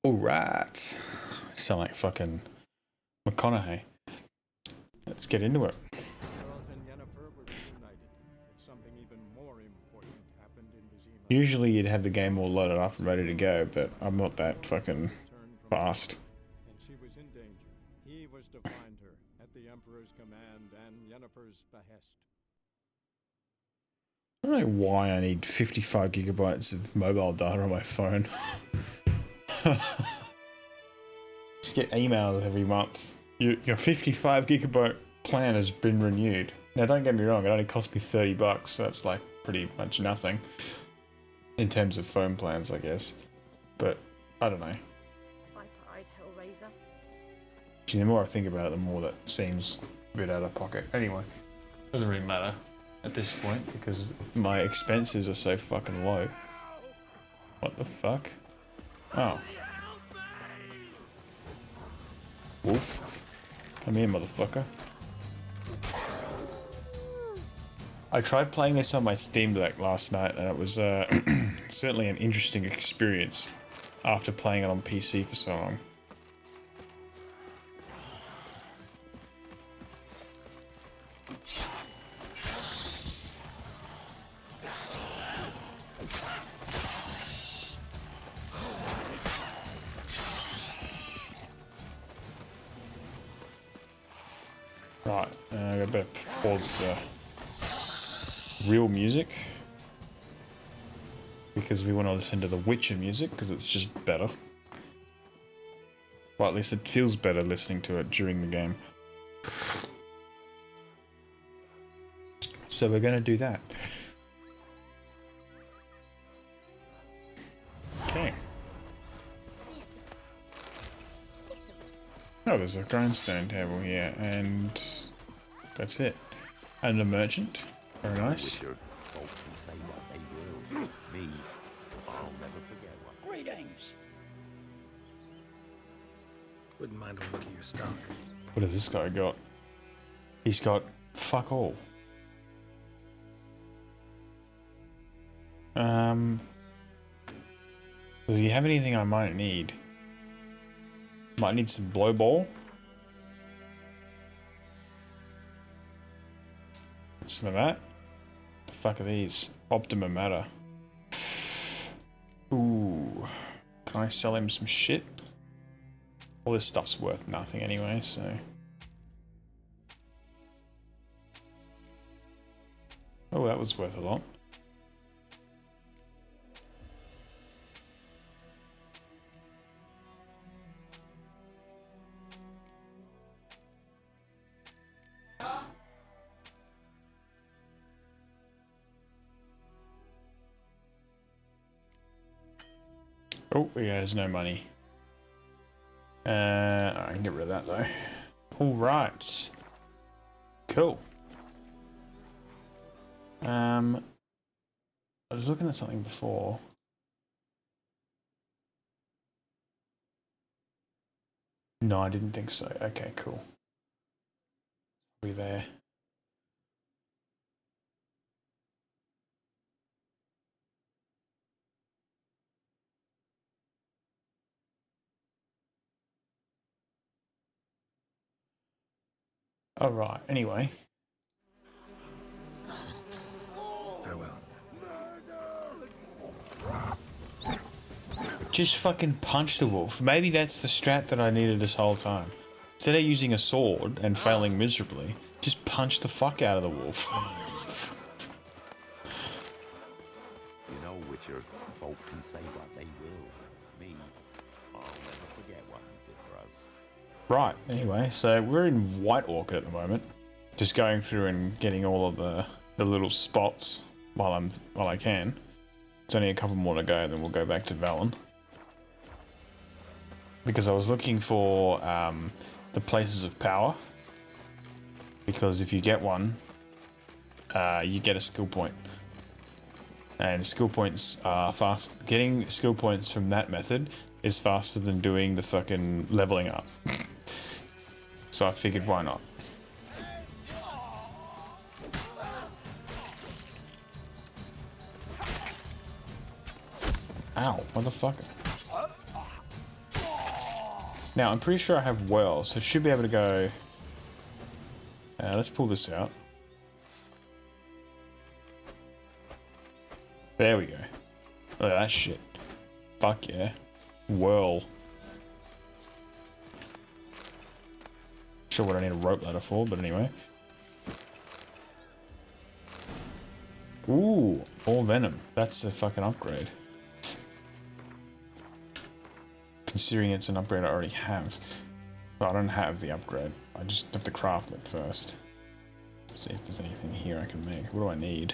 Alright. Sound like fucking McConaughey. Let's get into it. Geralt and Yennefer were reunited, but something even more important happened in Vizima. Usually you'd have the game all loaded up and ready to go, but I'm not that fucking Turned from fast. and she was in danger. He was to find her at the Emperor's command and Yennefer's behest. I don't know why I need 55 gigabytes of mobile data on my phone. Just get emails every month. Your 55 gigabyte plan has been renewed. Now don't get me wrong, it only cost me 30 bucks, so that's like pretty much nothing. In terms of phone plans, I guess. But, I don't know. Eyed Hellraiser. The more I think about it, the more that seems a bit out of pocket. Anyway, doesn't really matter at this point because my expenses are so fucking low. What the fuck? Oh. Wolf. Come here, motherfucker. I tried playing this on my Steam Deck last night and it was certainly an interesting experience after playing it on PC for so long. Right, I better pause the real music because we want to listen to the Witcher music because it's just better. Well, at least it feels better listening to it during the game. So we're going to do that. Okay. Oh, there's a grindstone table here, and that's it. And a merchant. Very nice. Witcher, folk can say what they will. Me, I'll never forget what. Greetings. Wouldn't mind a look at your stock. What has this guy got? He's got fuck all. Does he have anything I might need? Might need some blow ball. Some of that. The fuck are these? Optima matter. Ooh. Can I sell him some shit? All this stuff's worth nothing anyway, so. Oh, that was worth a lot. Oh, yeah, there's no money. I can get rid of that though. Alright. Cool. I was looking at something before. No, I didn't think so. Okay, cool. Are we there? All right. Anyway. Farewell. Just fucking punch the wolf. Maybe that's the strat that I needed this whole time. Instead of using a sword and failing miserably, just punch the fuck out of the wolf. You know, Witcher, folk can say what they will. Me, I'll never forget what you did for us. Right, anyway, so we're in White Orchid at the moment. Just going through and getting all of the little spots while I can. It's only a couple more to go, then we'll go back to Valen. Because I was looking for the places of power. Because if you get one, you get a skill point. And skill points are fast. Getting skill points from that method is faster than doing the fucking leveling up. So I figured, why not? Ow, motherfucker. Now, I'm pretty sure I have Whirl, so I should be able to go... let's pull this out. There we go. Look at that shit. Fuck yeah. Whirl. Sure what I need a rope ladder for, but anyway. Ooh, all venom. That's a fucking upgrade. Considering it's an upgrade I already have. But I don't have the upgrade. I just have to craft it first. See if there's anything here I can make. What do I need?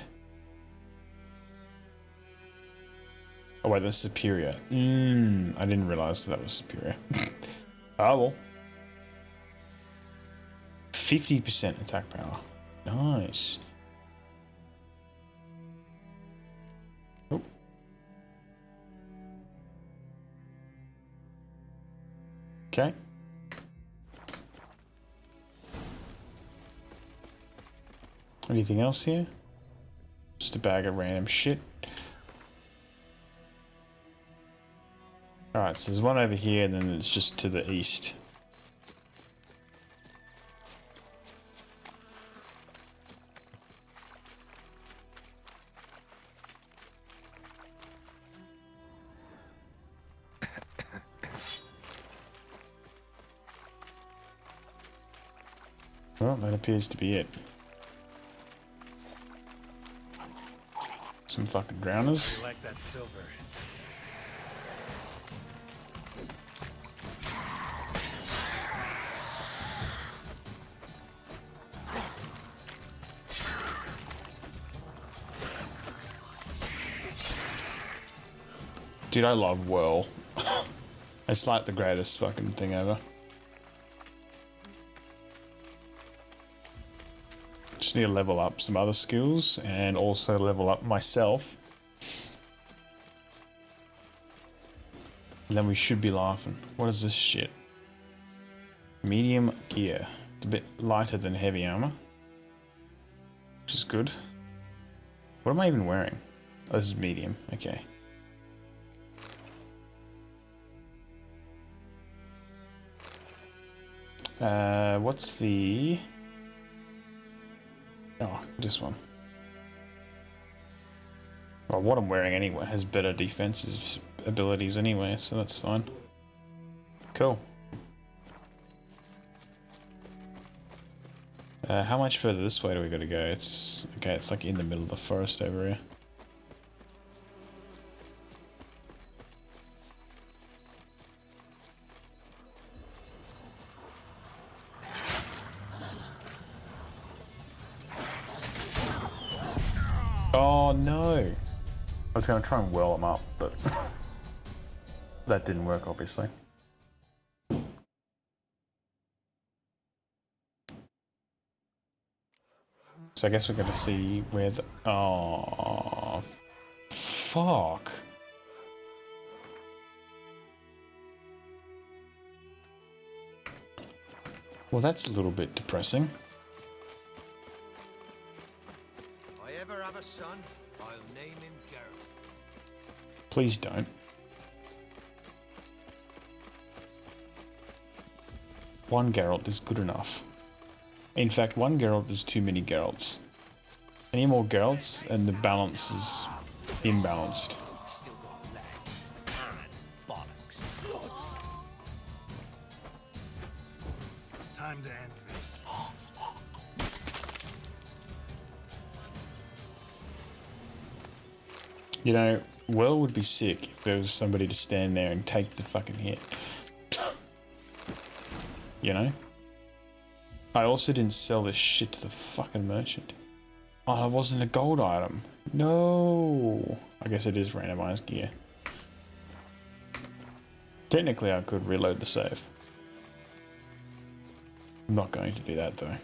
Oh wait, that's superior. I didn't realize that was superior. Oh well. 50% attack power. Nice. Oh. Okay. Anything else here? Just a bag of random shit. Alright, so there's one over here, and then it's just to the east. Well, that appears to be it. Some fucking drowners. I like that silver. Dude, I love Whirl. It's like the greatest fucking thing ever. Just need to level up some other skills and also level up myself. And then we should be laughing. What is this shit? Medium gear. It's a bit lighter than heavy armor. Which is good. What am I even wearing? Oh, this is medium. Okay. What's the... Oh, this one. Well, what I'm wearing anyway has better defensive abilities anyway, so that's fine. Cool. How much further this way do we gotta go? It's... Okay, it's like in the middle of the forest over here. Oh no! I was going to try and whirl them up, but that didn't work, obviously. So I guess we're going to see where the... Oh, fuck. Well, that's a little bit depressing. Have a son, I'll name him Geralt. Please don't. One Geralt is good enough. In fact, one Geralt is too many Geralts. Any more Geralts and the balance is imbalanced. Still got legs and bollocks. Time to end this. You know, Whirl would be sick if there was somebody to stand there and take the fucking hit. You know? I also didn't sell this shit to the fucking merchant. Oh, it wasn't a gold item. No. I guess it is randomized gear. Technically, I could reload the save. I'm not going to do that, though.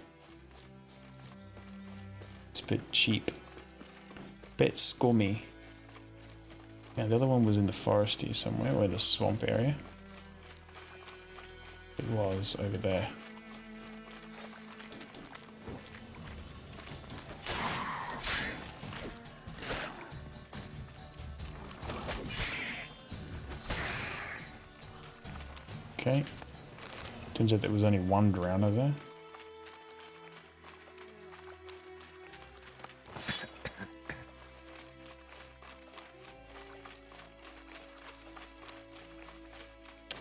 It's a bit cheap. Bit scummy. Yeah, the other one was in the forest here somewhere, or the swamp area. It was over there. Okay. Turns out there was only one drowner there.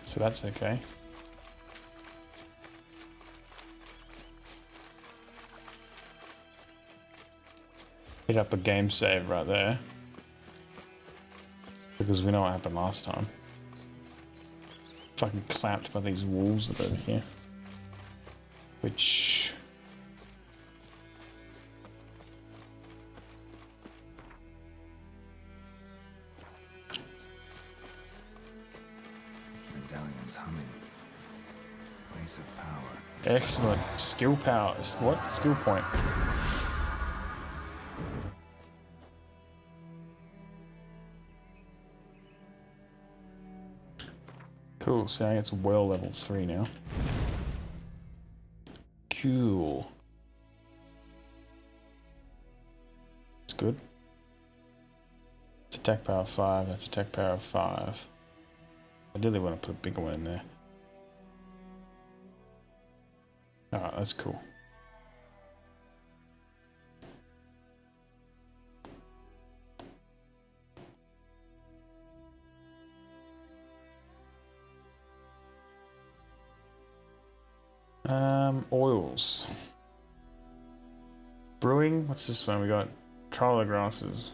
So that's okay. Hit up a game save right there. Because we know what happened last time. Fucking clapped by these wolves that are over here. Which... Medallion's humming. Place of power. excellent. Skill power. What? Skill point. Cool, so it's well level 3 now. Cool. It's good. It's attack power 5, that's attack power 5. I really want to put a bigger one in there. Alright, that's cool. Oils. Brewing, what's this one? We got Trial of the Grasses.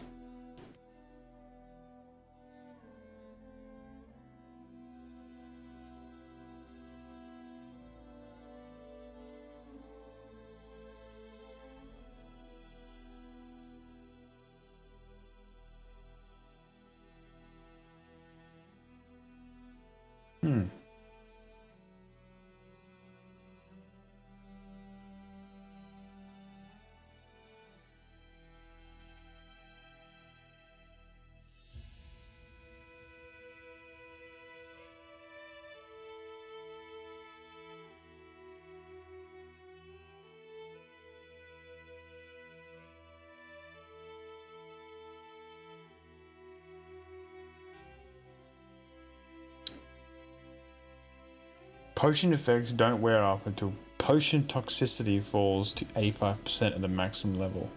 Potion effects don't wear off until potion toxicity falls to 85% at the maximum level.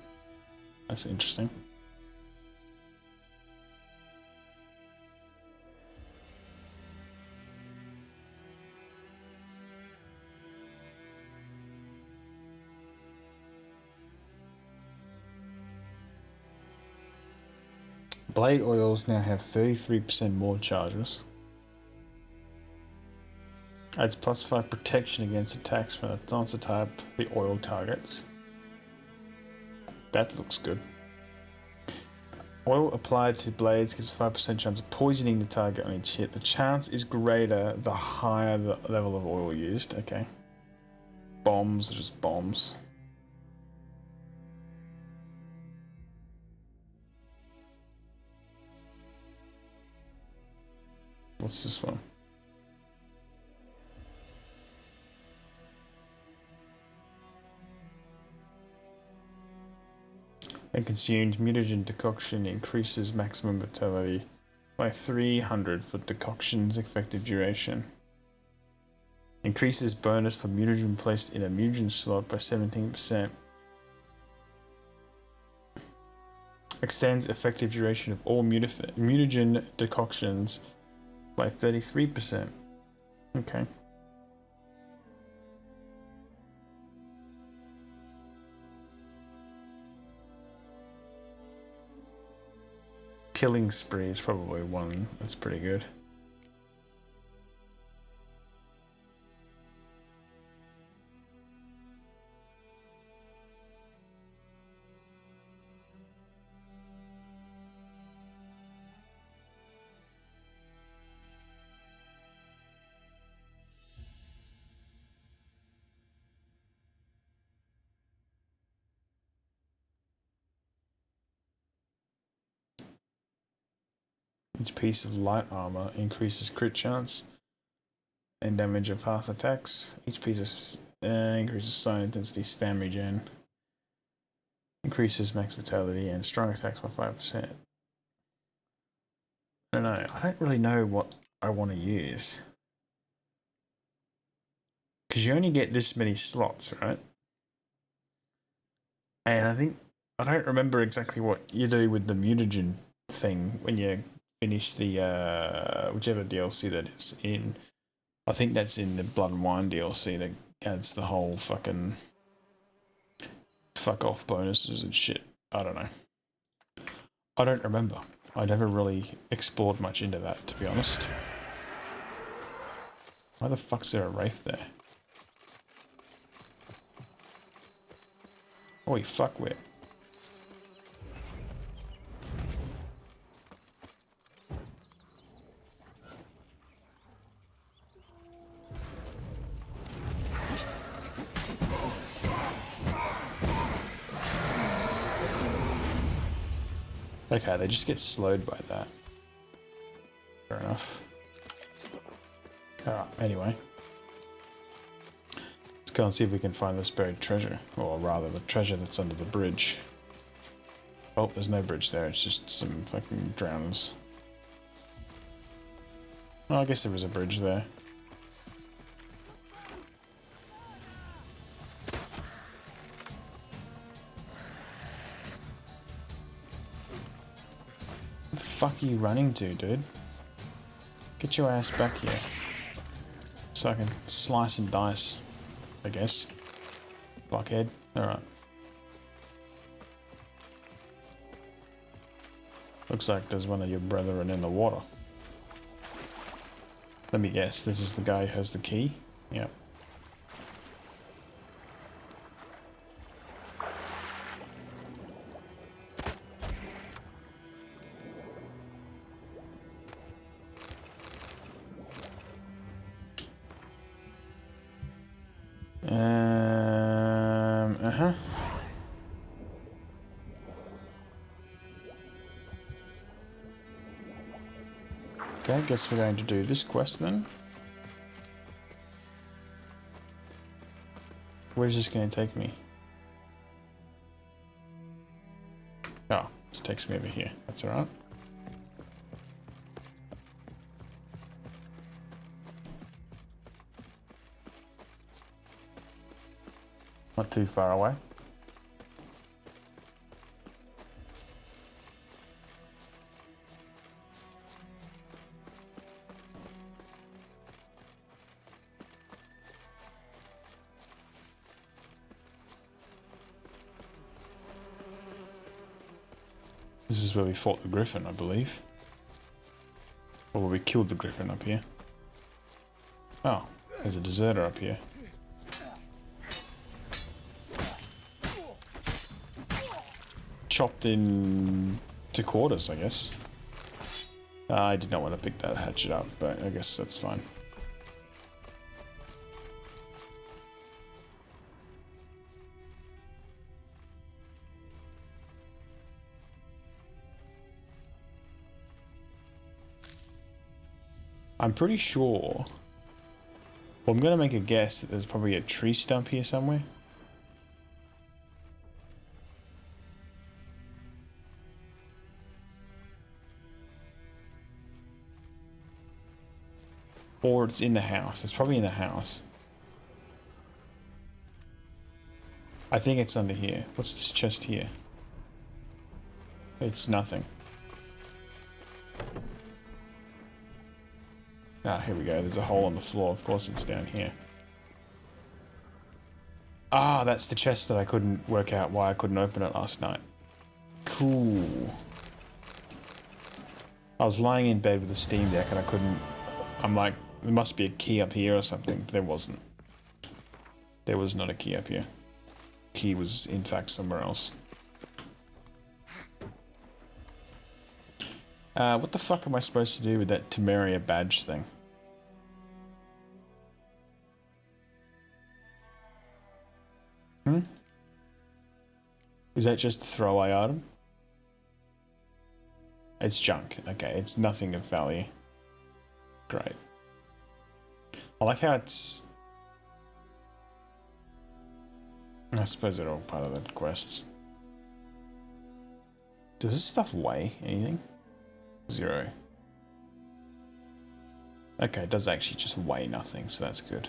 That's interesting. Blade oils now have 33% more charges. Adds +5 protection against attacks from the dancer type, the oil targets. That looks good. Oil applied to blades gives 5% chance of poisoning the target on each hit. The chance is greater the higher the level of oil used. Okay. Bombs are just bombs. What's this one? And consumed mutagen decoction increases maximum vitality by 300 for decoction's effective duration. Increases bonus for mutagen placed in a mutagen slot by 17%. Extends effective duration of all mutagen decoctions by 33%. Okay. Killing spree is probably one that's pretty good. Each piece of light armor increases crit chance and damage of fast attacks. Each piece increases sign intensity, stam regen, increases max vitality and strong attacks by 5%. I don't know. I don't really know what I want to use. Because you only get this many slots, right? And I don't remember exactly what you do with the mutagen thing when you finish the whichever DLC that is in. I think that's in the Blood and Wine DLC that adds the whole fucking fuck off bonuses and shit. I don't know. I don't remember. I never really explored much into that, to be honest. Why the fuck's there a wraith there? Holy fuck, where? Okay, they just get slowed by that. Fair enough. Alright, anyway. Let's go and see if we can find this buried treasure. Or rather, the treasure that's under the bridge. Oh, there's no bridge there, it's just some fucking drowners. Oh, I guess there was a bridge there. What the fuck are you running to, dude? Get your ass back here. So I can slice and dice, I guess. Blockhead. Alright. Looks like there's one of your brethren in the water. Let me guess, this is the guy who has the key? Yep. Uh-huh. Okay, I guess we're going to do this quest then. Where's this going to take me? Oh, it takes me over here. That's alright. Not too far away. This is where we fought the griffin, I believe. Or where we killed the griffin up here. Oh, there's a deserter up here. Chopped in to quarters, I guess. I did not want to pick that hatchet up, but I guess that's fine. I'm pretty sure... Well, I'm going to make a guess that there's probably a tree stump here somewhere. Or it's in the house. It's probably in the house. I think it's under here. What's this chest here? It's nothing. Ah, here we go. There's a hole on the floor. Of course it's down here. Ah, that's the chest that I couldn't work out why I couldn't open it last night. Cool. I was lying in bed with the Steam Deck and I couldn't... I'm like, there must be a key up here or something. There wasn't. There was not a key up here. Key was, in fact, somewhere else. What the fuck am I supposed to do with that Temeria badge thing? Is that just a throwaway item? It's junk. Okay, it's nothing of value. Great. I like how it's... I suppose they're all part of the quests. Does this stuff weigh anything? 0. Okay, it does actually just weigh nothing, so that's good.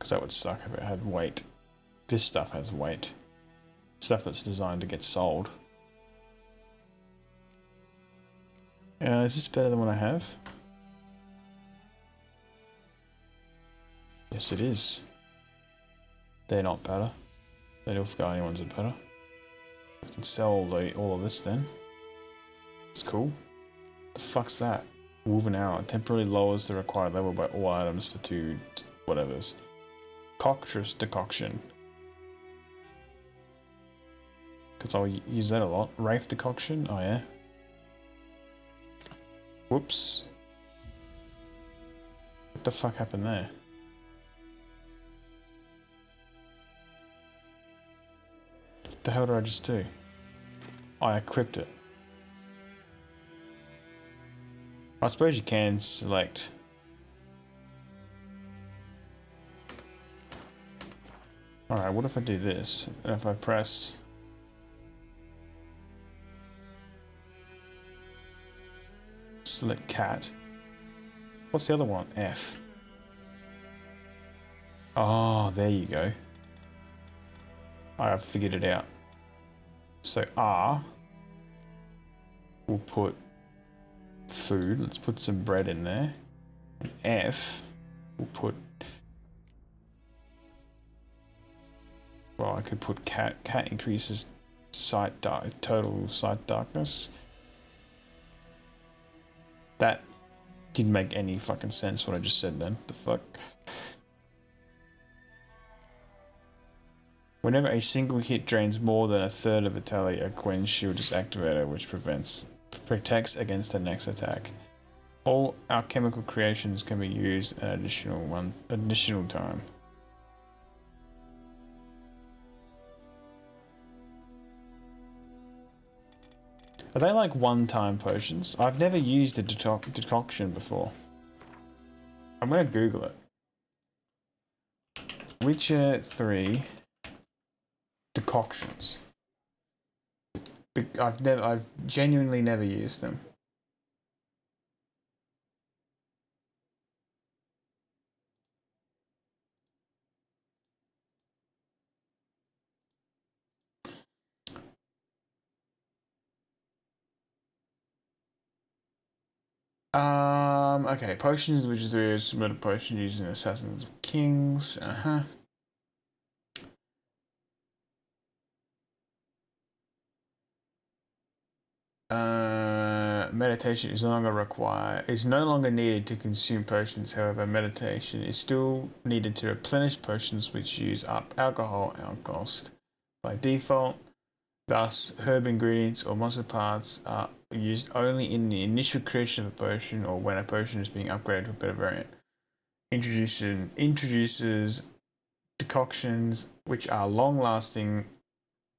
Because that would suck if it had weight. This stuff has weight. Stuff that's designed to get sold. Is this better than what I have? Yes, it is. They're not better. They don't go anyone's are better. I can sell all of this then. It's cool. The fuck's that? Woven hour temporarily lowers the required level by all items for 2 whatevers. Cockatrice decoction. Because I'll use that a lot. Wraith decoction? Oh yeah. Whoops. What the fuck happened there? What the hell did I just do? I equipped it. I suppose you can select. Alright, what if I do this? And if I press select cat. What's the other one? F. Oh, there you go. I've figured it out. So R, we'll put food. Let's put some bread in there. And F, we'll put. Well, I could put cat. Cat increases total sight darkness. That didn't make any fucking sense what I just said then. The fuck? Whenever a single hit drains more than a third of a tally, a Gwen shield is activated, which protects against the next attack. All alchemical creations can be used an additional time. Are they like one-time potions? I've never used a decoction before. I'm gonna Google it. Witcher 3 decoctions. I've genuinely never used them. Okay, potions, which is a submitted potion using Assassins of Kings. Meditation is no longer needed to consume potions. However, meditation is still needed to replenish potions which use up alcohol cost by default. Thus, herb ingredients or monster parts are used only in the initial creation of a potion or when a potion is being upgraded to a better variant. Introduces decoctions which are long-lasting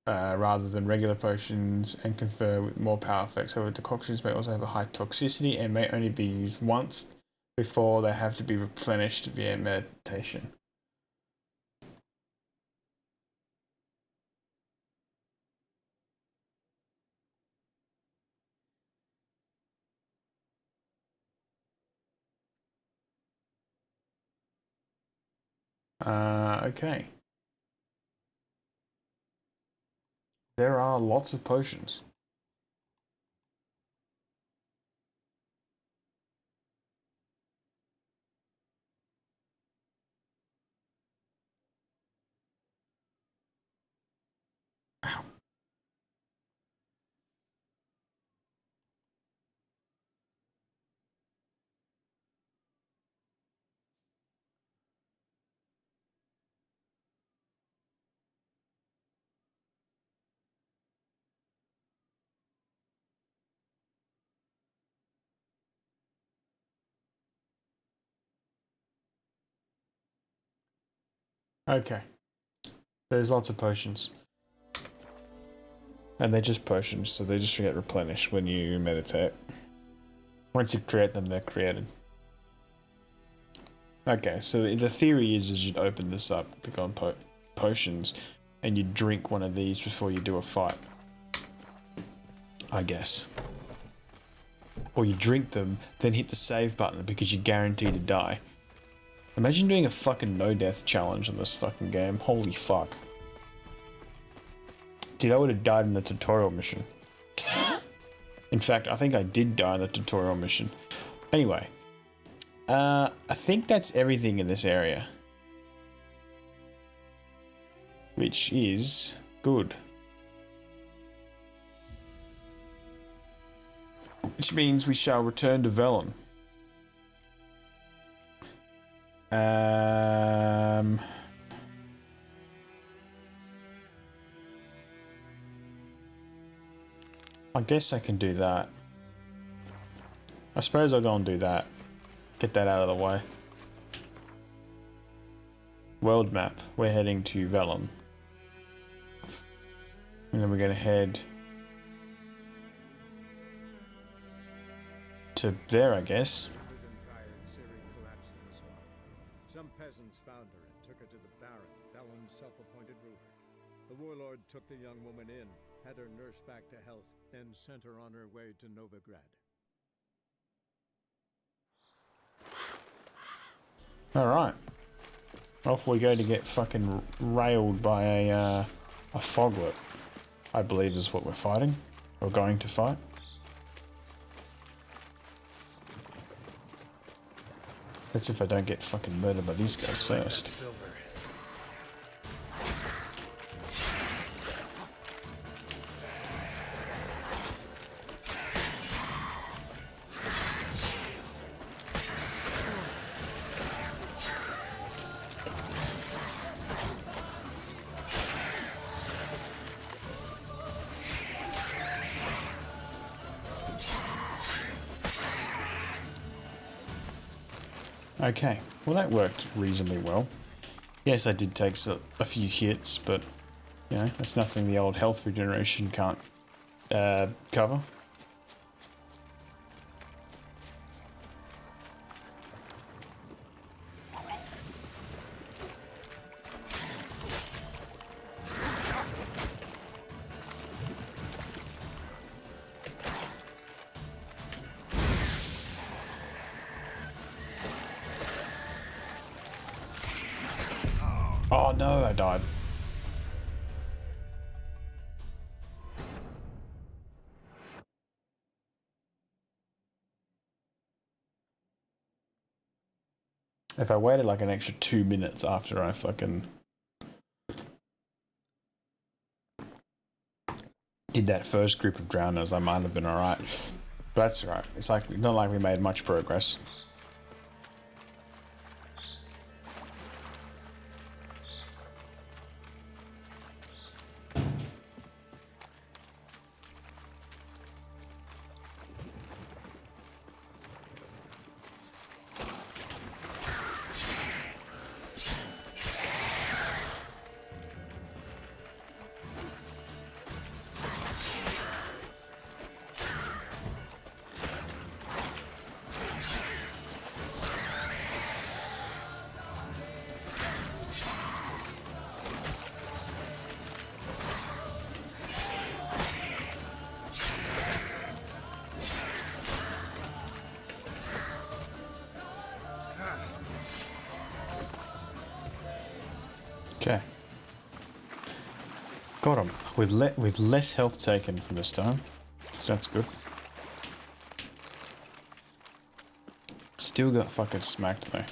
rather than regular potions and confer with more power effects. However, decoctions may also have a high toxicity and may only be used once before they have to be replenished via meditation. Okay. There are lots of potions. Ow. Okay. There's lots of potions. And they're just potions, so they just get replenished when you meditate. Once you create them, they're created. Okay, so the theory is you'd open this up, click on potions, and you drink one of these before you do a fight. I guess. Or you drink them, then hit the save button because you're guaranteed to die. Imagine doing a fucking no-death challenge in this fucking game. Holy fuck. Dude, I would have died in the tutorial mission. In fact, I think I did die in the tutorial mission. Anyway. I think that's everything in this area. Which is good. Which means we shall return to Velen. I guess I can do that. I suppose I'll go and do that. Get that out of the way. World map. We're heading to Velen. And then we're going to head to there, I guess. Tired, Ciri collapsed in the swamp. Some peasants found her and took her to the Baron, Velen's self-appointed ruler. The warlord took the young woman in, had her nursed back to health, then sent her on her way to Novigrad. Alright. Off we go to get fucking railed by a foglet. I believe is what we're fighting. Or going to fight. That's if I don't get fucking murdered by these guys first. Okay, well that worked reasonably well. Yes, I did take a few hits, but, you know, that's nothing the old health regeneration can't cover. Oh no, I died. If I waited like an extra 2 minutes after I fucking did that first group of drowners, I might have been alright. But that's alright. It's like not like we made much progress. Okay. Got him. With less health taken from this time. So that's good. Still got fucking smacked though.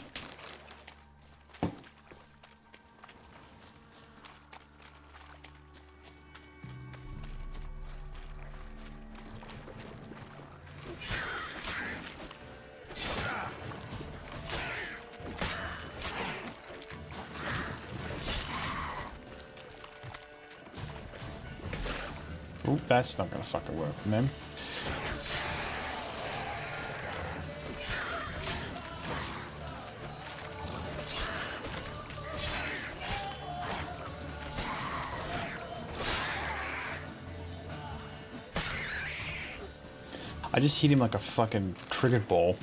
Ooh, that's not gonna fucking work, man. I just hit him like a fucking cricket ball.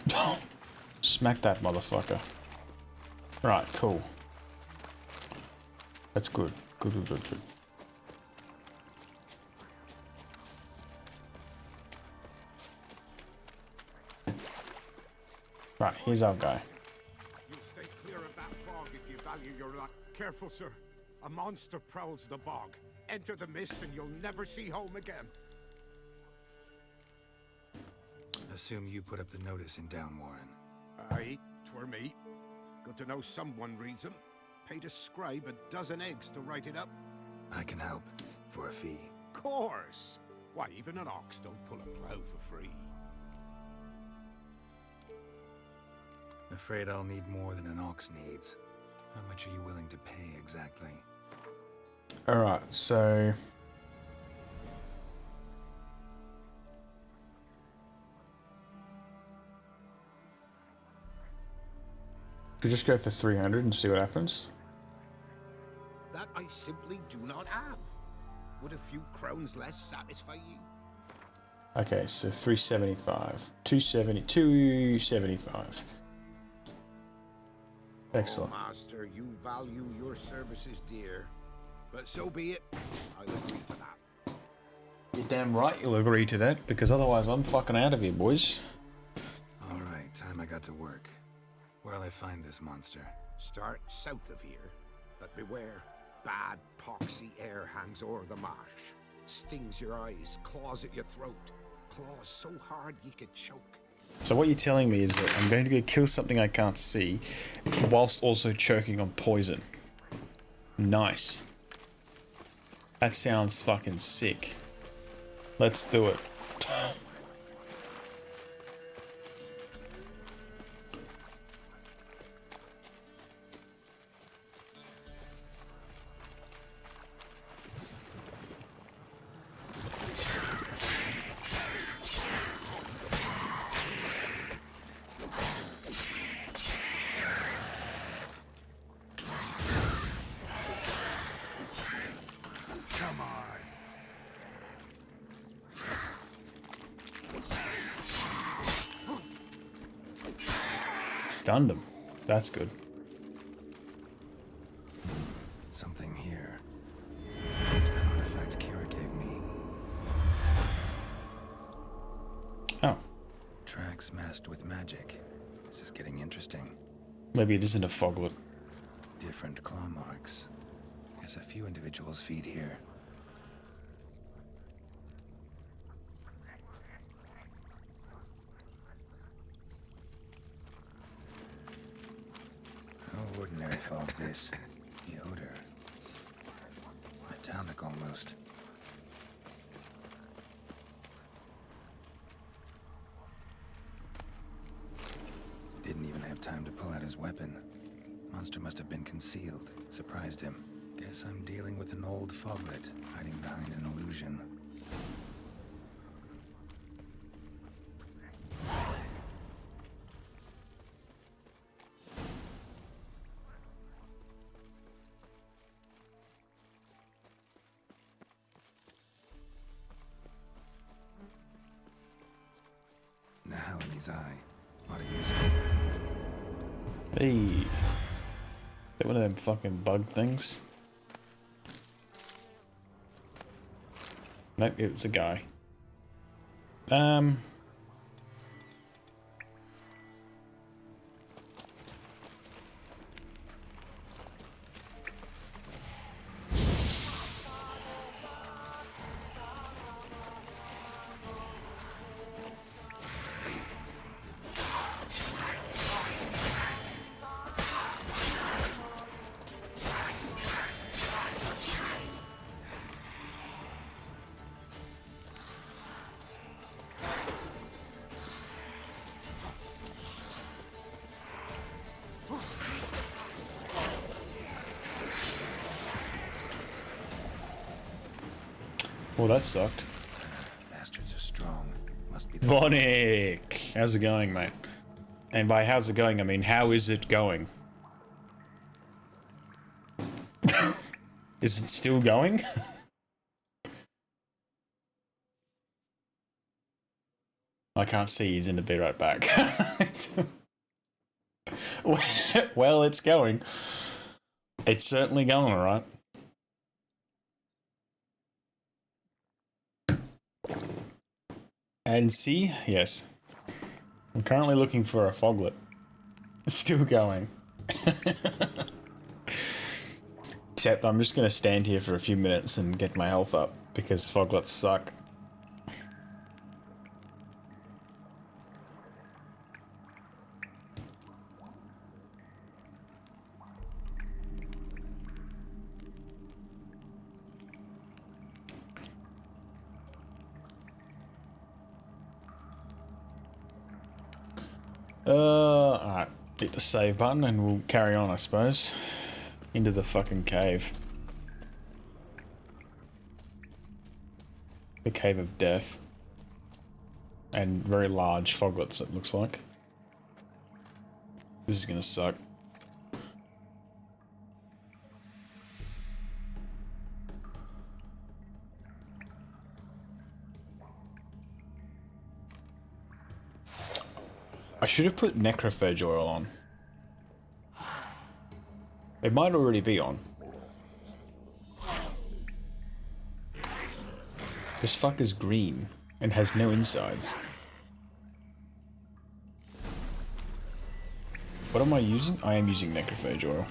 Smack that motherfucker. Right, cool. That's good. Good, good, good, good. Right, here's our guy. You stay clear of Careful, sir. A monster prowls the bog. Enter the mist and you'll never see home again. Assume you put up the notice in Downwarren. Aye, 'twere me. Good to know someone reads 'em. Paid a scribe a dozen eggs to write it up. I can help, for a fee. Course! Why, even an ox don't pull a plow for free. Afraid I'll need more than an ox needs. How much are you willing to pay exactly? Alright, so... we just go for 300 and see what happens. That I simply do not have. Would a few crowns less satisfy you? Okay, so 375. 270, 275. Excellent. Oh, master, you value your services dear. But so be it. I'll agree to that. You're damn right you'll agree to that, because otherwise I'm fucking out of here, boys. Alright, time I got to work. Where'll I find this monster? Start south of here. But beware. Bad, poxy air hangs o'er the marsh. Stings your eyes, claws at your throat. Claws so hard you could choke. So what you're telling me is that I'm going to go kill something I can't see, whilst also choking on poison. Nice. That sounds fucking sick. Let's do it. Stunned him. That's good. Something here. An artifact Kira gave me. Oh. Tracks masked with magic. This is getting interesting. Maybe it isn't a foglet. Different claw marks. Guess a few individuals feed here. No ordinary fog this. The odor. Metallic almost. Didn't even have time to pull out his weapon. Monster must have been concealed. Surprised him. Guess I'm dealing with an old foglet, hiding behind an illusion. Nahal in his eye. Ought to use it. Hey. Is that one of them fucking bug things? Nope, it was a guy. Well, that sucked. Bastards are strong. Must be. Vonic! How's it going, mate? And by how's it going, I mean, how is it going? Is it still going? I can't see, he's in the be right back. Well, it's going. It's certainly going, alright. And see, yes. I'm currently looking for a foglet. Still going. Except I'm just going to stand here for a few minutes and get my health up, because Foglots suck. Alright, hit the save button and we'll carry on, I suppose. Into the fucking cave. The cave of death. And very large foglets, it looks like. This is gonna suck. I should have put necrophage oil on. It might already be on. This fucker's green and has no insides. What am I using? I am using necrophage oil.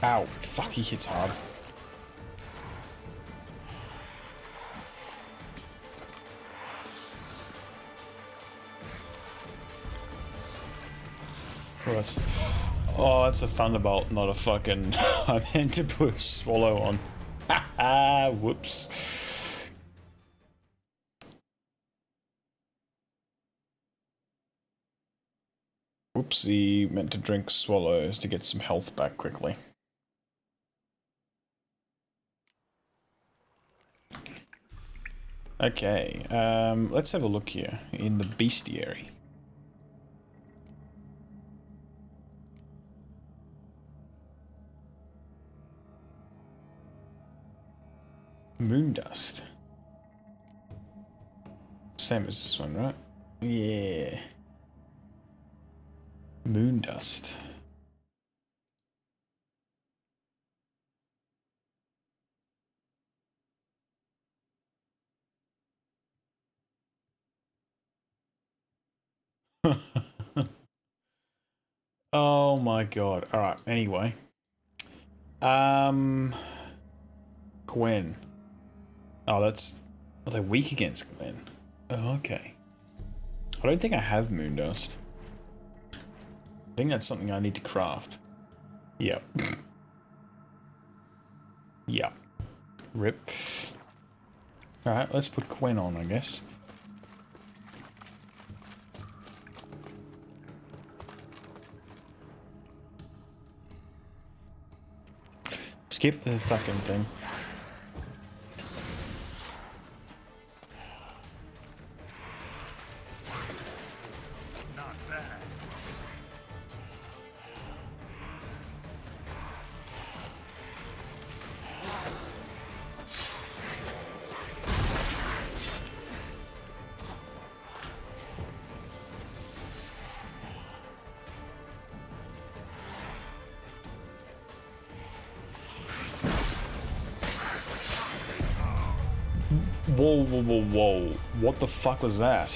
Ow, fuck, he hits hard. That's a thunderbolt, not a fucking... I meant to put swallow on. Haha, whoops. Whoopsie, meant to drink swallows to get some health back quickly. Okay, let's have a look here in the bestiary. Moondust. Same as this one, right? Yeah. Moondust. Oh my god. Alright, anyway. Gwen. Oh, that's... Are they weak against Gwen? Oh, okay. I don't think I have Moondust. I think that's something I need to craft. Yep. Yep. Rip. Alright, let's put Gwen on, I guess. Skip the fucking thing. Whoa, whoa, whoa, whoa. What the fuck was that?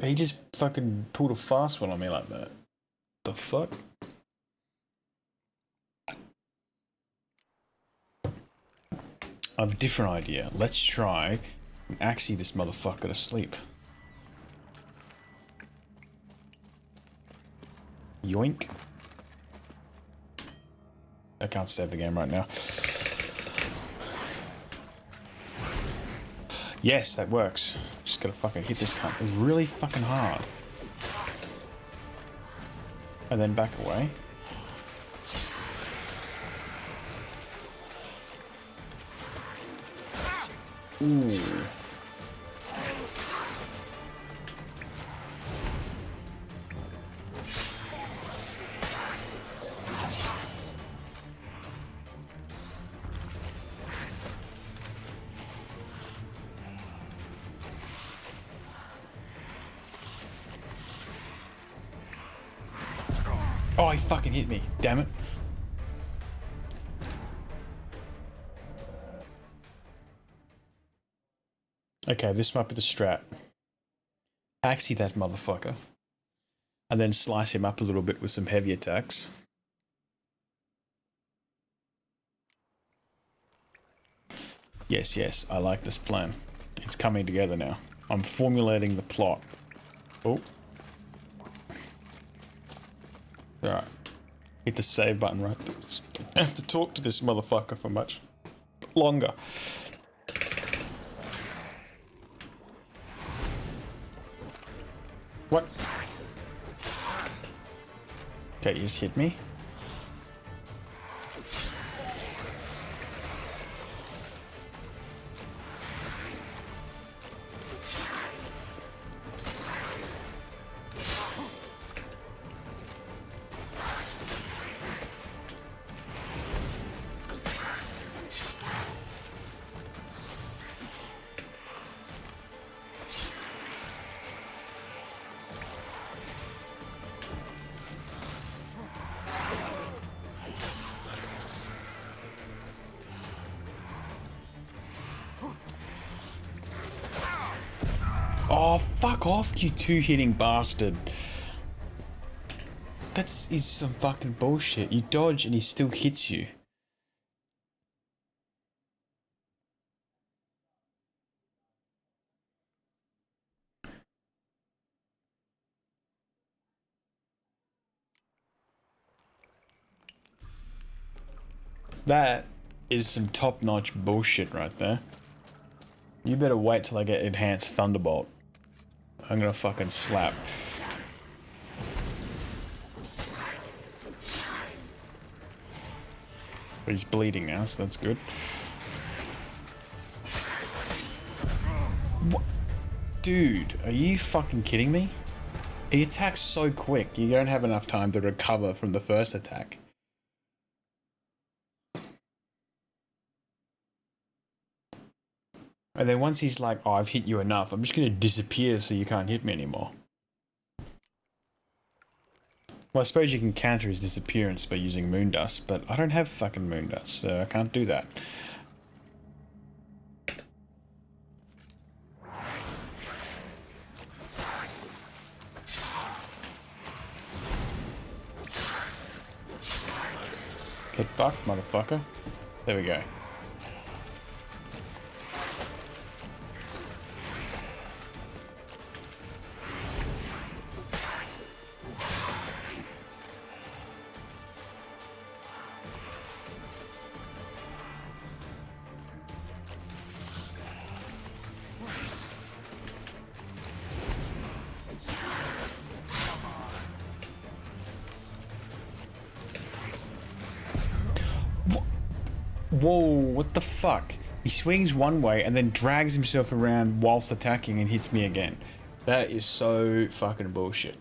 He just fucking pulled a fast one on me like that. The fuck? I have a different idea. Let's try and axie this motherfucker to sleep. Yoink. I can't save the game right now. Yes, that works. Just gotta fucking hit this cunt really fucking hard. And then back away. Ooh. Oh, he fucking hit me. Damn it. Okay, this might be the strat. Axie that motherfucker. And then slice him up a little bit with some heavy attacks. Yes, yes, I like this plan. It's coming together now. I'm formulating the plot. Oh. Alright. Hit the save button right there. I have to talk to this motherfucker for much longer. What? Okay, you just hit me. Oh, fuck off, you two-hitting bastard. Is some fucking bullshit. You dodge and he still hits you. That is some top-notch bullshit right there. You better wait till I get Enhanced Thunderbolt. I'm gonna fucking slap. But he's bleeding now, so that's good. What? Dude, are you fucking kidding me? He attacks so quick, you don't have enough time to recover from the first attack. And then once he's like, oh, I've hit you enough, I'm just going to disappear so you can't hit me anymore. Well, I suppose you can counter his disappearance by using Moondust, but I don't have fucking Moondust, so I can't do that. Get fucked, motherfucker. There we go. Whoa, what the fuck? He swings one way and then drags himself around whilst attacking and hits me again. That is so fucking bullshit.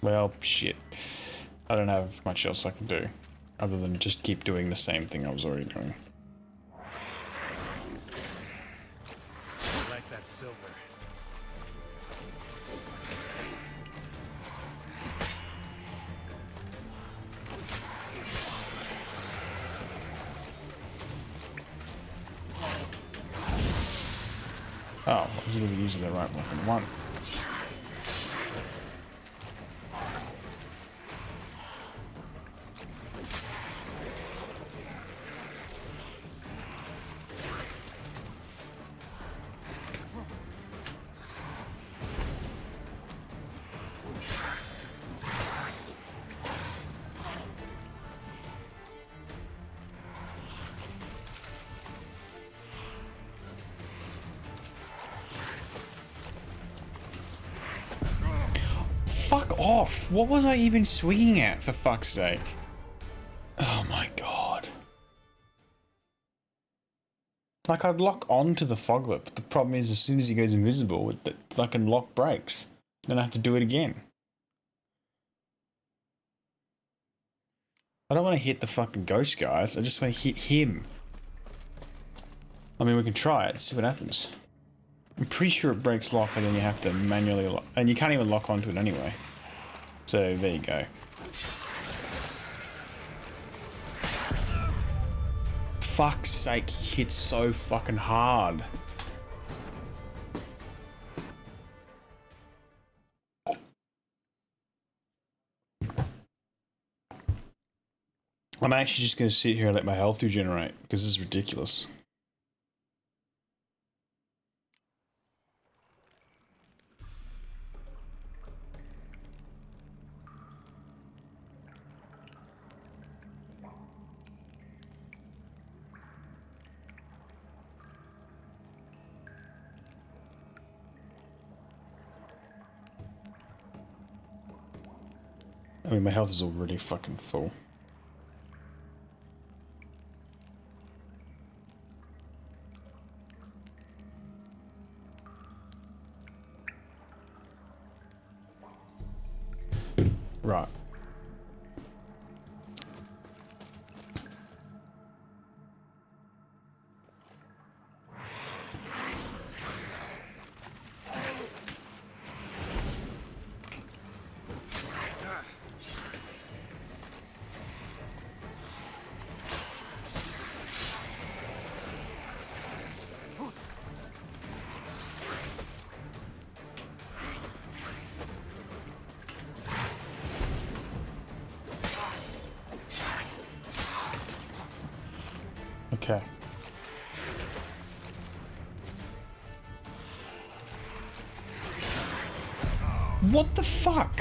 Well, shit. I don't have much else I can do, other than just keep doing the same thing I was already doing. I like that silver. Oh, I was even using the right weapon. One. fuck off. What was I even swinging at, for fuck's sake? Oh my god. Like, I'd lock onto the foglet, but the problem is as soon as he goes invisible, the fucking lock breaks. Then I have to do it again. I don't want to hit the fucking ghost guys, I just want to hit him. I mean, we can try it, see what happens. I'm pretty sure it breaks lock and then you have to manually lock, and you can't even lock onto it anyway. So, there you go. Fuck's sake, he hits so fucking hard. I'm actually just going to sit here and let my health regenerate, because this is ridiculous. I mean, my health is already fucking full. Right. Okay. What the fuck?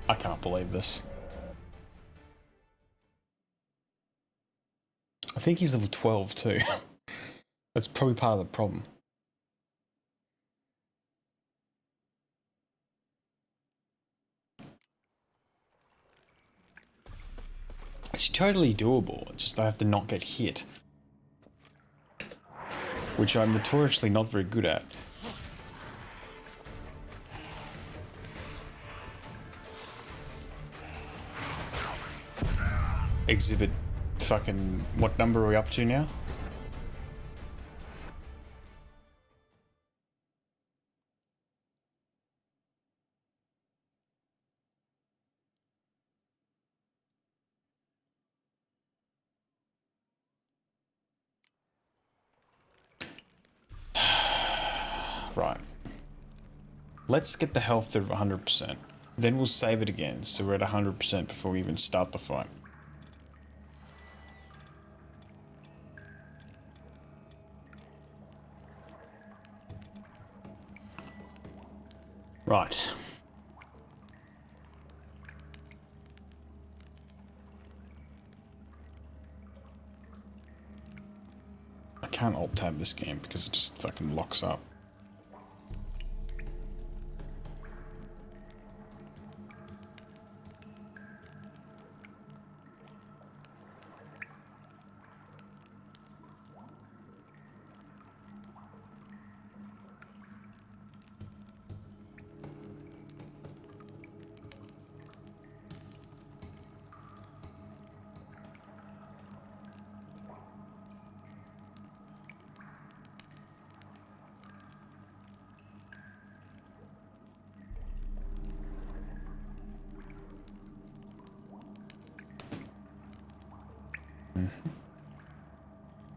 I can't believe this. I think he's level 12 too. That's probably part of the problem. It's totally doable, it's just I have to not get hit. Which I'm notoriously not very good at. Exhibit fucking... what number are we up to now? Right. Let's get the health to 100%. Then we'll save it again, so we're at 100% before we even start the fight. Right. I can't alt-tab this game because it just fucking locks up.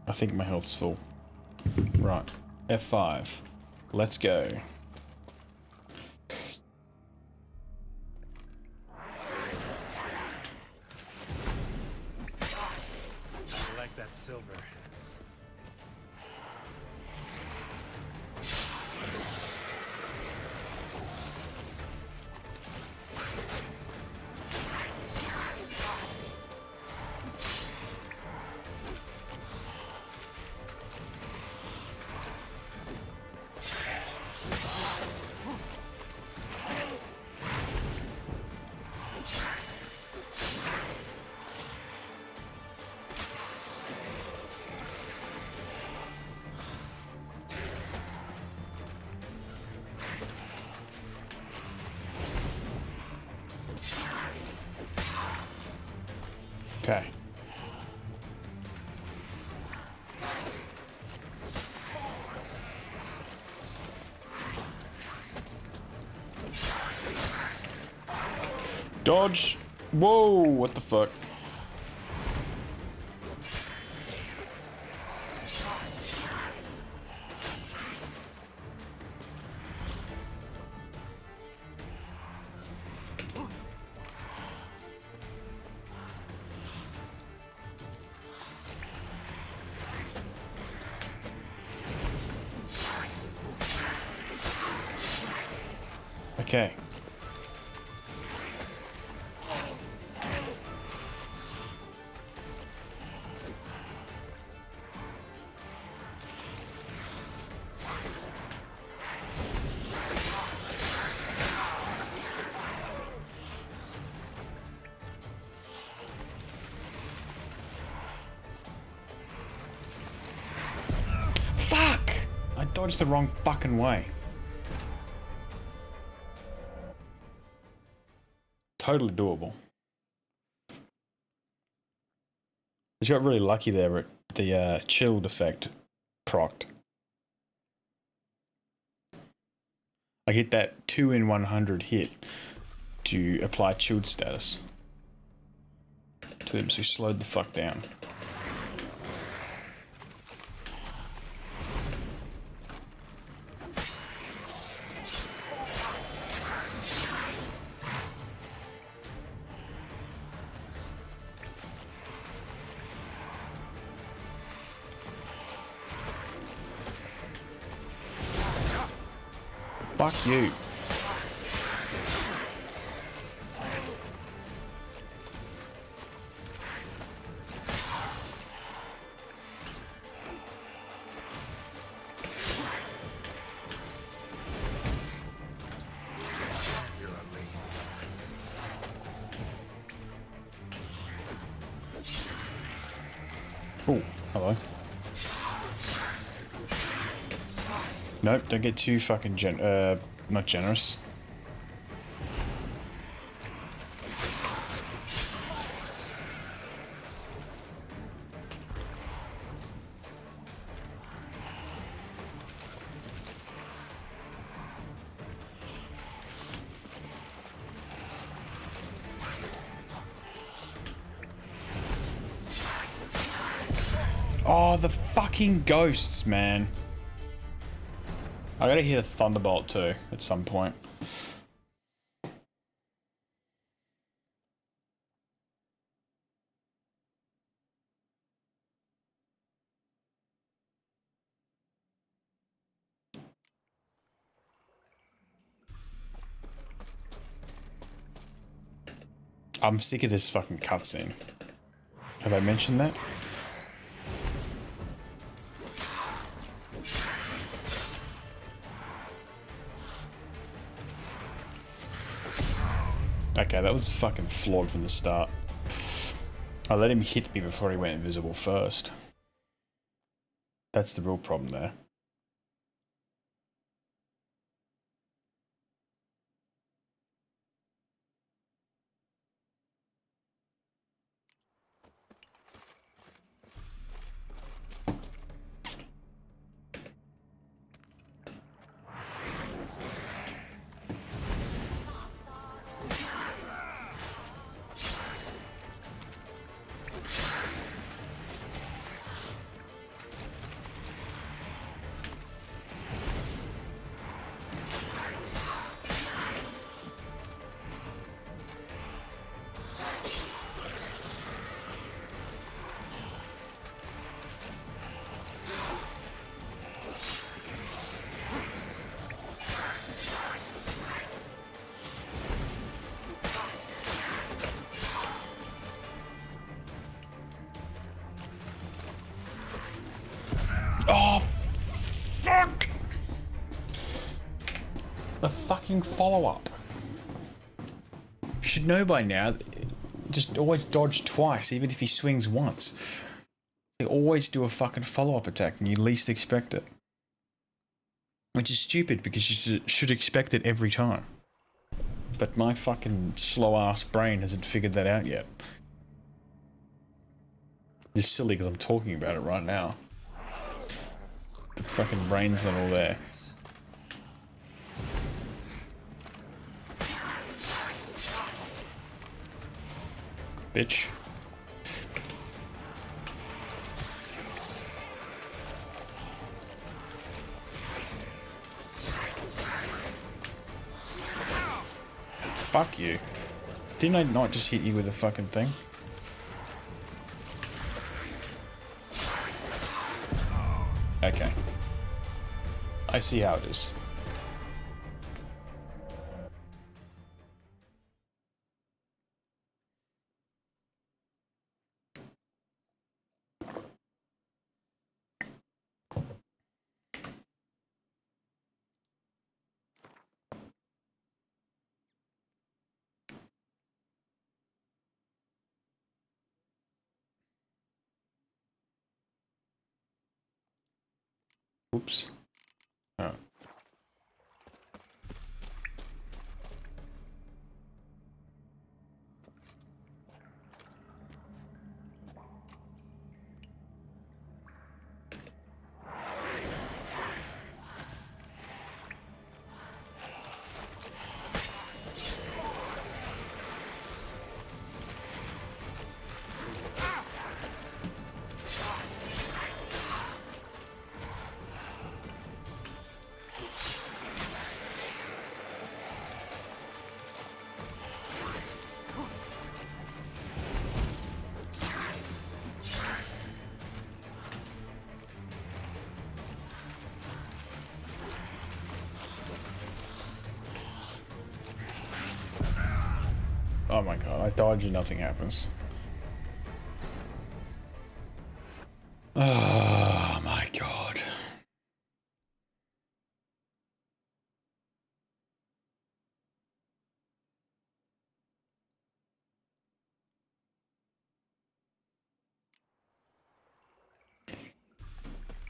I think my health's full. Right. F5. Let's go. I like that silver. Okay. Dodge! Whoa! What the fuck? Okay. Fuck! I dodged the wrong fucking way. Totally doable. Just got really lucky there, but the chilled effect procced. I hit that 2 in 100 hit to apply chilled status to him, so he slowed the fuck down. Fuck you. Oh, hello. Nope, don't get too fucking not generous. Oh, the fucking ghosts, man. I gotta hit a thunderbolt too at some point. I'm sick of this fucking cutscene. Have I mentioned that? Okay, that was fucking flawed from the start. I let him hit me before he went invisible first. That's the real problem there. Oh, fuck! The fucking follow-up. Should know by now. Just always dodge twice, even if he swings once. They always do a fucking follow-up attack when you least expect it. Which is stupid, because you should expect it every time. But my fucking slow-ass brain hasn't figured that out yet. It's silly because I'm talking about it right now. The fucking brain's not all there. Bitch. Fuck you. Didn't I not just hit you with a fucking thing? Okay. I see how it is. Oops. Oh. Oh my god, I dodge and nothing happens. Oh my god.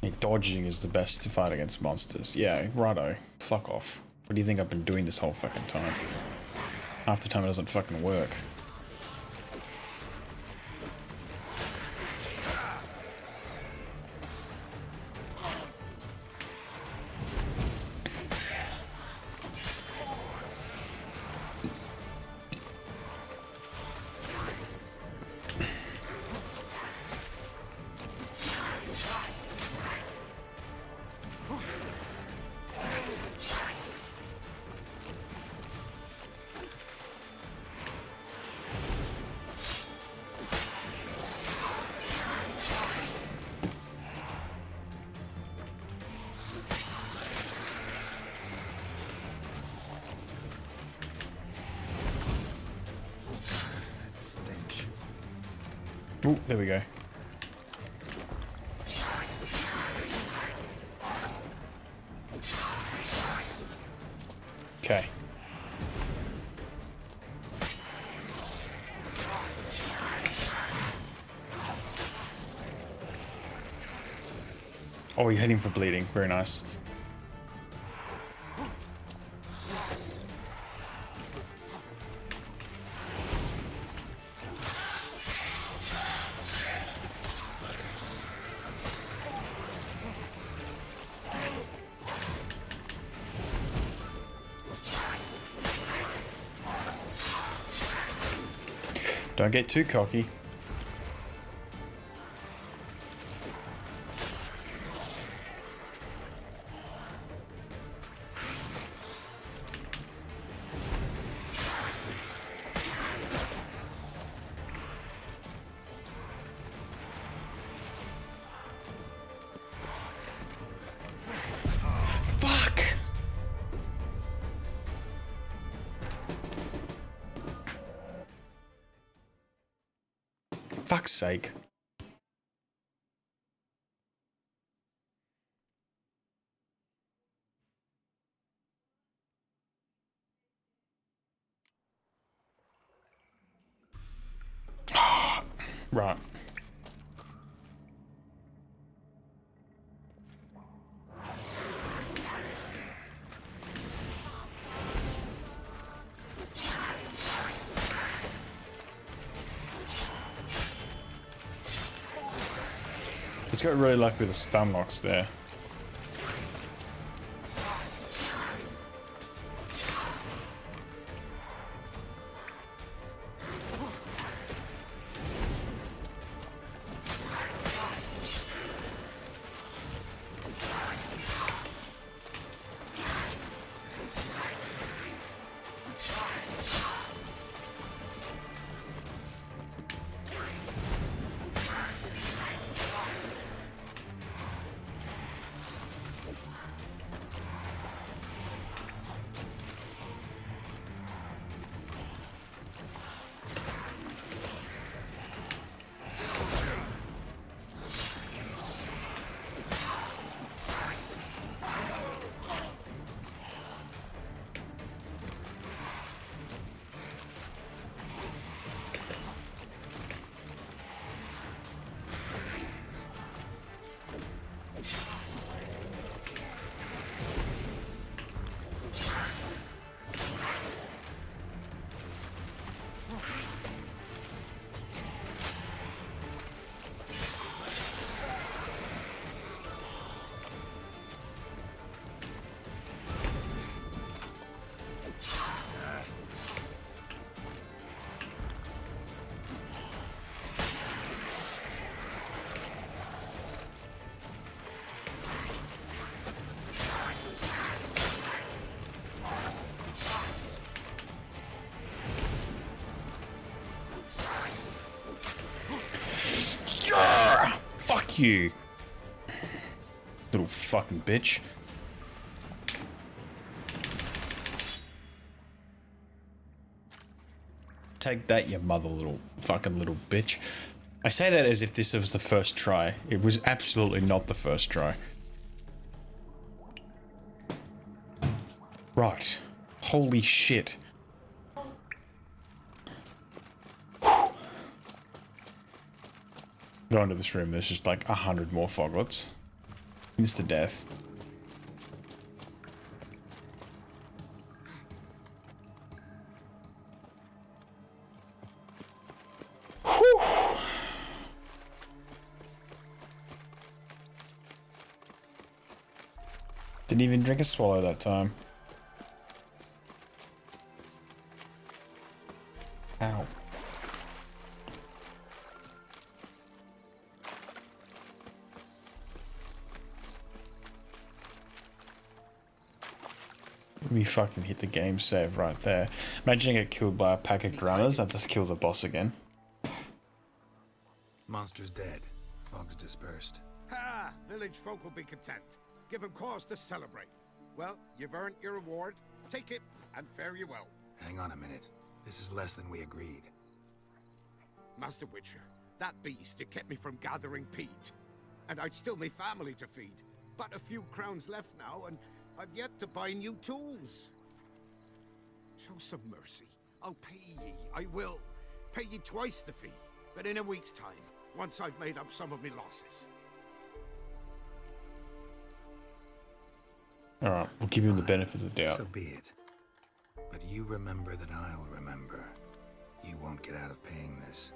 Hey, dodging is the best to fight against monsters. Yeah, righto. Fuck off. What do you think I've been doing this whole fucking time? Half the time it doesn't fucking work. Ooh, there we go. Okay. Oh, you're heading for bleeding. Very nice. Don't get too cocky. Fuck! Fuck's sake. Right. He's got really lucky with the stun locks there. Fuck you, little fucking bitch. Take that, you mother little bitch. I say that as if this was the first try. It was absolutely not the first try. Right. Holy shit. Go into this room, there's just like 100 more Fogwarts. Insta death. Whew. Didn't even drink a swallow that time. Ow. We fucking hit the game save right there. Imagine I get killed by a pack of grunners. I just kill the boss again. Monster's dead. Fog's dispersed. Ha! Village folk will be content. Give 'em cause to celebrate. Well, you've earned your reward. Take it, and fare you well. Hang on a minute. This is less than we agreed. Master Witcher, that beast, it kept me from gathering peat. And I'd still me family to feed. But a few crowns left now, and I've yet to buy new tools. Show some mercy. I'll pay ye. I will. Pay ye twice the fee. But in a week's time, once I've made up some of me losses. Alright, we'll give him the benefit of the doubt. So be it. But you remember that I'll remember. You won't get out of paying this.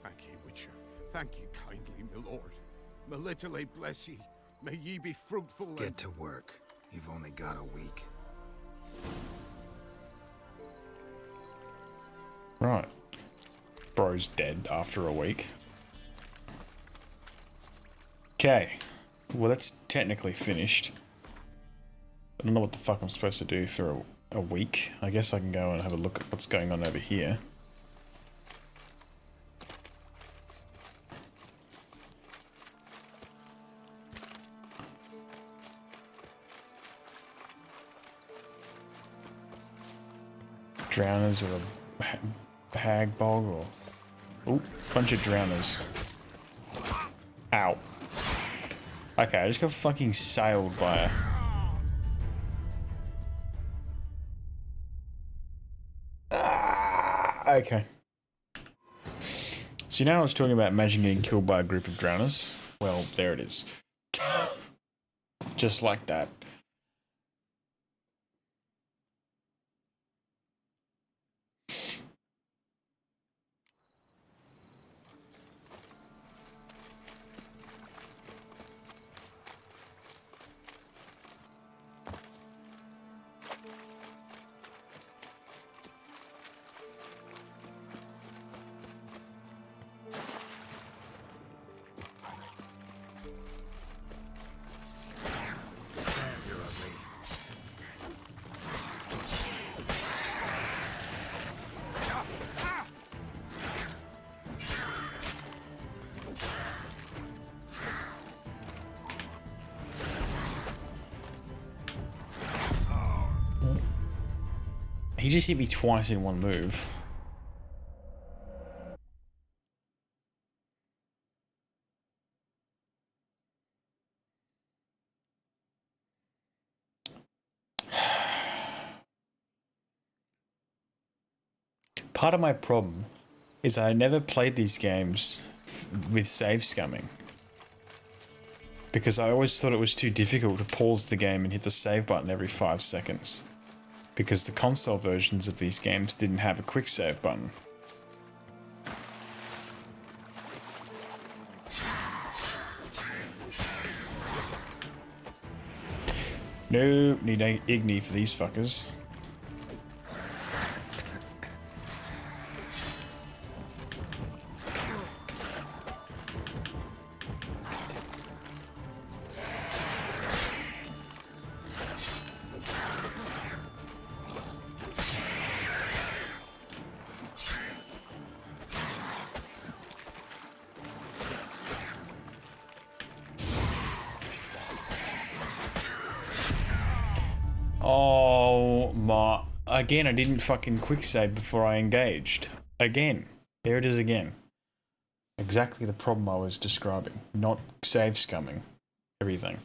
Thank ye, Witcher. Thank ye kindly, my lord. Melitele bless ye. May ye be fruitful and... Get to work. You've only got a week. Right. Bro's dead after a week. Okay. Well, that's technically finished. I don't know what the fuck I'm supposed to do for a week. I guess I can go and have a look at what's going on over here. Drowners or a hag bog or... Ooh, bunch of drowners. Ow. Okay, I just got fucking sailed by a... Okay. So now I was talking about imagine getting killed by a group of drowners. Well, there it is. Just like that. He just hit me twice in one move. Part of my problem is I never played these games with save scumming. Because I always thought it was too difficult to pause the game and hit the save button every 5 seconds. Because the console versions of these games didn't have a quick save button. No, need a Igni for these fuckers. Oh my... Again, I didn't fucking quick save before I engaged. Again. There it is again. Exactly the problem I was describing. Not save scumming everything.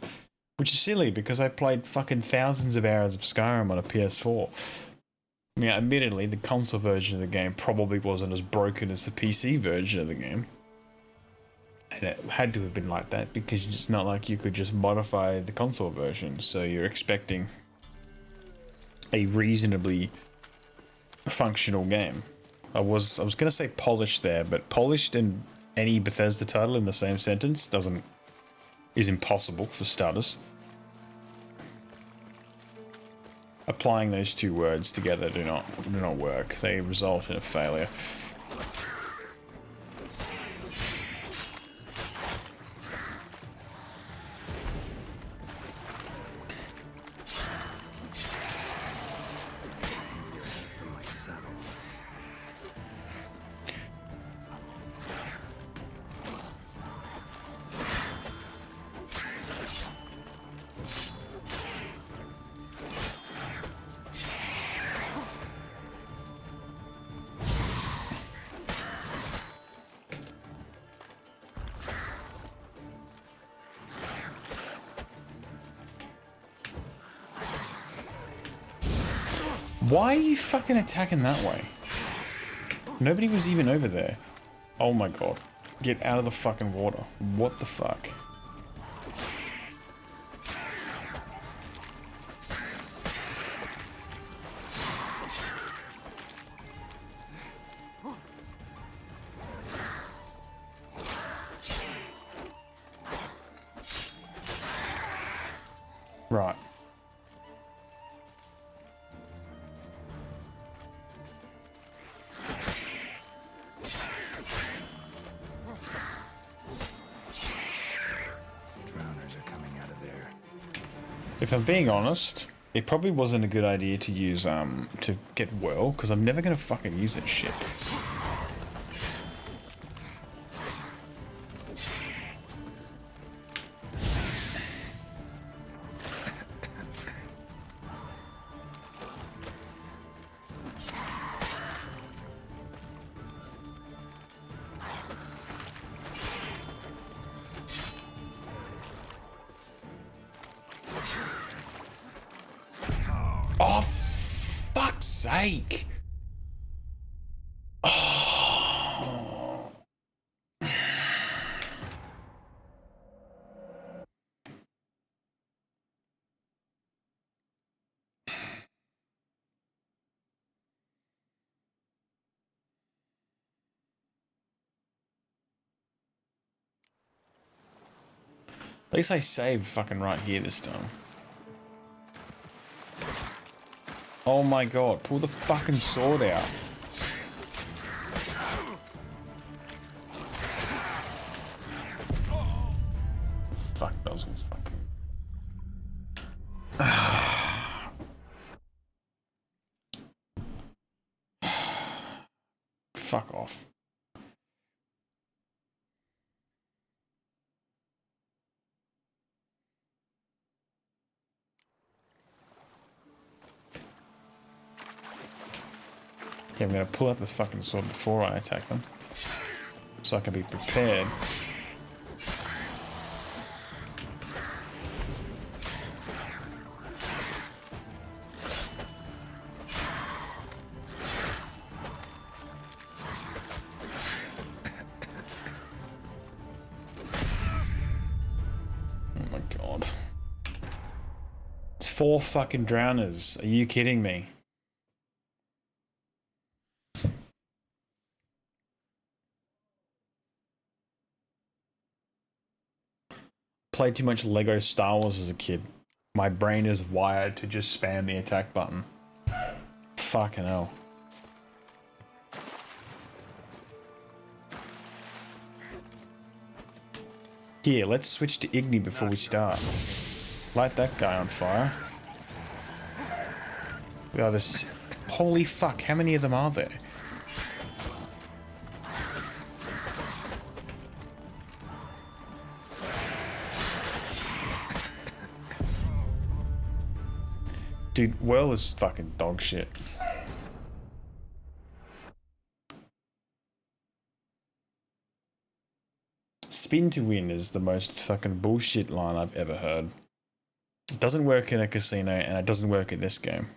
Which is silly because I played fucking thousands of hours of Skyrim on a PS4. I mean, admittedly, the console version of the game probably wasn't as broken as the PC version of the game. And it had to have been like that because it's not like you could just modify the console version. So you're expecting a reasonably functional game. I was gonna say polished there, but polished and any Bethesda title in the same sentence is impossible for starters. Applying those two words together do not work. They result in a failure. Why are you fucking attacking that way? Nobody was even over there. Oh my god. Get out of the fucking water. What the fuck? Right. If I'm being honest, it probably wasn't a good idea to use, to get Whirl, because I'm never gonna fucking use that shit. Oh, fuck's sake. Oh. At least I saved fucking right here this time. Oh my god, pull the fucking sword out. Fuck, that was fucking... Fuck off. Yeah, I'm gonna pull out this fucking sword before I attack them, so I can be prepared. Oh my god. It's 4 fucking drowners. Are you kidding me? Played too much Lego Star Wars as a kid. My brain is wired to just spam the attack button. Fucking hell. Here, let's switch to Igni before we start. Light that guy on fire. We are this. Holy fuck, how many of them are there? Dude, Whirl is fucking dog shit. Spin to win is the most fucking bullshit line I've ever heard. It doesn't work in a casino and it doesn't work in this game.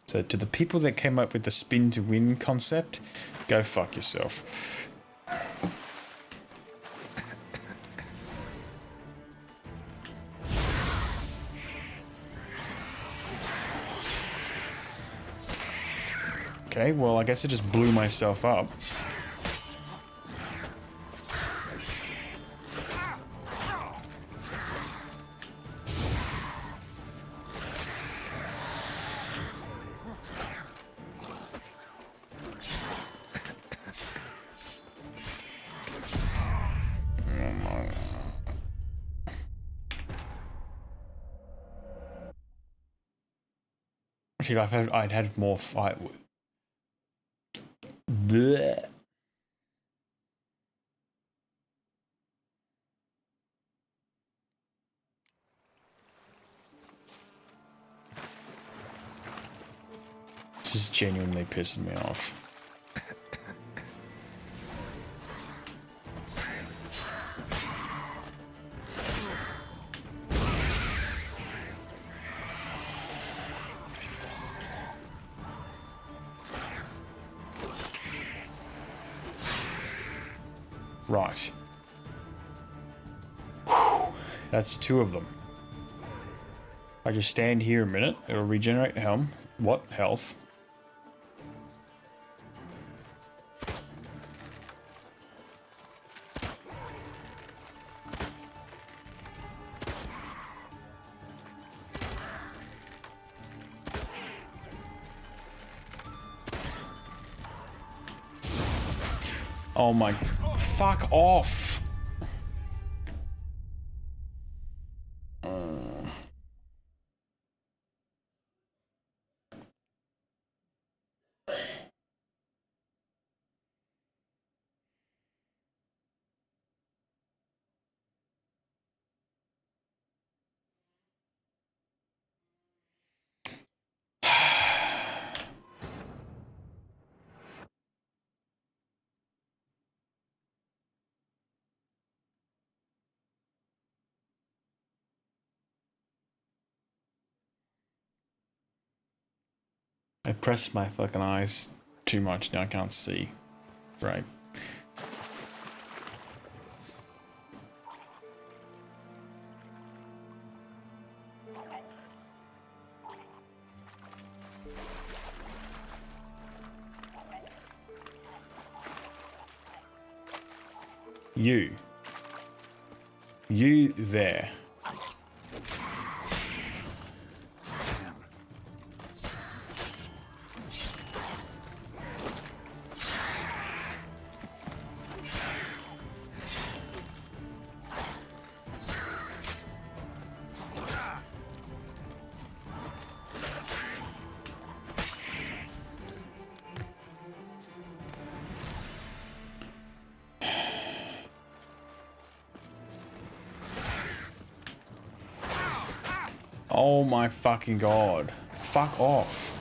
So to the people that came up with the spin to win concept, go fuck yourself. Okay, well I guess I just blew myself up. Actually, I'd had more fight with. Blech. This is genuinely pissing me off. Right. Whew. That's 2 of them. I just stand here a minute, it'll regenerate helm. What? Health. Oh my... Fuck off! I pressed my fucking eyes too much, now I can't see. Right. You there. Oh my fucking god. Fuck off.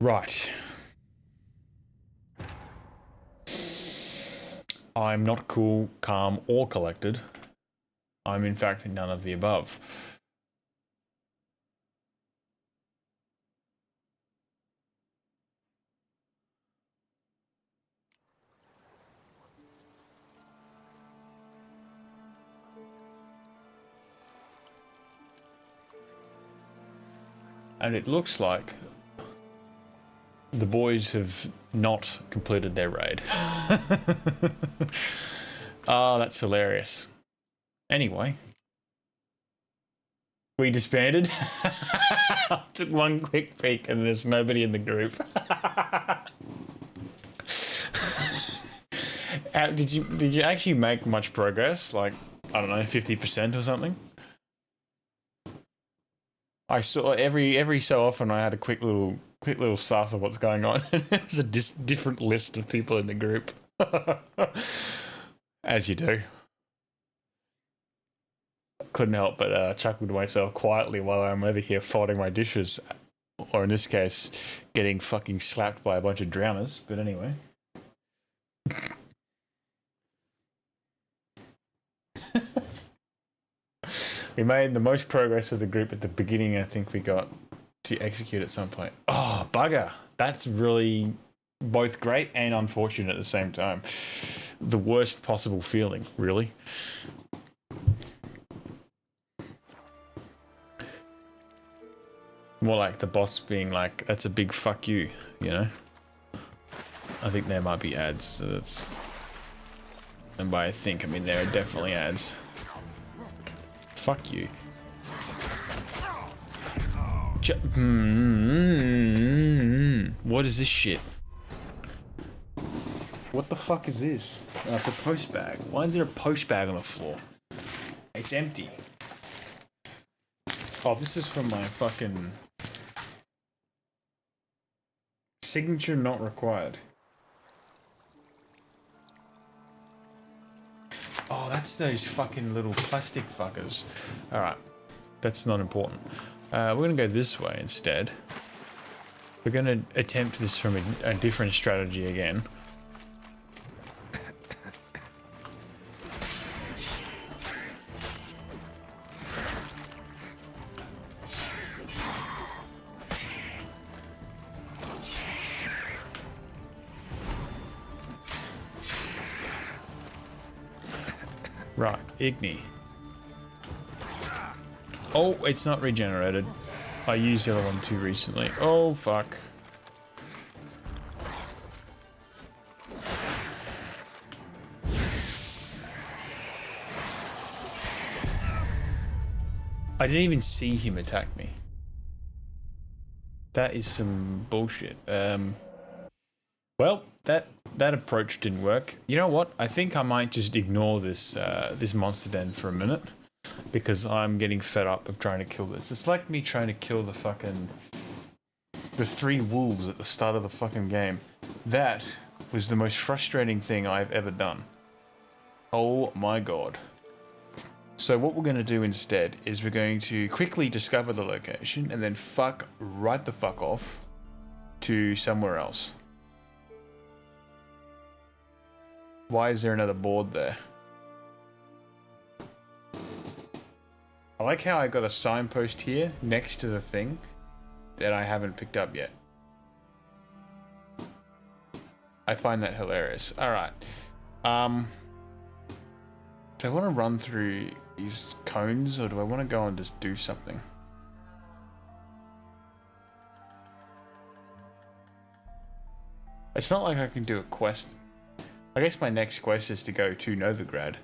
Right. I'm not cool, calm, or collected. I'm in fact none of the above. And it looks like the boys have not completed their raid. Oh, that's hilarious. Anyway, we disbanded. Took one quick peek and there's nobody in the group. Did you actually make much progress? Like, I don't know, 50% or something? I saw every so often I had a quick little suss of what's going on. There was a different list of people in the group. As you do. Couldn't help but chuckle to myself quietly while I'm over here folding my dishes. Or in this case, getting fucking slapped by a bunch of drowners. But anyway. We made the most progress with the group at the beginning. I think we got to execute at some point. Oh, bugger. That's really both great and unfortunate at the same time. The worst possible feeling, really. More like the boss being like, that's a big fuck you, you know? I think there might be ads, so that's... And by I think, I mean there are definitely ads. Fuck you. What is this shit? What the fuck is this? Oh, it's a post bag. Why is there a post bag on the floor? It's empty. Oh, this is from my fucking... Signature not required. Oh, that's those fucking little plastic fuckers. Alright. That's not important. We're going to go this way instead. We're going to attempt this from a different strategy again. Right, Igni. Oh, it's not regenerated. I used the other one too recently. Oh, fuck. I didn't even see him attack me. That is some bullshit. Well, that approach didn't work. You know what? I think I might just ignore this this monster den for a minute because I'm getting fed up of trying to kill this. It's like me trying to kill the 3 wolves at the start of the fucking game. That was the most frustrating thing I've ever done. Oh my god. So what we're going to do instead is we're going to quickly discover the location and then fuck right the fuck off to somewhere else. Why is there another board there? I like how I got a signpost here next to the thing that I haven't picked up yet. I find that hilarious. Alright. Do I want to run through these cones or do I want to go and just do something? It's not like I can do a quest. I guess my next quest is to go to Novigrad.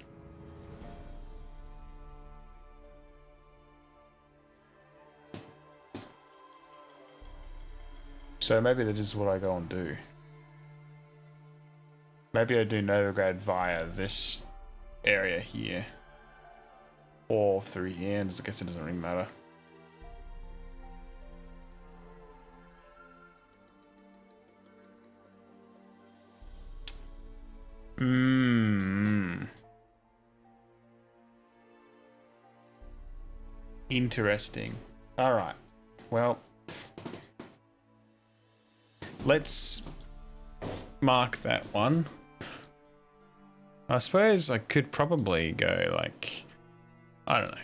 So maybe that is what I go and do. Maybe I do Novigrad via this area here. Or through here, and I guess it doesn't really matter. Interesting. Alright. Well. let's mark that one. I suppose I could probably go like, I don't know.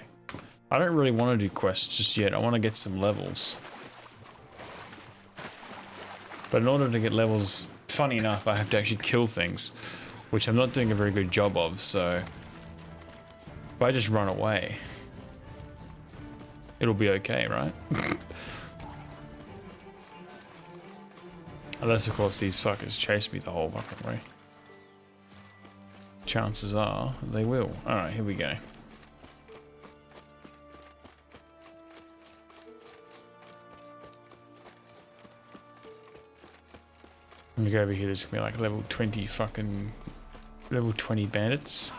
I don't really want to do quests just yet. I want to get some levels. But in order to get levels, funny enough, I have to actually kill things, which I'm not doing a very good job of, so if I just run away, it'll be okay, right? Unless, of course, these fuckers chase me the whole fucking way. Chances are they will. Alright, here we go. Let me go over here. There's gonna be like level 20 fucking level 20 bandits.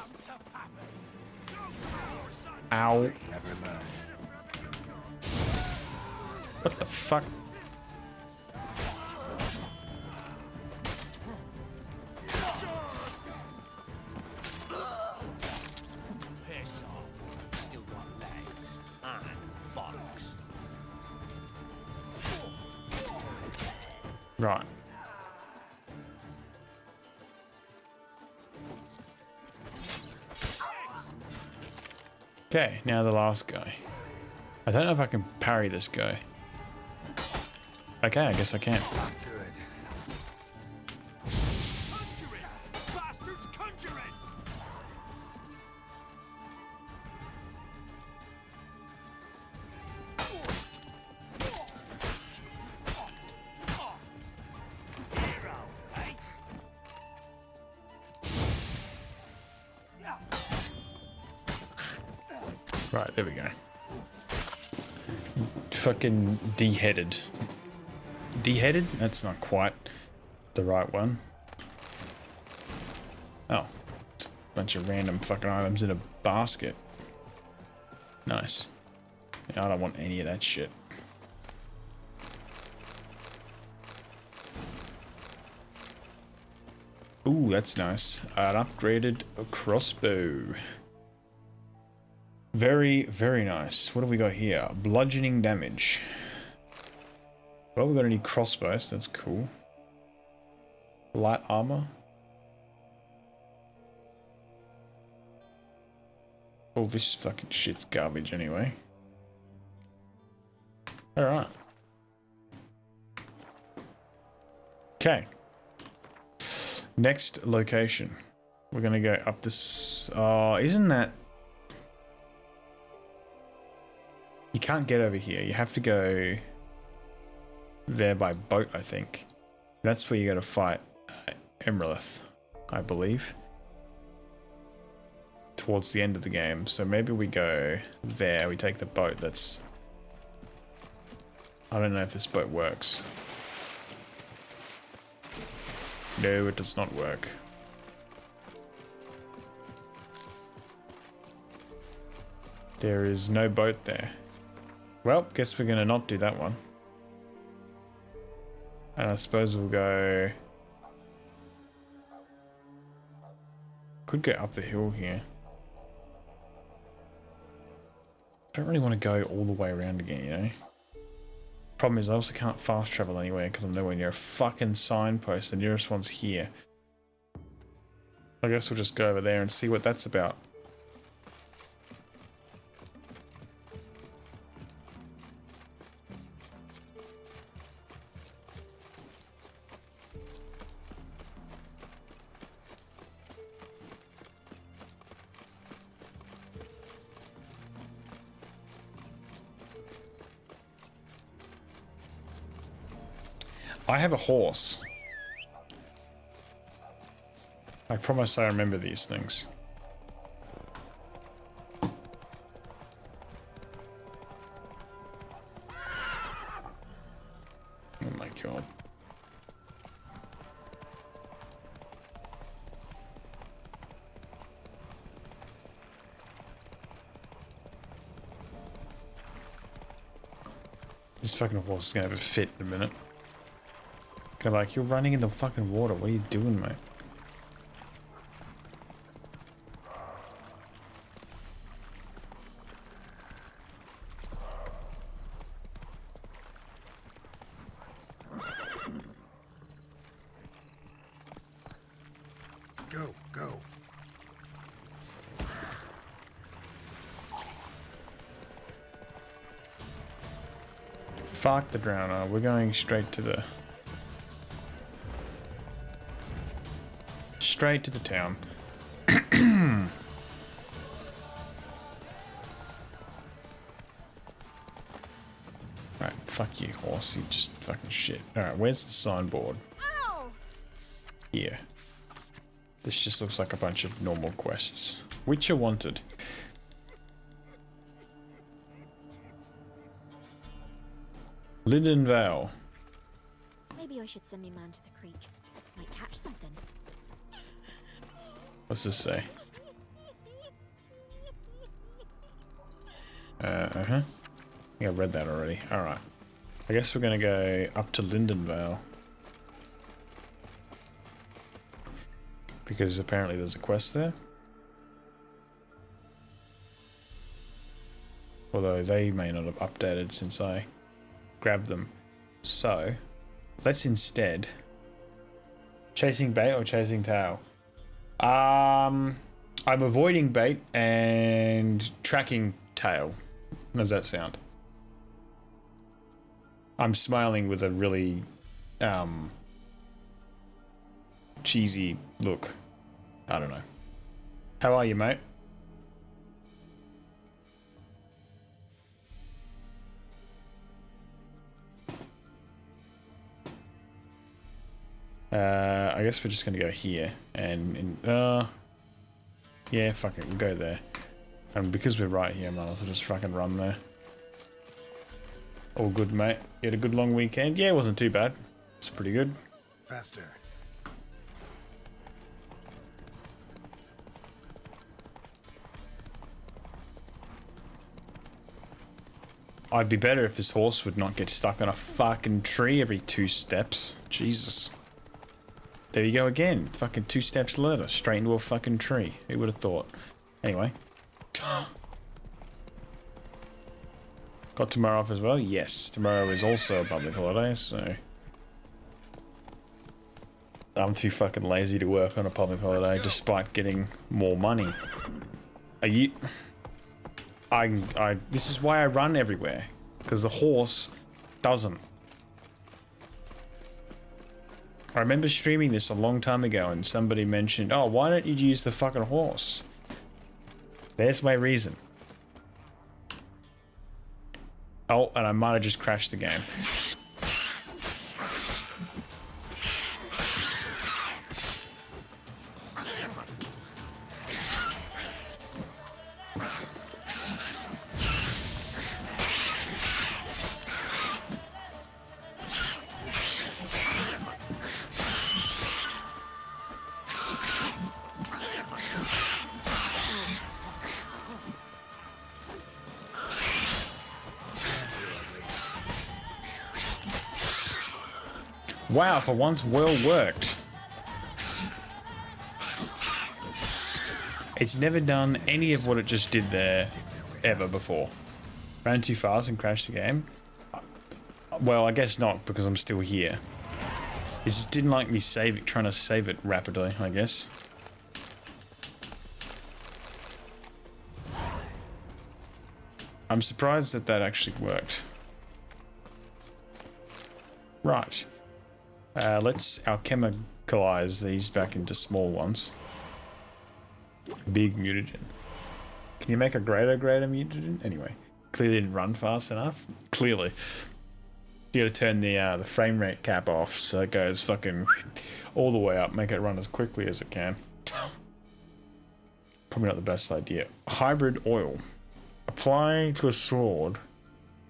Ow. What the fuck? Piss off. Still got legs and bollocks. Right. Okay, now the last guy. I don't know if I can parry this guy. Okay, I guess I can. Not good. Conjuring! Bastards conjuring! Hero, eh? Right, there we go. Fucking deheaded. Deheaded? That's not quite the right one. Oh. It's a bunch of random fucking items in a basket. Nice. Yeah, I don't want any of that shit. Ooh, that's nice. An upgraded crossbow. Very, very nice. What have we got here? Bludgeoning damage. Well, we've got any crossbows. So that's cool. Light armor. Oh, this fucking shit's garbage anyway. Alright. Okay. Next location. We're gonna go up this... isn't that... You can't get over here. You have to go there by boat, I think. That's where you gotta fight Emerlith, I believe. Towards the end of the game. So maybe we go there. We take the boat. That's... I don't know if this boat works. No, it does not work. There is no boat there. Well, guess we're gonna not do that one. And I suppose we'll go... Could go up the hill here. I don't really want to go all the way around again, you know? Problem is I also can't fast travel anywhere because I'm nowhere near a fucking signpost. The nearest one's here. I guess we'll just go over there and see what that's about. I have a horse. I promise I remember these things. Oh my god. This fucking horse is gonna have a fit in a minute. I'm like, you're running in the fucking water. What are you doing, mate? Fuck the Drowner. We're going straight to the... Straight to the town. Right, fuck you, horse. You just fucking shit. Alright, where's the signboard? Ow! Here. This just looks like a bunch of normal quests. Witcher wanted. Linden Vale. Maybe I should send me man to the creek. Might catch something. What's this say? Uh-huh. I think I read that already. Alright. I guess we're gonna go up to Lindenvale. Because apparently there's a quest there. Although they may not have updated since I grabbed them. So, let's instead... Chasing bait or chasing tail? I'm avoiding bait and tracking tail. How does that sound? I'm smiling with a really cheesy look. I don't know. How are you, mate? I guess we're just gonna go here and yeah, fuck it, we'll go there. And because we're right here, I might as well just fucking run there. All good, mate. You had a good long weekend? Yeah, it wasn't too bad. It's pretty good. Faster. I'd be better if this horse would not get stuck on a fucking tree every 2 steps. Jesus. There you go again. Fucking 2 steps later, straight into a fucking tree. Who would have thought? Anyway. Got tomorrow off as well? Yes. Tomorrow is also a public holiday, so... I'm too fucking lazy to work on a public holiday despite getting more money. Are you... this is why I run everywhere. Because the horse doesn't. I remember streaming this a long time ago and somebody mentioned, oh, why don't you use the fucking horse? There's my reason. Oh, and I might have just crashed the game. Wow, for once, well worked. It's never done any of what it just did there ever before. Ran too fast and crashed the game? Well, I guess not, because I'm still here. It just didn't like me trying to save it rapidly, I guess. I'm surprised that that actually worked. Right. Let's alchemicalize these back into small ones. Big mutagen. Can you make a greater mutagen? Anyway, clearly didn't run fast enough. Clearly. You gotta turn the frame rate cap off so it goes fucking all the way up. Make it run as quickly as it can. Probably not the best idea. Hybrid oil. Apply to a sword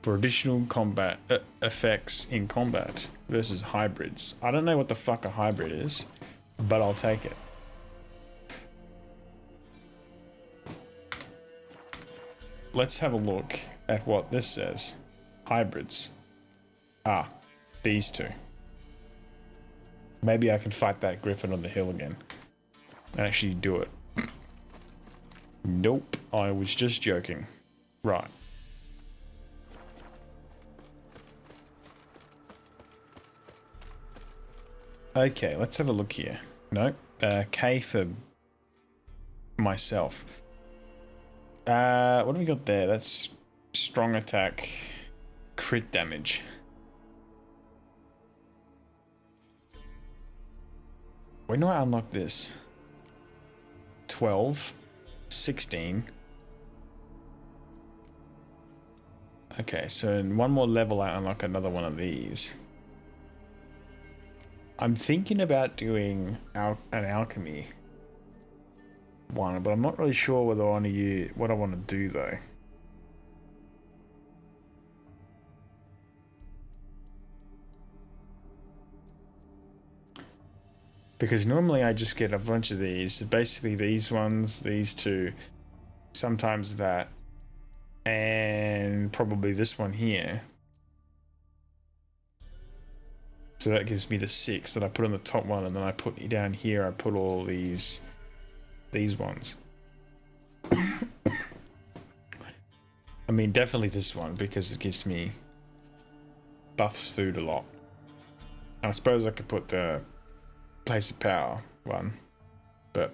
for additional combat effects in combat versus hybrids. I don't know what the fuck a hybrid is, but I'll take it. Let's have a look at what this says. Hybrids. Ah, these two. Maybe I can fight that griffin on the hill again and actually do it. Nope, I was just joking. Right. Okay, let's have a look here. No, K for myself. What have we got there? That's strong attack, crit damage. When do I unlock this? 12, 16. Okay, so in one more level I unlock another one of these. I'm thinking about doing an alchemy one, but I'm not really sure whether I want to use what I want to do though. Because normally I just get a bunch of these, basically these ones, these two, sometimes that, and probably this one here. So that gives me the 6 that I put on the top one, and then I put down here, I put all these ones. I mean, definitely this one, because it gives me buffs food a lot. And I suppose I could put the place of power one, but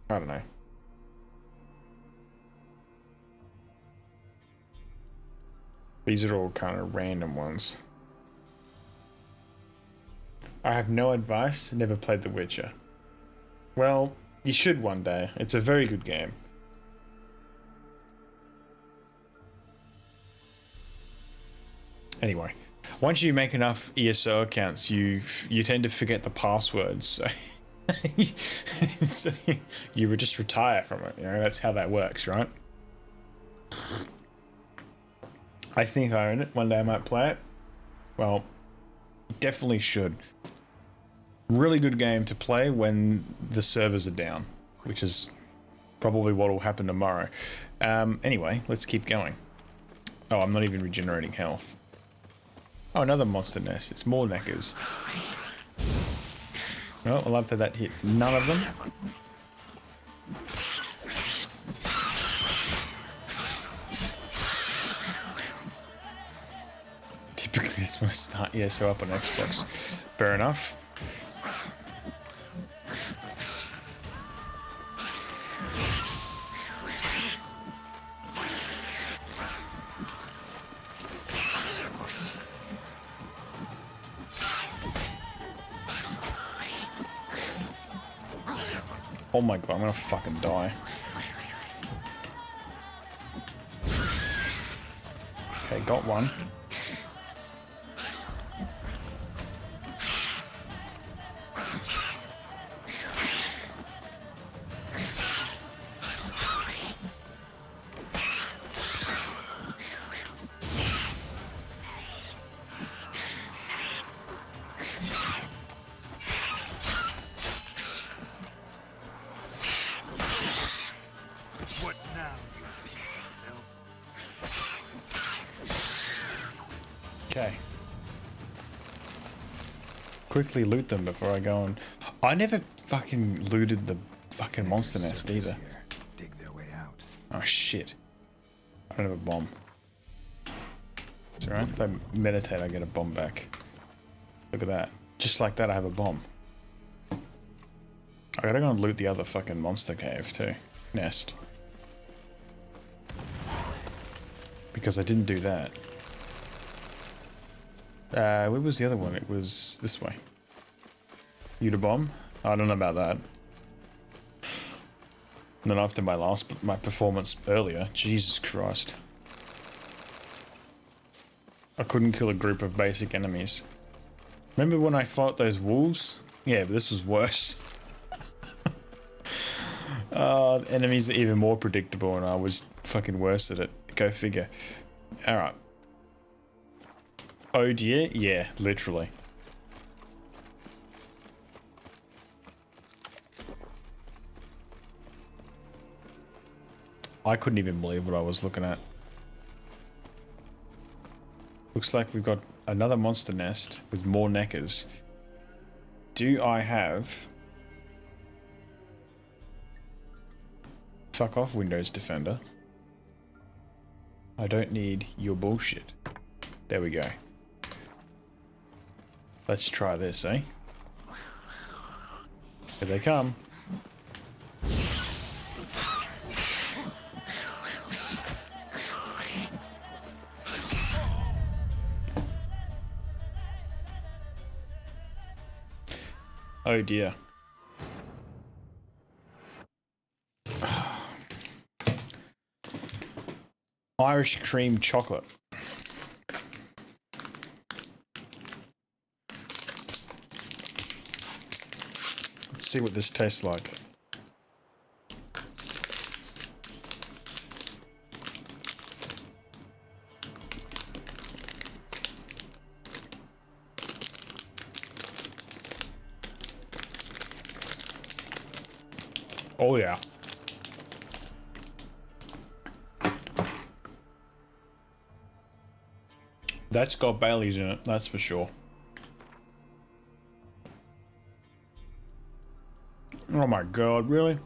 I don't know. These are all kind of random ones. I have no advice, never played The Witcher. Well, you should one day. It's a very good game. Anyway, once you make enough ESO accounts, you tend to forget the passwords. So, so you would just retire from it. You know, that's how that works, right? I think I own it. One day I might play it. Well, definitely should. Really good game to play when the servers are down, which is probably what will happen tomorrow. Anyway, let's keep going. Oh, I'm not even regenerating health. Oh, another monster nest. It's more neckers. Oh, I love how that hit none of them. Typically, it's when I start ESO up on Xbox. Fair enough. Oh my god, I'm gonna fucking die. Okay, got one. Okay. Quickly loot them before I go on. I never fucking looted the fucking monster nest either. Dig their way out. Oh shit. I don't have a bomb. It's alright. If I meditate, I get a bomb back. Look at that. Just like that, I have a bomb. I gotta go and loot the other fucking monster cave too. Nest. Because I didn't do that. Where was the other one? It was this way. You to bomb? I don't know about that. And then after my performance earlier, Jesus Christ. I couldn't kill a group of basic enemies. Remember when I fought those wolves? Yeah, but this was worse. Enemies are even more predictable and I was fucking worse at it. Go figure. Alright. Oh dear? Yeah, literally. I couldn't even believe what I was looking at. Looks like we've got another monster nest with more neckers. Do I have... Fuck off, Windows Defender. I don't need your bullshit. There we go. Let's try this, eh? Here they come. Oh dear. Irish cream chocolate. Let's see what this tastes like. Oh yeah. That's got Bailey's in it, that's for sure. Oh my god, really?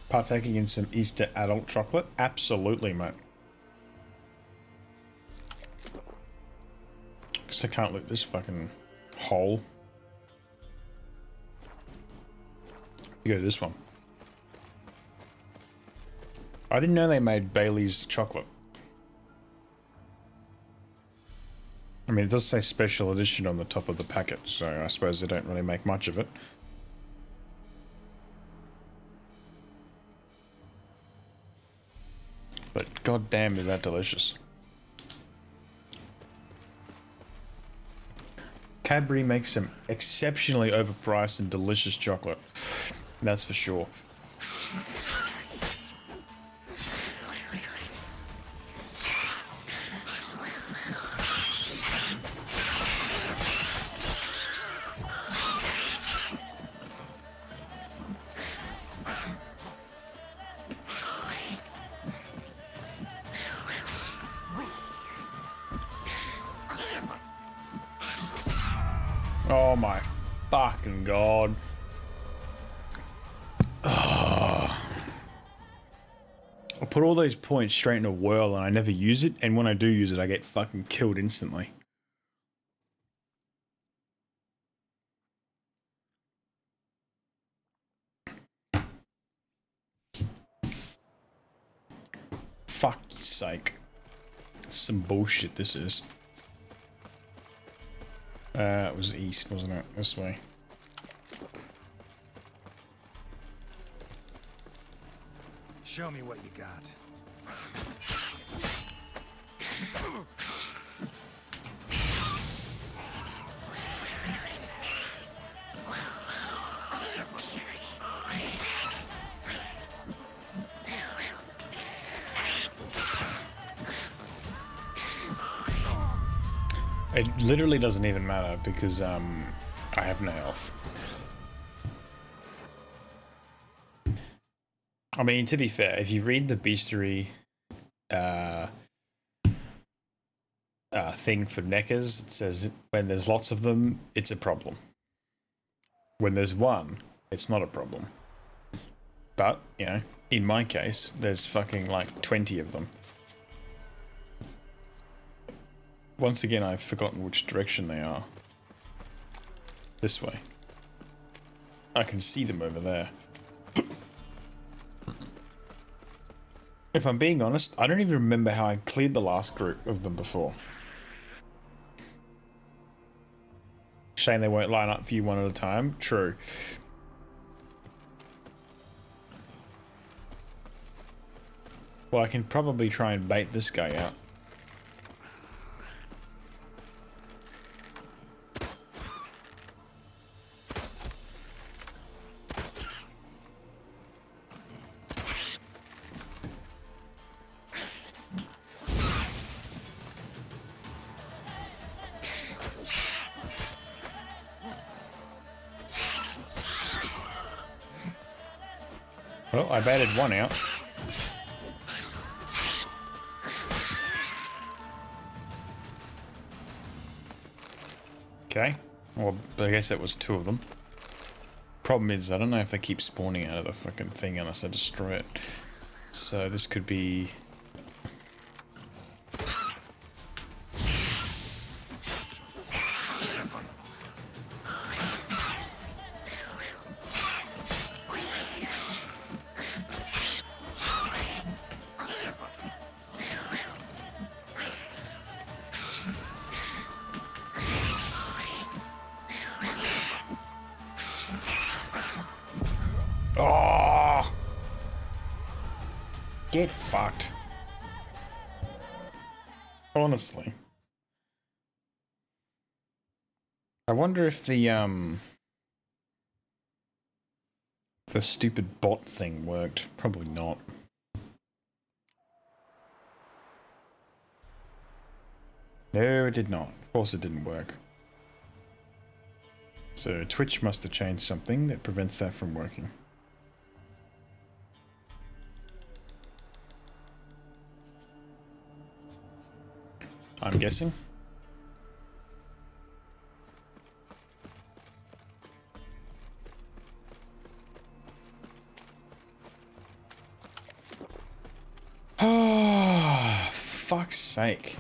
Partaking in some Easter adult chocolate? Absolutely, mate. Guess I can't look this fucking hole. You go to this one. I didn't know they made Bailey's chocolate. I mean, it does say special edition on the top of the packet, so I suppose they don't really make much of it. But goddamn, is that delicious. Cadbury makes some exceptionally overpriced and delicious chocolate. That's for sure. Oh my fucking god. Ugh. I put all those points straight in a whirl and I never use it, and when I do use it I get fucking killed instantly. Fuck's sake. Some bullshit this is. It was east, wasn't it? This way. Show me what you got. It literally doesn't even matter because I have no health. I mean, to be fair, if you read the bestiary thing for neckers, it says when there's lots of them, it's a problem. When there's one, it's not a problem. But, you know, in my case, there's fucking like 20 of them. Once again, I've forgotten which direction they are. This way. I can see them over there. If I'm being honest, I don't even remember how I cleared the last group of them before. Shame they won't line up for you one at a time. True. Well, I can probably try and bait this guy out. Well, I baited one out. Okay. Well, I guess that was two of them. Problem is, I don't know if they keep spawning out of the fucking thing unless I destroy it. So this could be... Oh! Get fucked. Honestly. I wonder if the stupid bot thing worked. Probably not. No, it did not. Of course it didn't work. So Twitch must have changed something that prevents that from working. I'm guessing. Oh, fuck's sake.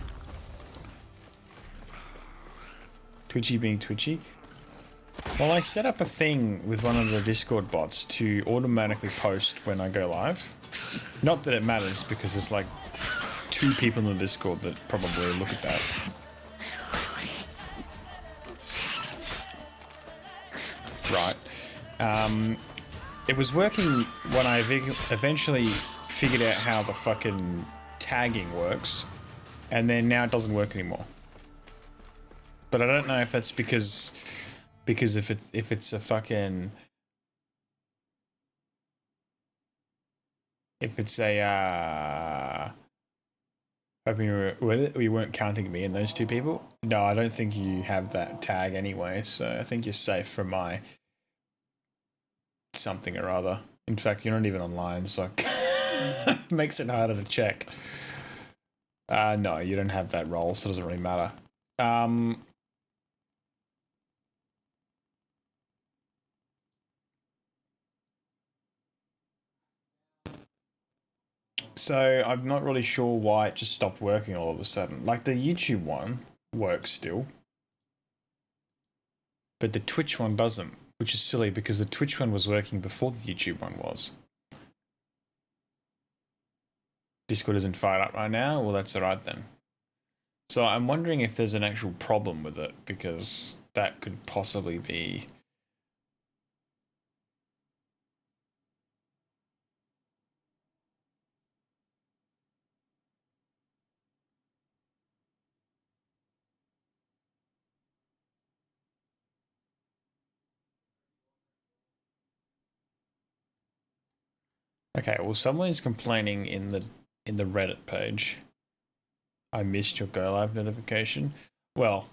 Twitchy being twitchy. Well, I set up a thing with one of the Discord bots to automatically post when I go live. Not that it matters, because there's like 2 people in the Discord that probably look at that. Right. It was working when I eventually figured out how the fucking tagging works, and then now it doesn't work anymore. But I don't know if that's because if it's a fucking, if it's a hoping you weren't counting me and those 2 people. No, I don't think you have that tag anyway, so I think you're safe from my something or other. In fact, you're not even online, so it makes it harder to check. No, you don't have that role, so it doesn't really matter. So I'm not really sure why it just stopped working all of a sudden. Like the YouTube one works still, but the Twitch one doesn't, which is silly because the Twitch one was working before the YouTube one was. Discord isn't fired up right now? Well, that's alright then. So I'm wondering if there's an actual problem with it, because that could possibly be... Okay, well, someone is complaining in the Reddit page. I missed your go live notification. Well,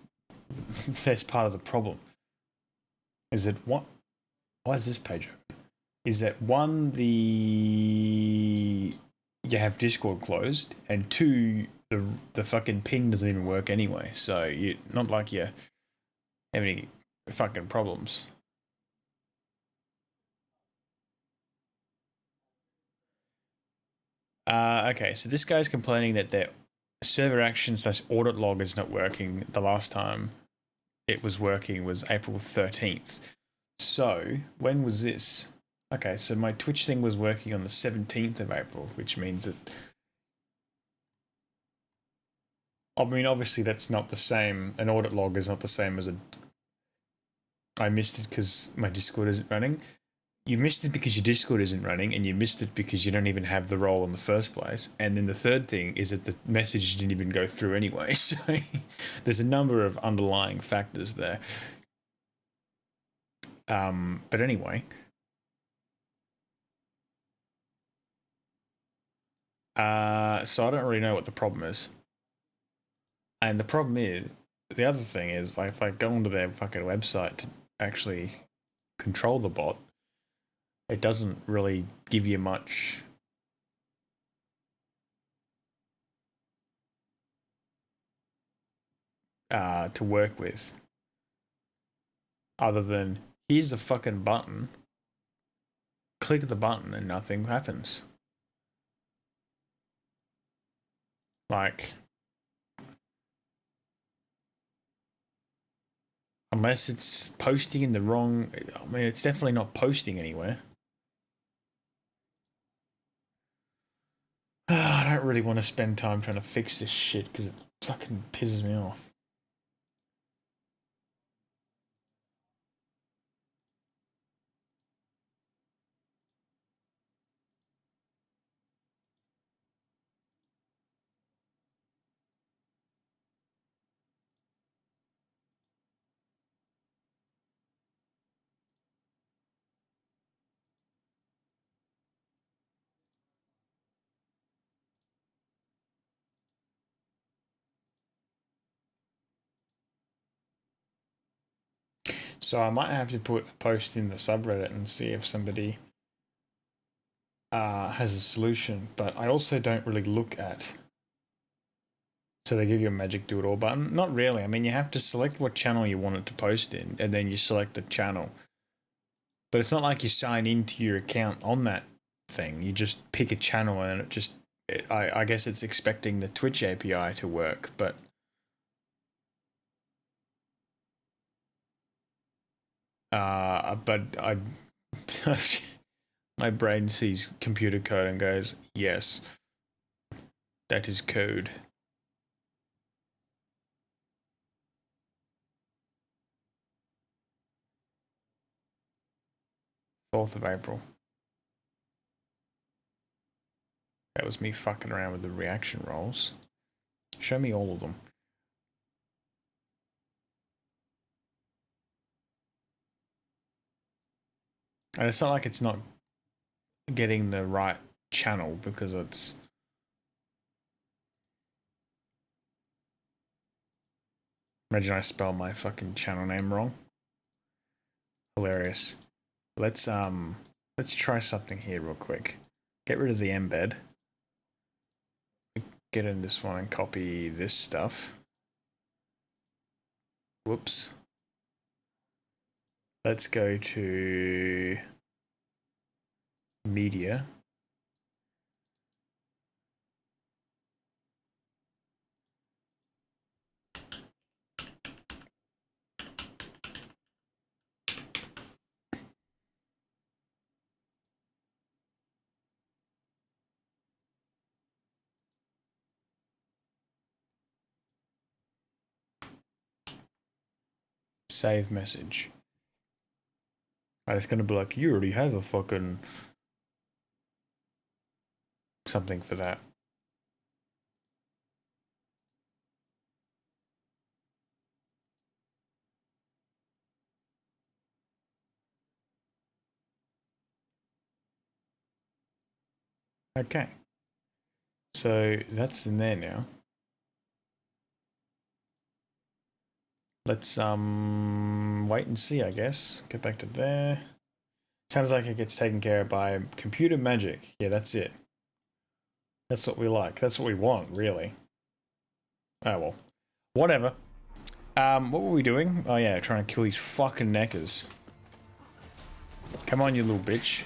that's part of the problem. Is it what? Why is this page open? Is that 1, you have Discord closed, and 2, the fucking ping doesn't even work anyway. So you not like you have any fucking problems. Okay, so this guy's complaining that their server action / audit log is not working. The last time it was working was April 13th. So, when was this? Okay, so my Twitch thing was working on the 17th of April, which means that... I mean, obviously that's not the same. An audit log is not the same as a... I missed it because my Discord isn't running. You missed it because your Discord isn't running, and you missed it because you don't even have the role in the first place. And then the third thing is that the message didn't even go through anyway. So there's a number of underlying factors there. But anyway. So I don't really know what the problem is. And the problem is, the other thing is, like, if I go onto their fucking website to actually control the bot, it doesn't really give you much to work with, other than here's a fucking button, click the button and nothing happens. Like, unless it's posting in the wrong... I mean, it's definitely not posting anywhere. I don't really want to spend time trying to fix this shit because it fucking pisses me off. So I might have to put a post in the subreddit and see if somebody has a solution, but I also don't really look at. So they give you a magic do it all button. Not really. I mean, you have to select what channel you want it to post in, and then you select the channel. But it's not like you sign into your account on that thing. You just pick a channel and it just... I guess it's expecting the Twitch API to work, but... but I... my brain sees computer code and goes, yes, that is code. Fourth of April. That was me fucking around with the reaction rolls. Show me all of them. And it's not like it's not getting the right channel because it's... Imagine I spell my fucking channel name wrong. Hilarious. Let's try something here real quick. Get rid of the embed. Get in this one and copy this stuff. Whoops. Let's go to media. Save message. And it's gonna be like, you already have a fucking something for that. Okay. So that's in there now. Let's wait and see, I guess. Get back to there. Sounds like it gets taken care of by computer magic. Yeah, that's it. That's what we like. That's what we want, really. Oh well. Whatever. What were we doing? Oh yeah, trying to kill these fucking neckers. Come on, you little bitch.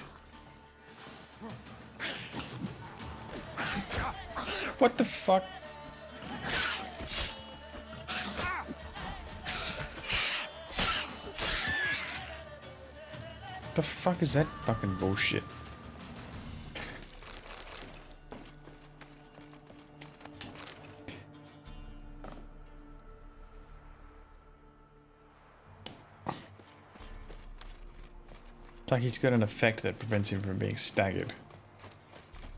What the fuck? The fuck is that fucking bullshit? It's like he's got an effect that prevents him from being staggered.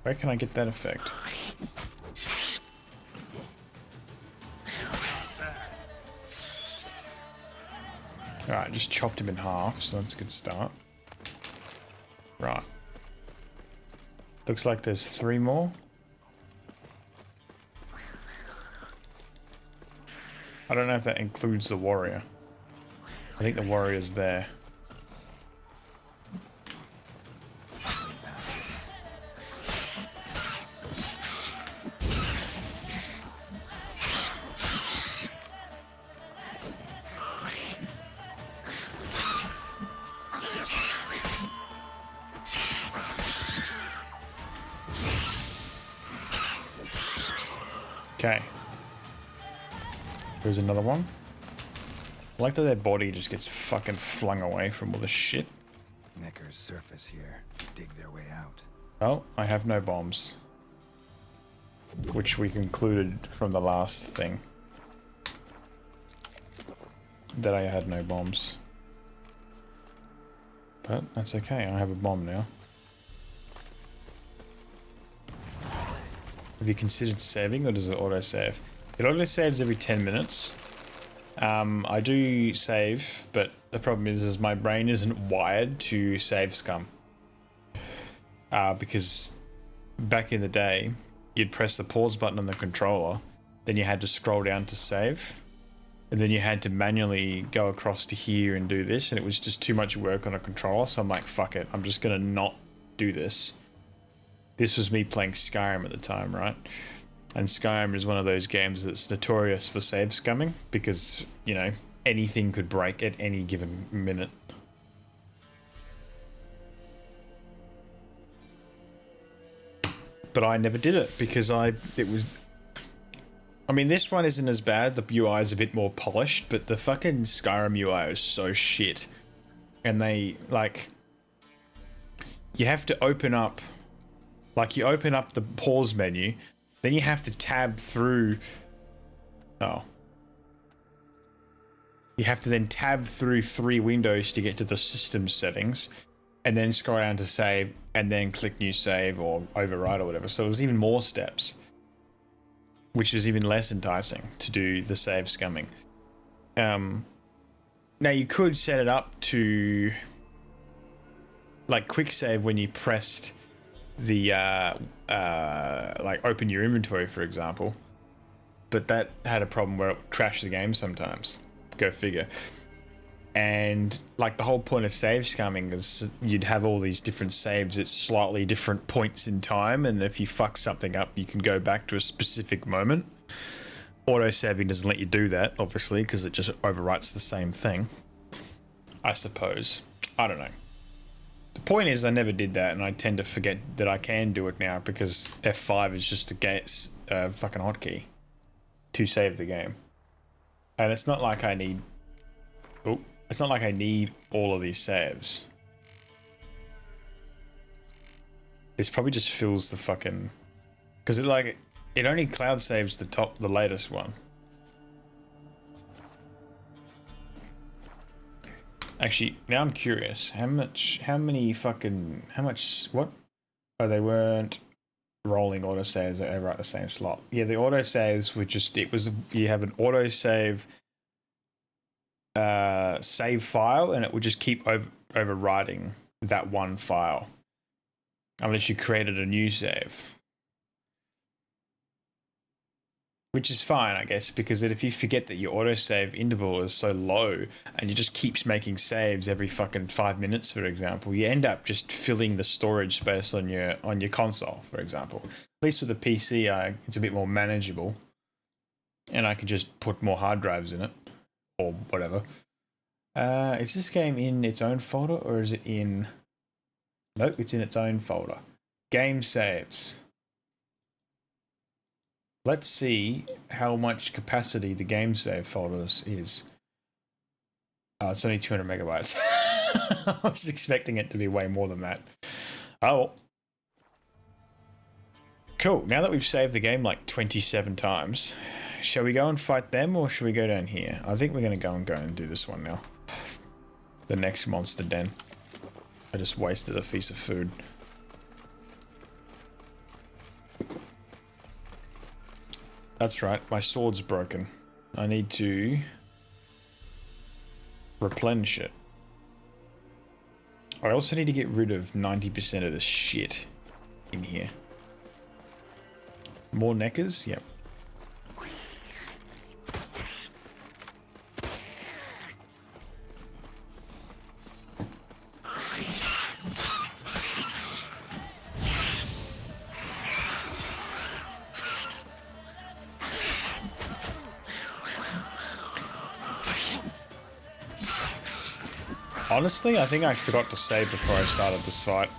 Where can I get that effect? Alright, just chopped him in half, so that's a good start. Right. Looks like there's 3 more. I don't know if that includes the warrior. I think the warrior's there. Okay. There's another one. I like that their body just gets fucking flung away from all the shit. Neckers surface here, dig their way out. Oh, I have no bombs. Which we concluded from the last thing. That I had no bombs. But that's okay, I have a bomb now. Have you considered saving, or does it auto-save? It auto-saves every 10 minutes. I do save, but the problem is my brain isn't wired to save scum. Because back in the day, you'd press the pause button on the controller, then you had to scroll down to save. and then you had to manually go across to here and do this, and it was just too much work on a controller. So I'm like, fuck it, I'm just gonna not do this. This was me playing Skyrim at the time, right? And Skyrim is one of those games that's notorious for save scumming because, you know, anything could break at any given minute. But I never did it because I mean, this one isn't as bad. The UI is a bit more polished, but the fucking Skyrim UI is so shit. And they, like, you have to open up, like, you open up the pause menu, then you have to tab through, you have to then tab through 3 windows to get to the system settings, and then scroll down to save, and then click new save or override or whatever. So there's even more steps, which is even less enticing to do the save scumming. Now you could set it up to like quick save when you pressed the like open your inventory, for example, but that had a problem where it would crash the game sometimes. Go figure. And like the whole point of save scumming is you'd have all these different saves at slightly different points in time, and if you fuck something up, you can go back to a specific moment. Auto saving doesn't let you do that, obviously, because it just overwrites the same thing, I suppose. I don't know. The point is, I never did that, and I tend to forget that I can do it now because F5 is just a fucking hotkey to save the game. And it's not like I need... Oh, it's not like I need all of these saves. This probably just fills the fucking... Because it only cloud saves the latest one. Actually, now I'm curious. How much... What? Oh, they weren't rolling autosaves that overwrite the same slot. Yeah, the autosaves were just... You have an autosave save file, and it would just keep overwriting that one file. Unless you created a new save. Which is fine, I guess, because if you forget that your autosave interval is so low and you just keeps making saves every fucking 5 minutes, for example, you end up just filling the storage space on your console, for example. At least with the PC, it's a bit more manageable, and I can just put more hard drives in it or whatever. Is this game in its own folder or is it in? Nope, it's in its own folder. Game saves. Let's see how much capacity the game save folders is. Oh, it's only 200 megabytes. I was expecting it to be way more than that. Oh. Cool. Now that we've saved the game like 27 times, shall we go and fight them or should we go down here? I think we're going to go and do this one now. The next monster den. I just wasted a piece of food. That's right, my sword's broken. I need to replenish it. I also need to get rid of 90% of the shit in here. More neckers? Yep. Honestly, I think I forgot to save before I started this fight.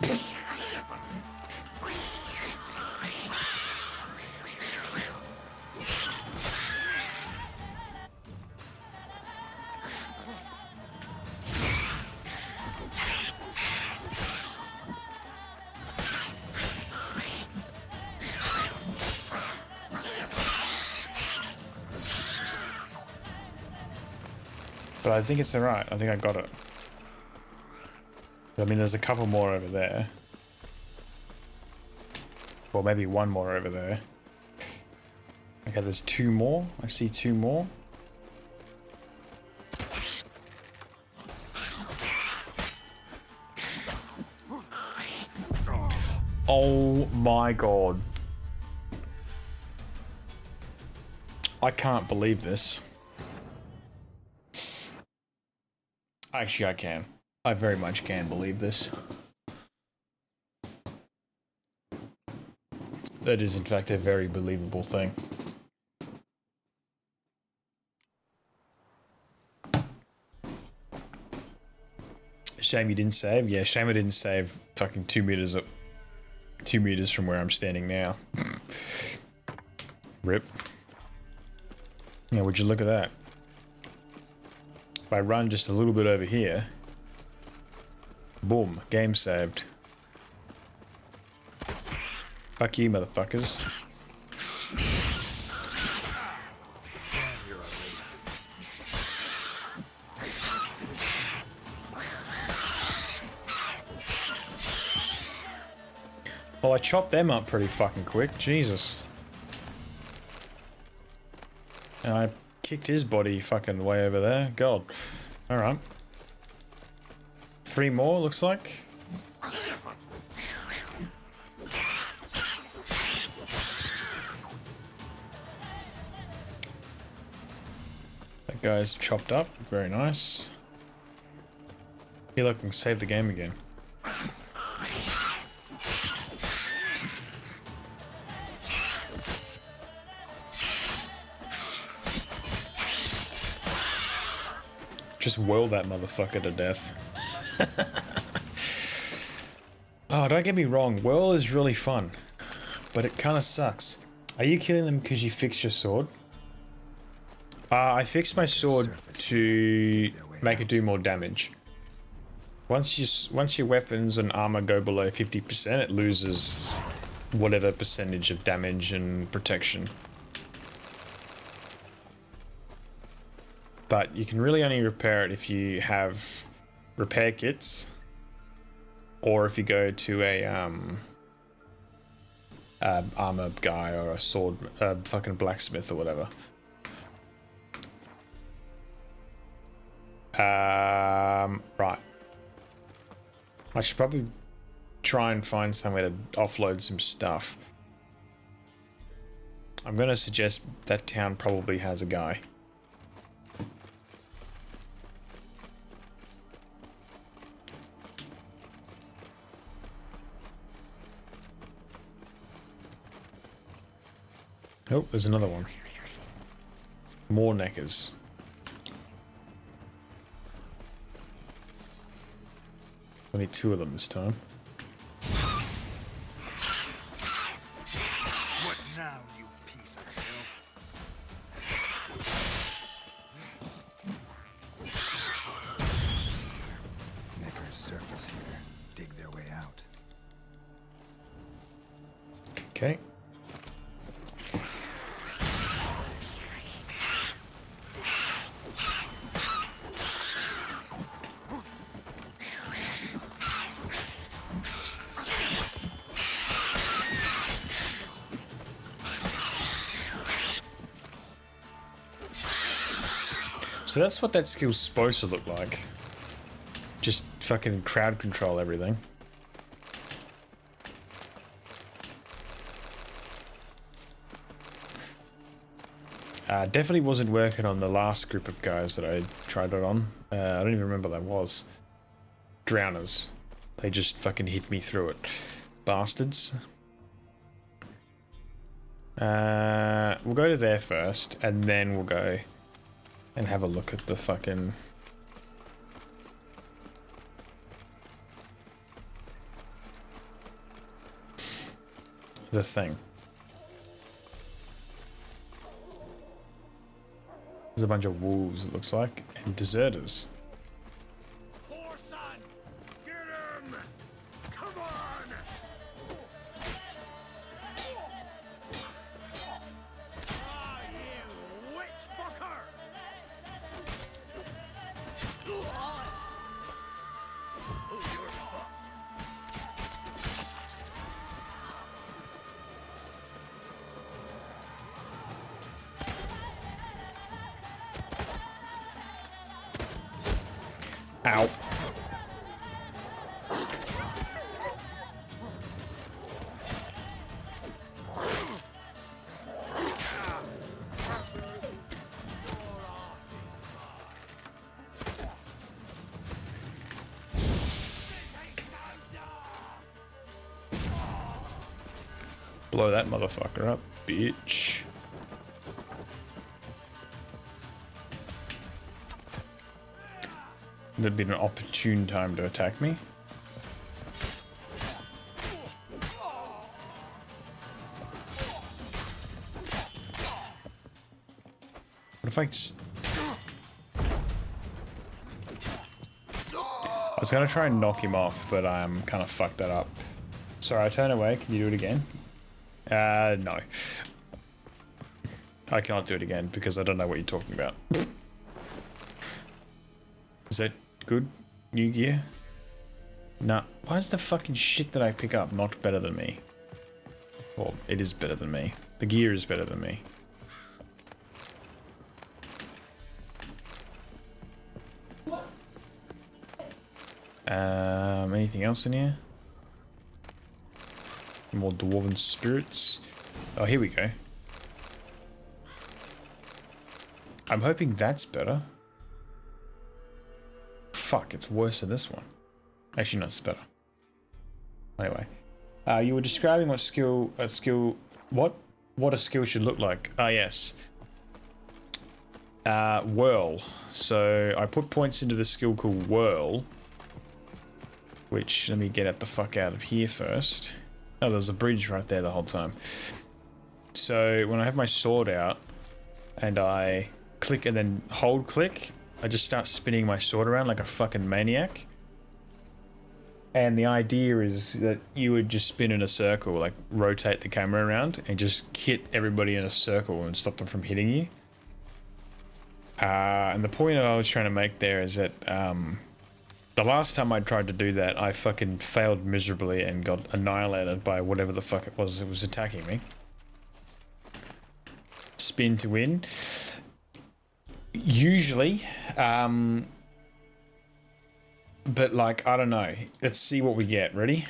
But I think it's alright. I think I got it. I mean, there's a couple more over there. Or maybe one more over there. Okay, there's 2 more. I see 2 more. Oh my god. I can't believe this. Actually, I can. I very much can believe this. That is, in fact, a very believable thing. Shame you didn't save. Yeah, shame I didn't save fucking 2 meters up. 2 meters from where I'm standing now. Rip. Yeah, would you look at that? If I run just a little bit over here, boom, game saved. Fuck you, motherfuckers. Well, I chopped them up pretty fucking quick. Jesus. And I kicked his body fucking way over there. God. Alright. 3 more, looks like. That guy's chopped up. Very nice. He look and save the game again. Just whirl that motherfucker to death. Oh, don't get me wrong, whirl is really fun, but it kind of sucks. Are you killing them because you fixed your sword? I fixed my sword to make it do more damage. Once your weapons and armor go below 50%, it loses whatever percentage of damage and protection. But you can really only repair it if you have repair kits, or if you go to a armor guy or a sword, fucking blacksmith or whatever. Right. I should probably try and find somewhere to offload some stuff. I'm gonna suggest that town probably has a guy. Oh, there's another one. More neckers. Only 2 of them this time. What now, you piece of filth? Neckers surface here. Dig their way out. Okay. So that's what that skill's supposed to look like. Just fucking crowd control everything. Definitely wasn't working on the last group of guys that I tried it on. I don't even remember what that was. Drowners. They just fucking hit me through it. Bastards. We'll go to there first, and then we'll go and have a look at the fucking... the thing. There's a bunch of wolves, it looks like, and deserters. Poor son! Get him! Come on! Ah, you witch fucker! Oh, you're fucked. Ow. Blow that motherfucker up, bitch. That'd be an opportune time to attack me. What if I just... I was gonna try and knock him off, but I kind of fucked that up. Sorry, I turn away. Can you do it again? No. I cannot do it again because I don't know what you're talking about. Is that good? New gear? Nah. Why is the fucking shit that I pick up not better than me? Well, it is better than me. The gear is better than me. Anything else in here? More dwarven spirits. Oh, here we go. I'm hoping that's better. Fuck, it's worse than this one. Actually, no, it's better. Anyway, you were describing what what a skill should look like. Ah, yes. Whirl. So I put points into the skill called Whirl. Which, let me get it the fuck out of here first. Oh, there's a bridge right there the whole time. So when I have my sword out and I click and then hold click, I just start spinning my sword around like a fucking maniac. And the idea is that you would just spin in a circle, like rotate the camera around and just hit everybody in a circle and stop them from hitting you. And the point I was trying to make there is that the last time I tried to do that, I fucking failed miserably and got annihilated by whatever the fuck it was that was attacking me. Spin to win. Usually, but like, I don't know. Let's see what we get. Ready?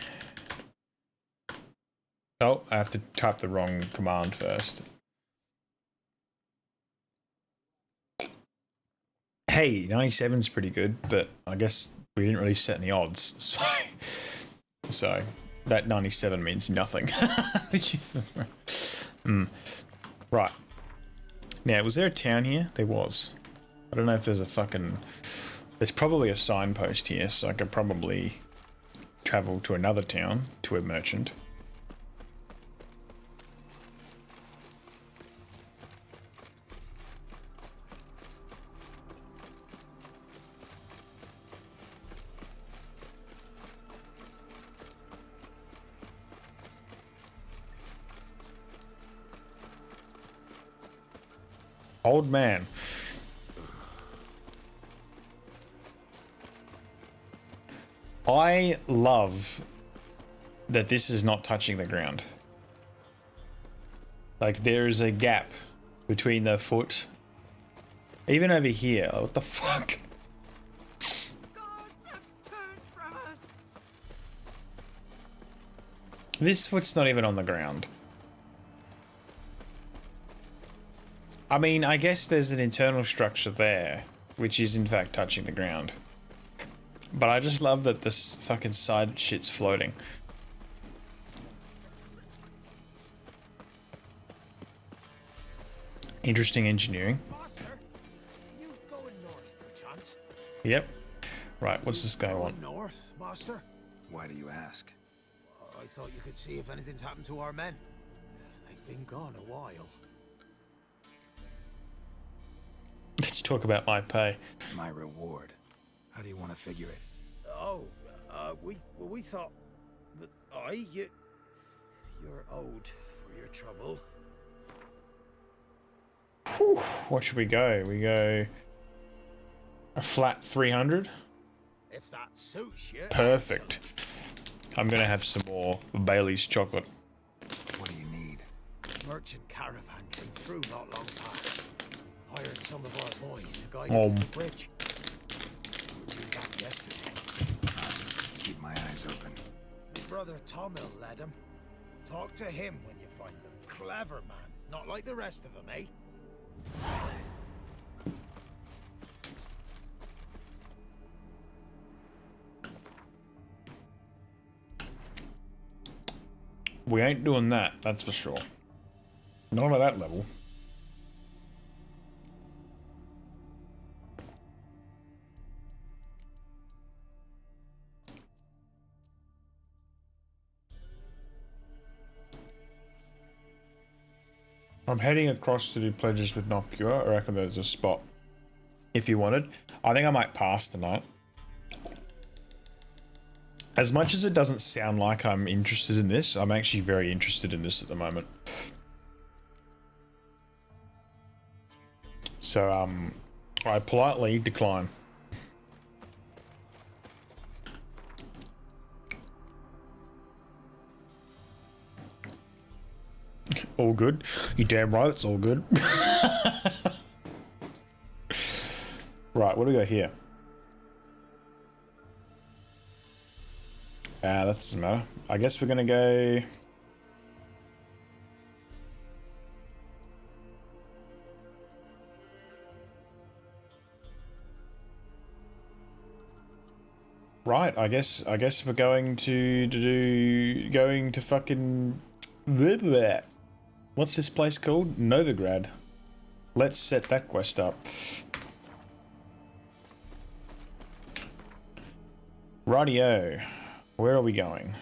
Oh, I have to type the wrong command first. Hey, 97's pretty good, but I guess we didn't really set any odds, so that 97 means nothing. Right. Now, was there a town here? There was. I don't know if there's a fucking... There's probably a signpost here, so I could probably travel to another town, to a merchant. Old man. I love that this is not touching the ground. Like, there is a gap between the foot. Even over here. What the fuck? This foot's not even on the ground. I mean, I guess there's an internal structure there, which is in fact touching the ground. But I just love that this fucking side shit's floating. Interesting engineering. Master, you going north, perchance? Yep. Right, what's this guy want? North, Master? Why do you ask? I thought you could see if anything's happened to our men. They've been gone a while. Let's talk about my pay. My reward. How do you want to figure it? Oh, we thought that you're owed for your trouble. Whew, what should we go? We go a flat 300. If that suits you. Perfect. I'm gonna have some more Bailey's chocolate. What do you need? Merchant caravan came through not long past. Hired some of our boys to guide them to the bridge. Due back yesterday. Keep my eyes open. Your brother Tomil led him. Talk to him when you find them. Clever man, not like the rest of them, eh? We ain't doing that, that's for sure. Not at that level. I'm heading across to do pledges with Not Pure. I reckon there's a spot if you wanted. I think I might pass tonight. As much as it doesn't sound like I'm interested in this, I'm actually very interested in this at the moment. So, I politely decline. All good. You damn right, it's all good. Right, what do we got here? That doesn't matter. I guess we're gonna go... Right, I guess we're going to fucking... What's this place called? Novigrad. Let's set that quest up. Rightio. Where are we going?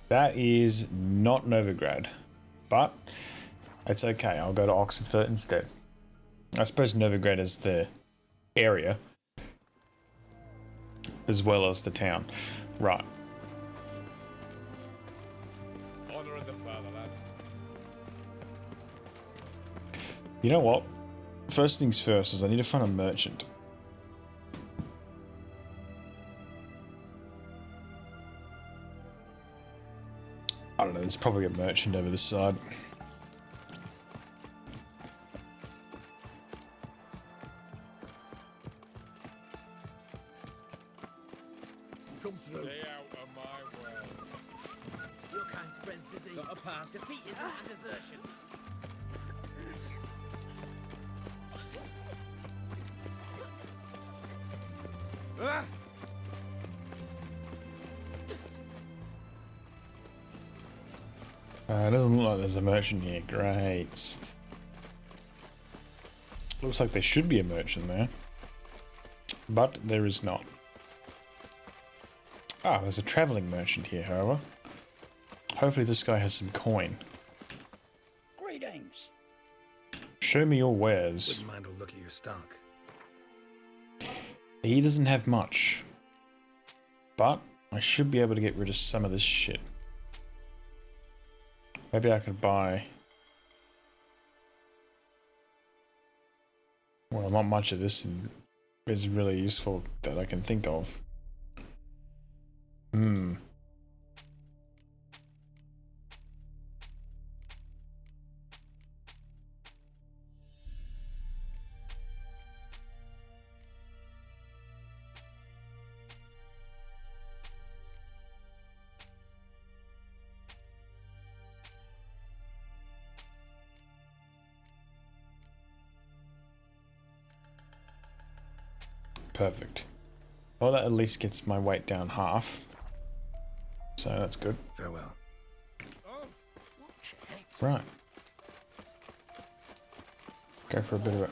That is not Novigrad. But it's okay. I'll go to Oxenfurt instead. I suppose Novigrad is the area as well as the town. Right. You know what? First things first is I need to find a merchant. I don't know, there's probably a merchant over this side. Come through. Stay out of my way. Your kind spreads disease. Got a pass. Defeat isn't a desertion. It doesn't look like there's a merchant here. Great. Looks like there should be a merchant there. But there is not. Ah, there's a traveling merchant here, however. Hopefully this guy has some coin. Greetings. Show me your wares. Wouldn't mind a look at your stock. He doesn't have much. But I should be able to get rid of some of this shit. Maybe I could buy... Well, not much of this is really useful that I can think of. Perfect. Well, that at least gets my weight down half. So that's good. Farewell. Right. Go for a bit of it.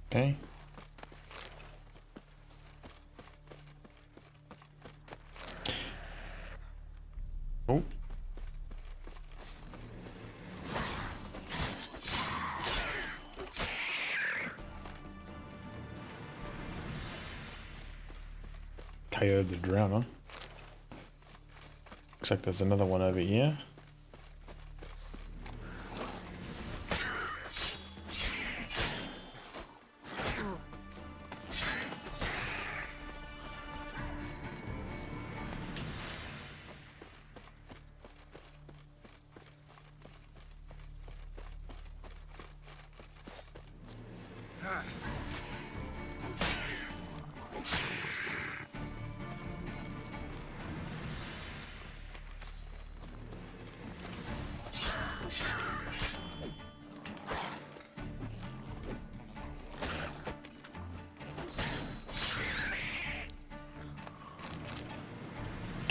Okay. Oh. KO'd the drowner. Looks like there's another one over here.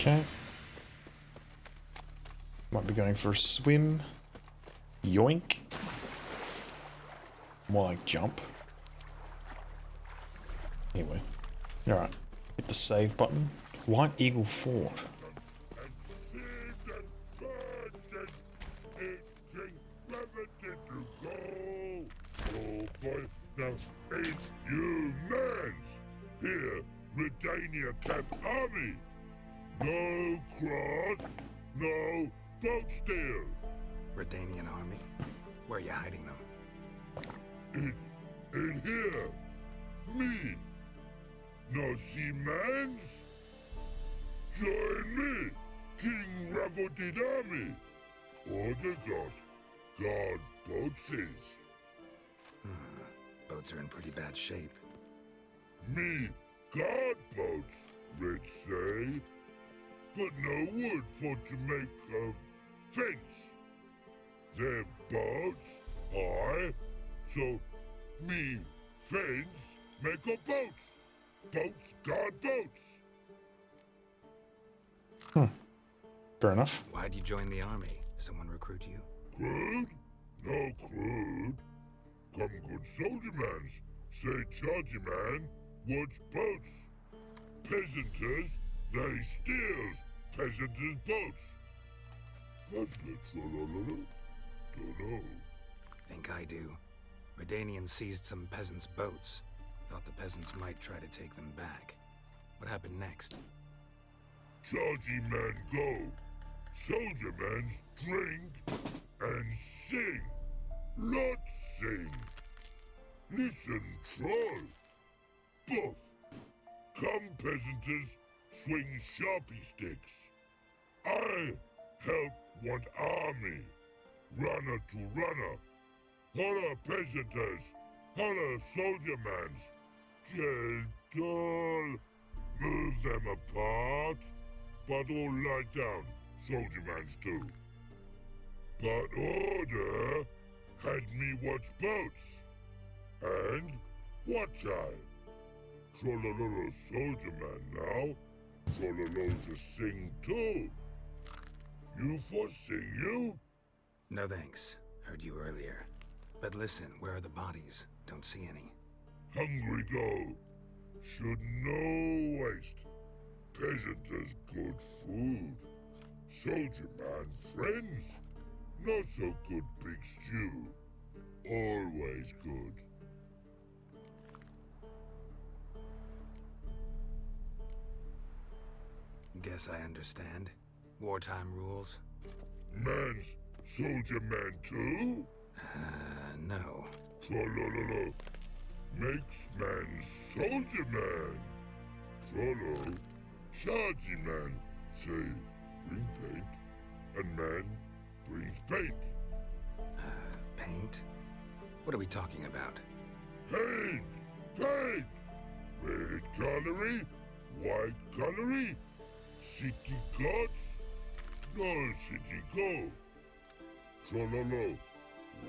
Okay. Might be going for a swim. Yoink. More like jump. Anyway. Alright. Hit the save button. White Eagle Fort. Now, it's you mans! Here, Redania Camp Army! No cross, no boat steal! Redanian army? Where are you hiding them? In here! Me! No see mans? Join me, King Ravodid Army! Order God boatses! Boats are in pretty bad shape. Me guard boats, Rich say. But no wood for to make a fence. Their boats high, so me fence make a boats. Boats guard boats. Fair enough. Why'd you join the army? Someone recruit you? Crude? No crude. Come good soldier mans. Say chargy man, what's boats? Peasanters, they steals peasanters' boats. Puzzler trollololo? Dunno. Think I do. Redanians seized some peasants' boats. Thought the peasants might try to take them back. What happened next? Chargy man go. Soldier mans drink and sing. Lot sing. Listen, troll. Both. Come, peasanters, swing sharpie sticks. I help one army. Runner to runner. Holla, peasanters. Holla, soldier mans. Gentle. Move them apart. But all lie down. Soldier mans too. But order had me watch boats. And watch I. Trollololo soldier man now. Trollolo just sing too. You for sing you? No thanks. Heard you earlier. But listen, where are the bodies? Don't see any. Hungry go. Should no waste. Peasanters good food. Soldier man friends. Not so good big stew. Always good. Guess I understand. Wartime rules? Man's soldier man too? No. Trollololo. Makes man soldier man. Trollo. Chargy man. Say, bring paint. And man brings paint. Paint? What are we talking about? Paint! Paint! Red colory, white colory, city gods, no city go. Trollolo,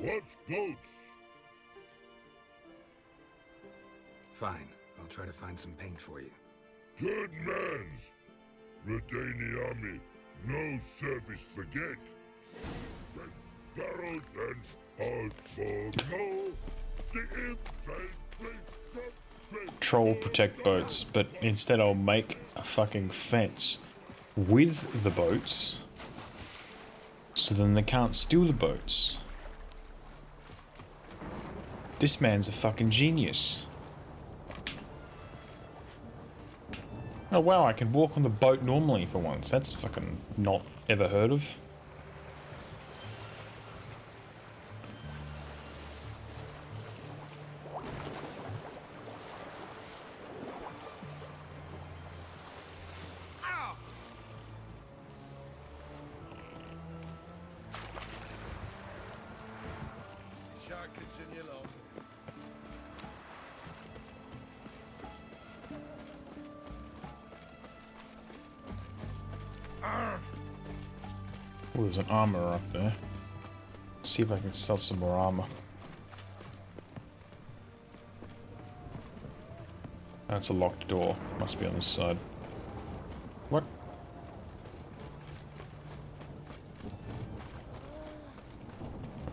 what's boats? Fine. I'll try to find some paint for you. Good mans. Redani army, no service forget. Red barrels and Osborno, the infantry Troll protect boats, but instead I'll make a fucking fence with the boats so then they can't steal the boats. This man's a fucking genius. Oh wow, I can walk on the boat normally for once. That's fucking not ever heard of. Shark continue along. Oh, there's an armor up there. See if I can sell some more armor. That's a locked door. Must be on this side. What?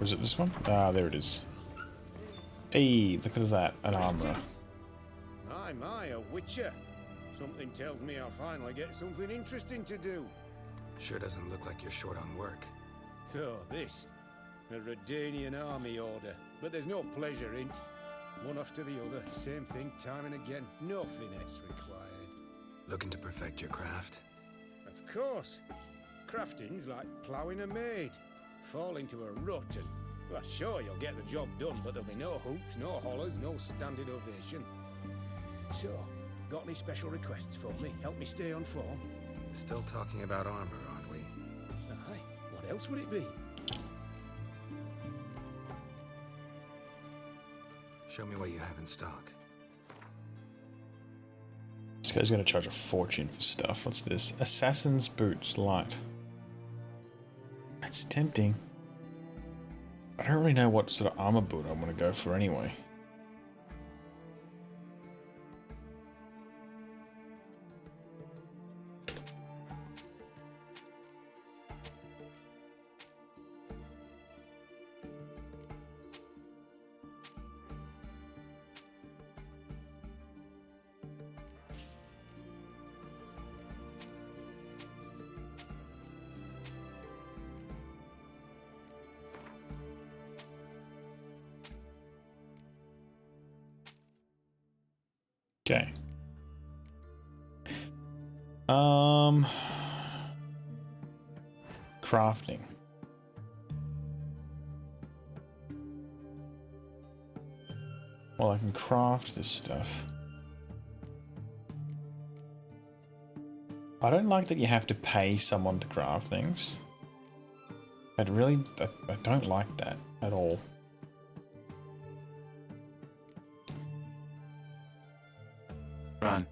Was it this one? Ah, there it is. Hey, look at that, an armorer. My, a witcher. Something tells me I'll finally get something interesting to do. Sure doesn't look like you're short on work. So, this. A Redanian army order. But there's no pleasure in it. One after the other, same thing time and again. No finesse required. Looking to perfect your craft? Of course. Crafting's like ploughing a maid. Fall into a rut and... Well, sure, you'll get the job done, but there'll be no hoops, no hollers, no standing ovation. So, got any special requests for me? Help me stay on form? Still talking about armor, aren't we? Aye. What else would it be? Show me what you have in stock. This guy's gonna charge a fortune for stuff. What's this? Assassin's Boots Light. That's tempting. I don't really know what sort of armor boot I want to go for anyway. Okay. Crafting. Well, I can craft this stuff. I don't like that you have to pay someone to craft things. I don't like that at all. Run.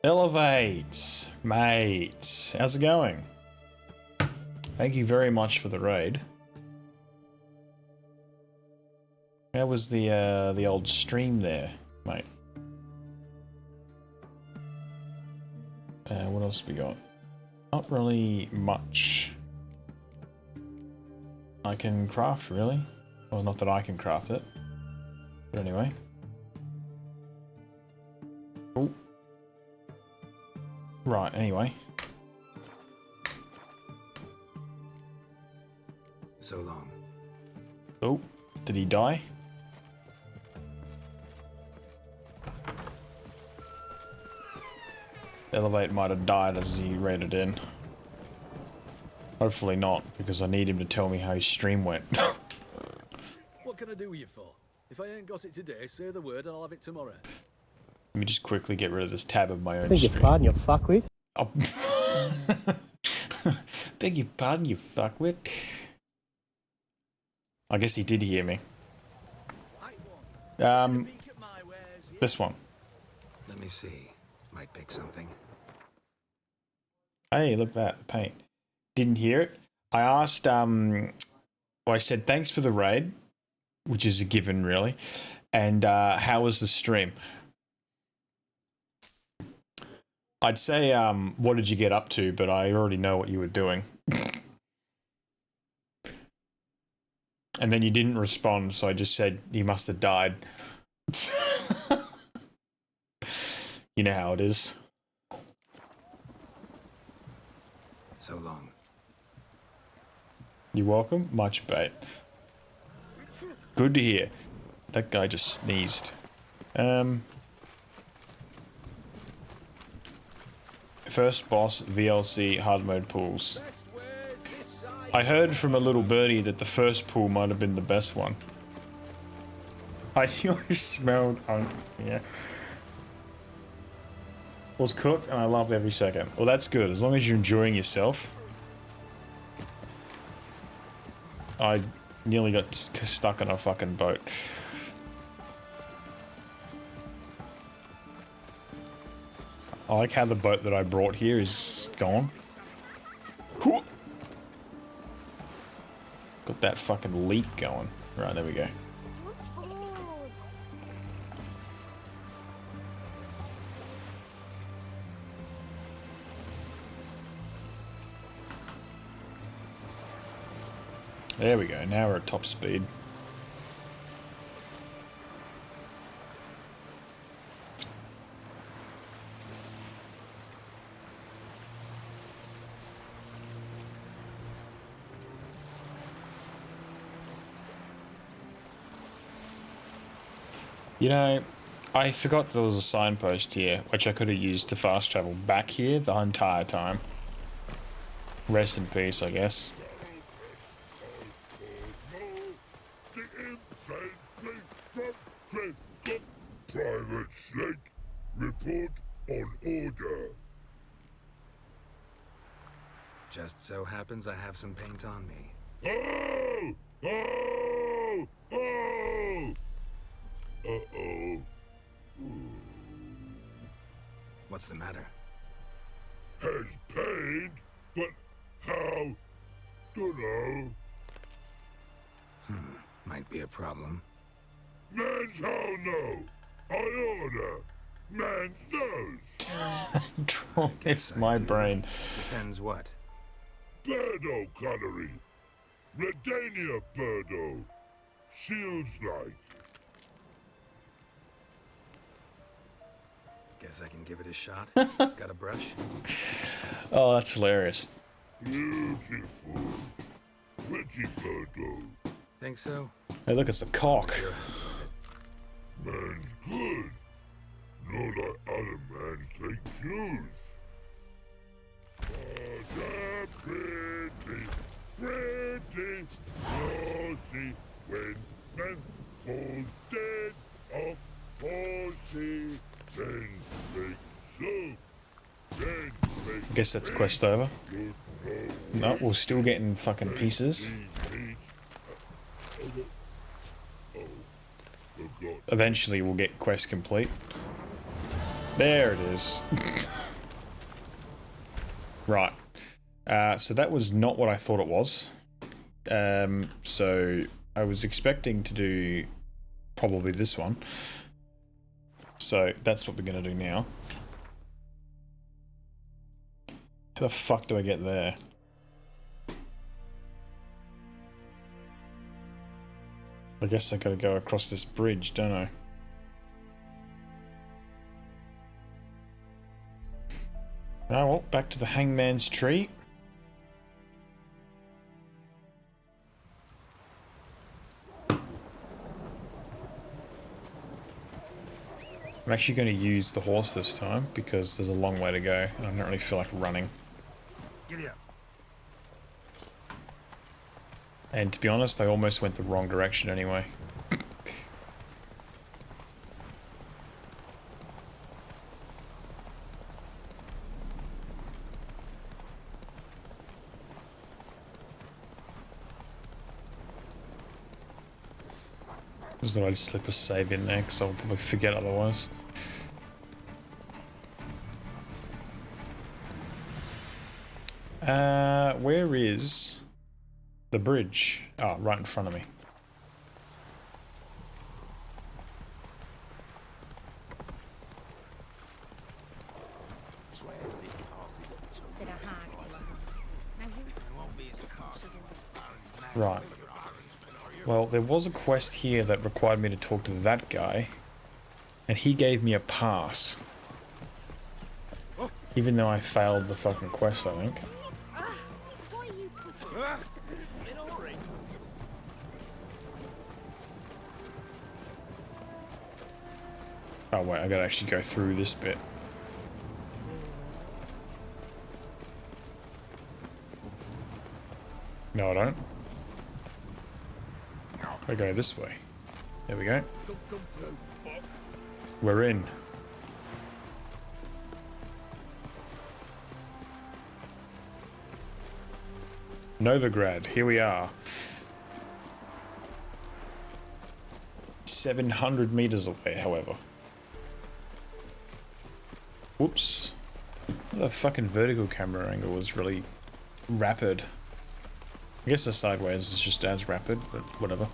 Elevate, mates. How's it going? Thank you very much for the raid. How was the old stream there, mate? What else we got? Not really much. I can craft, really. Well, not that I can craft it. But anyway. Oh. Right, anyway. So long. Oh, did he die? Elevate might have died as he raided in. Hopefully not, because I need him to tell me how his stream went. What can I do you for? If I ain't got it today, say the word and I'll have it tomorrow. Let me just quickly get rid of this tab of my own Beg your stream. pardon, you fuckwit. Oh. Beg your pardon, you fuckwit. I guess he did hear me. This one. Let me see. Might pick something. Hey, look at that, the paint. Didn't hear it. I asked, well, I said thanks for the raid, which is a given, really. And how was the stream? I'd say, what did you get up to? But I already know what you were doing. And then you didn't respond, so I just said you must have died. You know how it is. So long. You're welcome. Much bait. Good to hear. That guy just sneezed. First boss VLC hard mode pools. I heard from a little birdie that the first pool might have been the best one. I sure smelled yeah. Was cooked and I love every second. Well, that's good. As long as you're enjoying yourself. I nearly got stuck on a fucking boat. I like how the boat that I brought here is gone. Got that fucking leak going. Right, there we go. There we go. Now we're at top speed. You know, I forgot there was a signpost here, which I could have used to fast travel back here the entire time. Rest in peace, I guess. Private Snake, report on order. Just so happens I have some paint on me. Oh! Oh! Oh! Uh-oh. What's the matter? Has paint, but how? Dunno. Might be a problem. Man's how no. I order. Man's nose. Draw is my brain. Depends what. Birdo colory. Redania Birdo. Shields like. Guess I can give it a shot. Got a brush? Oh, that's hilarious. Beautiful. Pretty Birdo. Think so? Hey, look, it's a cock. Man's good. Not like other mans take cues. But pretty, pretty, saucy when man falls dead off horsey, then make soup, then make I guess that's quest over. No, we're still getting fucking pieces. Eventually we'll get quest complete. There it is. Right. So that was not what I thought it was. So I was expecting to do probably this one. So that's what we're going to do now. How the fuck do I get there? I guess I gotta go across this bridge, don't I? Oh well, back to the Hangman's Tree. I'm actually going to use the horse this time because there's a long way to go and I don't really feel like running. Giddy up. And to be honest, I almost went the wrong direction anyway. Just thought I'd slip a save in there because I'll probably forget otherwise. Where is the bridge? Oh, right in front of me. Right. Well, there was a quest here that required me to talk to that guy, and he gave me a pass. Even though I failed the fucking quest, I think. Oh wait, I gotta actually go through this bit. No, I don't. I go this way. There we go. We're in. Novigrad, here we are. 700 meters away, however. Whoops. The fucking vertical camera angle was really rapid. I guess the sideways is just as rapid, but whatever.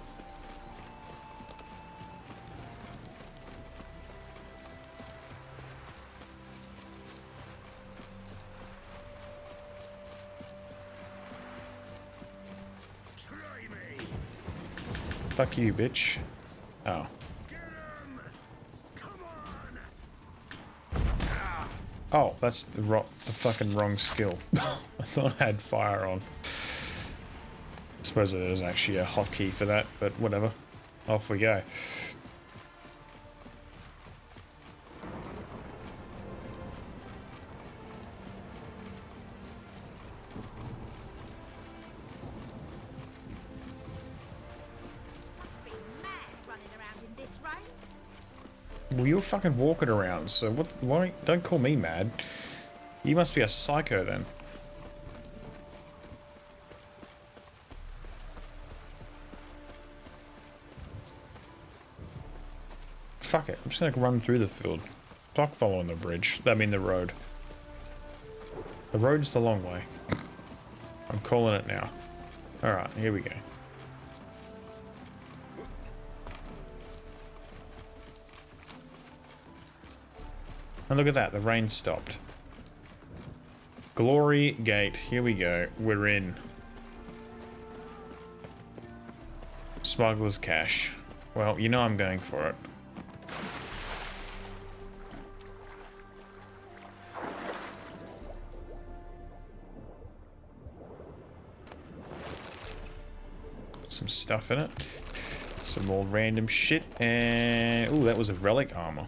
Try me. Fuck you, bitch. Oh. Oh, that's the fucking wrong skill. I thought I had fire on. I suppose there was actually a hotkey for that, but whatever. Off we go. Well, you're fucking walking around, so what? Why? Don't call me mad. You must be a psycho then. Fuck it. I'm just gonna run through the field. Fuck following the bridge. I mean the road. The road's the long way. I'm calling it now. Alright, here we go. And look at that, the rain stopped. Glory Gate, here we go. We're in. Smuggler's Cache. Well, you know I'm going for it. Some stuff in it. Some more random shit. And... ooh, that was a relic armor.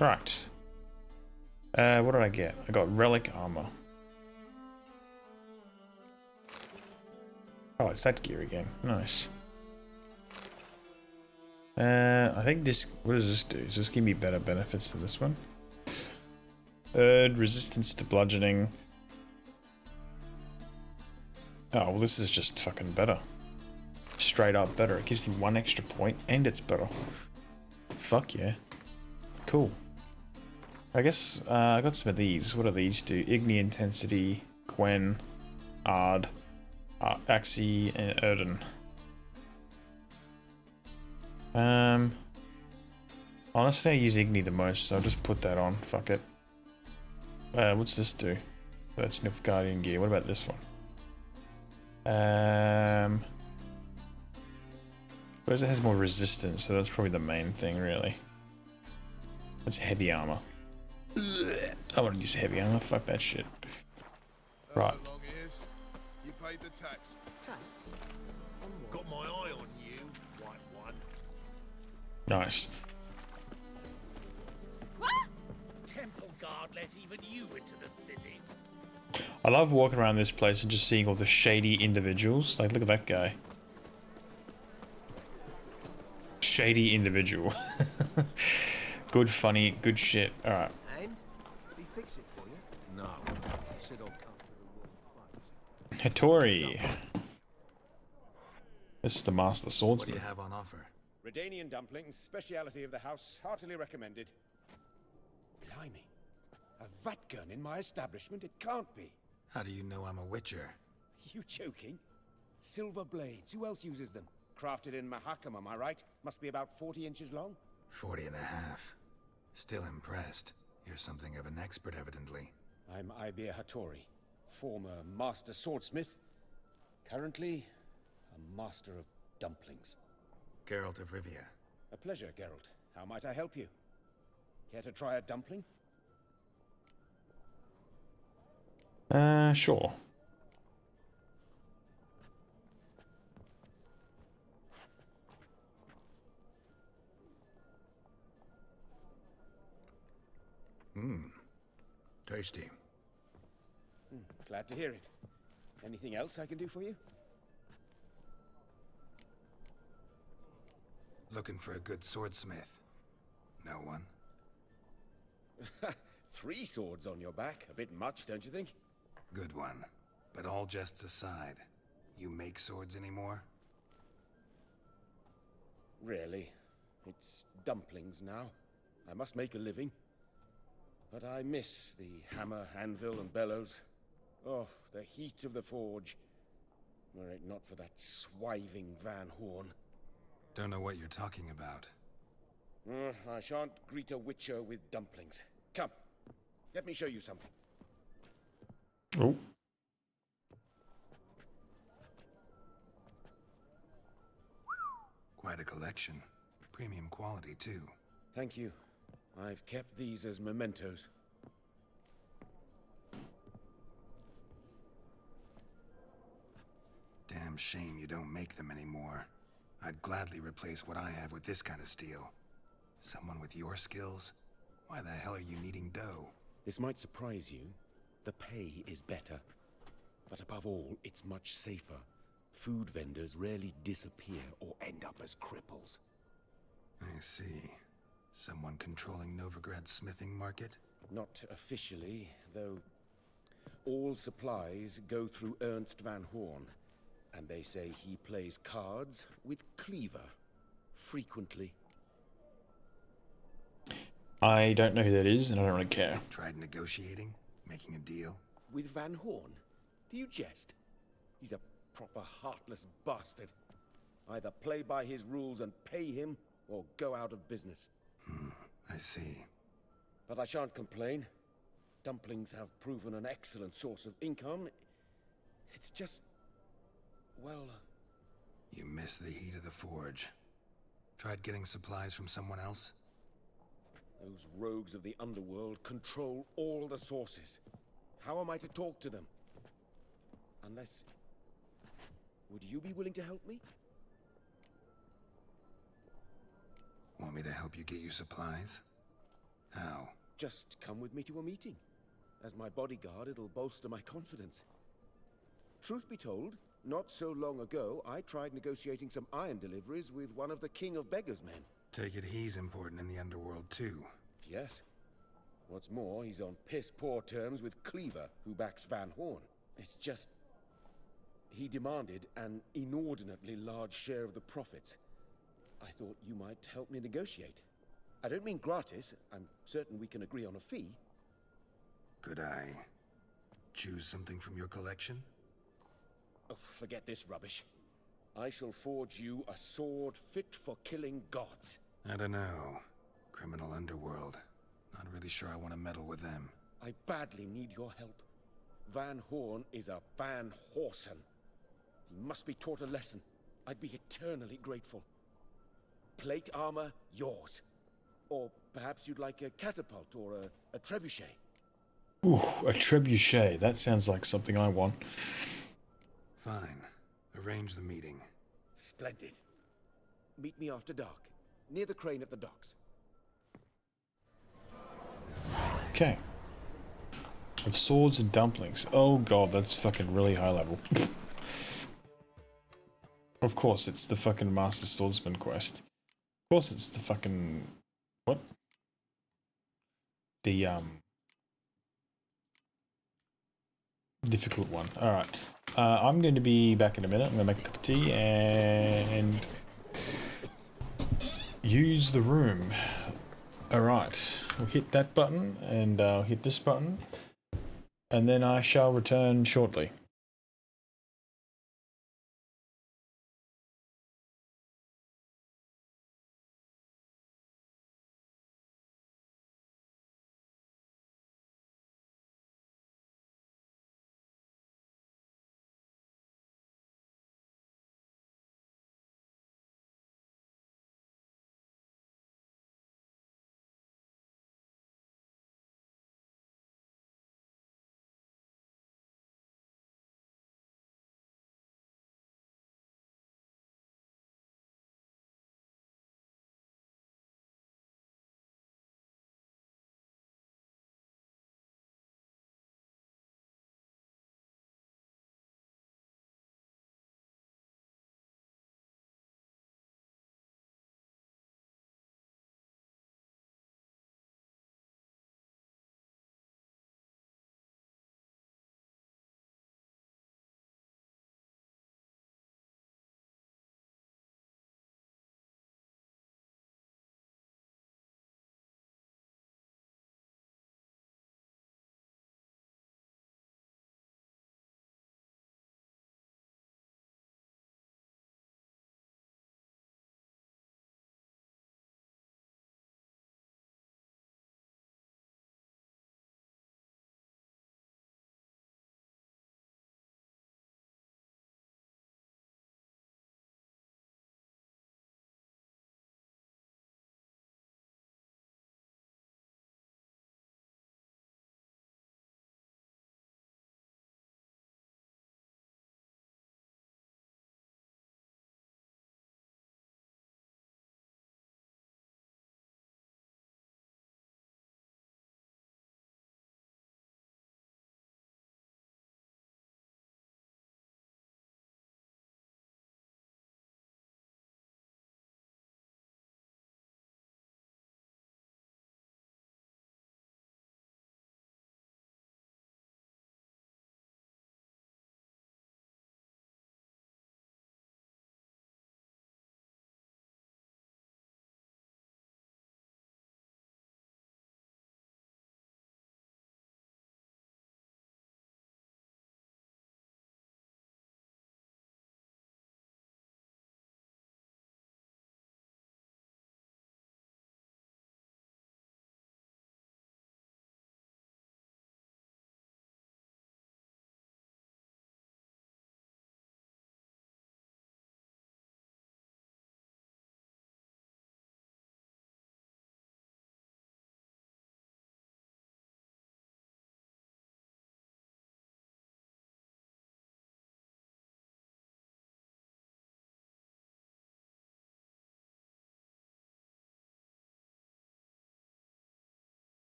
Right. What did I get? I got relic armor. Oh, it's that gear again. Nice. I think this... what does this do? Does this give me better benefits than this one? Resistance to bludgeoning. Oh, well this is just fucking better. Straight up better. It gives me 1 extra point and it's better. Fuck yeah. Cool. I guess I got some of these. What do these do? Igni Intensity, Gwen, Ard, Axie, and Erden. Honestly, I use Igni the most, so I'll just put that on. Fuck it. What's this do? That's Nilfgaardian gear. What about this one? Suppose it has more resistance, so that's probably the main thing, really. That's heavy armor. Ugh, I want to use heavy armor. Fuck that shit. Right. You paid the tax. Tax? Got my eye on you, white one. Nice. Temple guard let even you into the city. I love walking around this place and just seeing all the shady individuals. Like, look at that guy. Shady individual. Good, funny, good shit. Alright. And? Did he fix it for you? No. Said I'll come to the wrong place. Hattori. This is the Master What do Swordsman. you have on offer? Redanian dumplings, speciality of the house, heartily recommended. Blimey. A vat gun in my establishment? It can't be. How do you know I'm a witcher? You joking? Silver blades. Who else uses them? Crafted in Mahakam, am I right? Must be about 40 inches long? 40 and a half. Still impressed. You're something of an expert, evidently. I'm Ibir Hattori, former master swordsmith. Currently, a master of dumplings. Geralt of Rivia. A pleasure, Geralt. How might I help you? Care to try a dumpling? Sure. Tasty. Glad to hear it. Anything else I can do for you? Looking for a good swordsmith. No one? 3 swords on your back. A bit much, don't you think? Good one. But all jests aside, you make swords anymore? Really. It's dumplings now. I must make a living. But I miss the hammer, anvil, and bellows. Oh, the heat of the forge. Were it not for that swiving Van Horn. Don't know what you're talking about. I shan't greet a witcher with dumplings. Come, let me show you something. Oh. Quite a collection. Premium quality, too. Thank you. I've kept these as mementos. Damn shame you don't make them anymore. I'd gladly replace what I have with this kind of steel. Someone with your skills? Why the hell are you needing dough? This might surprise you. The pay is better. But above all, it's much safer. Food vendors rarely disappear or end up as cripples. I see. Someone controlling Novigrad's smithing market? Not officially, though all supplies go through Ernst van Horn. And they say he plays cards with Cleaver. Frequently. I don't know who that is, and I don't really care. Tried negotiating? Making a deal? With Van Horn? Do you jest? He's a proper heartless bastard. Either play by his rules and pay him, or go out of business. I see. But I shan't complain. Dumplings have proven an excellent source of income. It's just... well... You miss the heat of the forge. Tried getting supplies from someone else? Those rogues of the underworld control all the sources. How am I to talk to them? Unless... would you be willing to help me? Want me to help you get you supplies? How? Just come with me to a meeting. As my bodyguard, it'll bolster my confidence. Truth be told, not so long ago, I tried negotiating some iron deliveries with one of the King of Beggars' men. Take it he's important in the underworld, too. Yes. What's more, he's on piss-poor terms with Cleaver, who backs Van Horn. It's just... he demanded an inordinately large share of the profits. I thought you might help me negotiate. I don't mean gratis. I'm certain we can agree on a fee. Could I choose something from your collection? Oh, forget this rubbish. I shall forge you a sword fit for killing gods. I don't know. Criminal underworld. Not really sure I want to meddle with them. I badly need your help. Van Horn is a Van Horsen. He must be taught a lesson. I'd be eternally grateful. Plate armor, yours. Or perhaps you'd like a catapult or a trebuchet. Ooh, a trebuchet. That sounds like something I want. Fine. Arrange the meeting. Splendid. Meet me after dark, near the crane at the docks. Okay. Of swords and dumplings. Oh god, that's fucking really high level. Of course, it's the fucking Master Swordsman quest. Of course, it's the fucking... what? The, difficult one. Alright. I'm going to be back in a minute. I'm going to make a cup of tea and... use the room. Alright. We'll hit that button and I'll hit this button. And then I shall return shortly.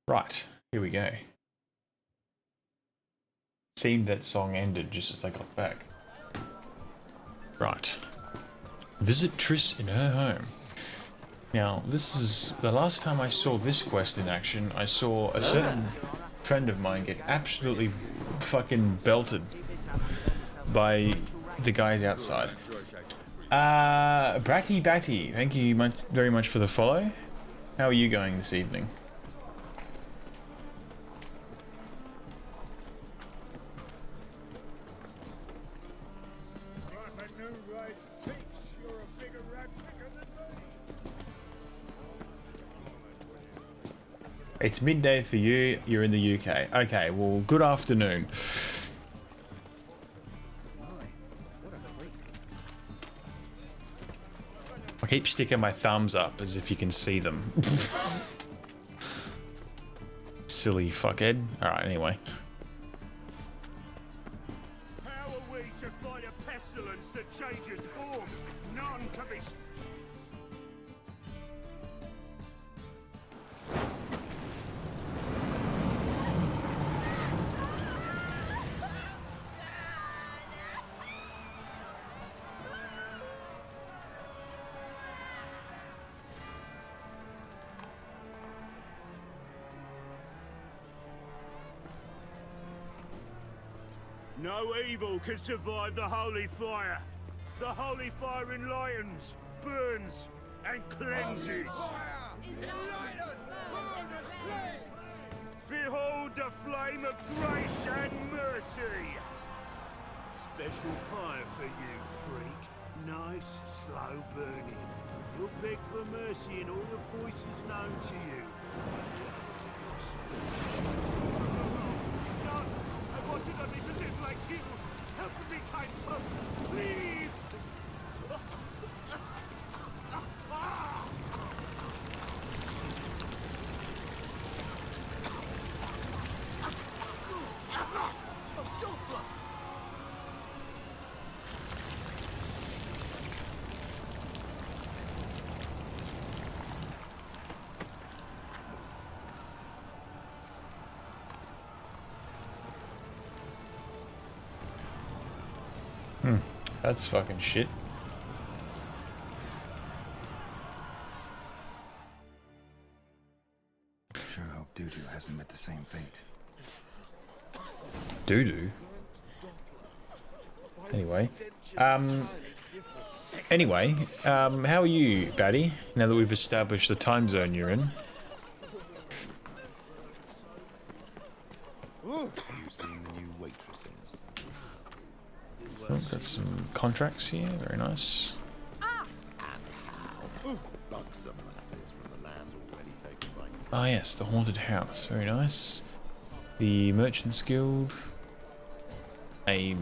Right, here we go. Seemed that song ended just as I got back. Right. Visit Triss in her home. Now, this is the last time I saw this quest in action. I saw a certain friend of mine get absolutely fucking belted by the guys outside. Bratty Batty, thank you very much for the follow. How are you going this evening? It's midday for you, you're in the UK. Okay, well, good afternoon. I keep sticking my thumbs up as if you can see them. Silly fuckhead. Alright, anyway. How are we to fight a pestilence that changes form? None can be... No evil can survive the holy fire. The holy fire enlightens, burns, and cleanses. Behold the flame of grace and mercy. Special fire for you, freak. Nice, slow burning. You'll beg for mercy in all the voices known to you. I wanted only to live like you. Help me, kind folk, please. That's fucking shit. Sure hope Dudu hasn't met the same fate. Dudu? Anyway. How are you, Batty? Now that we've established the time zone you're in. You've seen the new waitresses. Oh, got some contracts here, very nice. Buxom lasses from the lands already taken by... Ah yes, the Haunted House, very nice. The Merchants Guild. A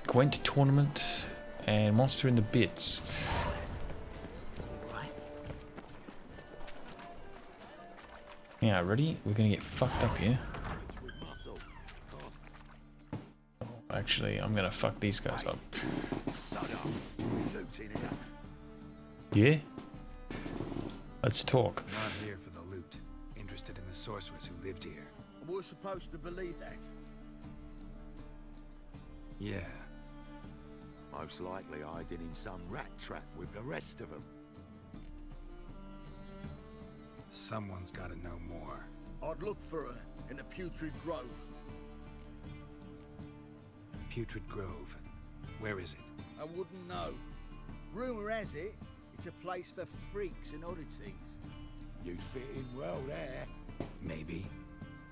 Gwent tournament. And Monster in the Bits. Yeah, ready? We're gonna get fucked up here. Actually, I'm gonna fuck these guys up. Yeah? Let's talk. Not here for the loot. Interested in the sorceress who lived here. We're supposed to believe that. Yeah. Most likely hiding in some rat trap with the rest of them. Someone's gotta know more. I'd look for her in the Putrid Grove. Putrid Grove. Where is it? I wouldn't know. Rumour has it, it's a place for freaks and oddities. You'd fit in well there. Maybe.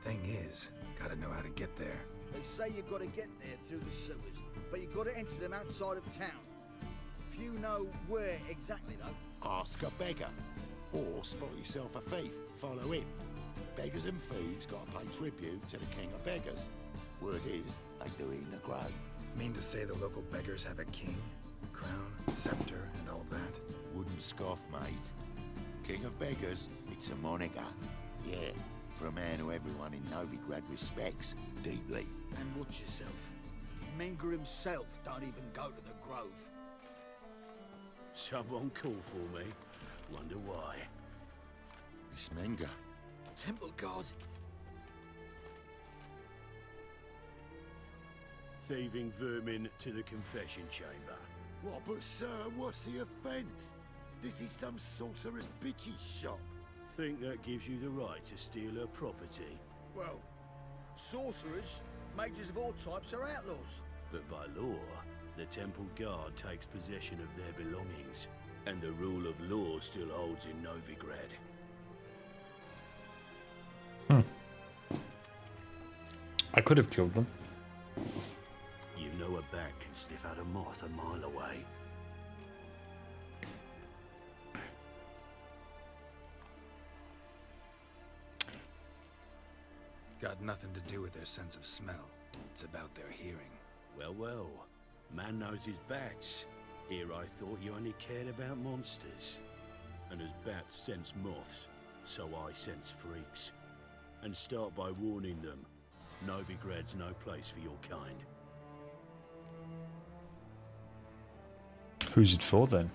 Thing is, gotta know how to get there. They say you've got to get there through the sewers, but you've got to enter them outside of town. Few know where exactly, though. Ask a beggar. Or spot yourself a thief. Follow him. Beggars and thieves got to pay tribute to the king of beggars. Word is, they do it in the grove. Mean to say the local beggars have a king, crown, scepter, and all that? Wouldn't scoff, mate. King of beggars, it's a moniker. Yeah, for a man who everyone in Novigrad respects deeply. And watch yourself. Menger himself don't even go to the grove. Someone call for me. Wonder why. Miss Menger. Temple guard. thieving vermin to the confession chamber. What, but sir, what's the offence? This is some sorcerer's bitchy shop. Think that gives you the right to steal her property? Well, sorcerers, mages of all types are outlaws. But by law, the temple guard takes possession of their belongings, and the rule of law still holds in Novigrad. I could have killed them. You know a bat can sniff out a moth a mile away. Got nothing to do with their sense of smell. It's about their hearing. Well, well. Man knows his bats. Here I thought you only cared about monsters. And as bats sense moths, so I sense freaks. And start by warning them. Novigrad's no place for your kind. Who's it for then?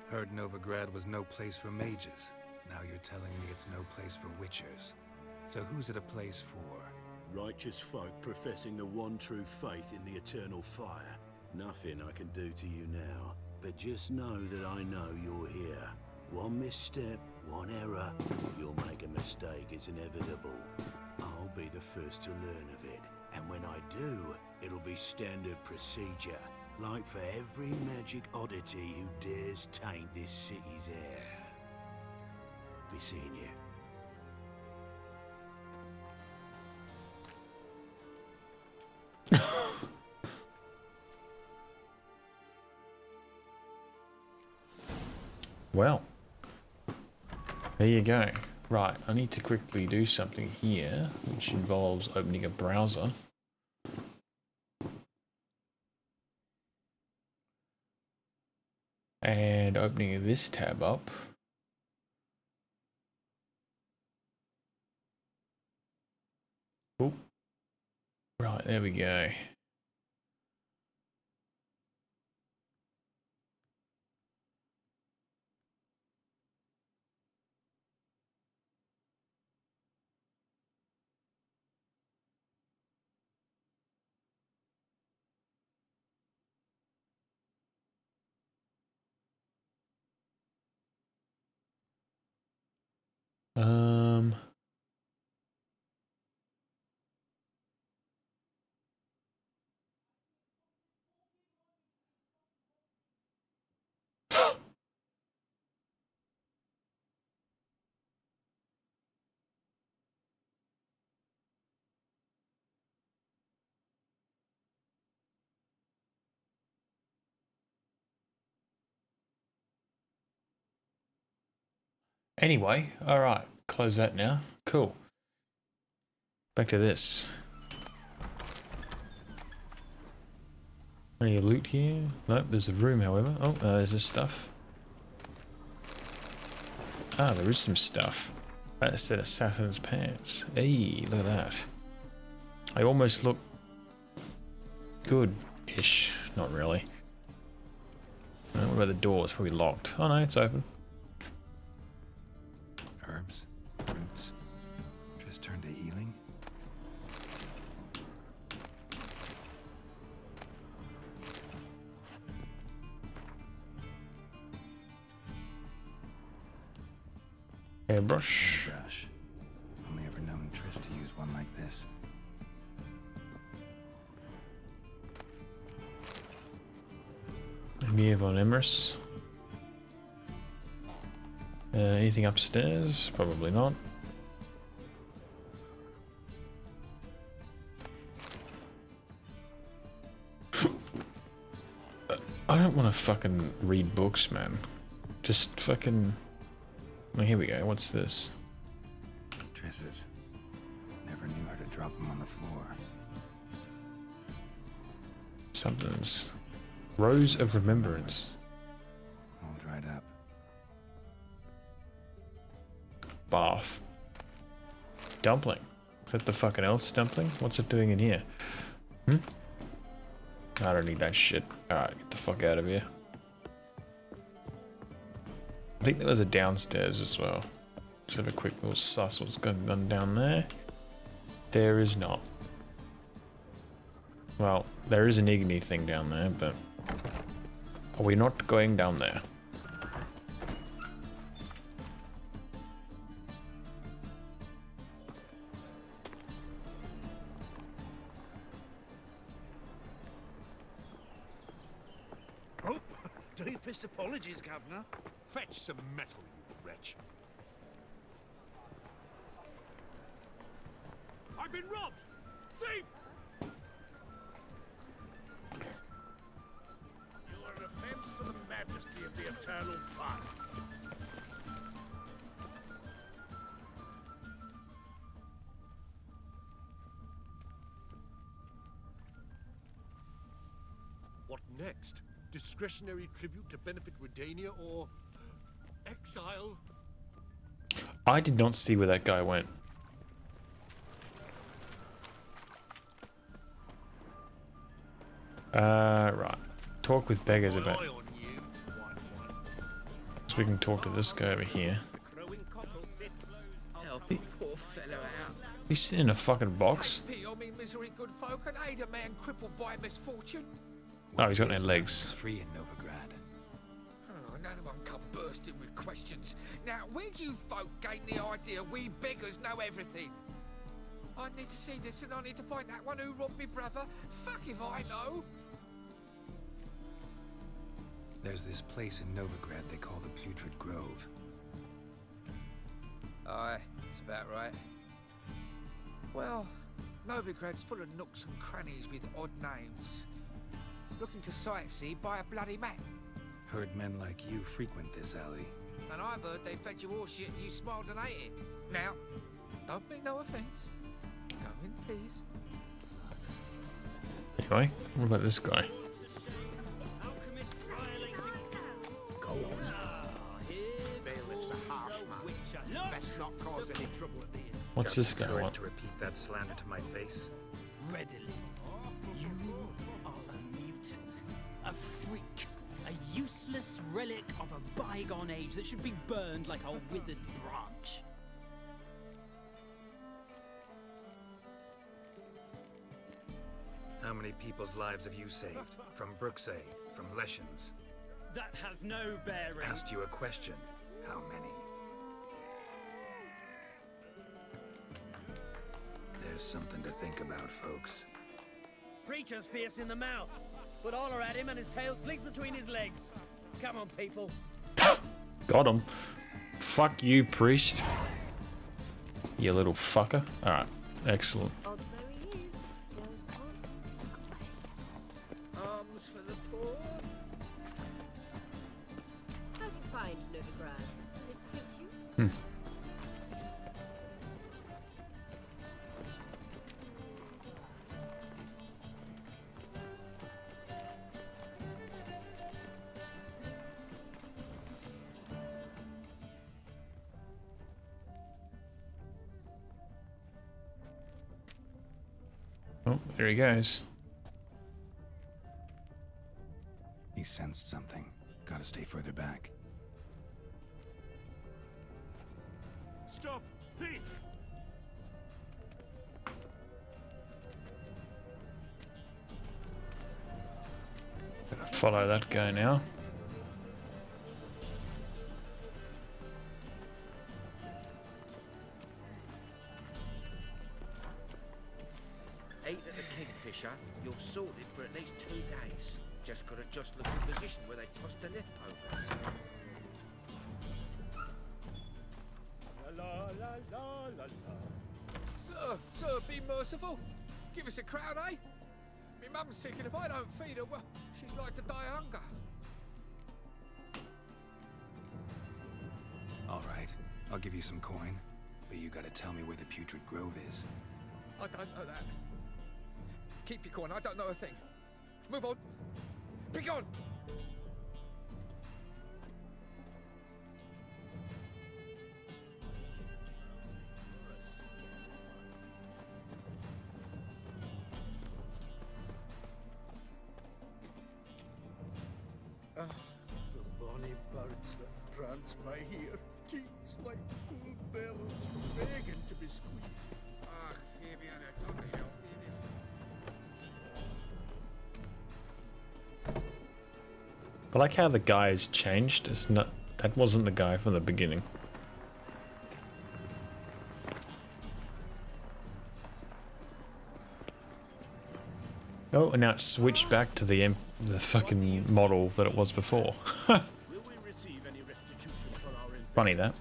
Heard Novigrad was no place for mages. Now you're telling me it's no place for witchers. So who's it a place for? Righteous folk professing the one true faith in the eternal fire. Nothing I can do to you now, but just know that I know you're here. One misstep, one error, you'll make a mistake, it's inevitable. I'll be the first to learn of it, and when I do, it'll be standard procedure, like for every magic oddity who dares taint this city's air. Be seeing you. Well, there you go. Right, I need to quickly do something here, which involves opening a browser. And opening this tab up. Oop. Right, there we go. Anyway, alright, close that now. Cool. Back to this. Any loot here? Nope, there's a room, however. Oh, there's this stuff. Ah, there is some stuff. That's a set of Saturn's pants. Hey, look at that. I almost look good-ish. Not really. What about the door? It's probably locked. Oh no, it's open. Herbs, roots, just turn to healing. Airbrush. Airbrush. Only ever known Triss to use one like this. Maybe von Emrys. Anything upstairs? Probably not. I don't want to fucking read books, man. Just fucking... Oh, here we go. What's this? Triss's. Never knew how to drop them on the floor. Something's... Rose of Remembrance. All dried up. Bath. Dumpling. Is that the fucking else dumpling? What's it doing in here? I don't need that shit. Alright, get the fuck out of here. I think there was a downstairs as well. Just have a quick little suss what's going on down there. There is not. Well, there is an Igni thing down there, but are we not going down there? Oh, deepest apologies, Governor. Fetch some metal, you wretch. I've been robbed! Thief! You are an offense to the majesty of the eternal fire. What next? Discretionary tribute to benefit Redania or exile? I did not see where that guy went. Right. Talk with beggars about. So we can talk to this guy over here. Help a poor fellow out. He's sitting in a fucking box. Pity on me misery, good folk, and aid a man crippled by misfortune. Oh, he's got no legs. It's free in Novigrad. Oh, none of them come bursting with questions. Now, where do you folk gain the idea we beggars know everything? I need to see this and I need to find that one who robbed me brother. Fuck if I know. There's this place in Novigrad they call the Putrid Grove. Aye, it's about right. Well, Novigrad's full of nooks and crannies with odd names. Looking to sightsee by a bloody map. Heard men like you frequent this alley. And I've heard they fed you all shit and you smiled and ate it. Now, don't mean no offence. Go in, please. Anyway, what about this guy? Go on. Bailiff's a harsh man. Best not cause any trouble at the inn. What's this guy want? To repeat that slander to my face? Readily. You are a mutant, a freak, a useless relic of a bygone age that should be burned like a withered branch. How many people's lives have you saved? From Bruxay, from Leshens? That has no bearing. Asked you a question. How many? There's something to think about, folks. Preacher's fierce in the mouth, but holler at him and his tail slinks between his legs. Come on, people. Got him. Fuck you, priest. You little fucker. Alright, excellent. Arms for the poor. How do you find Novigrad? Does it suit you? Oh, there he goes. He sensed something. Gotta stay further back. Stop! Thief! Gotta follow that guy now. Eight at the Kingfisher, you're sorted for at least 2 days. Just gotta just look in position where they tossed the leftovers. La la la la la. Sir, be merciful. Give us a crown, eh? Me mum's sick, and if I don't feed her, well, she's like to die of hunger. All right, I'll give you some coin, but you gotta tell me where the Putrid Grove is. I don't know that. Keep your coin, I don't know a thing. Move on. Be gone! Ah, the bonny birds that prance by here, cheeks like full bellows, begging to be squeezed. Ah, Fabian, it's only healthy it is. I like how the guy has changed. It's not, that wasn't the guy from the beginning. Oh, and now it's switched back to the fucking model that it was before. Funny that.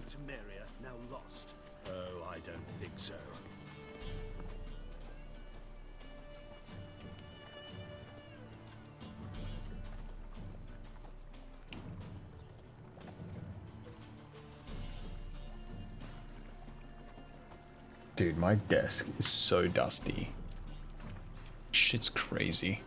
Now lost. Oh, I don't think so. Dude, my desk is so dusty. Shit's crazy.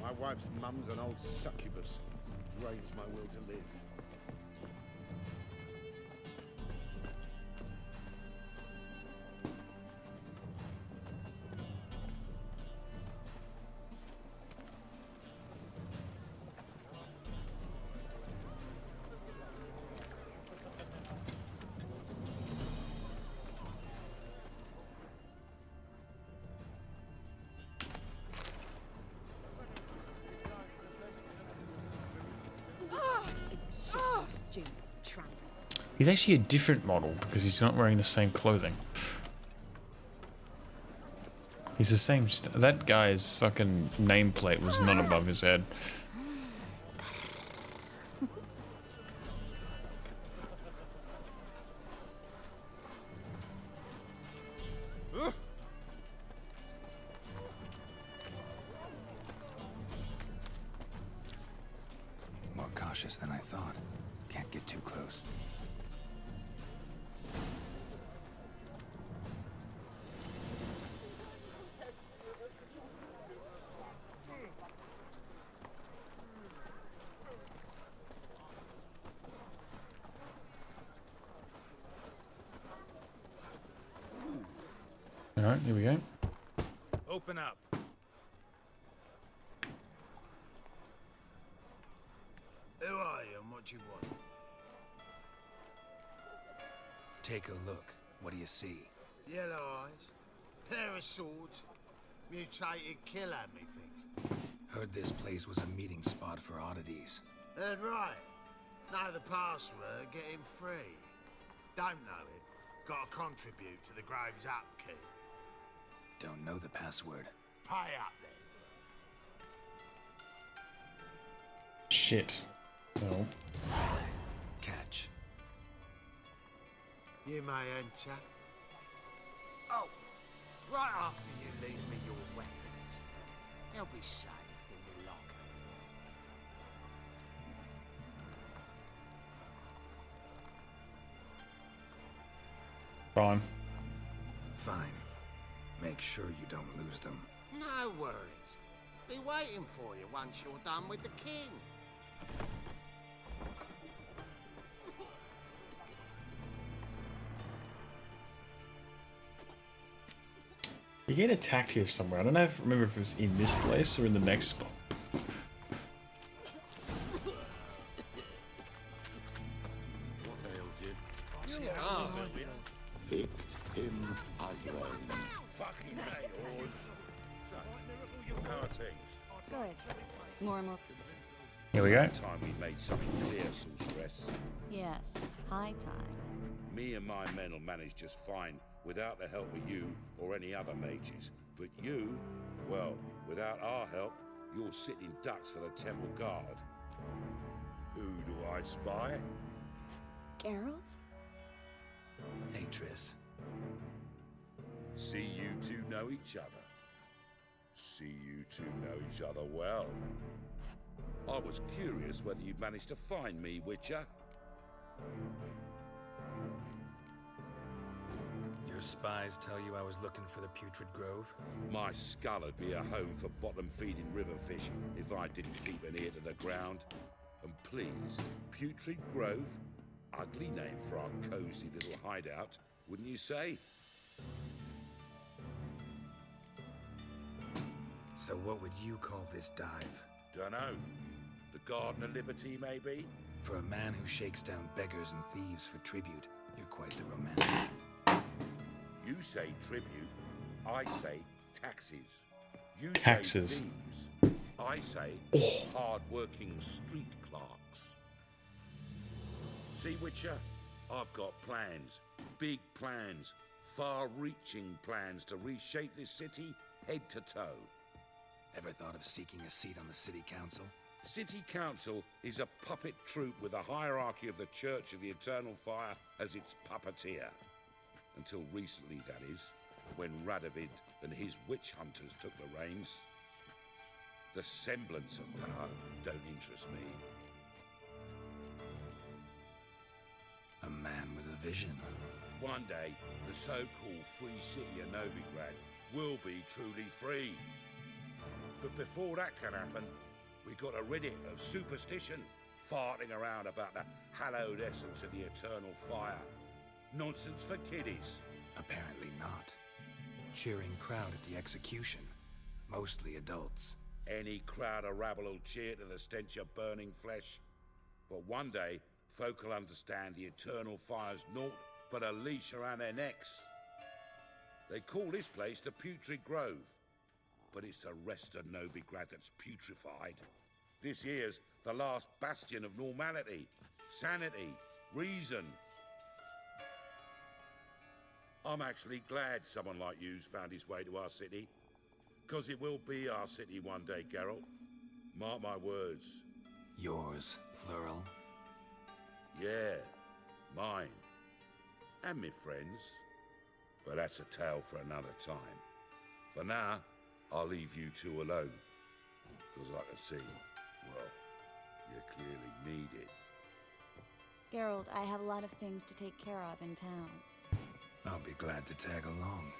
My wife's mum's an old succubus. Drains my will to live. He's actually a different model because he's not wearing the same clothing. He's the same. That guy's fucking nameplate was not above his head. More cautious than I thought. Can't get too close. Alright, here we go. Open up. Who are you and what do you want? Take a look. What do you see? Yellow eyes, pair of swords, mutated killer, methinks. Heard this place was a meeting spot for oddities. Heard right. Know the password, get him free. Don't know it, gotta contribute to the Graves upkeep. Don't know the password. Pay up then. Shit. No. Catch. You may enter. Oh, right after you leave me your weapons. They'll be safe in your locker. Fine. Fine. Make sure you don't lose them. No worries. Be waiting for you once you're done with the king. You get attacked here somewhere. I don't know if remember if it was in this place or in the next spot. What ails you? Hit him again. Fucking yours. How are things? Good. More and more. Here we go. Time we made something clear, Sorceress. Yes, high time. Me and my men will manage just fine without the help of you or any other mages. But you, well, without our help, you're sitting ducks for the Temple Guard. Who do I spy? Geralt? Hey, Triss. See you two know each other. See you two know each other well. I was curious whether you'd managed to find me, Witcher. Your spies tell you I was looking for the Putrid Grove? My skull would be a home for bottom-feeding river fish if I didn't keep an ear to the ground. And please, Putrid Grove? Ugly name for our cozy little hideout, wouldn't you say? So what would you call this dive? Dunno. The Garden of Liberty, maybe? For a man who shakes down beggars and thieves for tribute, you're quite the romantic. You say tribute, I say taxes. You Taxes. say thieves, I say hard-working street clerks. See, Witcher, I've got plans, big plans, far-reaching plans to reshape this city head to toe. Ever thought of seeking a seat on the city council? City Council is a puppet troupe with a hierarchy of the Church of the Eternal Fire as its puppeteer. Until recently, that is, when Radovid and his witch hunters took the reins. The semblance of power don't interest me. A man with a vision. One day, the so-called free city of Novigrad will be truly free. But before that can happen, we got to rid it of superstition, farting around about the hallowed essence of the eternal fire. Nonsense for kiddies. Apparently not. Cheering crowd at the execution. Mostly adults. Any crowd of rabble will cheer to the stench of burning flesh. But one day, folk will understand the eternal fire's naught but a leash around their necks. They call this place the Putrid Grove. But it's the rest of Novigrad that's putrefied. This here's the last bastion of normality, sanity, reason. I'm actually glad someone like you's found his way to our city. 'Cause it will be our city one day, Geralt. Mark my words. Yours, plural. Yeah, mine. And me friends. But that's a tale for another time. For now, I'll leave you two alone. 'Cause I can see, well, you clearly need it. Geralt, I have a lot of things to take care of in town. I'll be glad to tag along.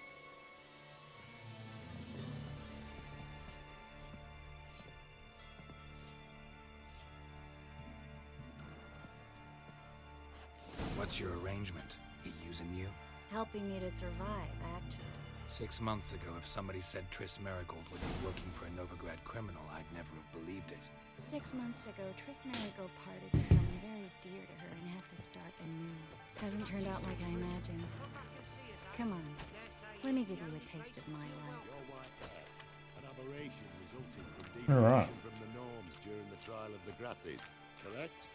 What's your arrangement? He using you? Helping me to survive, actually. 6 months ago, if somebody said Triss Merigold would be working for a Novigrad criminal, I'd never have believed it. 6 months ago, Triss Merigold parted with someone very dear to her and had to start anew. Hasn't turned out like I imagined. Come on, let me give you a taste of my life. An aberration resulting from deviation from the norms during the trial of the Grasses, correct?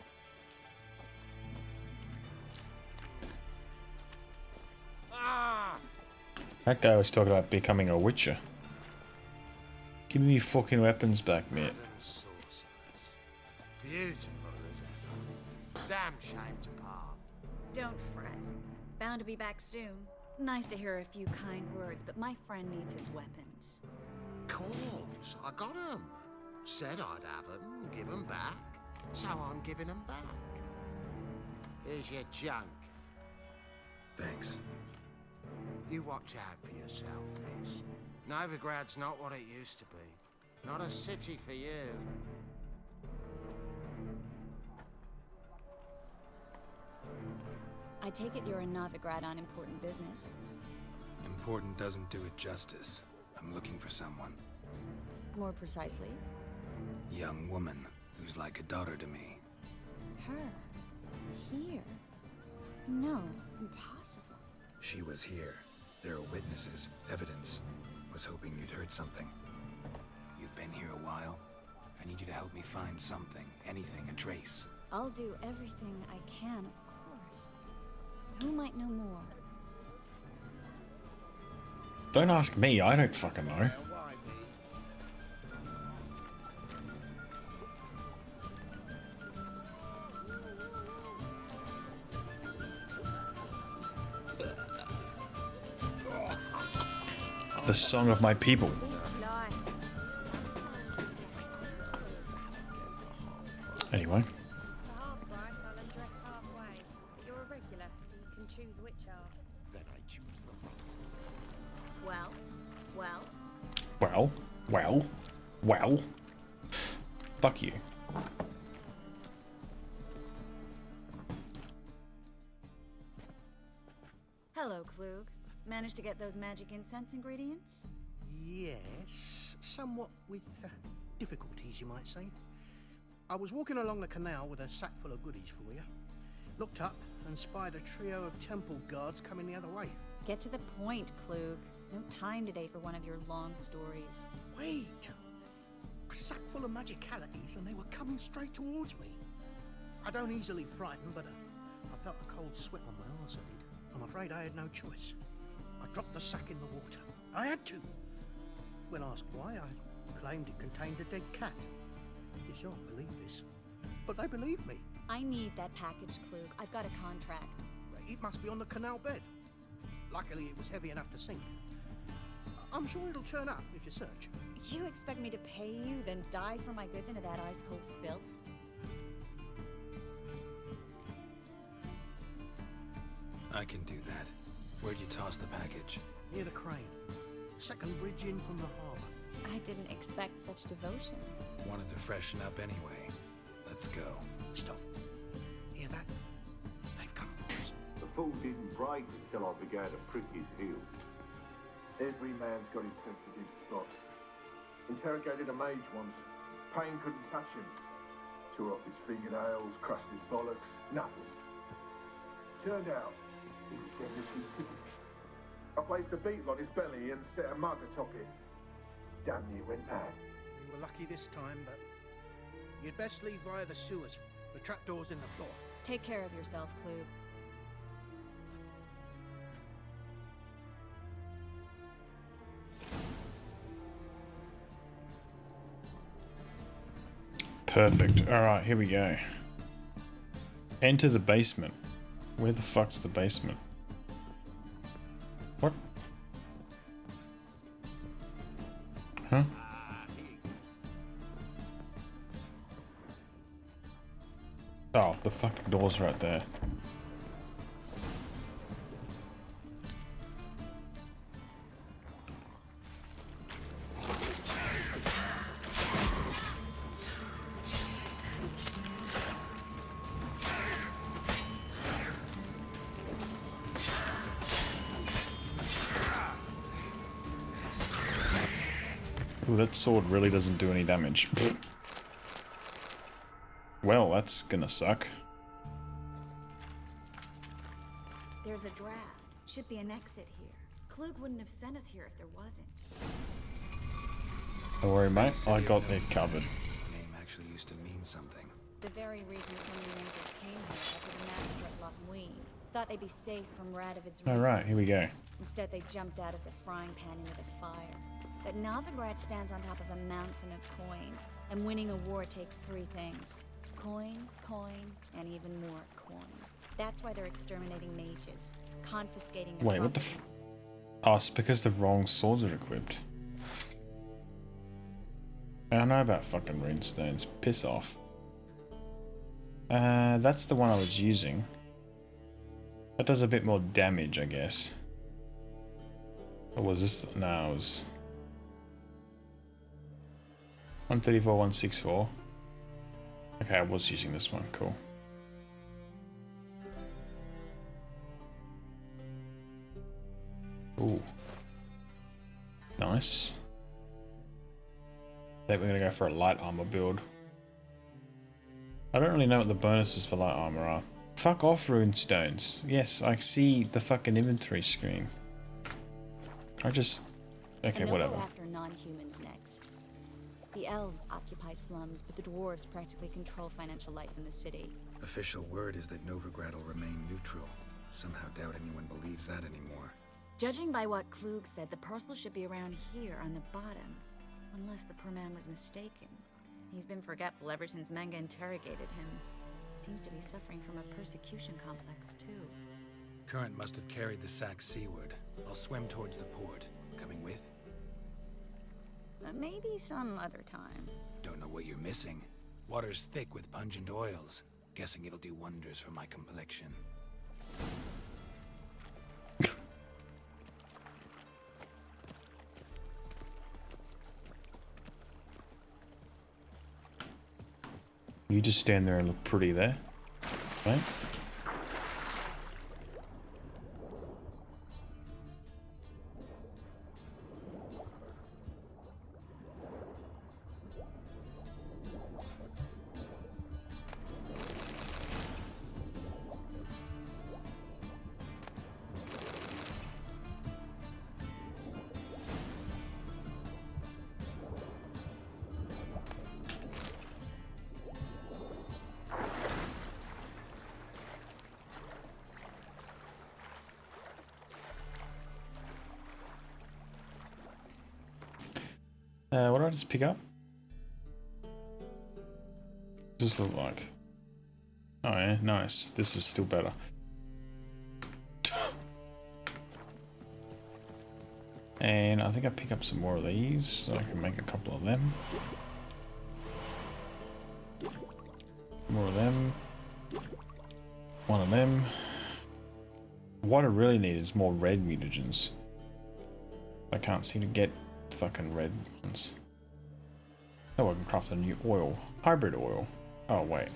That guy was talking about becoming a witcher. Give me your fucking weapons back, mate. Beautiful as ever. Damn shame to part. Don't fret. Bound to be back soon. Nice to hear a few kind words, but my friend needs his weapons. Course, I got 'em. Said I'd have 'em, give 'em back. So I'm giving 'em back. Here's your junk. Thanks. You watch out for yourself, miss. Novigrad's not what it used to be. Not a city for you. I take it you're in Novigrad on important business. Important doesn't do it justice. I'm looking for someone. More precisely? Young woman who's like a daughter to me. Her? Here? No, impossible. She was here. There are witnesses, evidence. Was hoping you'd heard something. You've been here a while. I need you to help me find something, anything, a trace. I'll do everything I can, of course. Who might know more? Don't ask me, I don't fucking know. The song of my people. Anyway. For half price, I'll undress halfway. But you're a regular, so you can choose which half. Then I choose the front. Well. Fuck you. Hello, Klug. Managed to get those magic incense ingredients? Yes, somewhat with difficulties, you might say. I was walking along the canal with a sack full of goodies for you. Looked up and spied a trio of temple guards coming the other way. Get to the point, Klug. No time today for one of your long stories. Wait! A sack full of magicalities and they were coming straight towards me. I don't easily frighten, but I felt a cold sweat on my arse. I did. I'm afraid I had no choice. I dropped the sack in the water. I had to. When asked why, I claimed it contained a dead cat. You shan't believe this, but they believed me. I need that package, Klug. I've got a contract. It must be on the canal bed. Luckily, it was heavy enough to sink. I'm sure it'll turn up if you search. You expect me to pay you, then dive for my goods into that ice-cold filth? I can do that. Where'd you toss the package? Near the crane. Second bridge in from the harbour. I didn't expect such devotion. Wanted to freshen up anyway. Let's go. Stop. Hear that? They've come for us. The fool didn't break until I began to prick his heels. Every man's got his sensitive spots. Interrogated a mage once. Pain couldn't touch him. Tore off his fingernails, crushed his bollocks, nothing. Turned out, he was devilishly tickled. I placed a beetle on his belly and set a mug atop it. Damn near went mad. We were lucky this time, but you'd best leave via the sewers. The trapdoor's in the floor. Take care of yourself, Klug. Perfect. Alright, here we go. Enter the basement. Where the fuck's the basement? What? Huh? Oh, the fucking door's right there. Ooh, that sword really doesn't do any damage. Well, that's gonna suck. There's a draft. Should be an exit here. Klug wouldn't have sent us here if there wasn't. Don't worry, mate. I got it covered. Name actually used to mean something. The very reason so many rangers came here after the massacre at Loch Ween. Thought they'd be safe from Radovid's Alright, here we go. Instead, they jumped out of the frying pan into the fire. But Novigrad stands on top of a mountain of coin. And winning a war takes three things. Coin, coin, and even more coin. That's why they're exterminating mages. Confiscating their Wait, what the Oh, it's because the wrong swords are equipped. I don't know about fucking runestones. Piss off. That's the one I was using. That does a bit more damage, I guess. Or was this? No, it was 134, 164. Okay, I was using this one. Cool. Ooh. Nice. I think we're gonna go for a light armor build. I don't really know what the bonuses for light armor are. Fuck off, runestones. Yes, I see the fucking inventory screen. I just... Okay, and whatever. They'll go after non-humans next. The elves occupy slums, but the dwarves practically control financial life in the city. Official word is that Novigrad will remain neutral. Somehow doubt anyone believes that anymore. Judging by what Klug said, the parcel should be around here on the bottom. Unless the poor man was mistaken. He's been forgetful ever since Manga interrogated him. Seems to be suffering from a persecution complex, too. Current must have carried the sack seaward. I'll swim towards the port. Coming with? Maybe some other time. Don't know what you're missing. Water's thick with pungent oils. Guessing it'll do wonders for my complexion. You just stand there and look pretty there, right? What did I just pick up? What does this look like? Oh yeah, nice. This is still better. And I think I pick up some more of these so I can make a couple of them. More of them. One of them. What I really need is more red mutagens. I can't seem to get fucking red ones. Oh, I can craft a new oil. Hybrid oil. Oh wait.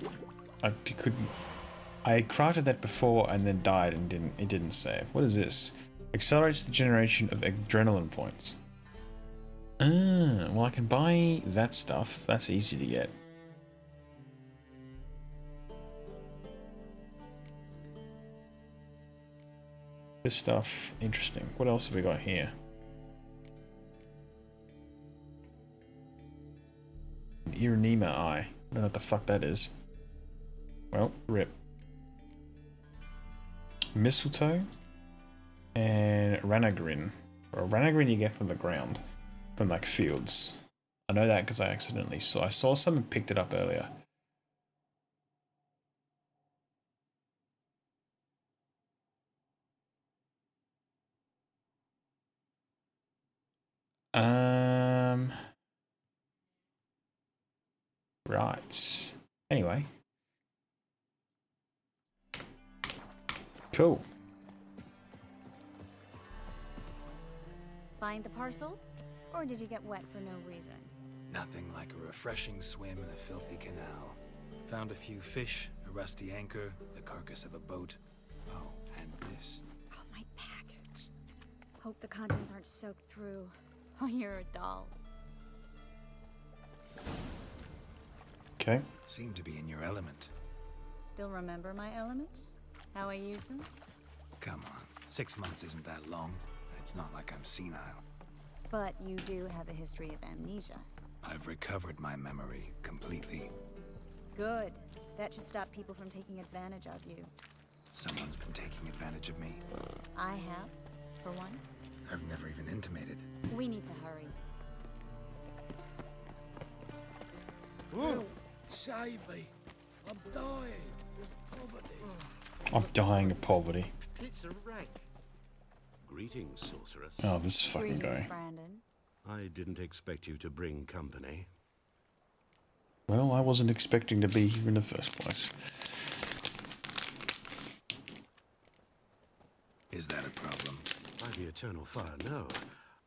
I couldn't. I crafted that before and then died and it didn't save. What is this? Accelerates the generation of adrenaline points. Ah, well I can buy that stuff. That's easy to get. This stuff, interesting. What else have we got here? An Iranima eye. I don't know what the fuck that is. Well, rip. Mistletoe and Ranagrin. Or Ranagrin you get from the ground, from like fields. I know that because I accidentally saw. I saw some and picked it up earlier. Right. Anyway. Cool. Find the parcel? Or did you get wet for no reason? Nothing like a refreshing swim in a filthy canal. Found a few fish, a rusty anchor, the carcass of a boat. Oh, and this. Oh, my package. Hope the contents aren't soaked through. Oh, you're a doll. Okay. Seem to be in your element. Still remember my elements? How I use them? Come on, 6 months isn't that long. It's not like I'm senile. But you do have a history of amnesia. I've recovered my memory completely. Good. That should stop people from taking advantage of you. Someone's been taking advantage of me. I have, for one. I've never even intimated. We need to hurry. Whoa! Save me! I'm dying of poverty. I'm dying of poverty. It's a wreck. Greetings, sorceress. Oh, this fucking guy. Brandon. I didn't expect you to bring company. Well, I wasn't expecting to be here in the first place. Is that a problem? By the eternal fire, no.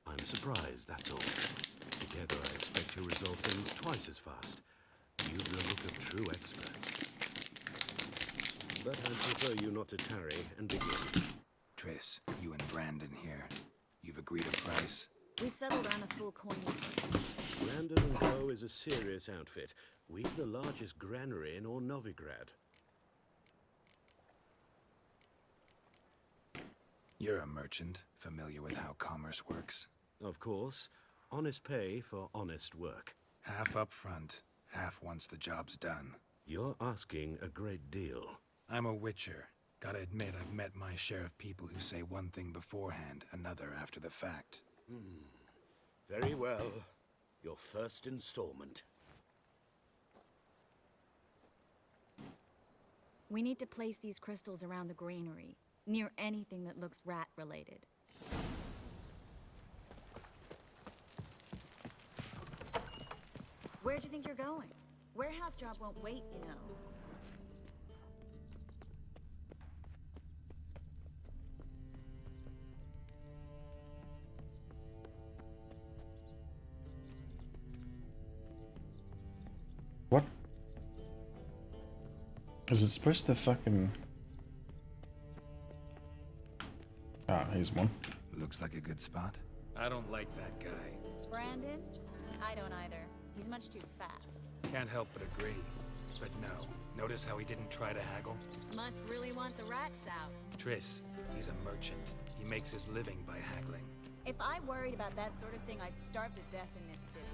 I'm surprised, that's all. Together, I expect to resolve things twice as fast. You've the look of true experts. But I prefer you not to tarry and begin. Triss, you and Brandon here. You've agreed a price? We settled on a full coin price. Brandon & Co. is a serious outfit. We've the largest granary in all Novigrad. You're a merchant, familiar with how commerce works. Of course. Honest pay for honest work. Half up front, half once the job's done. You're asking a great deal. I'm a witcher. Gotta admit, I've met my share of people who say one thing beforehand, another after the fact. Very well. Your first installment. We need to place these crystals around the granary, near anything that looks rat-related. Where'd you think you're going? Warehouse job won't wait, you know. What? Is it supposed to fucking... Ah, here's one. Looks like a good spot. I don't like that guy. Brandon? I don't either. He's much too fat. Can't help but agree. But no. Notice how he didn't try to haggle? Must really want the rats out. Triss, he's a merchant. He makes his living by haggling. If I worried about that sort of thing, I'd starve to death in this city.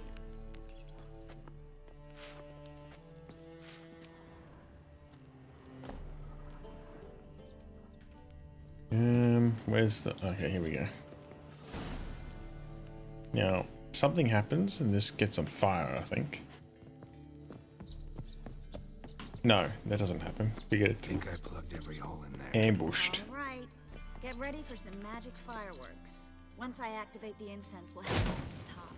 Where's the... Okay, here we go. Now, something happens and this gets on fire, I think. No, that doesn't happen. We get it I plugged every hole in there. ambushed. All right, get ready for some magic fireworks. Once I activate the incense, we'll head back to top.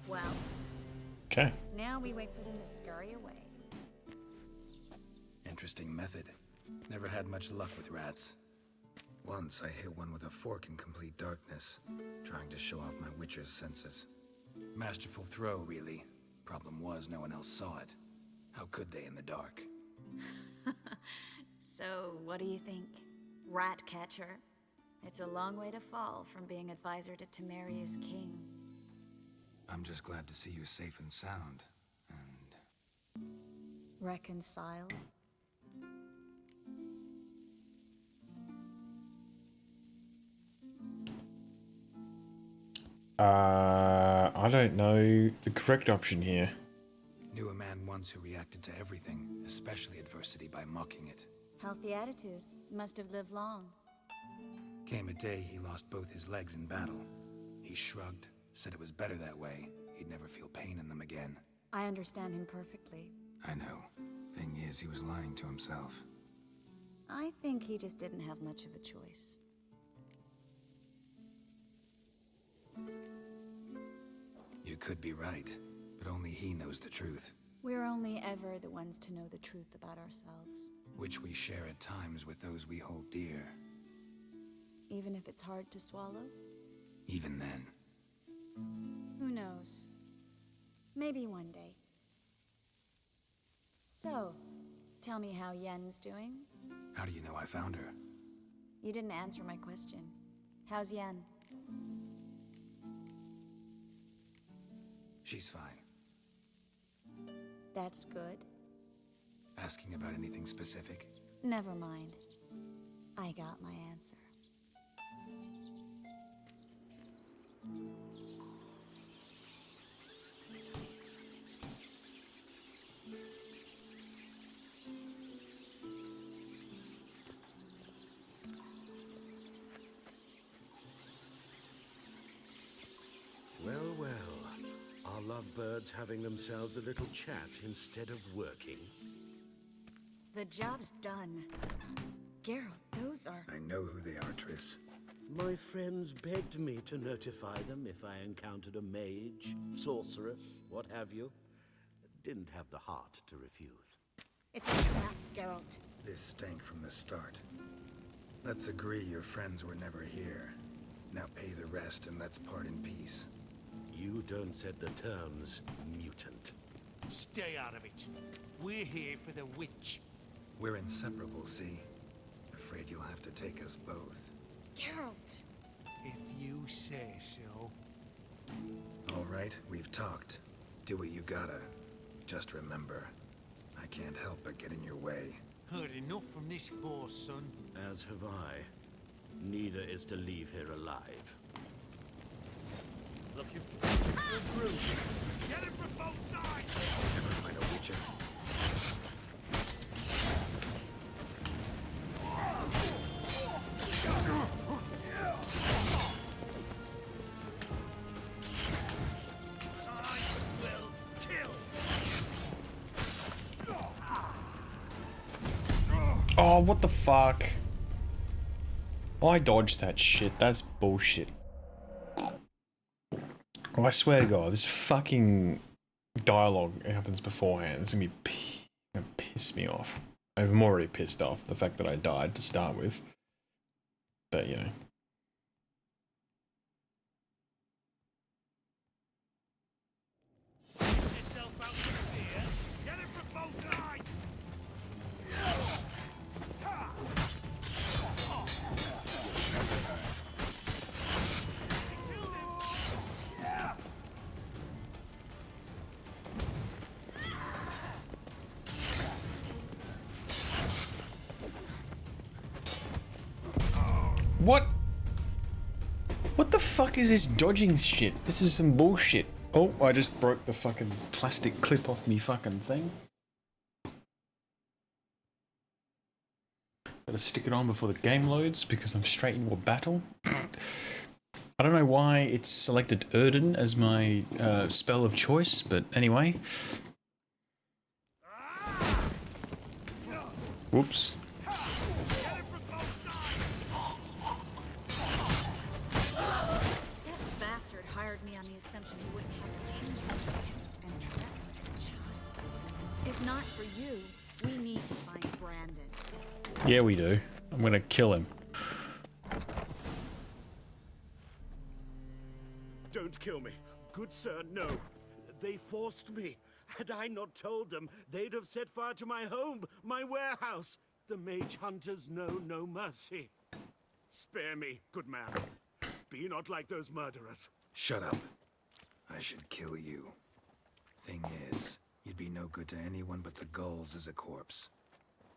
Well, okay. Now we wait for them to scurry away. Interesting method. Never had much luck with rats. Once I hit one with a fork in complete darkness, trying to show off my witcher's senses. Masterful throw, really. Problem was, no one else saw it. How could they in the dark? So, what do you think? Rat catcher? It's a long way to fall from being advisor to Temeria's king. I'm just glad to see you safe and sound. And Reconciled? I don't know the correct option here. knew a man once who reacted to everything, especially adversity, by mocking it. Healthy attitude. Must have lived long. Came a day he lost both his legs in battle. He shrugged, said it was better that way. He'd never feel pain in them again. I understand him perfectly. I know. Thing is, he was lying to himself. I think he just didn't have much of a choice. You could be right, but only he knows the truth, We're only ever the ones to know the truth about ourselves. which we share at times with those we hold dear. Even if it's hard to swallow? Even then. Who knows? Maybe one day. So, tell me how Yen's doing? How do you know I found her? You didn't answer my question. How's Yen? She's fine. That's good. Asking about anything specific? Never mind. I got my answer. Well, well. Are lovebirds having themselves a little chat instead of working? The job's done. Geralt, those are... I know who they are, Triss. My friends begged me to notify them if I encountered a mage, sorceress, what have you. Didn't have the heart to refuse. It's a trap, Geralt. This stank from the start. Let's agree your friends were never here. Now pay the rest and let's part in peace. You don't set the terms, mutant. Stay out of it. We're here for the witch. We're inseparable, see? Afraid you'll have to take us both. Geralt! If you say so. All right, we've talked. Do what you gotta. Just remember, I can't help but get in your way. Heard enough from this horse, son. As have I. Neither is to leave here alive. Looking for bruise. Get it from both sides! Never find a witcher. Oh, what the fuck? I dodged that shit. That's bullshit. Oh, I swear to God, this fucking dialogue happens beforehand. It's gonna piss me off. I'm already pissed off the fact that I died to start with. But, you know. What? What the fuck is this dodging shit? This is some bullshit. Oh, I just broke the fucking plastic clip off me fucking thing. Gotta stick it on before the game loads because I'm straight into a battle. I don't know why it's selected Erden as my spell of choice, but anyway. Whoops. That bastard hired me on the assumption he wouldn't have to change and trapped my child. If not for you, we need to find Brandon. Yeah, we do. I'm gonna kill him. Don't kill me. Good sir, no. They forced me. Had I not told them, they'd have set fire to my home, my warehouse. The mage hunters know no mercy. Spare me, good man. Be not like those murderers. Shut up. I should kill you. Thing is, you'd be no good to anyone but the gulls as a corpse.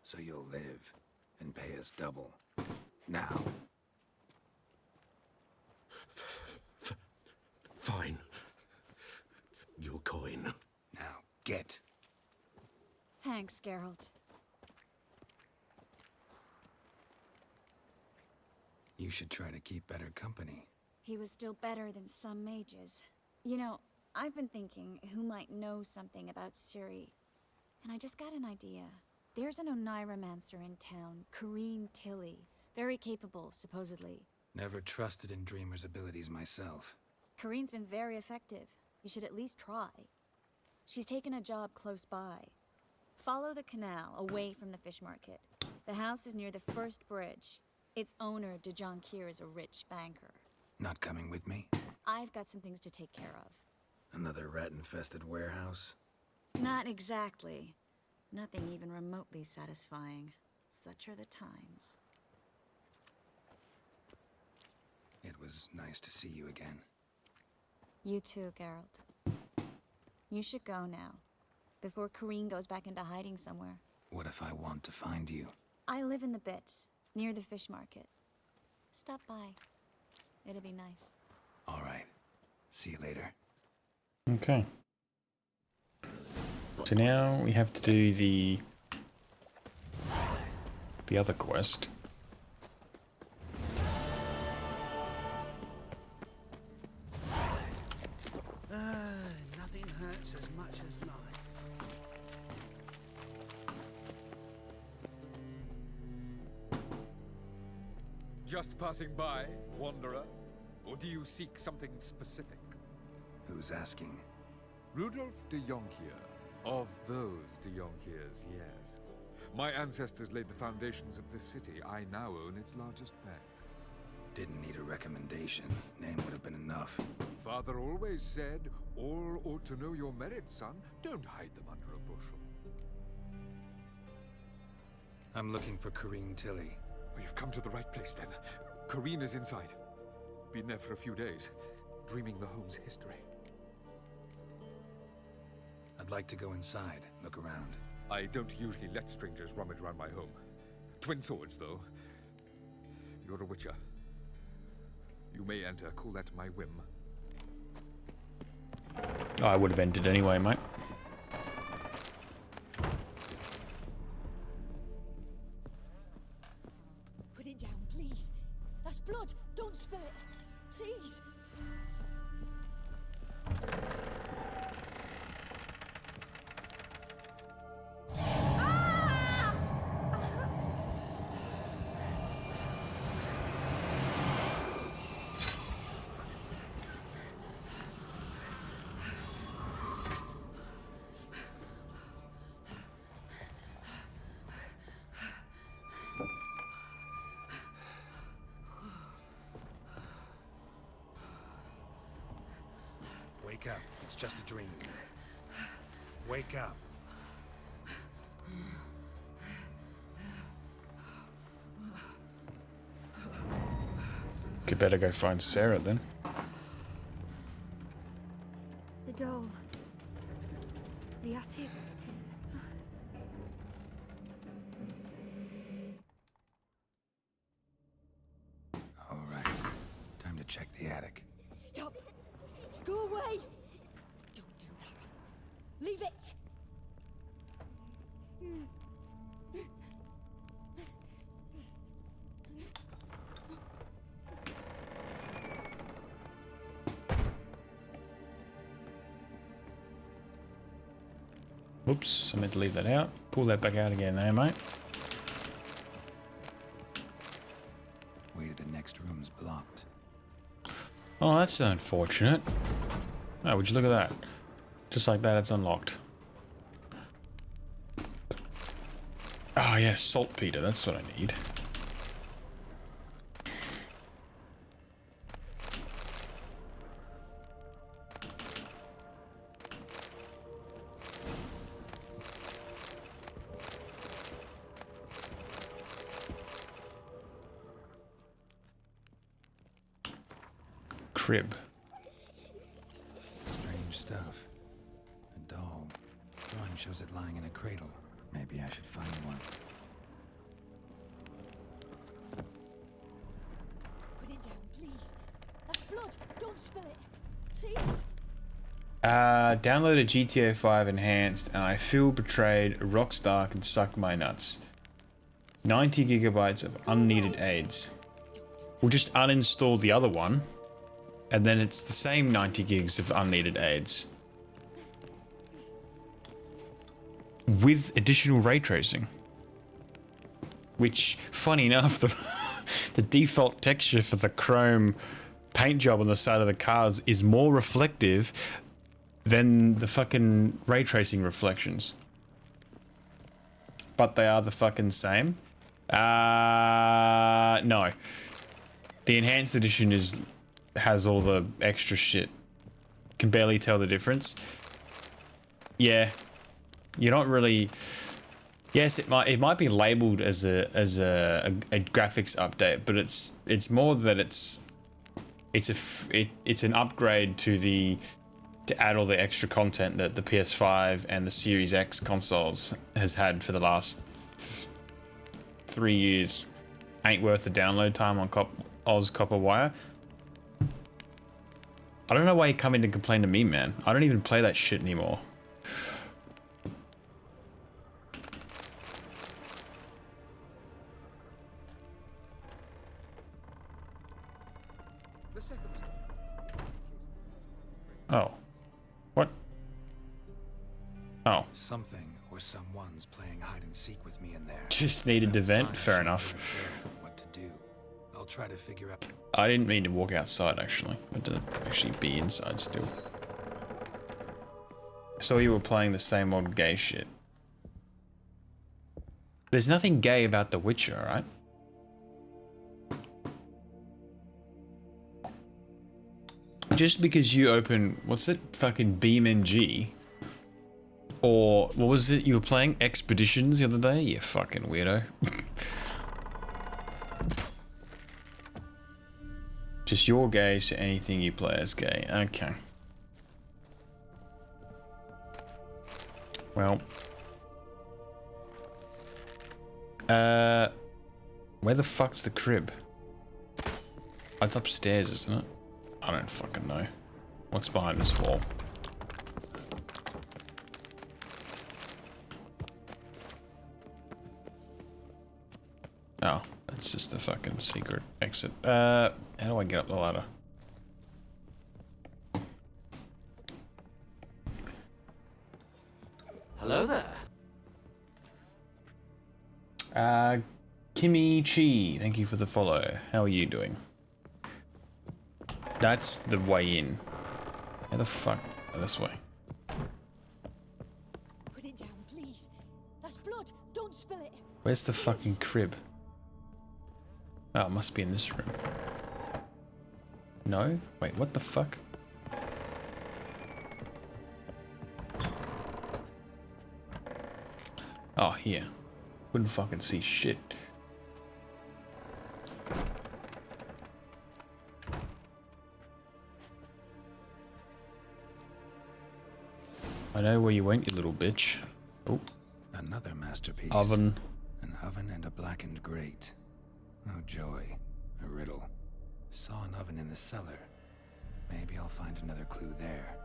So you'll live and pay us double. Now. Fine. Your coin. Now, get. Thanks, Geralt. You should try to keep better company. He was still better than some mages. You know, I've been thinking who might know something about Ciri. And I just got an idea. There's an Oneiromancer in town, Corrine Tilly. Very capable, supposedly. Never trusted in Dreamer's abilities myself. Corrine's been very effective. You should at least try. She's taken a job close by. Follow the canal, away from the fish market. The house is near the first bridge. Its owner, de Jonquier, is a rich banker. Not coming with me? I've got some things to take care of. Another rat-infested warehouse? Not exactly. Nothing even remotely satisfying. Such are the times. It was nice to see you again. You too, Geralt. You should go now, before Corrine goes back into hiding somewhere. What if I want to find you? I live in the Bits, near the fish market. Stop by. It'll be nice. All right. See you later. Okay. So now we have to do the other quest. Nothing hurts as much as life. Just passing by, wanderer? Or do you seek something specific? Who's asking? Rudolf de Jonquier. Of those de Jonquiers, yes. My ancestors laid the foundations of this city. I now own its largest bank. Didn't need a recommendation. Name would have been enough. Father always said, all ought to know your merits, son. Don't hide them under a bushel. I'm looking for Corrine Tilly. Oh, you've come to the right place, then. Corrine is inside. Been there for a few days, dreaming the home's history. I'd like to go inside, look around. I don't usually let strangers rummage around my home. Twin swords, though. You're a witcher. You may enter, call that my whim. Oh, I would have ended anyway, mate. Put it down, please. That's blood. Don't spill it. Please. Wake up. It's just a dream. Wake up. Could better go find Sarah then. The doll. The attic. All right. Time to check the attic. Stop. Go away. Don't do that. Leave it. Whoops, I meant to leave that out. Pull that back out again there, mate. Way to the next room's blocked. Oh, that's unfortunate. Oh, would you look at that? Just like that, it's unlocked. Oh, yeah, saltpeter, that's what I need. Crib. Strange stuff. A doll. Drawing shows it lying in a cradle. Maybe I should find one. Put it down, please. That's blood. Don't spill it. Please. Downloaded GTA 5 Enhanced and I feel betrayed. Rockstar can suck my nuts. 90 gigabytes of unneeded aids. We'll just uninstall the other one. And then it's the same 90 gigs of unneeded aids. With additional ray tracing. Which, funny enough, the default texture for the chrome paint job on the side of the cars is more reflective than the fucking ray tracing reflections. But they are the fucking same. No. The enhanced edition has all the extra shit. Can barely tell the difference. Yeah. You're not really... Yes, it might be labeled as a graphics update, but it's more that it's an upgrade to add all the extra content that the PS5 and the Series X consoles has had for the last 3 years. Ain't worth the download time on Oz Copper Wire. I don't know why you come in to complain to me, man. I don't even play that shit anymore. Oh. What? Oh. Something or someone's playing hide and seek with me in there. Just needed to vent. Fair enough. What to do? I'll try to figure out. I didn't mean to walk outside, actually. I meant to actually be inside still. I saw you were playing the same old gay shit. There's nothing gay about The Witcher, right? Just because you open, what's it, fucking BeamNG, or what was it you were playing, Expeditions the other day? You fucking weirdo. Just you're gay, so anything you play is gay. Okay. Well. Where the fuck's the crib? Oh, it's upstairs, isn't it? I don't fucking know. What's behind this wall? Oh, that's just the fucking secret exit. How do I get up the ladder? Hello there. Kimmy Chi, thank you for the follow. How are you doing? That's the way in. How the fuck? Oh, this way. Put it down, please. That's blood. Don't spill it. Where's the fucking crib? Oh, it must be in this room. No? Wait, what the fuck? Oh, here. Couldn't fucking see shit. I know where you went, you little bitch. Oh. Another masterpiece. Oven. An oven and a blackened grate. Oh joy. A riddle. Saw an oven in the cellar. Maybe I'll find another clue there.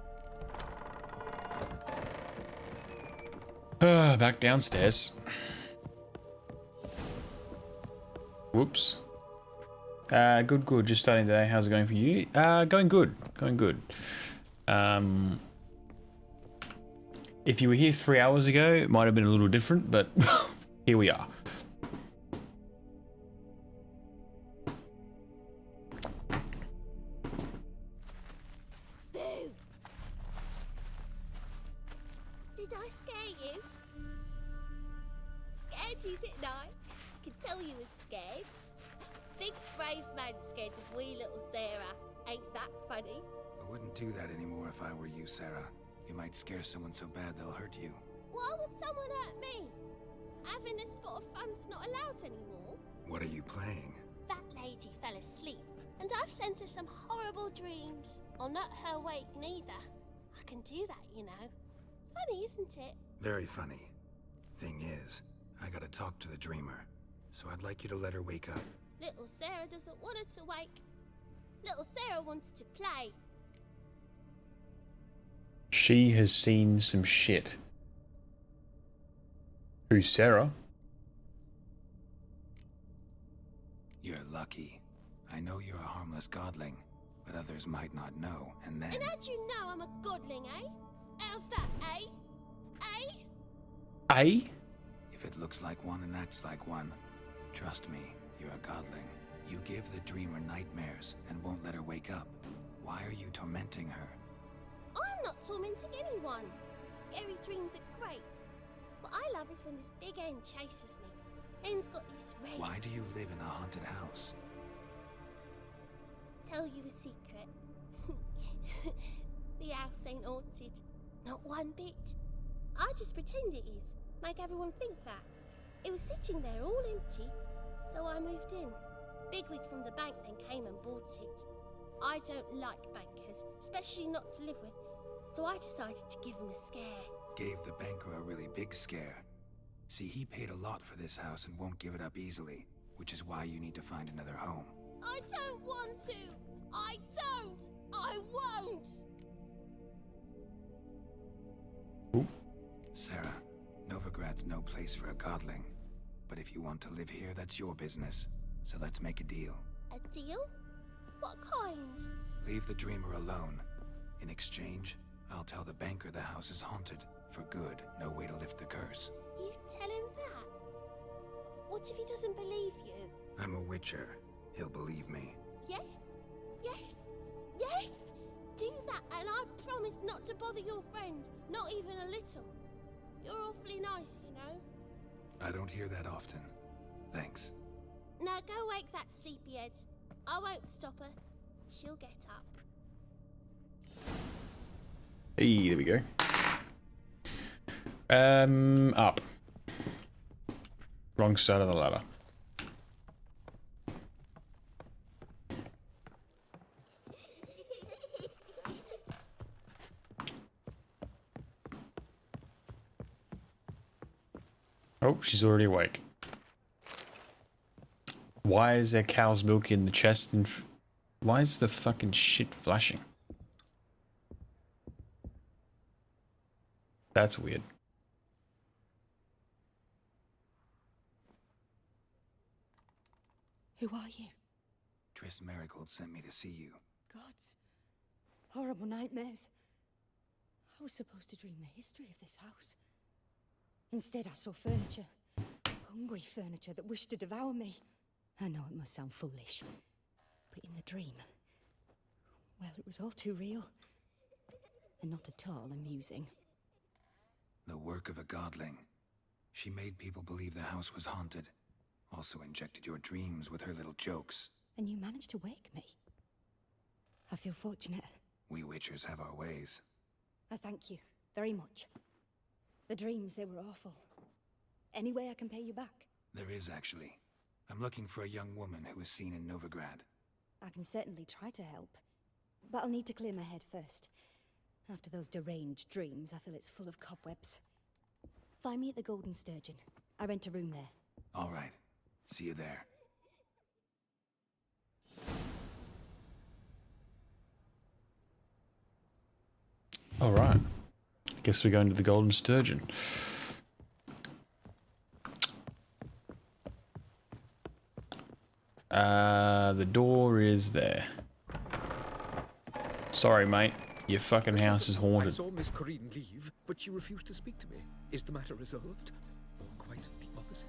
Back downstairs. Whoops. Good. Just starting today. How's it going for you? Going good. If you were here 3 hours ago, it might have been a little different, but here we are. Boo! Did I scare you? Scared you, didn't I? I can tell you was scared. Big brave man scared of wee little Sarah. Ain't that funny? I wouldn't do that anymore if I were you, Sarah. You might scare someone so bad they'll hurt you. Why would someone hurt me? Having a spot of fun's not allowed anymore. What are you playing? That lady fell asleep, and I've sent her some horrible dreams. I'll not her wake neither. I can do that, you know. Funny, isn't it? Very funny. Thing is, I gotta talk to the dreamer, so I'd like you to let her wake up. Little Sarah doesn't want her to wake. Little Sarah wants to play. She has seen some shit. Who's Sarah? You're lucky. I know you're a harmless godling, but others might not know, and then... And how'd you know I'm a godling, eh? How's that, eh? Eh? Eh? If it looks like one and acts like one, trust me, you're a godling. You give the dreamer nightmares and won't let her wake up. Why are you tormenting her? I'm not tormenting anyone. Scary dreams are great. What I love is when this big hen chases me. Hen's got these red... Why do you live in a haunted house? Tell you a secret. The house ain't haunted. Not one bit. I just pretend it is. Make everyone think that. It was sitting there all empty, so I moved in. Bigwig from the bank then came and bought it. I don't like bankers, especially not to live with, so I decided to give him a scare. Gave the banker a really big scare. See, he paid a lot for this house and won't give it up easily, which is why you need to find another home. I don't want to! I don't! I won't! Ooh. Sarah, Novigrad's no place for a godling. But if you want to live here, that's your business. So let's make a deal. A deal? What kind? Leave the dreamer alone. In exchange, I'll tell the banker the house is haunted. For good, no way to lift the curse. You tell him that? What if he doesn't believe you? I'm a witcher. He'll believe me. Yes? Yes? Yes! Do that and I promise not to bother your friend. Not even a little. You're awfully nice, you know. I don't hear that often. Thanks. Now go wake that sleepyhead. I won't stop her. She'll get up. Hey, there we go. Up. Wrong side of the ladder. Oh, she's already awake. Why is there cow's milk in the chest and why is the fucking shit flashing? That's weird. Who are you? Triss Merigold sent me to see you. Gods. Horrible nightmares. I was supposed to dream the history of this house. Instead, I saw furniture. Hungry furniture that wished to devour me. I know it must sound foolish, but in the dream, well, it was all too real. And not at all amusing. The work of a godling. She made people believe the house was haunted. Also injected your dreams with her little jokes. And you managed to wake me. I feel fortunate. We witchers have our ways. I thank you very much. The dreams, they were awful. Any way I can pay you back? There is, actually. I'm looking for a young woman who was seen in Novigrad. I can certainly try to help. But I'll need to clear my head first. After those deranged dreams, I feel it's full of cobwebs. Find me at the Golden Sturgeon. I rent a room there. All right. See you there. All right. Guess we're going to the Golden Sturgeon. The door is there. Sorry, mate. Your fucking house is I haunted. saw Miss Corrine leave, but she refused to speak to me. Is the matter resolved? Or quite the opposite?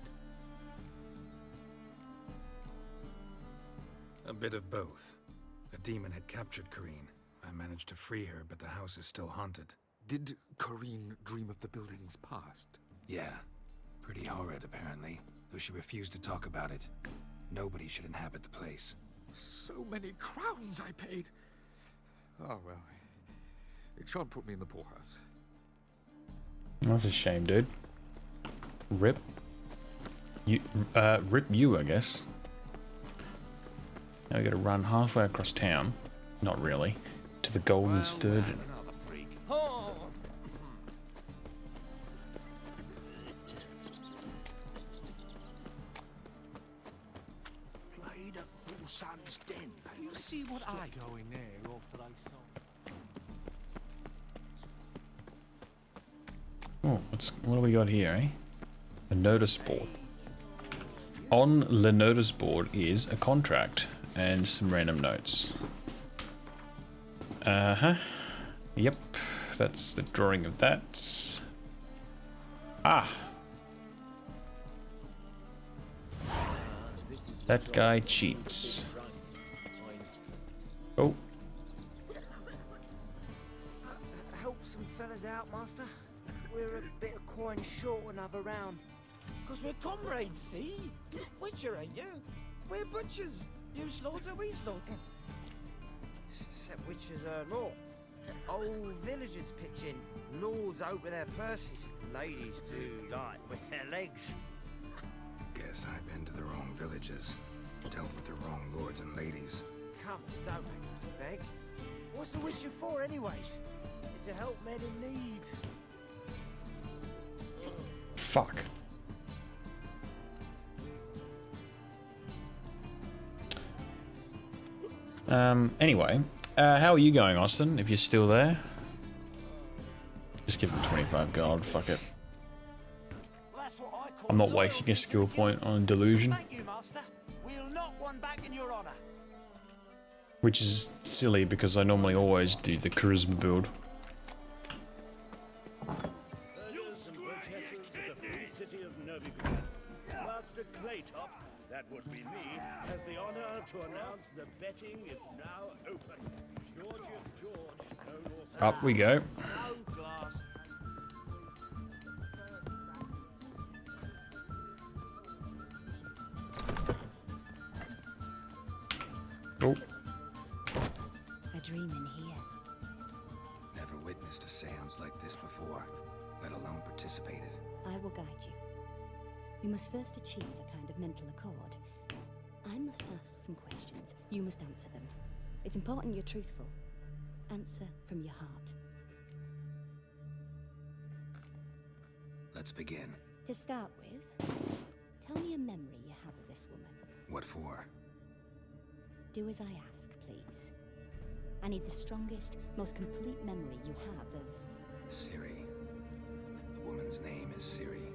A bit of both. A demon had captured Corrine. I managed to free her, but the house is still haunted. Did Corrine dream of the building's past? Yeah. Pretty horrid, apparently. Though she refused to talk about it. Nobody should inhabit the place. So many crowns I paid. Oh, well. It shan't put me in the poorhouse. That's a shame, dude. Rip. Rip you, I guess. Now we gotta run halfway across town. Not really. To the Golden Sturgeon. Played at Horsan's Den. You see what I go in there after I saw. Oh, what do we got here, eh? A notice board. On the notice board is a contract and some random notes. Yep, that's the drawing of that. Ah! That guy cheats. Oh. Help some fellas out, Master. We're a bit of coin short another round. 'Cause we're comrades, see? Witcher, ain't you? We're butchers. You slaughter, we slaughter. Except witches earn more. Old villagers pitch in. Lords out with their purses. Ladies do like with their legs. Guess I've been to the wrong villages. Dealt with the wrong lords and ladies. Come, don't make us beg. What's the witcher for, anyways? To help men in need. Fuck. Anyway, how are you going, Austin? If you're still there, just give him 25 gold. Fuck it. I'm not wasting a skill point on delusion, Thank you, Master. We'll knock one back in your honor. which is silly because I normally always do the charisma build. City of Novigrad. Master Claytop, that would be me, has the honor to announce the betting is now open. Georgius George, known also Up we go. No glass. Oh. A dream in here. Never witnessed a seance like this before, let alone participated. I will guide you. You must first achieve a kind of mental accord. I must ask some questions. You must answer them. It's important you're truthful. Answer from your heart. Let's begin. To start with, tell me a memory you have of this woman. What for? Do as I ask, please. I need the strongest, most complete memory you have of... Ciri. The woman's name is Ciri.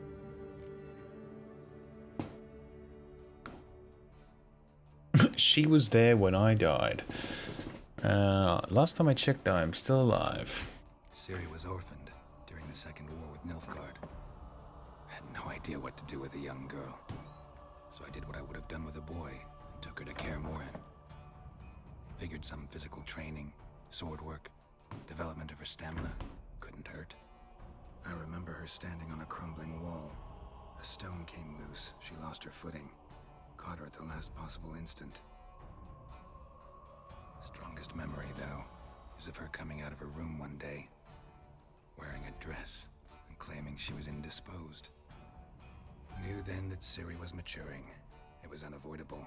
She was there when I died. Last time I checked, I'm still alive. Ciri was orphaned during the Second War with Nilfgaard. I had no idea what to do with a young girl. So I did what I would have done with a boy and took her to Kaer Morhen. Figured some physical training, sword work, development of her stamina couldn't hurt. I remember her standing on a crumbling wall. A stone came loose. She lost her footing. Caught her at the last possible instant. Strongest memory, though, is of her coming out of her room one day, wearing a dress and claiming she was indisposed. Knew then that Ciri was maturing. It was unavoidable.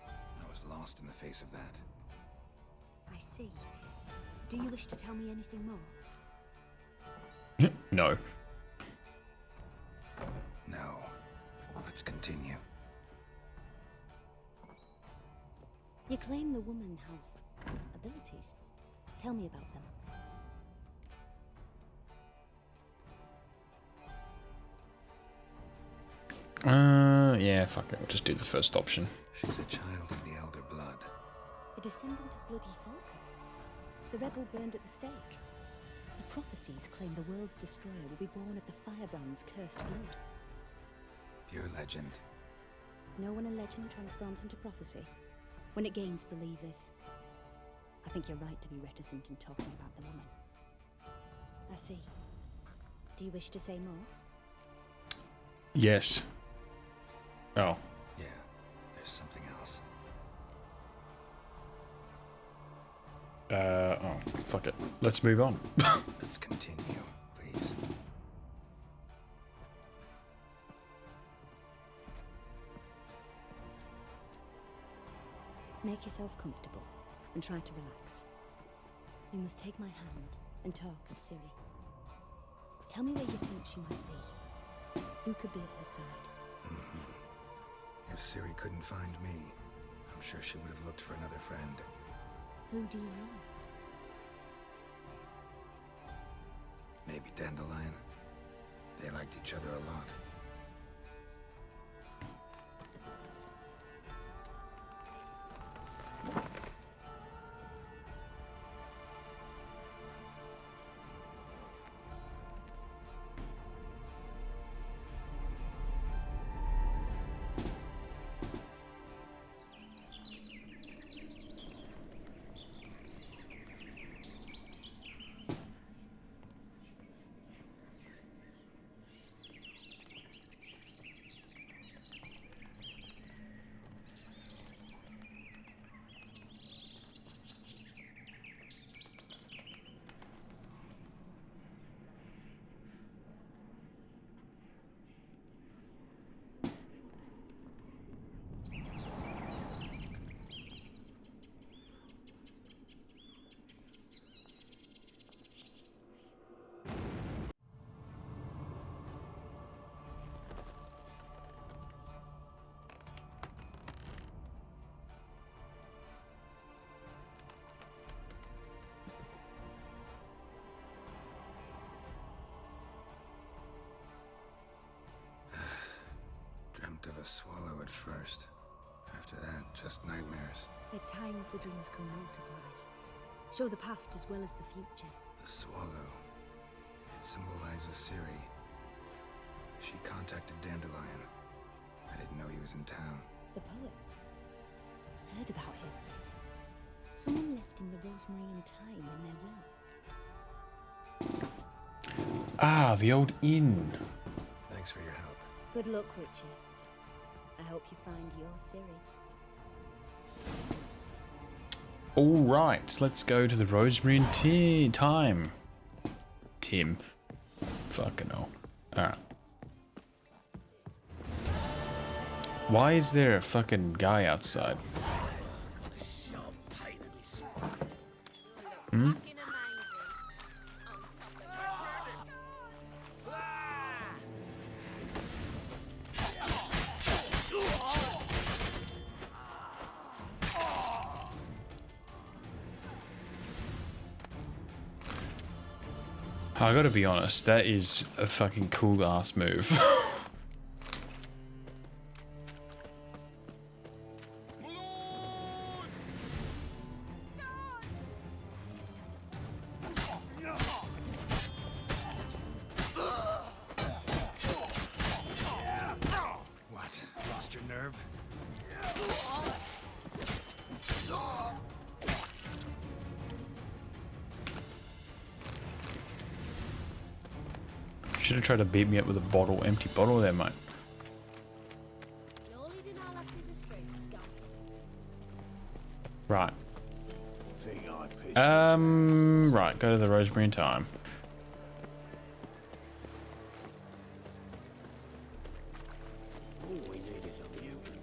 I was lost in the face of that. I see. Do you wish to tell me anything more? No. No. Let's continue. You claim the woman has abilities. Tell me about them. Yeah, fuck it. We'll just do the first option. She's a child of the Elder Blood. A descendant of bloody Falker. The rebel burned at the stake. The prophecies claim the world's destroyer will be born of the firebrand's cursed blood. Pure legend. Know when a legend transforms into prophecy? When it gains believers. I think you're right to be reticent in talking about the woman. I see. Do you wish to say more? Yes. Oh. Yeah, there's something else. Oh, fuck it. Let's move on. Let's continue, please. Make yourself comfortable and try to relax. You must take my hand and talk of Ciri. Tell me where you think she might be. Who could be at her side? If Ciri couldn't find me, I'm sure she would have looked for another friend. Who do you mean? Maybe Dandelion. They liked each other a lot. Dreamt of a swallow at first. After that, just nightmares. At times the dreams can multiply. Show the past as well as the future. The swallow. It symbolizes Ciri. She contacted Dandelion. I didn't know he was in town. The poet. Heard about him. Someone left him the rosemary and thyme in their will. Ah, the old inn. Thanks for your help. Good luck, Witcher. I hope you find your Ciri. All right, let's go to the Rosemary and Thyme. Tim. Fucking hell. Alright. Why is there a fucking guy outside? Hmm? I gotta be honest, that is a fucking cool ass move. What? Lost your nerve? Should have tried to beat me up with a bottle, empty bottle there, mate. Right. Right, go to the Rosemary and Thyme. All we need is a mutant.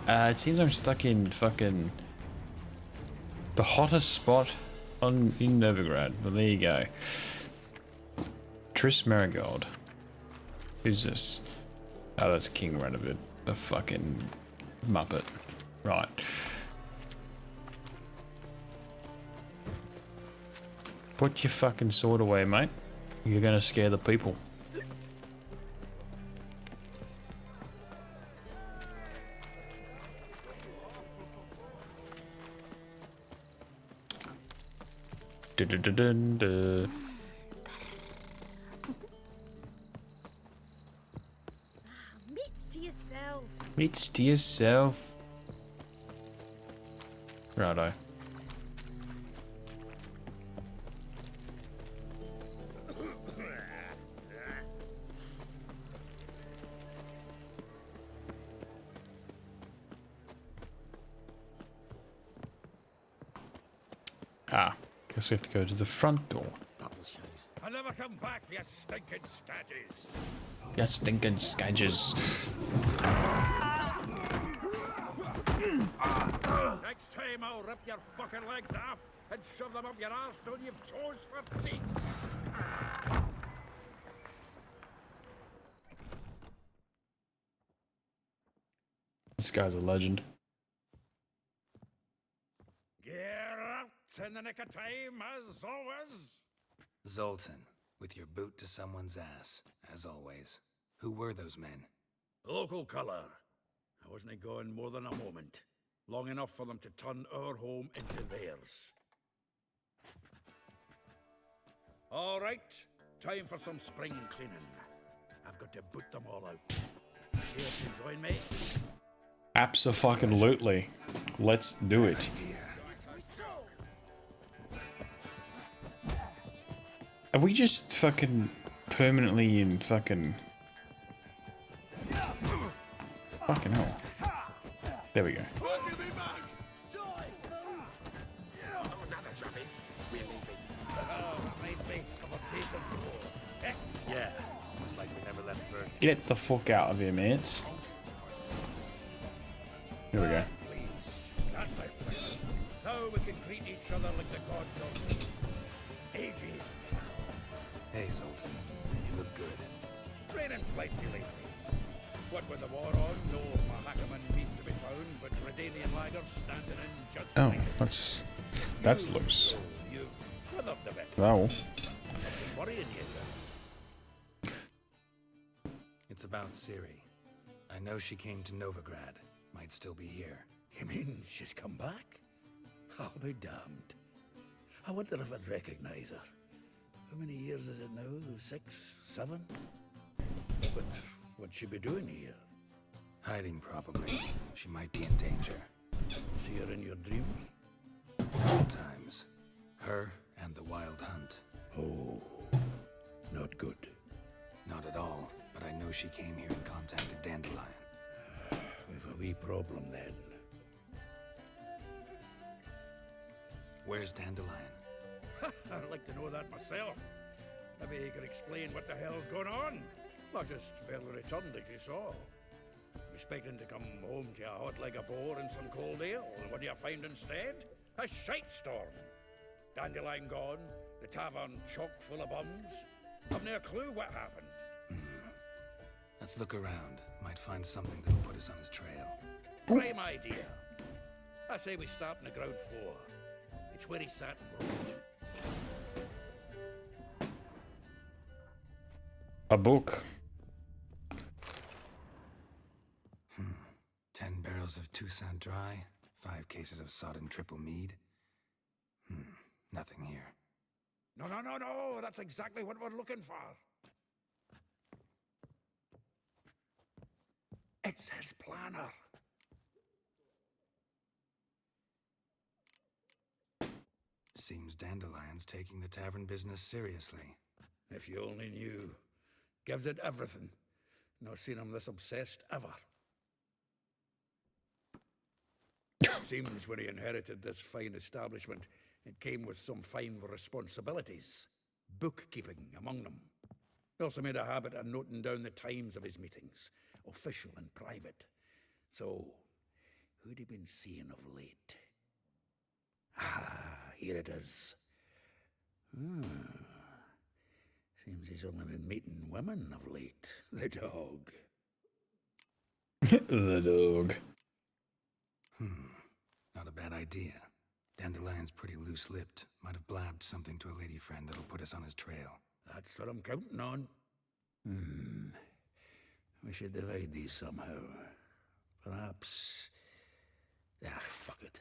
It seems I'm stuck in fucking the hottest spot in Novigrad. Well, there you go. Triss Merigold. Who's this? Oh, that's King Radovid, the fucking Muppet. Right. Put your fucking sword away, mate. You're gonna scare the people. Dun-dun-dun-dun-dun. Mitts to yourself. Mitts to yourself. Righto. Ah, guess we have to go to the front door. I'll never come back, you stinking stagges. You stinking scadges. Next time I'll rip your fucking legs off and shove them up your arse till you've toes for teeth. This guy's a legend. Get out in the nick of time, as always. Zoltan, with your boot to someone's ass, as always. Who were those men? Local colour. I wasn't gone more than a moment. Long enough for them to turn our home into theirs. All right, time for some spring cleaning. I've got to boot them all out. Here to join me? Abso-fucking-lutely. Let's do it. Are we just fucking permanently in fucking... Fucking hell. There we go. Yeah, almost like we never left Verk. Get the fuck out of here, mates. Here we go. Now we can greet each other like the gods of ages. Hey, Zoltan. You look good. Training plenty lately. What with the war on, no Mahakaman meat to be found, but Redanian lagers standing in judgment. Oh, that's loose. You've withered a bit. Wow. Worrying you. It's about Ciri. I know she came to Novigrad. Might still be here. You mean she's come back? I'll be damned. I wonder if I'd recognize her. How many years is it now? 6, 7? But what'd she be doing here? Hiding, probably. She might be in danger. See her in your dreams? Couple times. Her and the Wild Hunt. Oh, not good. Not at all, but I know she came here and contacted Dandelion. We've a wee problem then. Where's Dandelion? I'd like to know that myself. Maybe he could explain what the hell's going on. Not just barely returned, as you saw. Expecting to come home to a hot leg of boar and some cold ale, and what do you find instead? A shite storm. Dandelion gone, the tavern chock full of bums. I've no clue what happened. Let's look around. Might find something that'll put us on his trail. Prime idea. I say we start on the ground floor. It's where he sat and wrote. A book. 10 barrels of Toussaint Dry, 5 cases of sodden triple mead. Nothing here. No, that's exactly what we're looking for. It's his planner. Seems Dandelion's taking the tavern business seriously. If you only knew. Gives it everything. Not seen him this obsessed ever. Seems when he inherited this fine establishment, it came with some fine responsibilities. Bookkeeping among them. He also made a habit of noting down the times of his meetings, official and private. So, who'd he been seeing of late? Ah, here it is. Seems he's only been meeting women of late. The dog. The dog. Not a bad idea. Dandelion's pretty loose-lipped. Might have blabbed something to a lady friend that'll put us on his trail. That's what I'm counting on. We should divide these somehow. Perhaps... fuck it.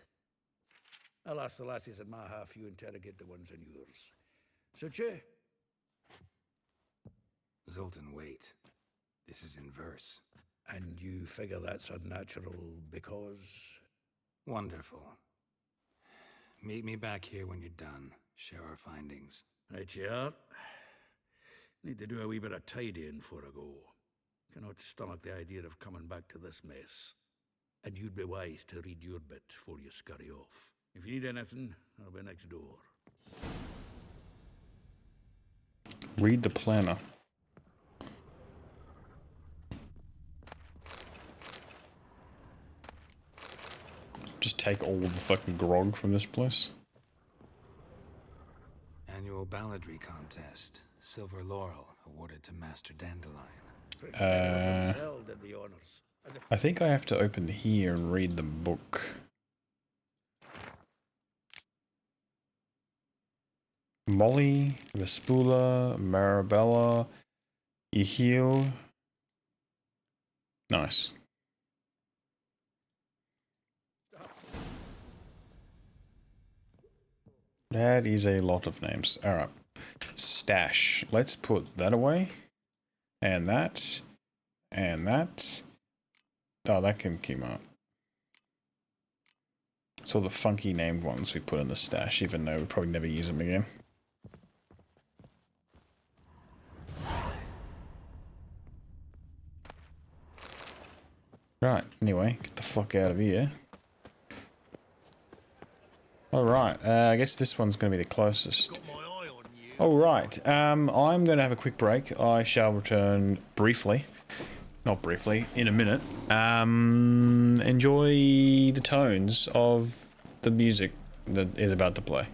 I'll ask the lassies in my half, you interrogate the ones in yours. Such a... Zoltan, wait. This is in verse. And you figure that's unnatural because... Wonderful. Meet me back here when you're done. Share our findings. Right you are. Need to do a wee bit of tidying before I go. Cannot stomach the idea of coming back to this mess. And you'd be wise to read your bit before you scurry off. If you need anything, I'll be next door. Read the planner. Just take all the fucking grog from this place. Annual balladry contest. Silver laurel awarded to Master Dandelion. Did the honors. I think I have to open here and read the book. Molly, Vespula, Marabella, Ihil. Nice. That is a lot of names. Alright. Stash. Let's put that away. And that. And that. Oh, that can keep up. It's all the funky named ones we put in the stash, even though we probably never use them again. Right, anyway, get the fuck out of here. Alright, I guess this one's going to be the closest. Alright, I'm going to have a quick break. I shall return briefly. Not briefly, in a minute. Enjoy the tones of the music that is about to play.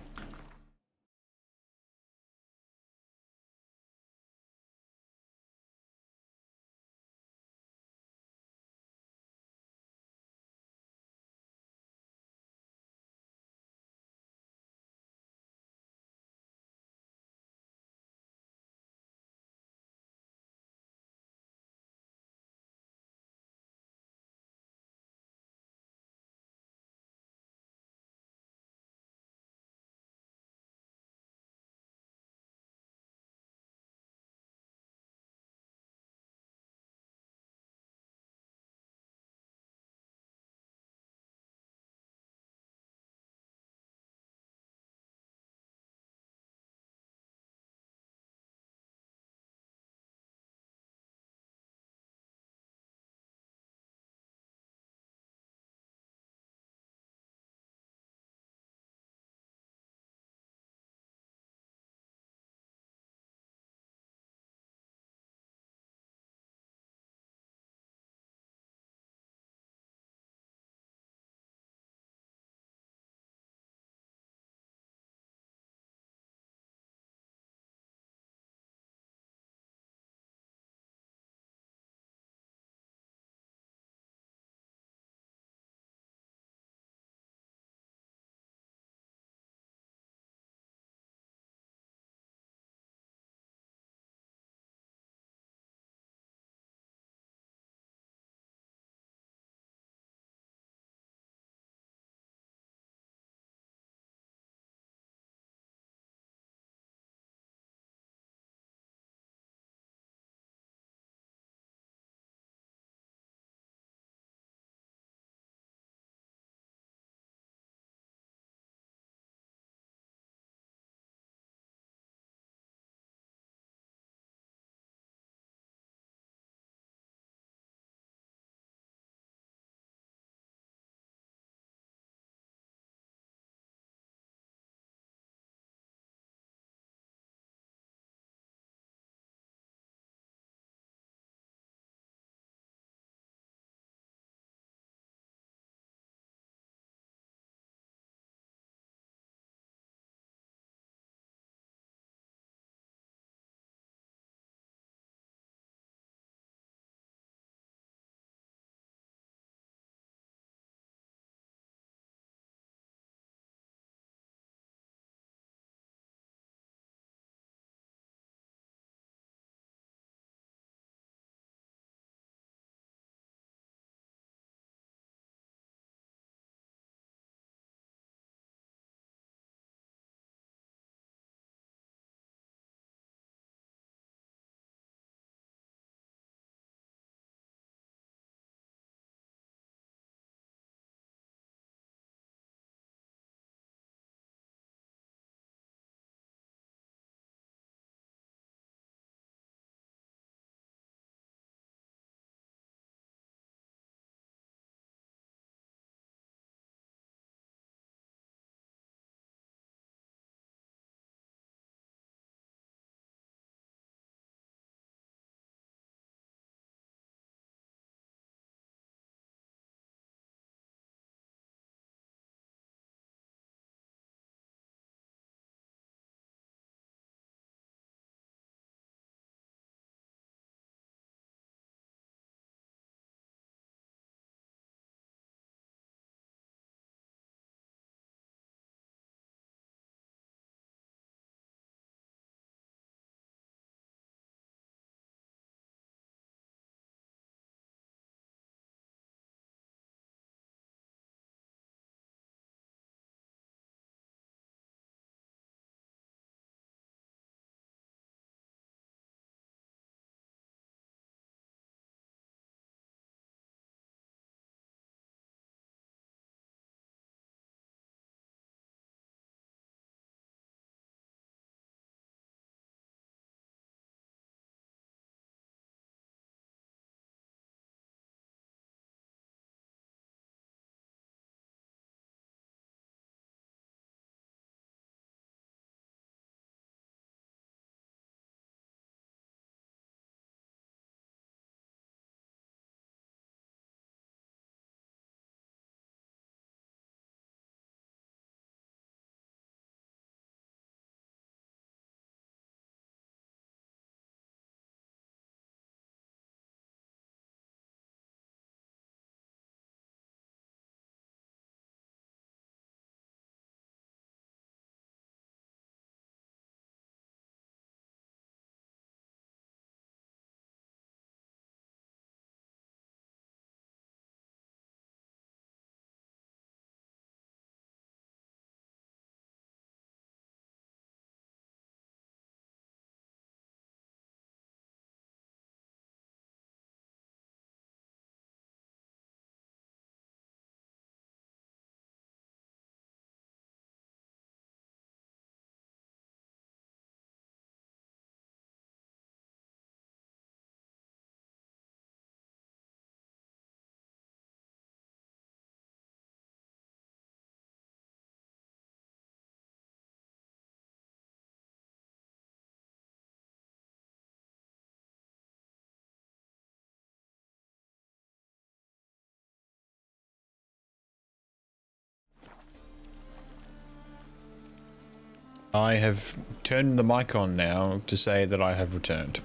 I have turned the mic on now to say that I have returned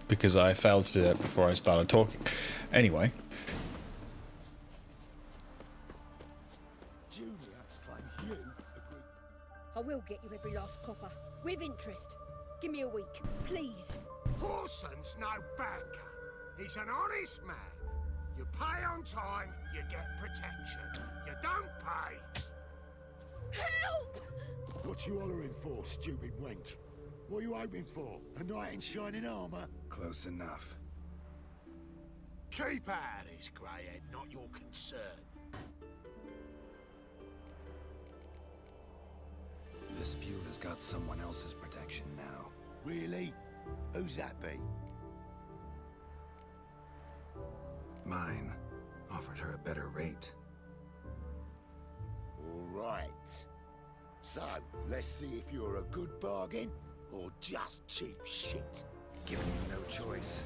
because I failed to do that before I started talking. Anyway. I will get you every last copper, with interest. Give me a week, please. Horson's no banker. He's an honest man. You pay on time, you get protection. You don't pay. Help! What you hollering for, stupid wench? What are you hoping for? A knight in shining armour? Close enough. Keep out of this, greyhead, not your concern. Vespula's got someone else's protection now. Really? Who's that be? Mine. Offered her a better rate. All right. So, let's see if you're a good bargain or just cheap shit. Giving you no choice.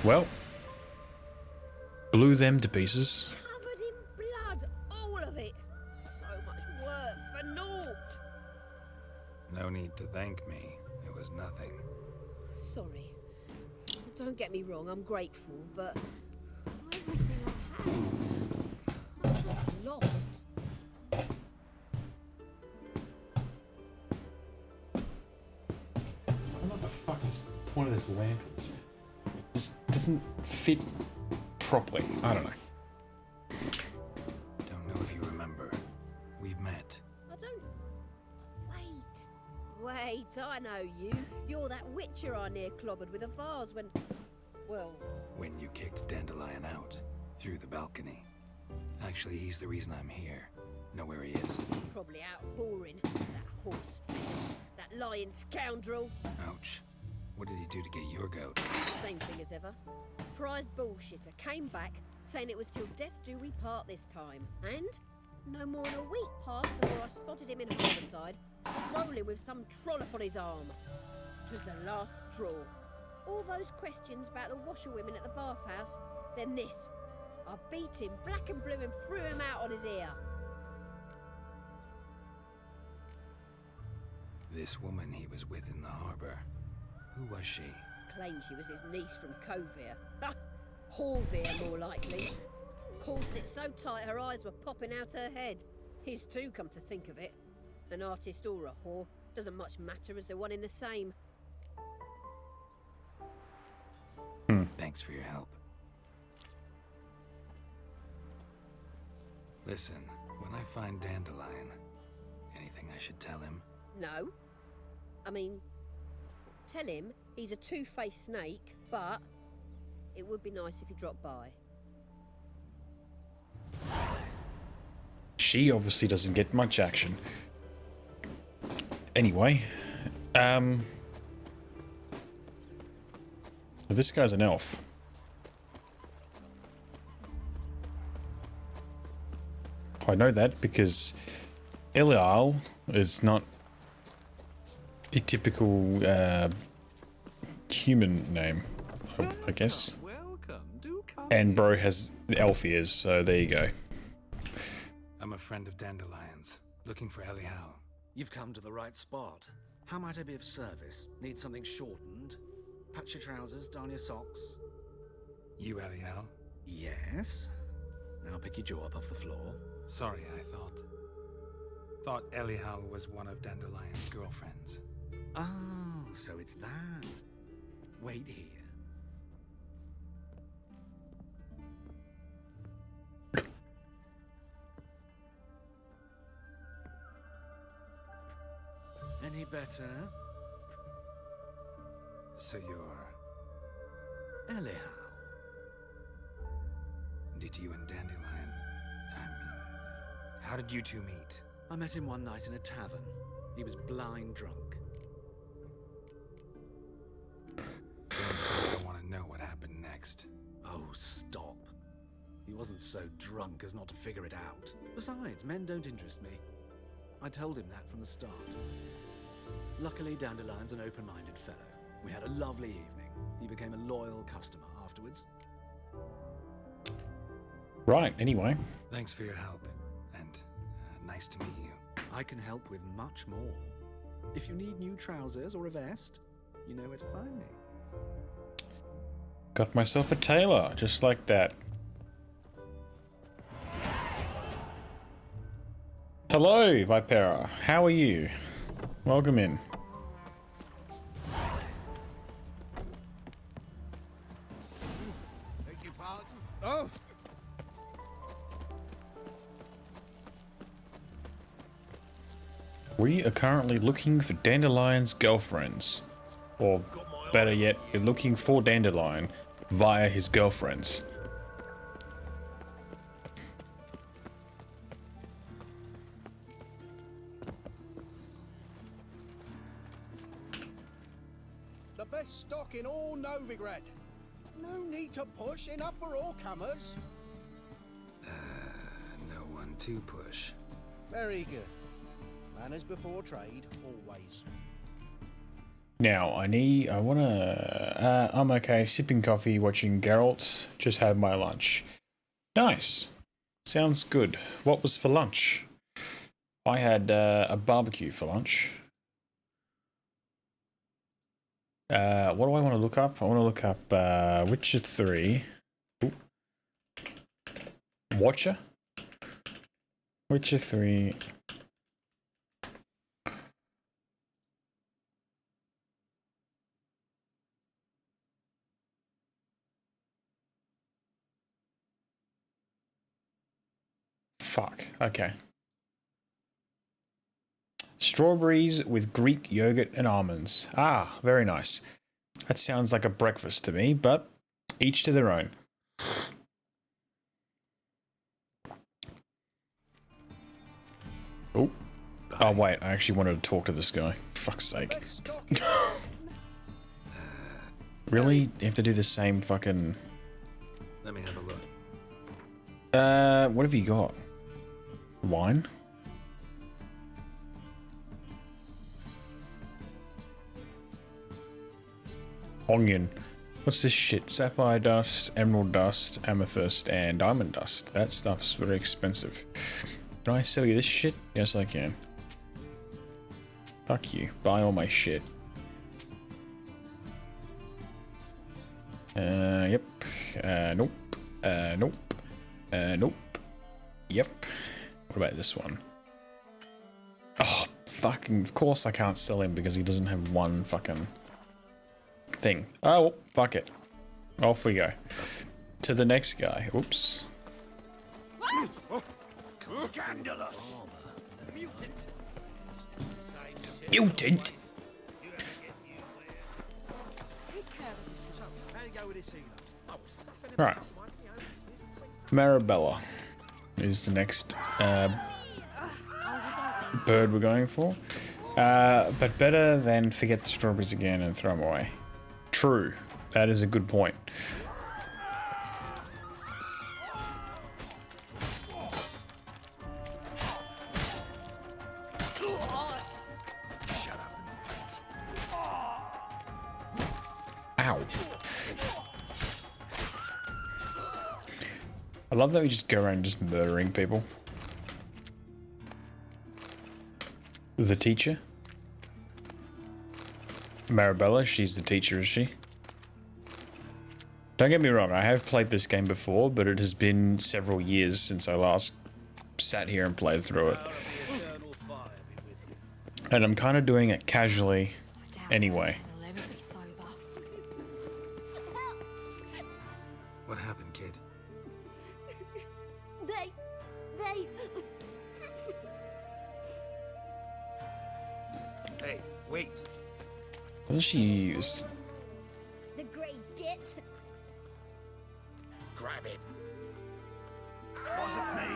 Well, blew them to pieces. Covered in blood, all of it. So much work for naught. No need to thank me. It was nothing. Sorry. Don't get me wrong, I'm grateful, but everything I had, I just lost. What the fuck is one of those lanterns? It just doesn't fit properly. I don't know. Don't know if you remember. We've met. I don't... Wait, I know you. You're that witcher I near clobbered with a vase when... Well... When you kicked Dandelion out. Through the balcony. Actually, he's the reason I'm here. Know where he is. Probably out whoring. That horse pheasant. That lying scoundrel. Ouch. What did he do to get your goat? Same thing as ever. Prize bullshitter came back, saying it was till death do we part this time. And no more than a week passed before I spotted him in Harborside, scrolling with some trollop on his arm. 'Twas the last straw. All those questions about the washerwomen at the bathhouse, then this. I beat him black and blue and threw him out on his ear. This woman he was with in the harbor. Who was she? Claimed she was his niece from Kovir. Ha! Horvir, more likely. Corset so tight her eyes were popping out her head. His too, come to think of it. An artist or a whore doesn't much matter as they're one in the same. Thanks for your help. Listen, when I find Dandelion, anything I should tell him? No. I mean, tell him he's a two-faced snake, but it would be nice if he dropped by. She obviously doesn't get much action. Anyway, this guy's an elf. I know that because Elial is not a typical human name, I guess. And bro has elf ears, so there you go. I'm a friend of Dandelion's, looking for Elial. You've come to the right spot. How might I be of service? Need something shortened? Patch your trousers, darn your socks? You Elial? Yes. Now pick your jaw up off the floor. Sorry, I thought Elial was one of Dandelion's girlfriends. Oh, so it's that. Wait here. Any better? So you're... Elial. Did you and Dandelion... how did you two meet? I met him one night in a tavern. He was blind drunk. I want to know what happened next. Oh, stop. He wasn't so drunk as not to figure it out. Besides, men don't interest me. I told him that from the start. Luckily, Dandelion's an open-minded fellow. We had a lovely evening. He became a loyal customer afterwards. Right, anyway. Thanks for your help, and nice to meet you. I can help with much more. If you need new trousers or a vest, you know where to find me. Got myself a tailor, just like that. Hello, Vipera. How are you? Welcome in. Beg your pardon? Oh! We are currently looking for Dandelion's girlfriends. Or better yet, we're looking for Dandelion via his girlfriends. The best stock in all Novigrad. No need to push, enough for all comers. No one to push. Very good. Manners before trade, always. Now, I'm okay, sipping coffee, watching Geralt, just had my lunch. Nice. Sounds good. What was for lunch? I had a barbecue for lunch. What do I want to look up? I want to look up Witcher 3. Ooh. Watcher? Witcher 3. Fuck. Okay. Strawberries with Greek yogurt and almonds. Ah, very nice. That sounds like a breakfast to me, but each to their own. Oh. Oh, wait. I actually wanted to talk to this guy. Fuck's sake. Really? You have to do the same fucking... Let me have a look. What have you got? Wine? Onion. What's this shit? Sapphire dust, emerald dust, amethyst, and diamond dust. That stuff's very expensive. Can I sell you this shit? Yes, I can. Fuck you. Buy all my shit. Yep. Nope. Nope. Nope. Yep. What about this one? Oh, fucking, of course I can't sell him because he doesn't have one fucking thing. Oh, well, fuck it. Off we go. To the next guy. Oops. Scandalous! Mutant! Mutant! Right. Marabella is the next bird we're going for. But better than forget the strawberries again and throw them away. True. That is a good point. Ow. I love that we just go around just murdering people. The teacher? Marabella, she's the teacher, is she? Don't get me wrong, I have played this game before, but it has been several years since I last sat here and played through it. And I'm kind of doing it casually anyway. What happened, kid? They... Hey, wait. Doesn't she use... The great gits. Grab it. Wasn't me.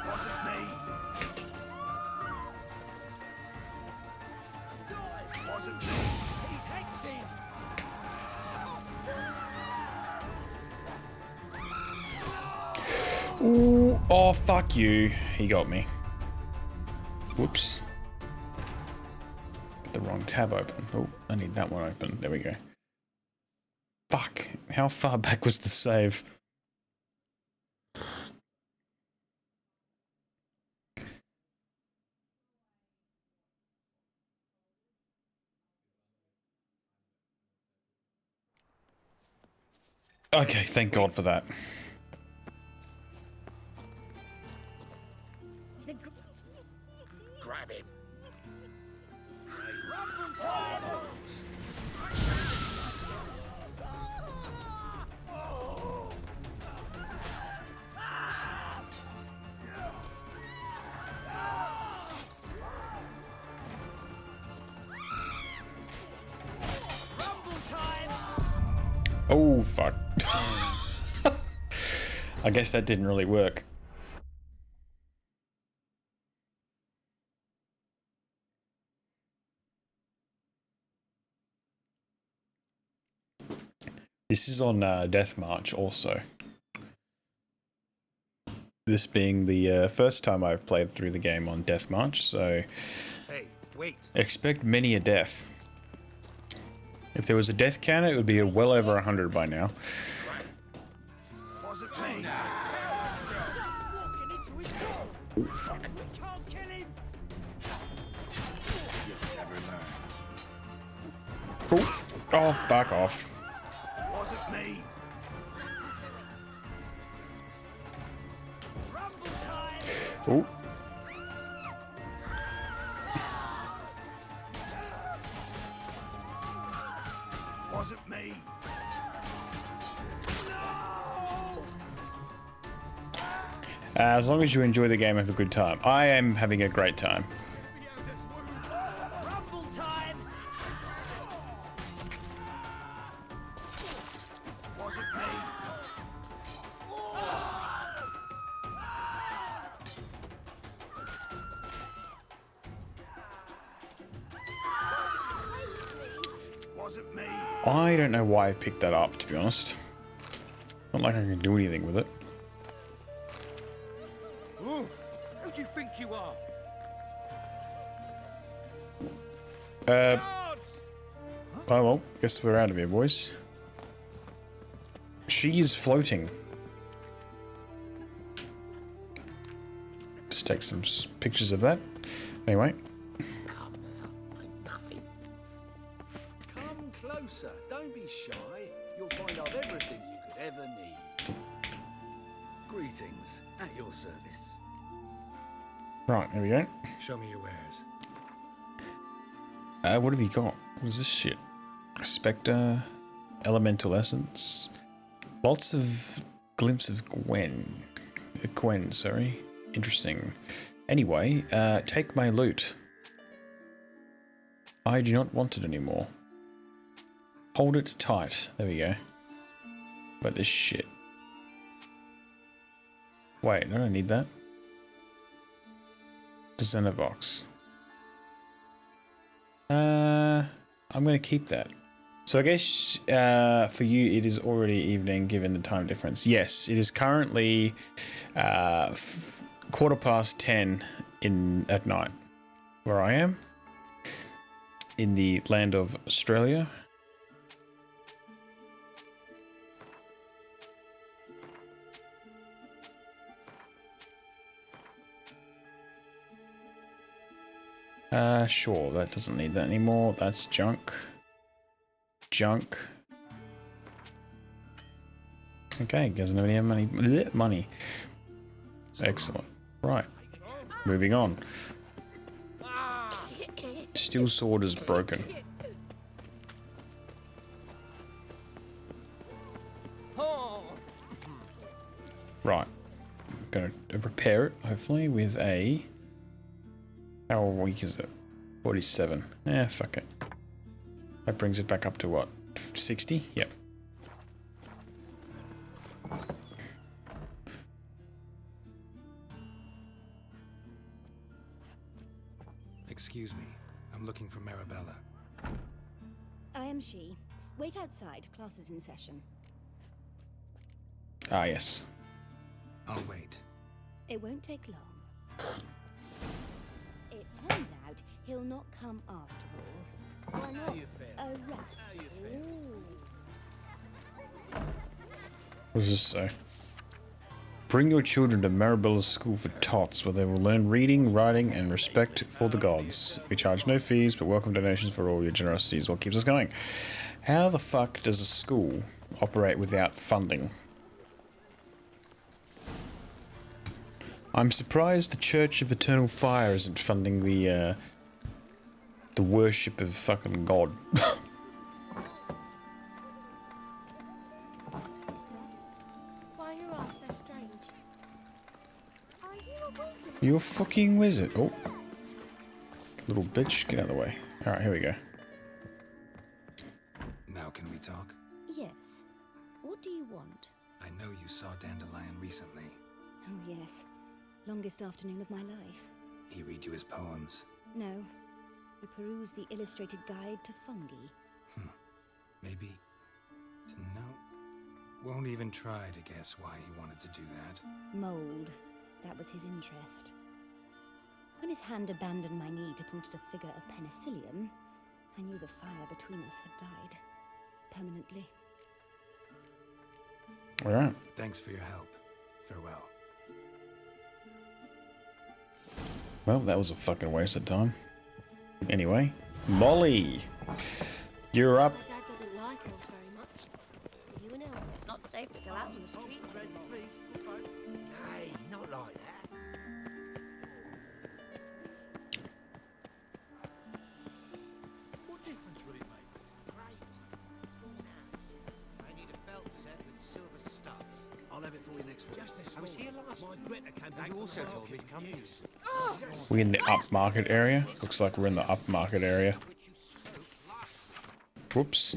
Wasn't me. Wasn't me. He's hexing. Ooh, oh, fuck you. He got me. Whoops. Got the wrong tab open. Oh, I need that one open. There we go. Fuck. How far back was the save? Okay, thank God for that. Grab him. Oh, fuck. I guess that didn't really work. This is on Death March also. This being the first time I've played through the game on Death March, so Hey, wait. expect many a death. If there was a death counter, it would be well over 100 by now. Wasn't me. Oh, fuck. Oh, oh, fuck off. Wasn't me. Oh. Wasn't me. As long as you enjoy the game, have a good time. I am having a great time. Rumble time. Wasn't me. Wasn't me. I don't know why I picked that up, to be honest. Not like I can do anything with it. Who do you think you are? Oh well, guess we're out of here, boys. She is floating. Just take some pictures of that. Anyway. Come closer. Don't be shy. You'll find I've everything you could ever need. Greetings. At your service. Right, there we go. Show me your wares. What have you got? What is this shit? Spectre, Elemental Essence. Lots of glimpse of Gwen. Gwen, sorry. Interesting. Anyway, take my loot. I do not want it anymore. Hold it tight. There we go. But this shit. Wait, I don't need that. Designer box. I'm going to keep that. So I guess for you it is already evening given the time difference. Yes, it is currently 10:15 at night where I am in the land of Australia. Sure, that doesn't need that anymore. That's junk. Junk. Okay, doesn't have any money. Excellent. Right. Moving on. Steel sword is broken. Right. I'm gonna repair it, hopefully, with a... How weak is it? 47. Eh, fuck it. That brings it back up to what? 60? Yep. Excuse me. I'm looking for Marabella. I am she. Wait outside. Class is in session. Ah, yes. I'll wait. It won't take long. It turns out he'll not come after all. Why not? A rat. Ooh. What does this say? Bring your children to Marabella's School for Tots, where they will learn reading, writing, and respect for the gods. We charge no fees, but welcome donations for all your generosity is what keeps us going. How the fuck does a school operate without funding? I'm surprised the Church of Eternal Fire isn't funding the worship of fucking God. Why are your eyes so strange? Are you a wizard? You're a fucking wizard. Oh. Little bitch, get out of the way. Alright, here we go. Now can we talk? Yes. What do you want? I know you saw Dandelion recently. Oh, yes. Longest afternoon of my life. He read you his poems. No. We peruse the illustrated guide to fungi. Maybe. No. Won't even try to guess why he wanted to do that. Mold. That was his interest. When his hand abandoned my knee to point at a figure of penicillium, I knew the fire between us had died. Permanently. Alright. Thanks for your help. Farewell. Well, that was a fucking waste of time. Anyway, Molly, you're up. My dad doesn't like us very much. Are you an elf? It's not safe to go out on the streets anymore. Hey, not like that. What difference would it make? I need a belt set with silver studs. I'll have it for you next week. Just this I was here last week. My Britta came back. You from also the told me to come here. We're in the upmarket area. Looks like we're in the upmarket area. Whoops.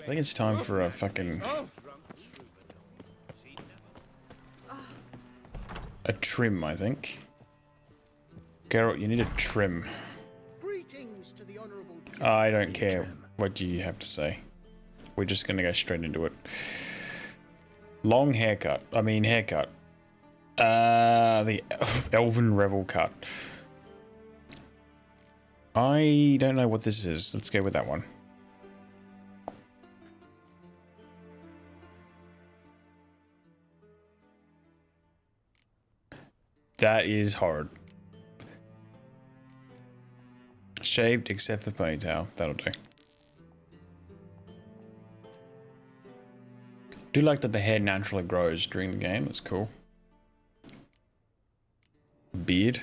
I think it's time for a fucking... a trim, I think. Geralt, you need a trim. Greetings to the honourable. I don't care what do you have to say. We're just gonna go straight into it. Long haircut. I mean haircut. The Elven Rebel cut. I don't know what this is. Let's go with that one. That is hard. Shaved except for ponytail. That'll do. Do like that the hair naturally grows during the game. That's cool. Beard.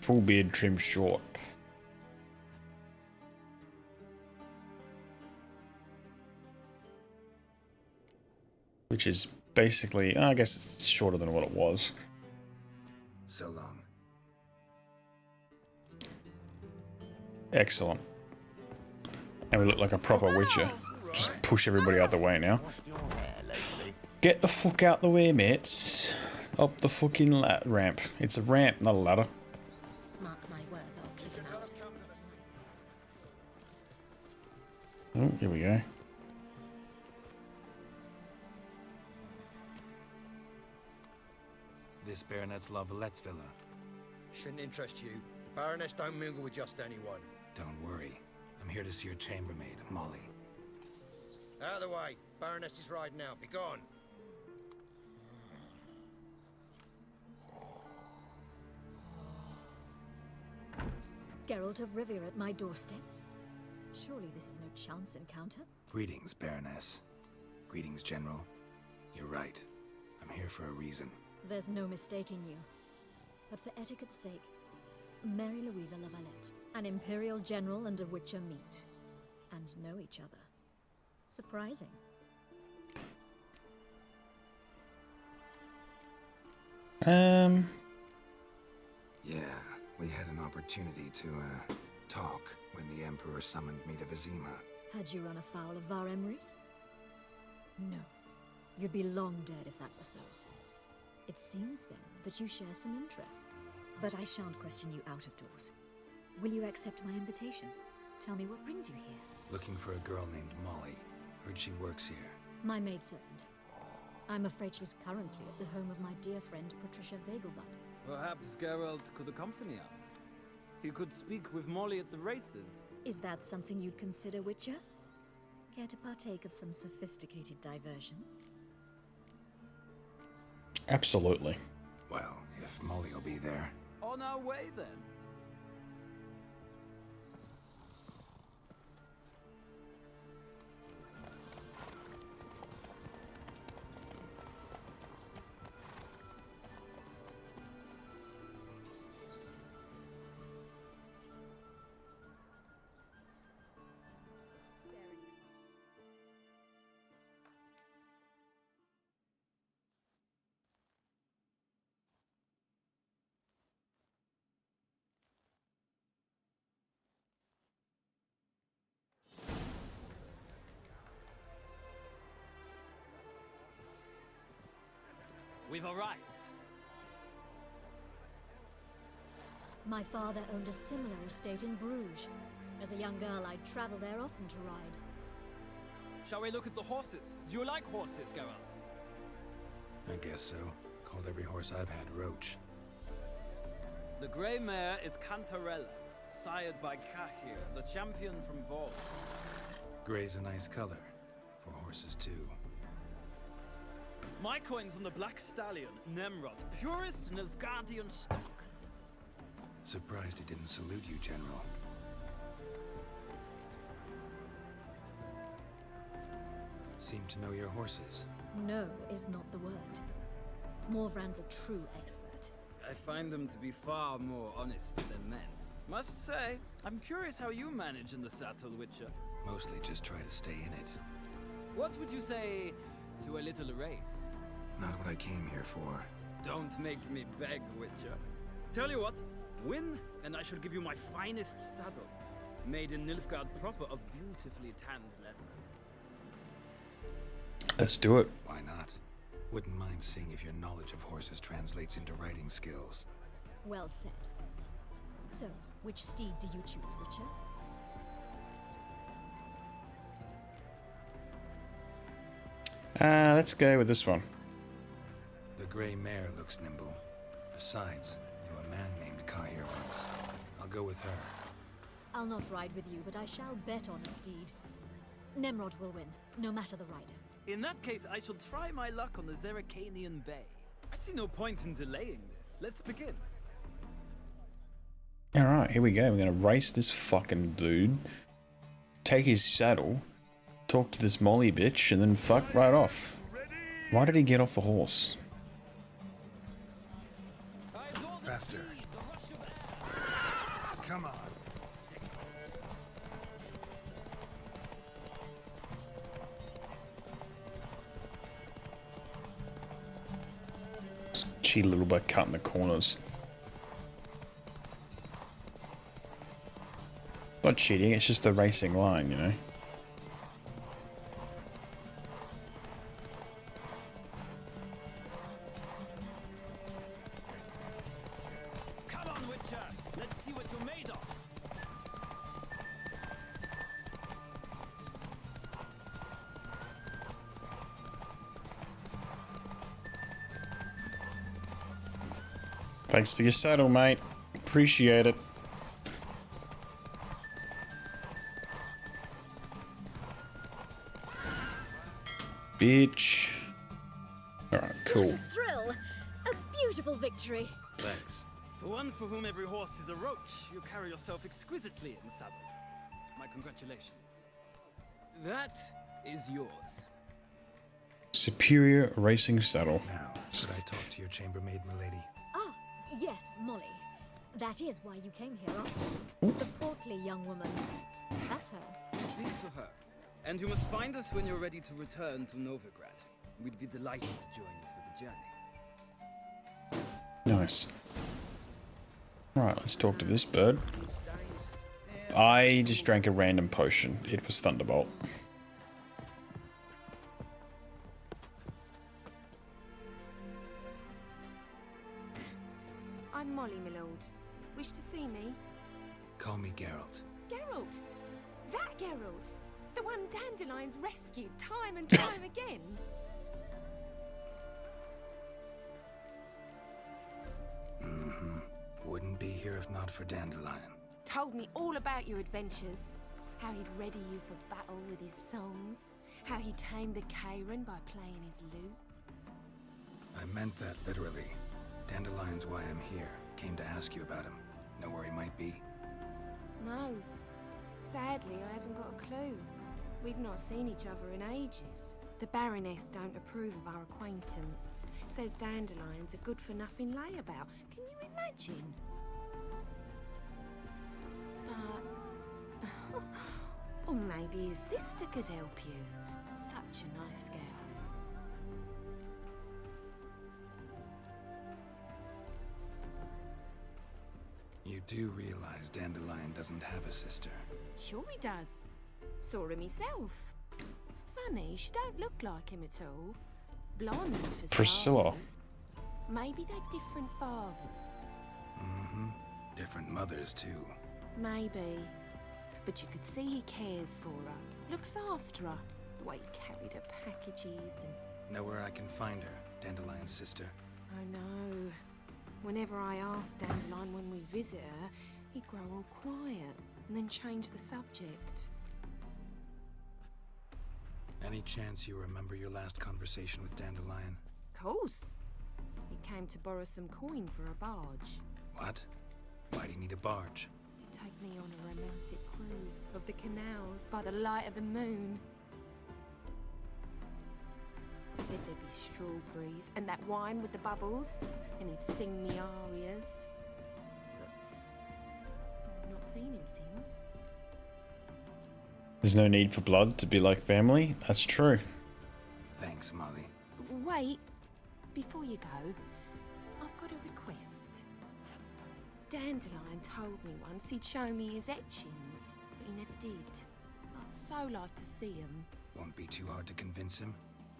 Full beard trimmed short. Which is basically, I guess it's shorter than what it was. So long. Excellent. And we look like a proper witcher. Just push everybody out the way now. Get the fuck out the way, mates. Up the fucking ramp. It's a ramp, not a ladder. Mark my words, I'll keep him out. Oh, here we go. This Baronet's La Vallette's villa. Shouldn't interest you. The Baroness don't mingle with just anyone. Don't worry. I'm here to see your chambermaid, Molly. Out of the way. Baroness is riding out. Be gone. Geralt of Rivia at my doorstep. Surely this is no chance encounter. Greetings, Baroness. Greetings, General. You're right. I'm here for a reason. There's no mistaking you. But for etiquette's sake, Mary Louisa La Valette, an Imperial General and a Witcher meet. and know each other. Surprising. Yeah, we had an opportunity to, talk when the Emperor summoned me to Vizima. Had you run afoul of Var Emrys? No. You'd be long dead if that were so. It seems, then, that you share some interests. But I shan't question you out of doors. Will you accept my invitation? Tell me what brings you here. Looking for a girl named Molly. Heard she works here. My maidservant. I'm afraid she's currently at the home of my dear friend Patricia Vegelbud. Perhaps Geralt could accompany us. He could speak with Molly at the races. Is that something you'd consider, Witcher? Care to partake of some sophisticated diversion? Absolutely. Well, if Molly will be there. On our way, then. We've arrived. My father owned a similar estate in Bruges. As a young girl, I'd travel there often to ride. Shall we look at the horses? Do you like horses, Geralt? I guess so. Called every horse I've had Roach. The grey mare is Cantarella, sired by Kahir, the champion from Vol. Gray's a nice color. For horses, too. My coin's on the Black Stallion, Nemrod, purest Nilfgaardian stock. Surprised he didn't salute you, General. Seem to know your horses. No is not the word. Morvran's a true expert. I find them to be far more honest than men. Must say, I'm curious how you manage in the saddle, Witcher. Mostly just try to stay in it. What would you say to a little race? Not what I came here for. Don't make me beg, Witcher. Tell you what, win, and I shall give you my finest saddle. Made in Nilfgaard proper of beautifully tanned leather. Let's do it. Why not? Wouldn't mind seeing if your knowledge of horses translates into riding skills. Well said. So, which steed do you choose, Witcher? Let's go with this one. The gray mare looks nimble. Besides, knew a man named Kahir once. I'll go with her. I'll not ride with you, but I shall bet on a steed. Nemrod will win, no matter the rider. In that case, I shall try my luck on the Zerrikanian Bay. I see no point in delaying this. Let's begin. Alright, here we go. We're gonna race this fucking dude, take his saddle, talk to this Molly bitch, and then fuck right off. Why did he get off the horse? Faster. Come on. Just cheat a little bit, cutting the corners. Not cheating, it's just the racing line, you know? Come on, Witcher! Let's see what you're made of! Thanks for your saddle, mate. Appreciate it. Bitch. Alright, cool. What a thrill! A beautiful victory. Thanks. For one for whom every horse is a roach, you carry yourself exquisitely in saddle. My congratulations. That is yours. Superior racing saddle. Now, should I talk to your chambermaid, milady? Ah, yes, Molly. That is why you came here after all. The portly young woman. That's her. Speak to her. And you must find us when you're ready to return to Novigrad. We'd be delighted to join you for the journey. Nice. Right, let's talk to this bird. I just drank a random potion. It was Thunderbolt. I'm Molly, my lord. Wish to see me? Call me Geralt. Geralt! That Geralt! The one Dandelions rescued time and time again! Mm-hmm. Wouldn't be here if not for Dandelion. Told me all about your adventures. How he'd ready you for battle with his songs. How he tamed the Kairan by playing his lute. I meant that literally. Dandelion's why I'm here. Came to ask you about him. Know where he might be? No. Sadly, I haven't got a clue. We've not seen each other in ages. The Baroness don't approve of our acquaintance. Says Dandelion's a good-for-nothing layabout. Can you imagine? But... or maybe his sister could help you. Such a nice girl. You do realize Dandelion doesn't have a sister. Sure he does. Saw him myself. Funny, she don't look like him at all. Blonde for Priscilla. starters. Maybe they've different fathers. Mm-hmm. Different mothers, too. Maybe. But you could see he cares for her. Looks after her. The way he carried her packages and... Know where I can find her, Dandelion's sister? I know. Whenever I asked Dandelion when we visit her, he'd grow all quiet and then change the subject. Any chance you remember your last conversation with Dandelion? Course. He came to borrow some coin for a barge. What? Why'd he need a barge? To take me on a romantic cruise of the canals by the light of the moon. Said there'd be strawberries and that wine with the bubbles, and he'd sing me arias. But I've not seen him since. There's no need for blood to be like family. That's true. Thanks, Molly. Wait, before you go, I've got a request. Dandelion told me once he'd show me his etchings, but he never did. I'd so like to see them. Won't be too hard to convince him.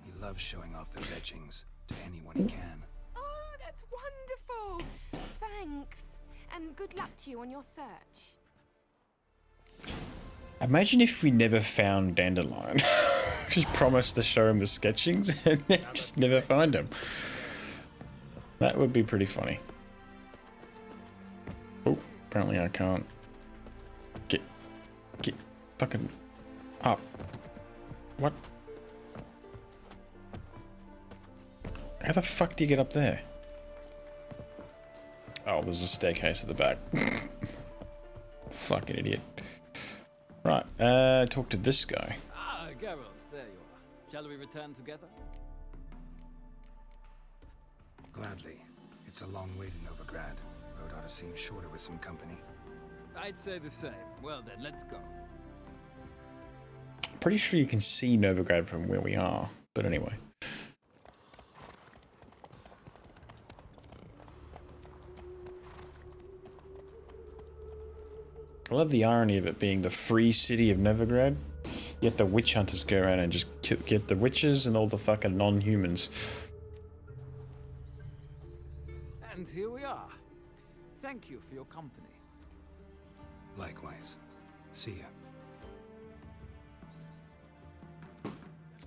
He loves showing off those etchings to anyone he can. Oh, that's wonderful! Thanks, and good luck to you on your search. Imagine if we never found Dandelion. Just promised to show him the sketchings and then just never find him. That would be pretty funny. Oh, apparently I can't. Get fucking up. What? How the fuck do you get up there? Oh, there's a staircase at the back. Fucking idiot. Right, talk to this guy. Ah, Geralt, there you are. Shall we return together? Gladly. It's a long way to Novigrad. Road ought to seem shorter with some company. I'd say the same. Well then, let's go. Pretty sure you can see Novigrad from where we are, but anyway. I love the irony of it being the free city of Novigrad, yet the witch hunters go around and just get the witches and all the fucking non-humans. And here we are. Thank you for your company. Likewise. See ya.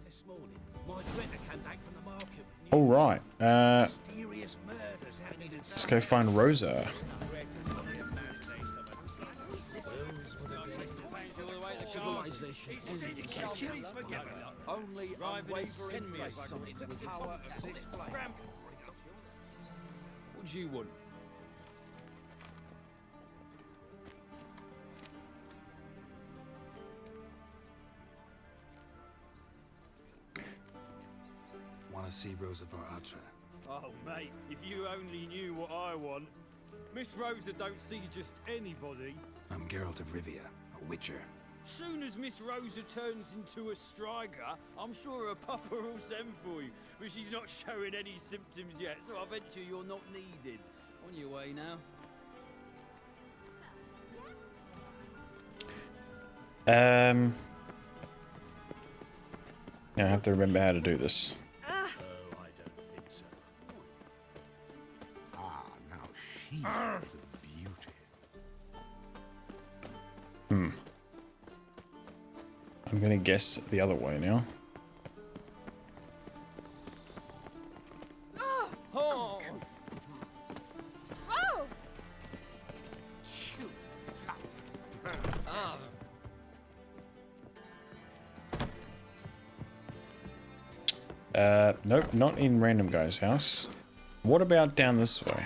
This morning, my Greta came back from the market with All right, mysterious murders happening in let's go find Rosa. Only unwavering faith in the power of this flame. What do you want? Want to see Rosa Varatra? Oh, mate, if you only knew what I want. Miss Rosa don't see just anybody. I'm Geralt of Rivia, a witcher. Soon as Miss Rosa turns into a striker, I'm sure her papa will send for you. But she's not showing any symptoms yet, so I venture you're not needed. On your way now. Now I have to remember how to do this. Oh, I don't think so. Ah, now she is a beauty. I'm gonna guess the other way now. Oh! Oh! Nope, not in random guy's house. What about down this way?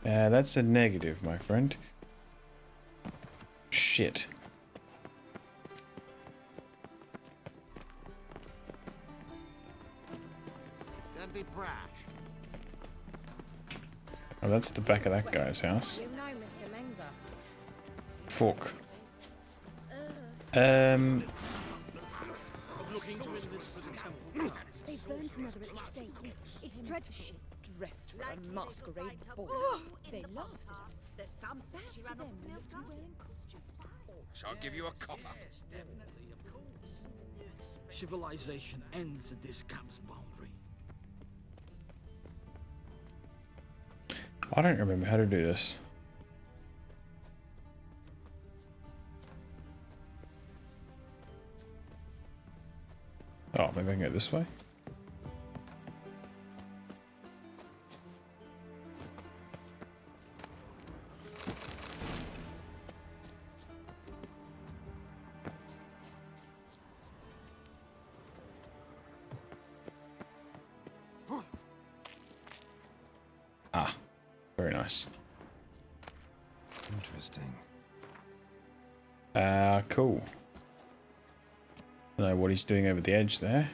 That's a negative, my friend. Shit. Don't be brash. Oh, that's the back of that guy's house. You know Mr. Menga. Fork. They burnt another at the stake. It's dreadful. Dressed for a masquerade ball. They laughed at us. Some said she ran off We have to be wearing costumes. Shall give you a copper. Civilization ends at this camp's boundary. I don't remember how to do this. Oh, maybe I can go this way? Ah, very nice. Interesting. Cool. Don't know what he's doing over the edge there.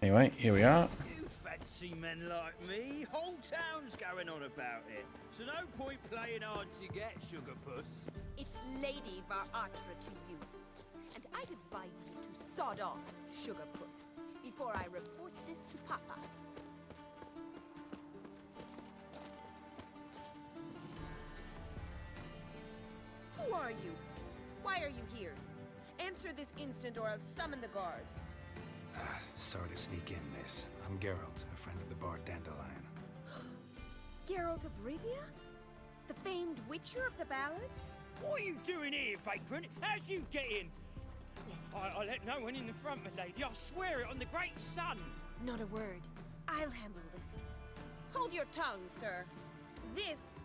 Anyway, here we are. You fancy men like me? Whole town's going on about it. So no point playing hard to get, Sugar Puss. It's Lady Varatra to you. And I'd advise you to sod off, Sugar Puss, before I report this to Papa. Who are you? Why are you here? Answer this instant or I'll summon the guards. Sorry to sneak in, miss. I'm Geralt, a friend of the bard Dandelion. Geralt of Rivia? The famed Witcher of the ballads? What are you doing here, vagrant? How'd you get in? I let no one in the front, my lady. I swear it on the great sun. Not a word. I'll handle this. Hold your tongue, sir. This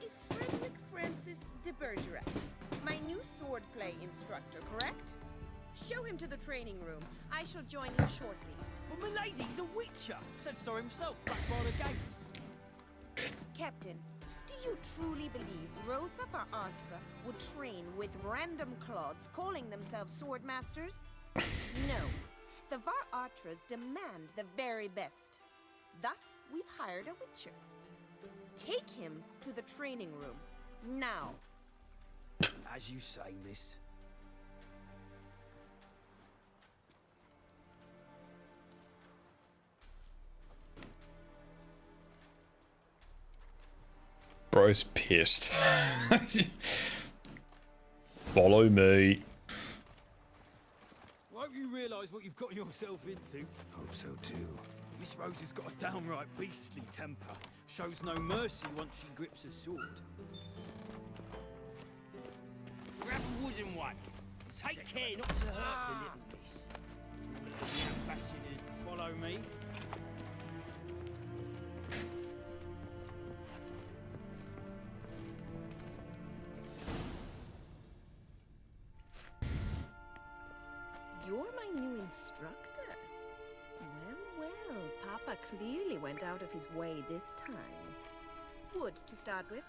is Frederick Francis de Bergerac, my new swordplay instructor, correct? Show him to the training room. I shall join you shortly. But my lady's a witcher. Said so himself back by the gates. Captain, do you truly believe Rosa Varatra would train with random clods calling themselves sword masters? No. The Varatras demand the very best. Thus, we've hired a witcher. Take him to the training room, now. As you say, miss. Bro's pissed. Follow me. Won't you realise what you've got yourself into? Hope so too. Miss Rosa's got a downright beastly temper. Shows no mercy once she grips a sword. Grab a wooden one. Take care not to hurt the little miss. The ambassador, follow me. You're my new instructor? Well, Papa clearly went out of his way this time. Wood, to start with.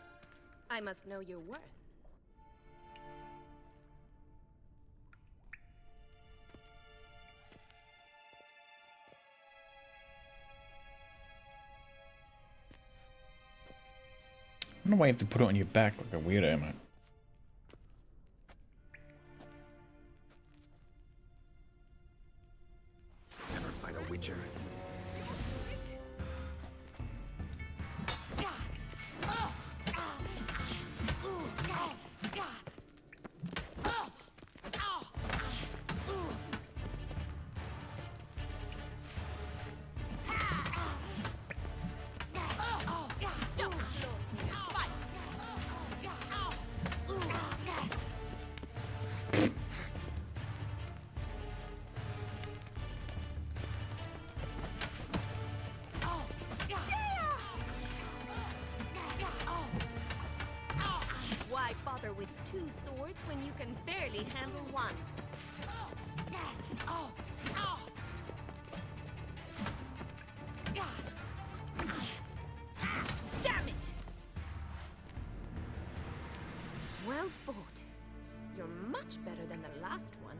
I must know your worth. don't know why you have to put it on your back like a weirdo, mate. Never fight a Witcher. Why bother with two swords when you can barely handle one? Damn it! Well fought. You're much better than the last one.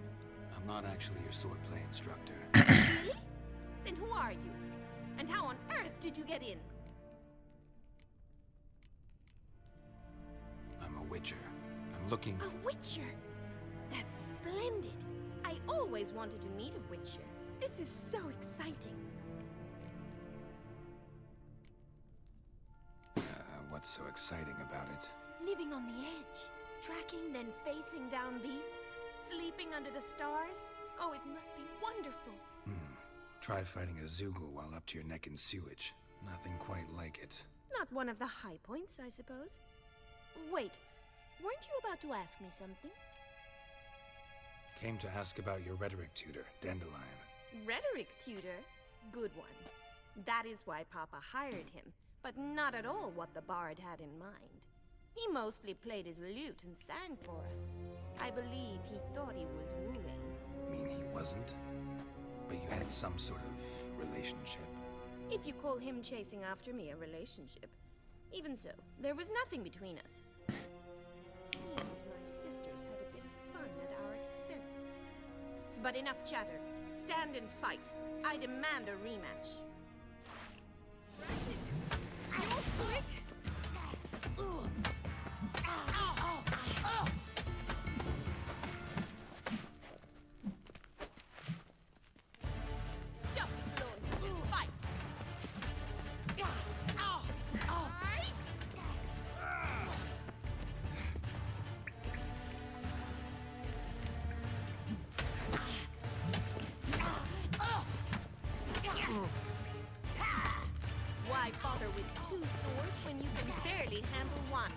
I'm not actually your swordplay instructor. Really? Then who are you? And how on earth did you get in? I'm a Witcher. I'm looking. A Witcher? That's splendid. I always wanted to meet a Witcher. This is so exciting. What's so exciting about it? Living on the edge. Tracking, then facing down beasts. Sleeping under the stars. Oh, it must be wonderful. Try fighting a Zoogle while up to your neck in sewage. Nothing quite like it. Not one of the high points, I suppose. Wait, weren't you about to ask me something? Came to ask about your rhetoric tutor, Dandelion. Rhetoric tutor? Good one. That is why Papa hired him, but not at all what the bard had in mind. He mostly played his lute and sang for us. I believe he thought he was wooing. Mean he wasn't? But you had some sort of relationship. If you call him chasing after me a relationship. Even so, there was nothing between us. Seems my sisters had a bit of fun at our expense. But enough chatter. Stand and fight. I demand a rematch. You're quick! Stop, Blonde, and fight! Why bother with two swords when you can barely handle one?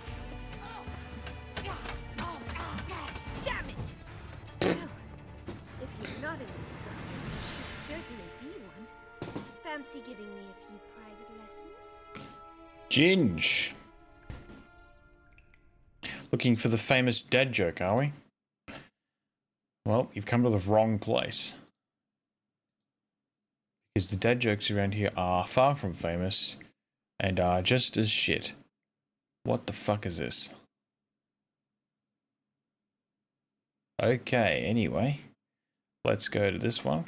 Damn it! Well, if you're not an instructor, you should certainly be one. Fancy giving me a few private lessons? Ginge. Looking for the famous dad joke, are we? Well, you've come to the wrong place. Because the dad jokes around here are far from famous and are just as shit. What the fuck is this? Okay, anyway. Let's go to this one.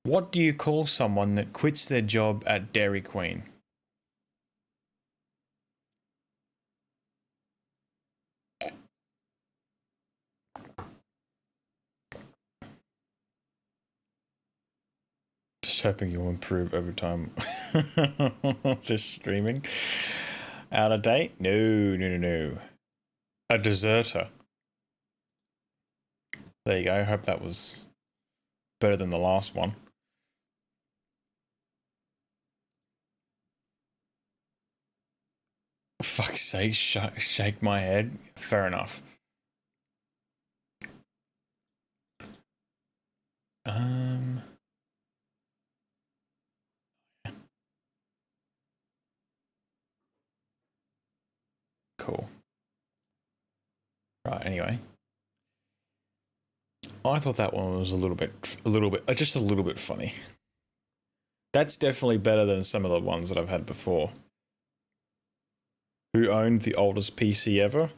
What do you call someone that quits their job at Dairy Queen? Just hoping you'll improve over time. This streaming. Out of date? No. A deserter. There you go. I hope that was better than the last one. Fuck's sake, shake my head. Fair enough. Cool. Right, anyway. I thought that one was just a little bit funny. That's definitely better than some of the ones that I've had before. Who owned the oldest PC ever?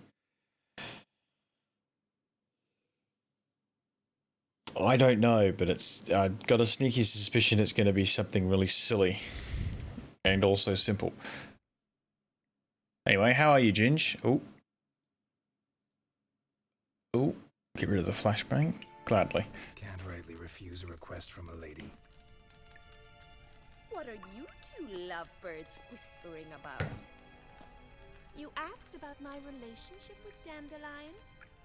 I don't know, but I've got a sneaky suspicion it's going to be something really silly and also simple. Anyway, how are you, Ginge? Oh, get rid of the flashbang. Gladly. Can't rightly refuse a request from a lady. What are you two lovebirds whispering about? You asked about my relationship with Dandelion?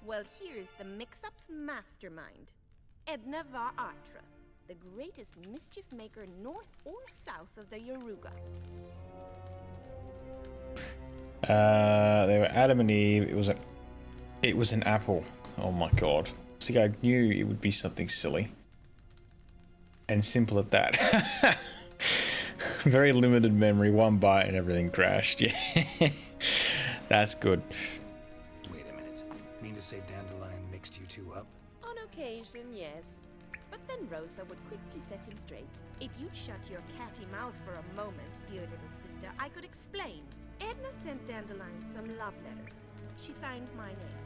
Well, here's the mix-up's mastermind. Edna Va Atra, the greatest mischief maker north or south of the Yaruga. They were Adam and Eve. It was an apple. Oh my god. See, I knew it would be something silly. And simple at that. Very limited memory, one bite and everything crashed. Yeah. That's good. Wait a minute. Mean to say Dandelion mixed you two up? On occasion, yes. But then Rosa would quickly set him straight. If you'd shut your catty mouth for a moment, dear little sister, I could explain. Edna sent Dandelion some love letters. She signed my name.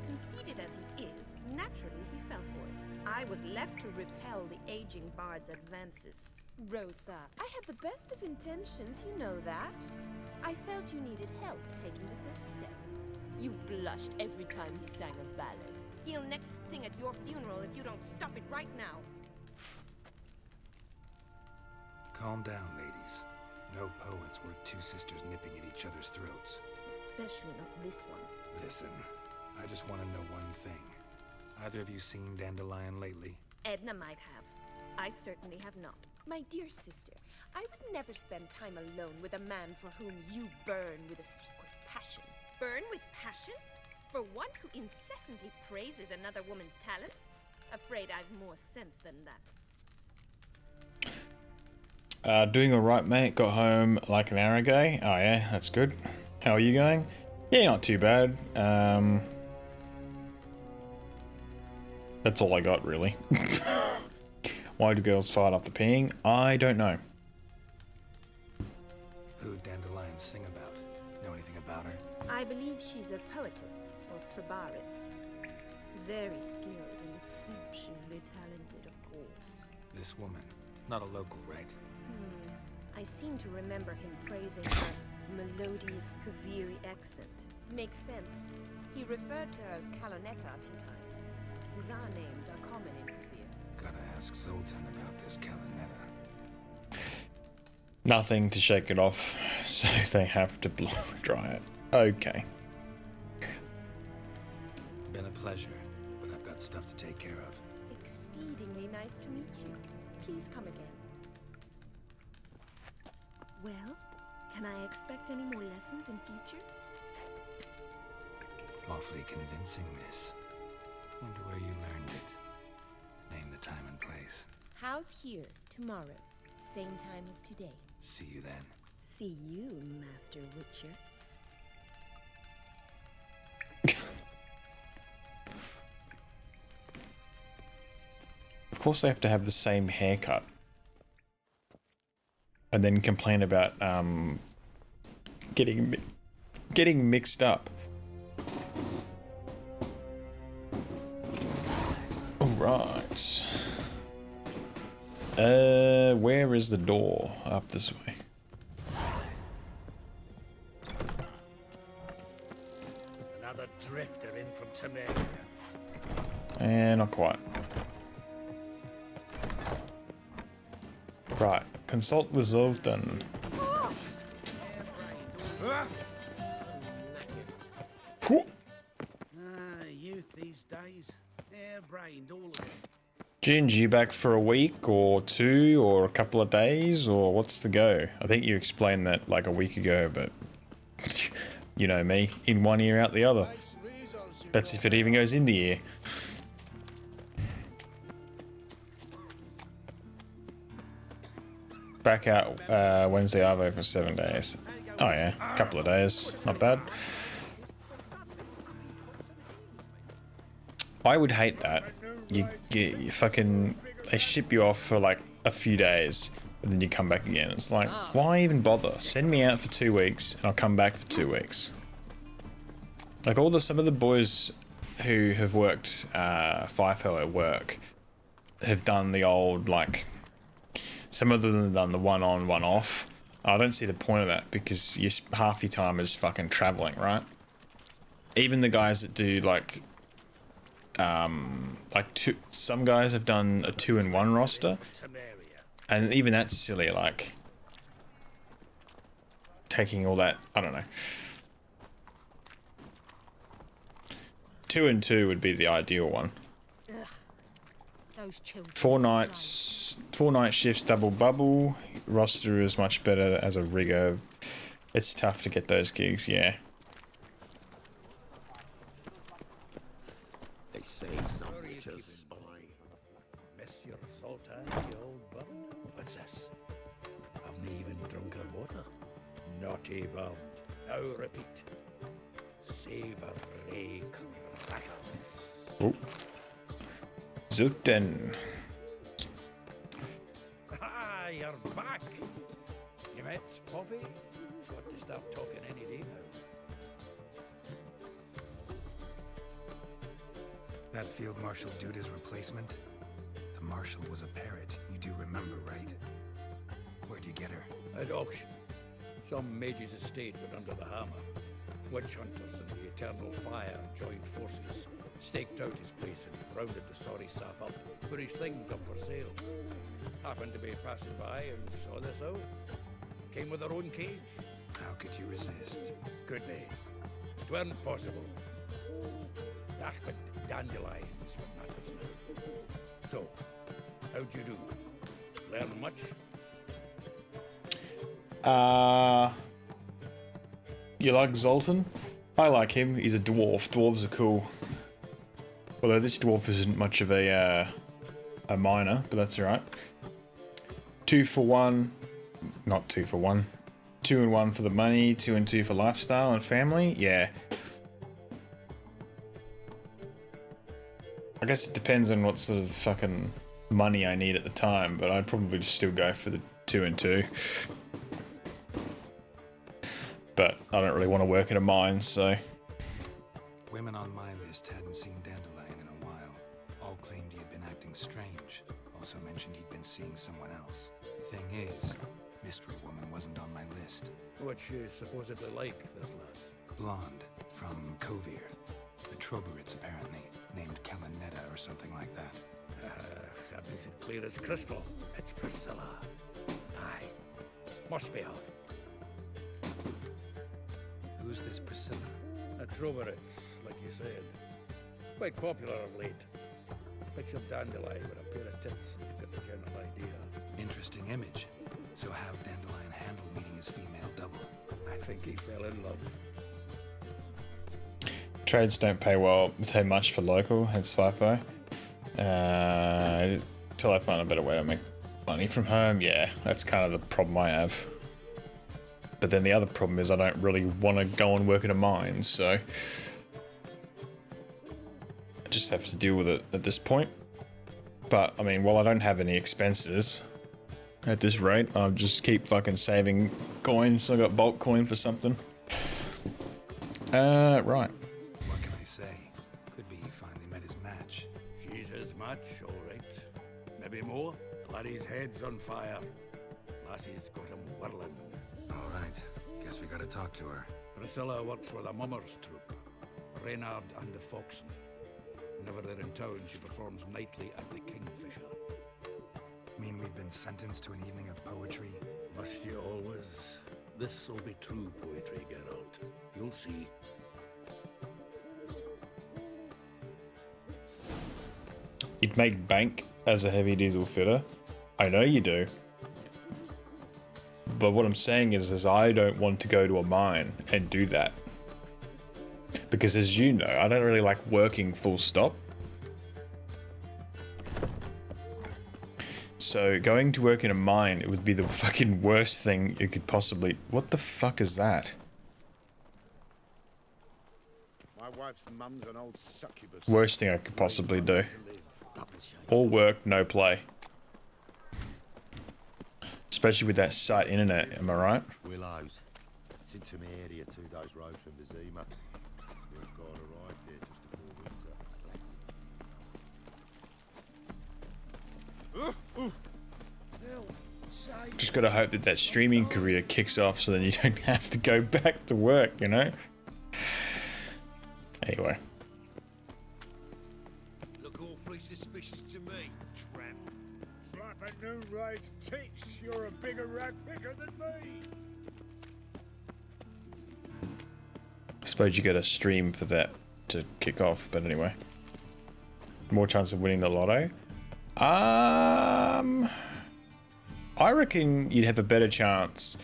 Conceited as he is, naturally he fell for it. I was left to repel the aging bard's advances. Rosa, I had the best of intentions, you know that. I felt you needed help taking the first step. You blushed every time he sang a ballad. He'll next sing at your funeral if you don't stop it right now. Calm down, ladies. No poet's worth two sisters nipping at each other's throats. Especially not this one. Listen, I just want to know one thing. Either of you seen Dandelion lately? Edna might have. I certainly have not. My dear sister, I would never spend time alone with a man for whom you burn with a secret passion. Burn with passion? For one who incessantly praises another woman's talents? Afraid I've more sense than that. Doing alright, mate. Got home like an hour ago. Oh yeah, that's good. How are you going? Yeah, not too bad. That's all I got, really. Why do girls fight after peeing? I don't know. Who'd Dandelion sing about? Know anything about her? I believe she's a poetess, or Trebaritz. Very skilled and exceptionally talented, of course. This woman. Not a local, right? I seem to remember him praising her melodious Kaviri accent. Makes sense. He referred to her as Kalonetta a few times. Bizarre names are common in Kavir. Gotta ask Zoltan about this Kalonetta. Nothing to shake it off, so they have to blow dry it. Okay. Been a pleasure, but I've got stuff to take care of. Exceedingly nice to meet you. Please come again. Well, can I expect any more lessons in future? Awfully convincing, miss. Wonder where you learned it. Name the time and place. House here, tomorrow. Same time as today. See you then. See you, Master Witcher. Of course they have to have the same haircut. And then complain about getting mixed up. All right. Where is the door? Up this way. Another drifter in from Temeria. And not quite. Right. Consult with Zoltan. Youth these days. Hair-brained, all of it. Ginge, you back for a week or two or a couple of days, or what's the go? I think you explained that like a week ago, but you know me, in one ear out the other. That's if it even goes in the ear. Back out Wednesday Arvo for 7 days. Oh yeah, a couple of days, not bad. I would hate that. You fucking, they ship you off for like a few days but then you come back again. It's like, why even bother? Send me out for 2 weeks and I'll come back for 2 weeks. Like some of the boys who have worked FIFO at work have done the old, like, some of them have done the one on, one off. I don't see the point of that because half your time is fucking traveling, right? Even the guys that do like some guys have done a 2-in-1 roster, and even that's silly. Like taking all that, I don't know. 2-in-2 would be the ideal one. Ugh, those children. 4 nights, 4 night shifts, double bubble. Roster is much better as a rigger. It's tough to get those gigs, yeah. They say some witches spy. Monsieur Zoltan, the old bun. What's this? I've not even drunk her water. Naughty bum. Now repeat. Savory crackers. Oh. Zuten. Ah, you're back. You met Poppy? She's got to start talking any day now. That Field Marshal Duda's replacement? The Marshal was a parrot, you do remember, right? Where'd you get her? At auction. Some mage's estate went under the hammer. Witch hunters and the Eternal Fire joined forces, staked out his place and rounded the sorry sap up, put his things up for sale. Happened to be passing by and saw this out. Came with her own cage. How could you resist? Could they? It weren't possible. Ah, but dandelion is what matters now. So, how'd you do? Learn much? You like Zoltan? I like him. He's a dwarf. Dwarves are cool. Although this dwarf isn't much of a miner, but that's alright. 2 for 1. Not 2 for 1. 2-in-1 for the money, 2-in-2 for lifestyle and family. Yeah. I guess it depends on what sort of fucking money I need at the time, but I'd probably just still go for the 2-in-2. But I don't really want to work at a mine, so... Women on my list hadn't seen Dandelion in a while. All claimed he had been acting strange. Also mentioned he'd been seeing someone else. Thing is, Mystery Woman wasn't on my list. What's she supposedly like, this lass? Blonde, from Kovir. The Troberits, apparently. Named Kalanetta or something like that. That makes it clear as crystal. It's Priscilla. Aye. Must be her. Who's this Priscilla? A Troberits, like you said. Quite popular of late. Picks up Dandelion with a pair of tits, and you've got the general idea. Interesting image. So how'd Dandelion handle meeting his female double? I think he fell in love. Trades don't pay much for local, hence FIFO. Till I find a better way to make money from home, yeah, that's kind of the problem I have. But then the other problem is I don't really want to go and work in a mine, so... I just have to deal with it at this point. But, I mean, while I don't have any expenses at this rate, I'll just keep fucking saving coins, so I got bulk coin for something. Right. What can I say? Could be he finally met his match. She's his match, all right. Maybe more. Laddie's head's on fire. Lassie's got him whirling. All right. Guess we gotta talk to her. Priscilla works for the Mummers troupe. Reynard and the Foxen. Whenever they're in town, she performs nightly at the Kingfisher. Mean we've been sentenced to an evening of poetry? Must you always? This'll be true poetry, Geralt. You'll see. You'd make bank as a heavy diesel fitter. I know you do. But what I'm saying is I don't want to go to a mine and do that. Because as you know, I don't really like working full stop. So going to work in a mine, it would be the fucking worst thing you could possibly... What the fuck is that? My wife's mum's an old succubus. Worst thing I could possibly do. All work, no play. especially with that site internet. Am I right? Willows. It's into my area, 2 days' road from Vizima. Your guard arrived there just before winter. Just gotta hope that that streaming career kicks off, so then you don't have to go back to work. You know. Anyway. Look awfully suspicious to me, tramp. Slap a new race ticks. You're a bigger rag picker than me. I suppose you gotta stream for that to kick off, but anyway. More chance of winning the lotto? I reckon you'd have a better chance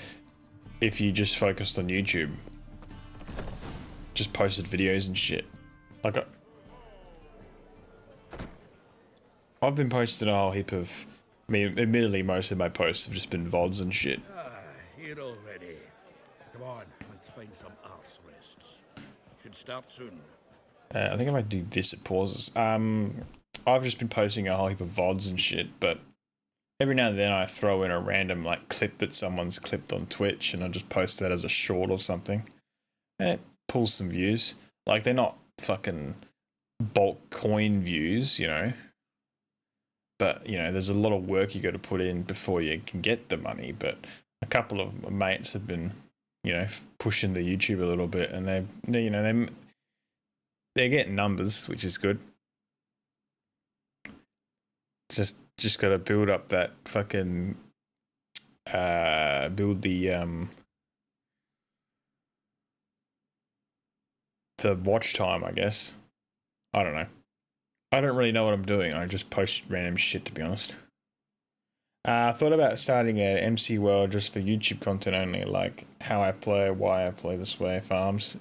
if you just focused on YouTube. Just posted videos and shit. Like, I've been posting a whole heap of... I mean, admittedly, most of my posts have just been VODs and shit. Here already. Come on, let's find some arse rests. Should start soon. I think I might do this at pauses. I've just been posting a whole heap of VODs and shit, but every now and then I throw in a random like clip that someone's clipped on Twitch, and I just post that as a short or something, and it pulls some views. Like, they're not fucking bulk coin views, you know, but you know, there's a lot of work you got to put in before you can get the money. But a couple of my mates have been, you know, pushing the YouTube a little bit, and you know, they're getting numbers, which is good. Just got to build up that fucking build the watch time, I guess. I don't know. I don't really know what I'm doing. I just post random shit, to be honest. I thought about starting an MC World just for YouTube content only, like how I play, why I play this way, farms.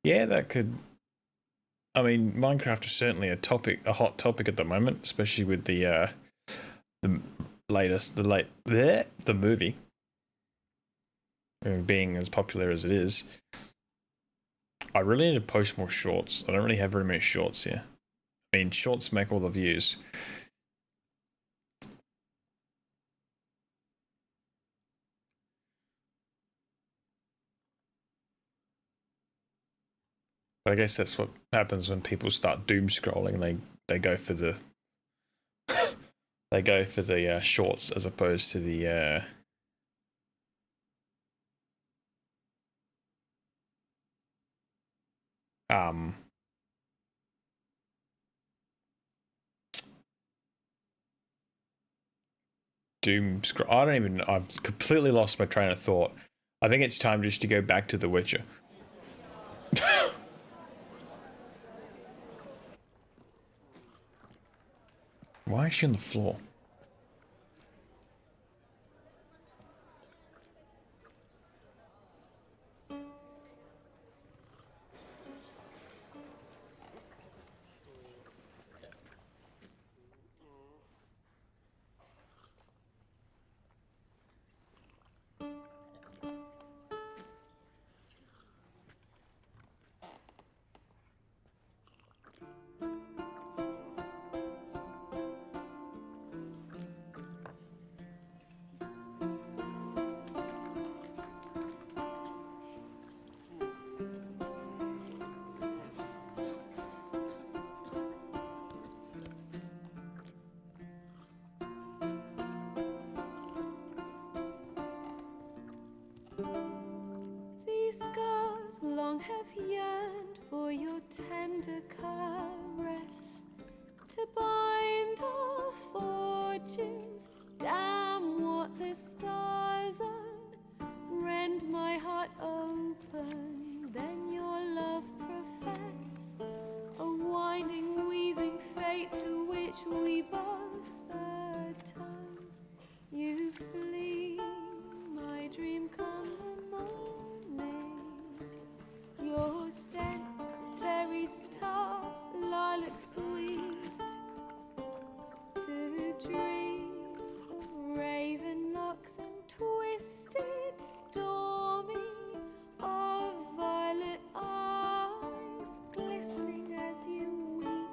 Yeah, that could. I mean, Minecraft is certainly a hot topic at the moment, especially with the movie being as popular as it is. I really need to post more shorts. I don't really have very many shorts here. I mean, shorts make all the views. But I guess that's what happens when people start doom scrolling. They go for the shorts as opposed to the doom scroll. I've completely lost my train of thought. I think it's time just to go back to The Witcher. Why is she on the floor? These scars long have yearned for your tender caress, to bind our fortunes. Damn what the stars own, rend my heart open, then your love profess, a winding, weaving fate to which we both atone. You flee, my dream come the morning. Your scent, berry star, lilac sweet. To dream of raven locks and twisted, stormy, of violet eyes glistening as you weep.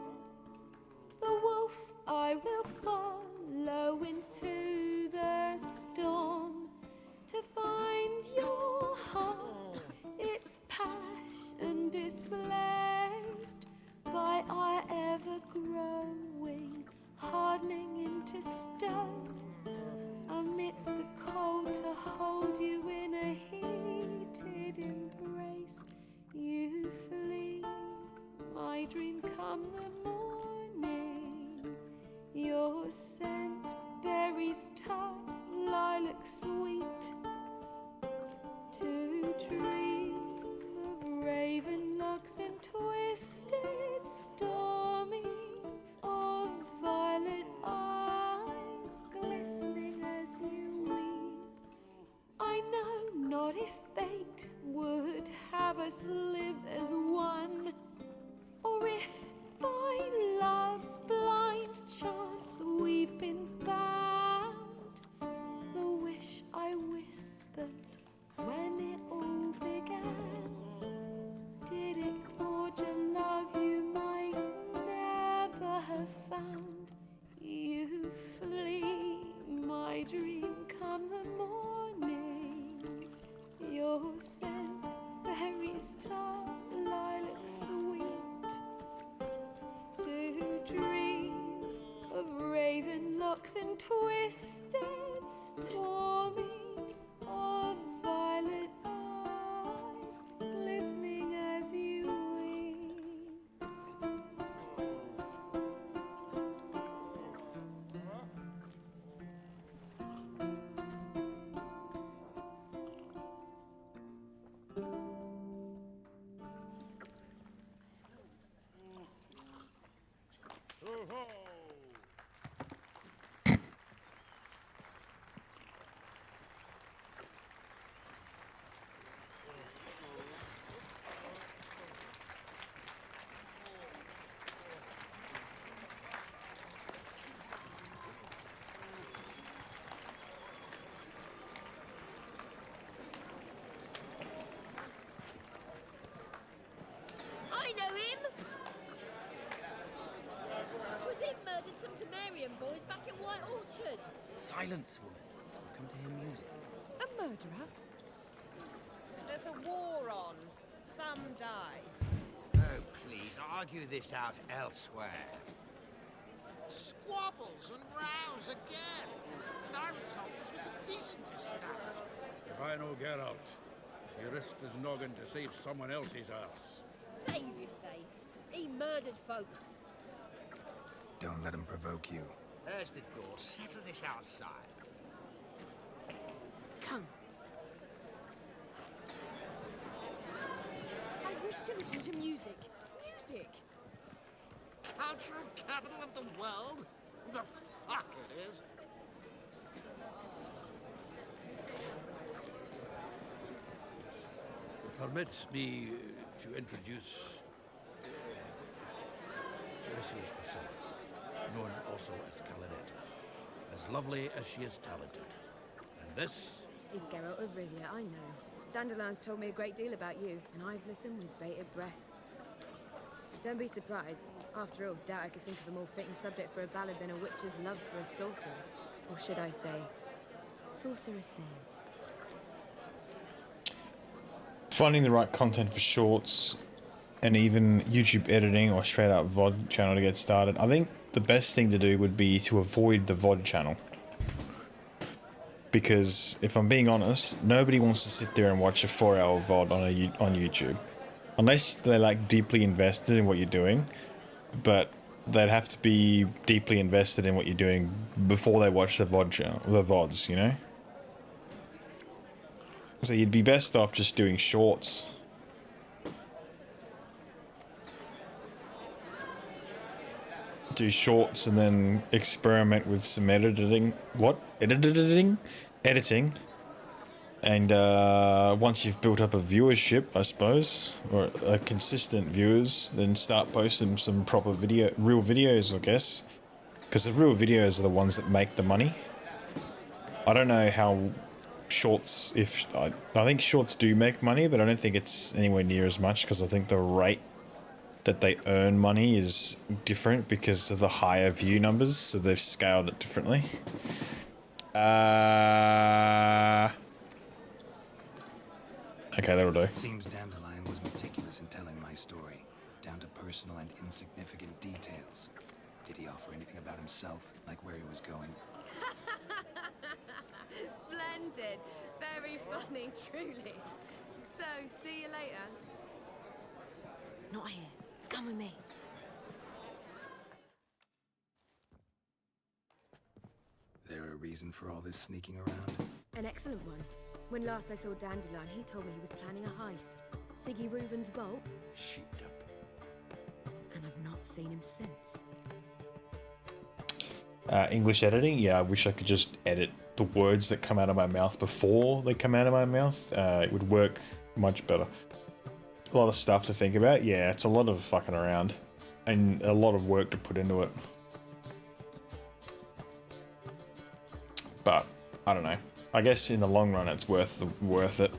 The wolf I will follow into the storm. come the morning. Your scent, berries tart, lilac sweet. To dream of raven locks and twisted stormy, of violet eyes glistening as you weep. I know not if fate would have us live as one, or if by love's blind chance we've been bound. The wish I whispered when it all began, did it forge a love you might never have found? You flee, my dream, come the morning. Your scent, berries tart, lilac sweet. To dream of raven locks and twisted stormy, of violet eyes glistening as you weep. I know him! 'Twas him murdered some Temerian boys back at White Orchard. Silence, woman. I've come to hear music. A murderer? There's a war on. Some die. Oh, please, argue this out elsewhere. Squabbles and rows again. And I was told this was a decent establishment. If I know Geralt, he risked his noggin to save someone else's arse. Save, you say? He murdered folk. Don't let him provoke you. There's the door. Settle this outside. Come. I wish to listen to music. Music! Cultural capital of the world? The fuck it is. Permit me to introduce Gracious Priscilla, known also as Calinetta, as lovely as she is talented. And this is Geralt of Rivia, I know. Dandelion's told me a great deal about you, and I've listened with bated breath. Don't be surprised. After all, doubt I could think of a more fitting subject for a ballad than a witch's love for a sorceress. Or should I say, sorceresses. Finding the right content for shorts and even YouTube editing or straight up VOD channel to get started. I think the best thing to do would be to avoid the VOD channel. Because if I'm being honest, nobody wants to sit there and watch a 4-hour VOD on YouTube. Unless they're like deeply invested in what you're doing, but they'd have to be deeply invested in what you're doing before they watch the VOD channel, the VODs, you know? So you'd be best off just doing shorts. Do shorts and then experiment with some editing. Editing. And once you've built up a viewership, I suppose, or a consistent viewers, then start posting some proper real videos, I guess. Because the real videos are the ones that make the money. I don't know how shorts, I think shorts do make money, but I don't think it's anywhere near as much, because I think the rate that they earn money is different because of the higher view numbers, so they've scaled it differently. Okay, that'll do. Seems Dandelion was meticulous in telling my story, down to personal and insignificant details. Did he offer anything about himself, like where he was going? Splendid. Very funny, truly. So, see you later. Not here. Come with me. reason for all this sneaking around? An excellent one. When last I saw Dandelion, he told me he was planning a heist. Siggy Reuven's vault. Sheeped up. And I've not seen him since. English editing, yeah, I wish I could just edit the words that come out of my mouth before they come out of my mouth. It would work much better. A lot of stuff to think about. Yeah, it's a lot of fucking around and a lot of work to put into it. But I don't know. I guess in the long run, it's worth it.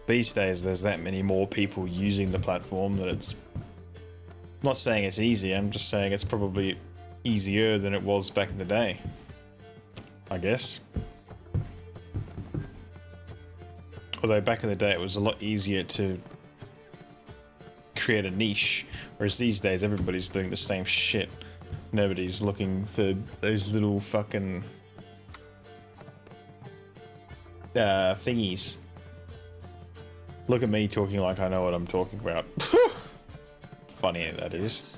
These days, there's that many more people using the platform that it's. I'm not saying it's easy. I'm just saying it's probably easier than it was back in the day, I guess. Although back in the day it was a lot easier to create a niche, whereas these days everybody's doing the same shit. Nobody's looking for those little fucking thingies. Look at me talking like I know what I'm talking about. Funny that is.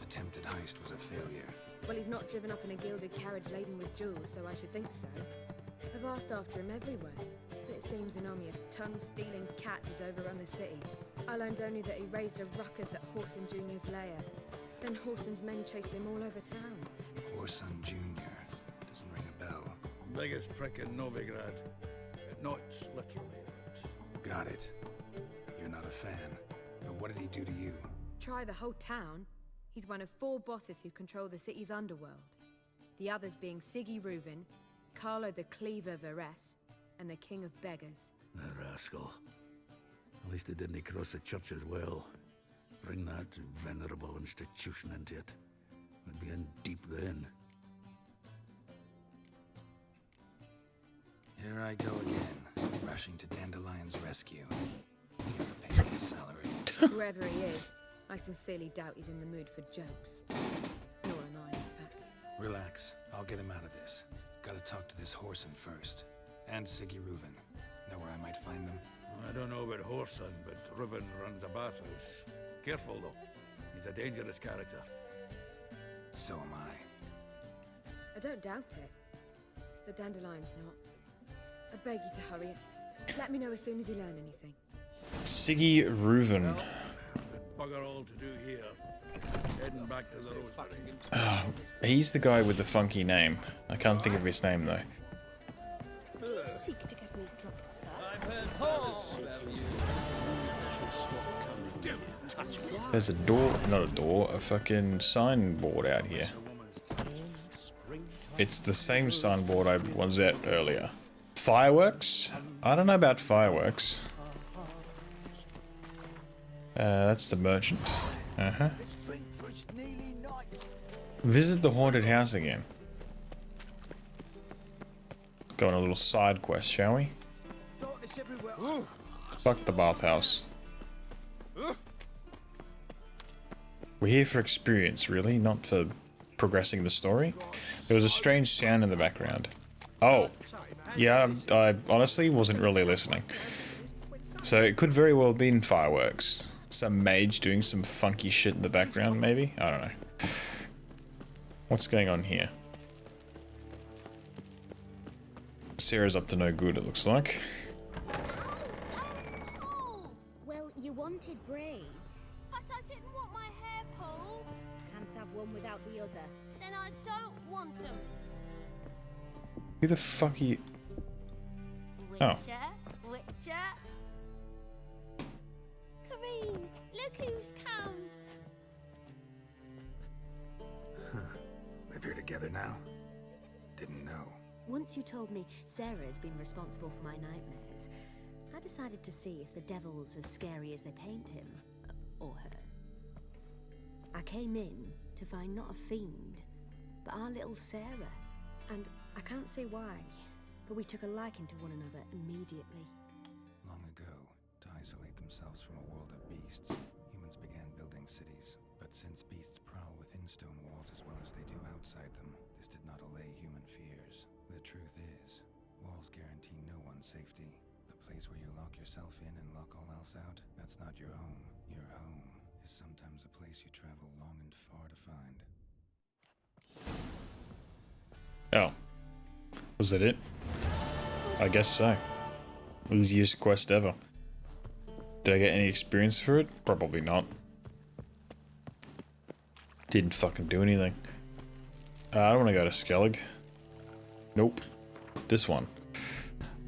Attempted heist was a failure. Well, he's not driven up in a gilded carriage laden with jewels, so I should think so. I've asked after him everywhere, but it seems an army of tongue-stealing cats has overrun the city. I learned only that he raised a ruckus at Whoreson Jr.'s lair. Then Whoreson's men chased him all over town. Whoreson Jr. Doesn't ring a bell. Biggest prick in Novigrad. Not literally, but... Got it. You're not a fan. But what did he do to you? Try the whole town. He's one of 4 bosses who control the city's underworld. The others being Siggy Reuven, Carlo the Cleaver Varese, and the King of Beggars. The rascal. At least he didn't cross the church as well. Bring that venerable institution into it. We'd be in deep then. Here I go again, rushing to Dandelion's rescue. You're paying his salary. Whoever he is, I sincerely doubt he's in the mood for jokes. Nor am I, in fact. Relax, I'll get him out of this. Gotta talk to this Whoreson first. And Siggy Reuven. Know where I might find them? I don't know about Whoreson, but Reuven runs a bathhouse. Careful though, he's a dangerous character. So am I. I don't doubt it. But Dandelion's not. I beg you to hurry. Let me know as soon as you learn anything. Siggy Reuven. Bugger all to do here. Heading back to the Rosemary. He's the guy with the funky name. I can't think of his name though. Do you seek to get me drunk, sir? There's a door, not a door, a fucking signboard out here. It's the same signboard I was at earlier. Fireworks? I don't know about fireworks. That's the merchant. Uh-huh. Visit the haunted house again. Go on a little side quest, shall we? Fuck the bathhouse. We're here for experience, really, not for progressing the story. There was a strange sound in the background. Oh. Yeah, I honestly wasn't really listening. So it could very well have been fireworks. Some mage doing some funky shit in the background, maybe? I don't know. What's going on here? Sarah's up to no good, it looks like. Well, you wanted braids. But I didn't want my hair pulled. Can't have one without the other. Then I don't want them. Who the fuck are you? Oh. Witcher. Kareen, look who's come. Live here together now? Didn't know. Once you told me Sarah had been responsible for my nightmares, I decided to see if the devil's as scary as they paint him. Or her. I came in to find not a fiend, but our little Sarah. And I can't say why, but we took a liking to one another immediately. Long ago, to isolate themselves from a world of beasts, humans began building cities. But since beasts prowl within stone walls as well as they do outside them, this did not allay human fears. The truth is, walls guarantee no one's safety. The place where you lock yourself in and lock all else out, that's not your home. Your home is sometimes a place you travel long and far to find. Oh. Was that it? I guess so. Easiest quest ever. Did I get any experience for it? Probably not. Didn't fucking do anything. I don't want to go to Skellig. Nope. This one.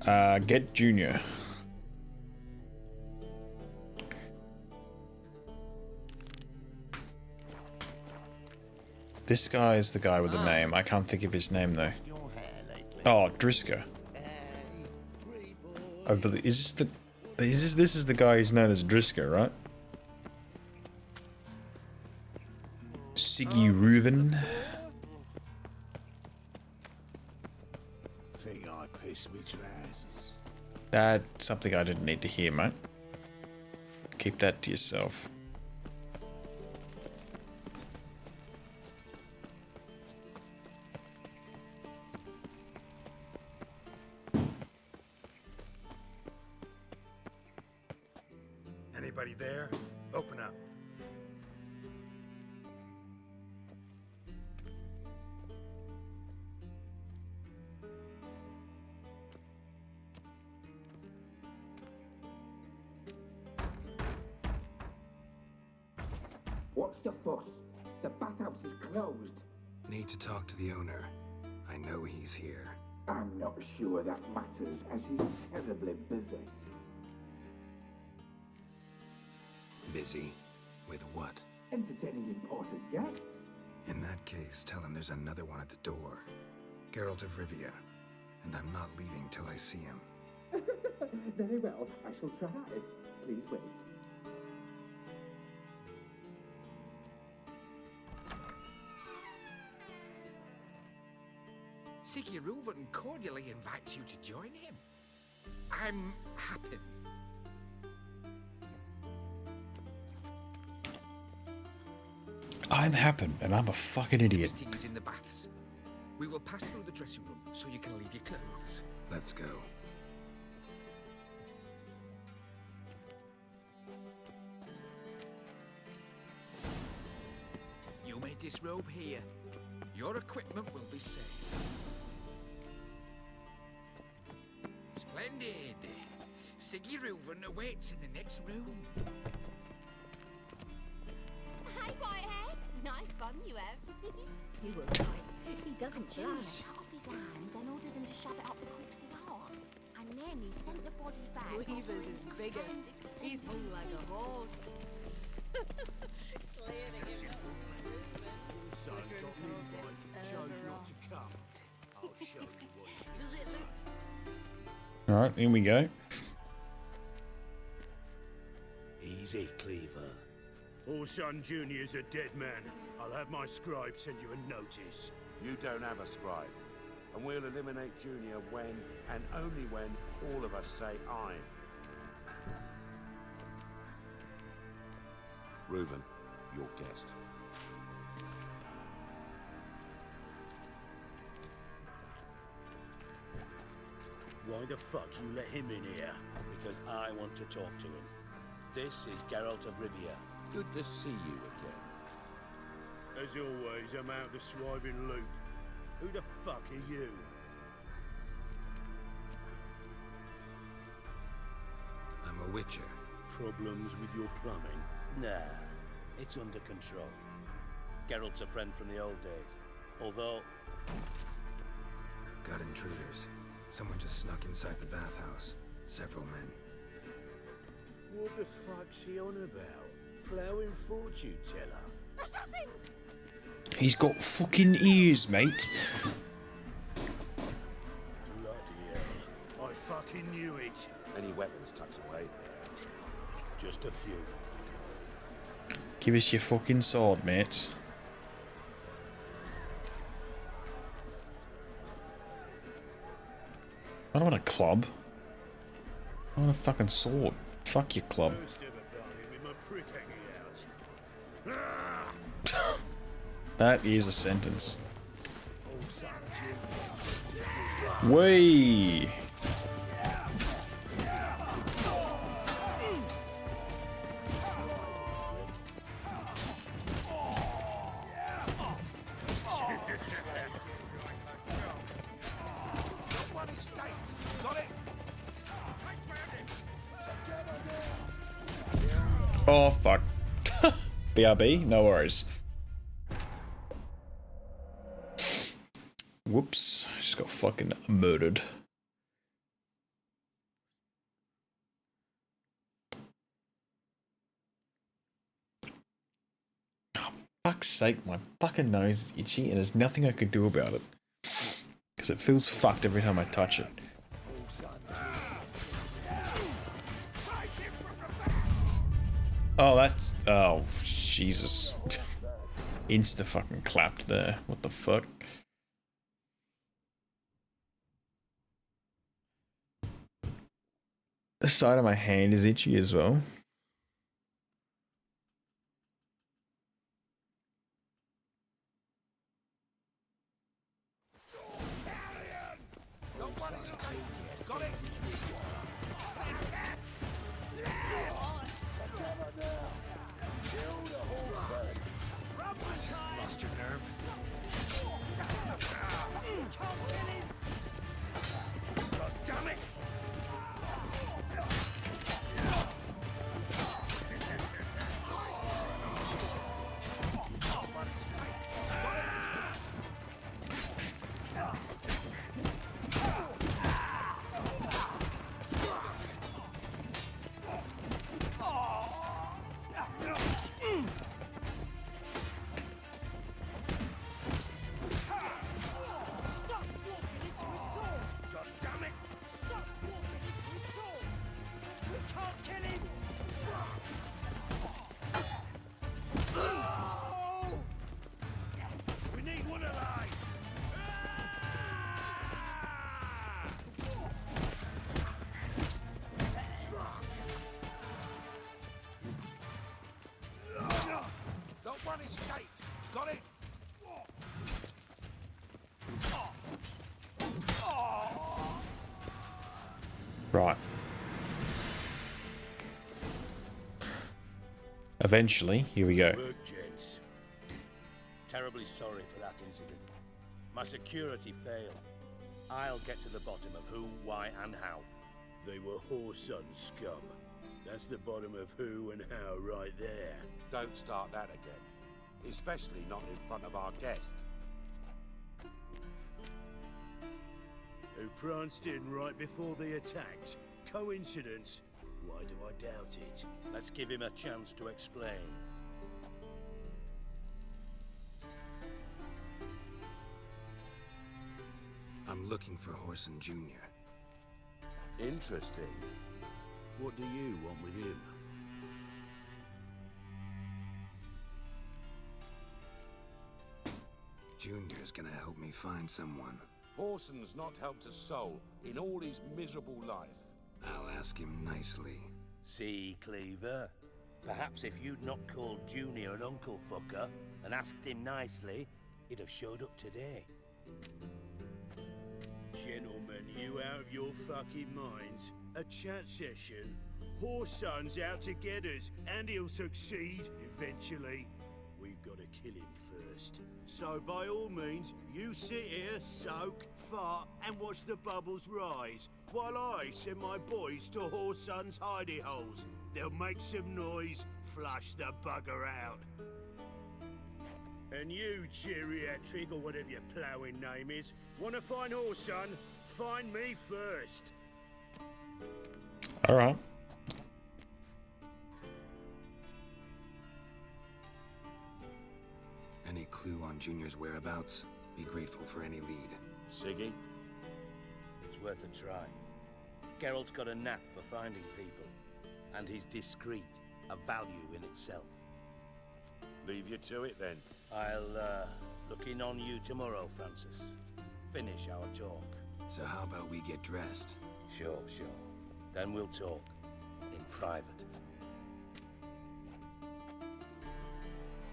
Get Junior. This guy is the guy with the name. I can't think of his name though. Oh, Driscoll. I believe this is the guy who's known as Driscoll, right? Siggy Reuven. Think I pissed me trousers. That's something I didn't need to hear, mate. Keep that to yourself. Anybody there? Open up. What's the fuss? The bathhouse is closed. Need to talk to the owner. I know he's here. I'm not sure that matters, as he's terribly busy. Busy? With what? Entertaining important guests. In that case, tell him there's another one at the door. Geralt of Rivia. And I'm not leaving till I see him. Very well, I shall try. Please wait. Siggy Reuven cordially invites you to join him. I'm happy. I'm Happen, and I'm a fucking idiot. The meeting is in the baths. We will pass through the dressing room so you can leave your clothes. Let's go. You may disrobe here. Your equipment will be safe. Splendid. Siggy Reuven awaits in the next room. Hi, Whitehead. Nice bum you have. You were right. He doesn't Junior blush. cut off his hand, then ordered them to shove it up the corpse's arse. And then he sent the body back. Weaver's is bigger. He's hung like a horse. Son got me right, chose not to come. I'll show you what it is. Does it look... Alright, here we go. Easy, Cleaver. Orson Jr.'s a dead man. I'll have my scribe send you a notice. You don't have a scribe. And we'll eliminate Junior when, and only when, all of us say aye. Reuven, your guest. Why the fuck you let him in here? Because I want to talk to him. This is Geralt of Rivia. Good to see you again. As always, I'm out the swiving loop. Who the fuck are you? I'm a witcher. Problems with your plumbing? Nah, it's under control. Geralt's a friend from the old days. Although... Got intruders. Someone just snuck inside the bathhouse. Several men. What the fuck's he on about? Ploughing fortune teller? Assassins! He's got fucking ears, mate. Bloody hell. I fucking knew it. Any weapons tucked away? Just a few. Give us your fucking sword, mate. I don't want a club. I want a fucking sword. Fuck your club. First ever party with my prick hanging out. Ah! That is a sentence. Orson Way. Oh, fuck. BRB? No worries. Whoops. I just got fucking murdered. Oh, fuck's sake, my fucking nose is itchy and there's nothing I could do about it. Because it feels fucked every time I touch it. Oh, that's... Oh, Jesus. Insta fucking clapped there. What the fuck? The side of my hand is itchy as well. Lost your nerve? God damn it! One escapes. Got it? Right. Eventually, here we go. Work, gents. Terribly sorry for that incident. My security failed. I'll get to the bottom of who, why, and how. They were Whoreson scum. That's the bottom of who and how right there. Don't start that again. Especially not in front of our guest. Who pranced in right before they attacked. Coincidence? Why do I doubt it? Let's give him a chance to explain. I'm looking for Whoreson Jr. Interesting. What do you want with him? Junior's gonna help me find someone. Whoreson's not helped a soul in all his miserable life. I'll ask him nicely. See, Cleaver? Perhaps if you'd not called Junior an uncle fucker and asked him nicely, he'd have showed up today. Gentlemen, you out of your fucking minds? A chat session? Whoreson's out to get us, and he'll succeed eventually. We've got to kill him first. So by all means, you sit here, soak, fart, and watch the bubbles rise, while I send my boys to Whoreson's hidey holes. They'll make some noise, flush the bugger out. And you, geriatric, or whatever your ploughing name is, want to find Whoreson? Find me first. All right. Any clue on Junior's whereabouts? Be grateful for any lead. Siggy? It's worth a try. Geralt's got a knack for finding people, and he's discreet, a value in itself. Leave you to it then. I'll look in on you tomorrow, Francis. Finish our talk. So how about we get dressed? Sure. Then we'll talk. In private.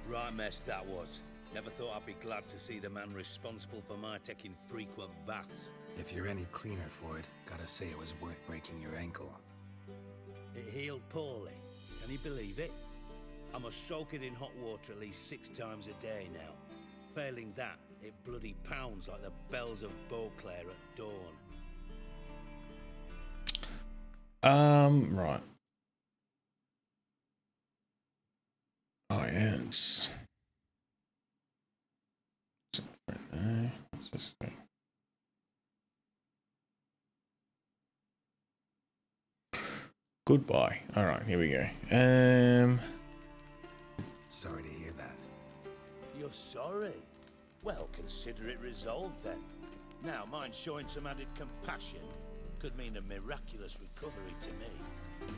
Right mess that was. Never thought I'd be glad to see the man responsible for my taking frequent baths. If you're any cleaner for it, gotta say it was worth breaking your ankle. It healed poorly. Can you believe it? I must soak it in hot water at least 6 times a day now. Failing that, it bloody pounds like the bells of Beauclair at dawn. Right. What's this thing? Goodbye. All right, here we go. Sorry to hear that. You're sorry? Well, consider it resolved then. Now, mind showing some added compassion could mean a miraculous recovery to me.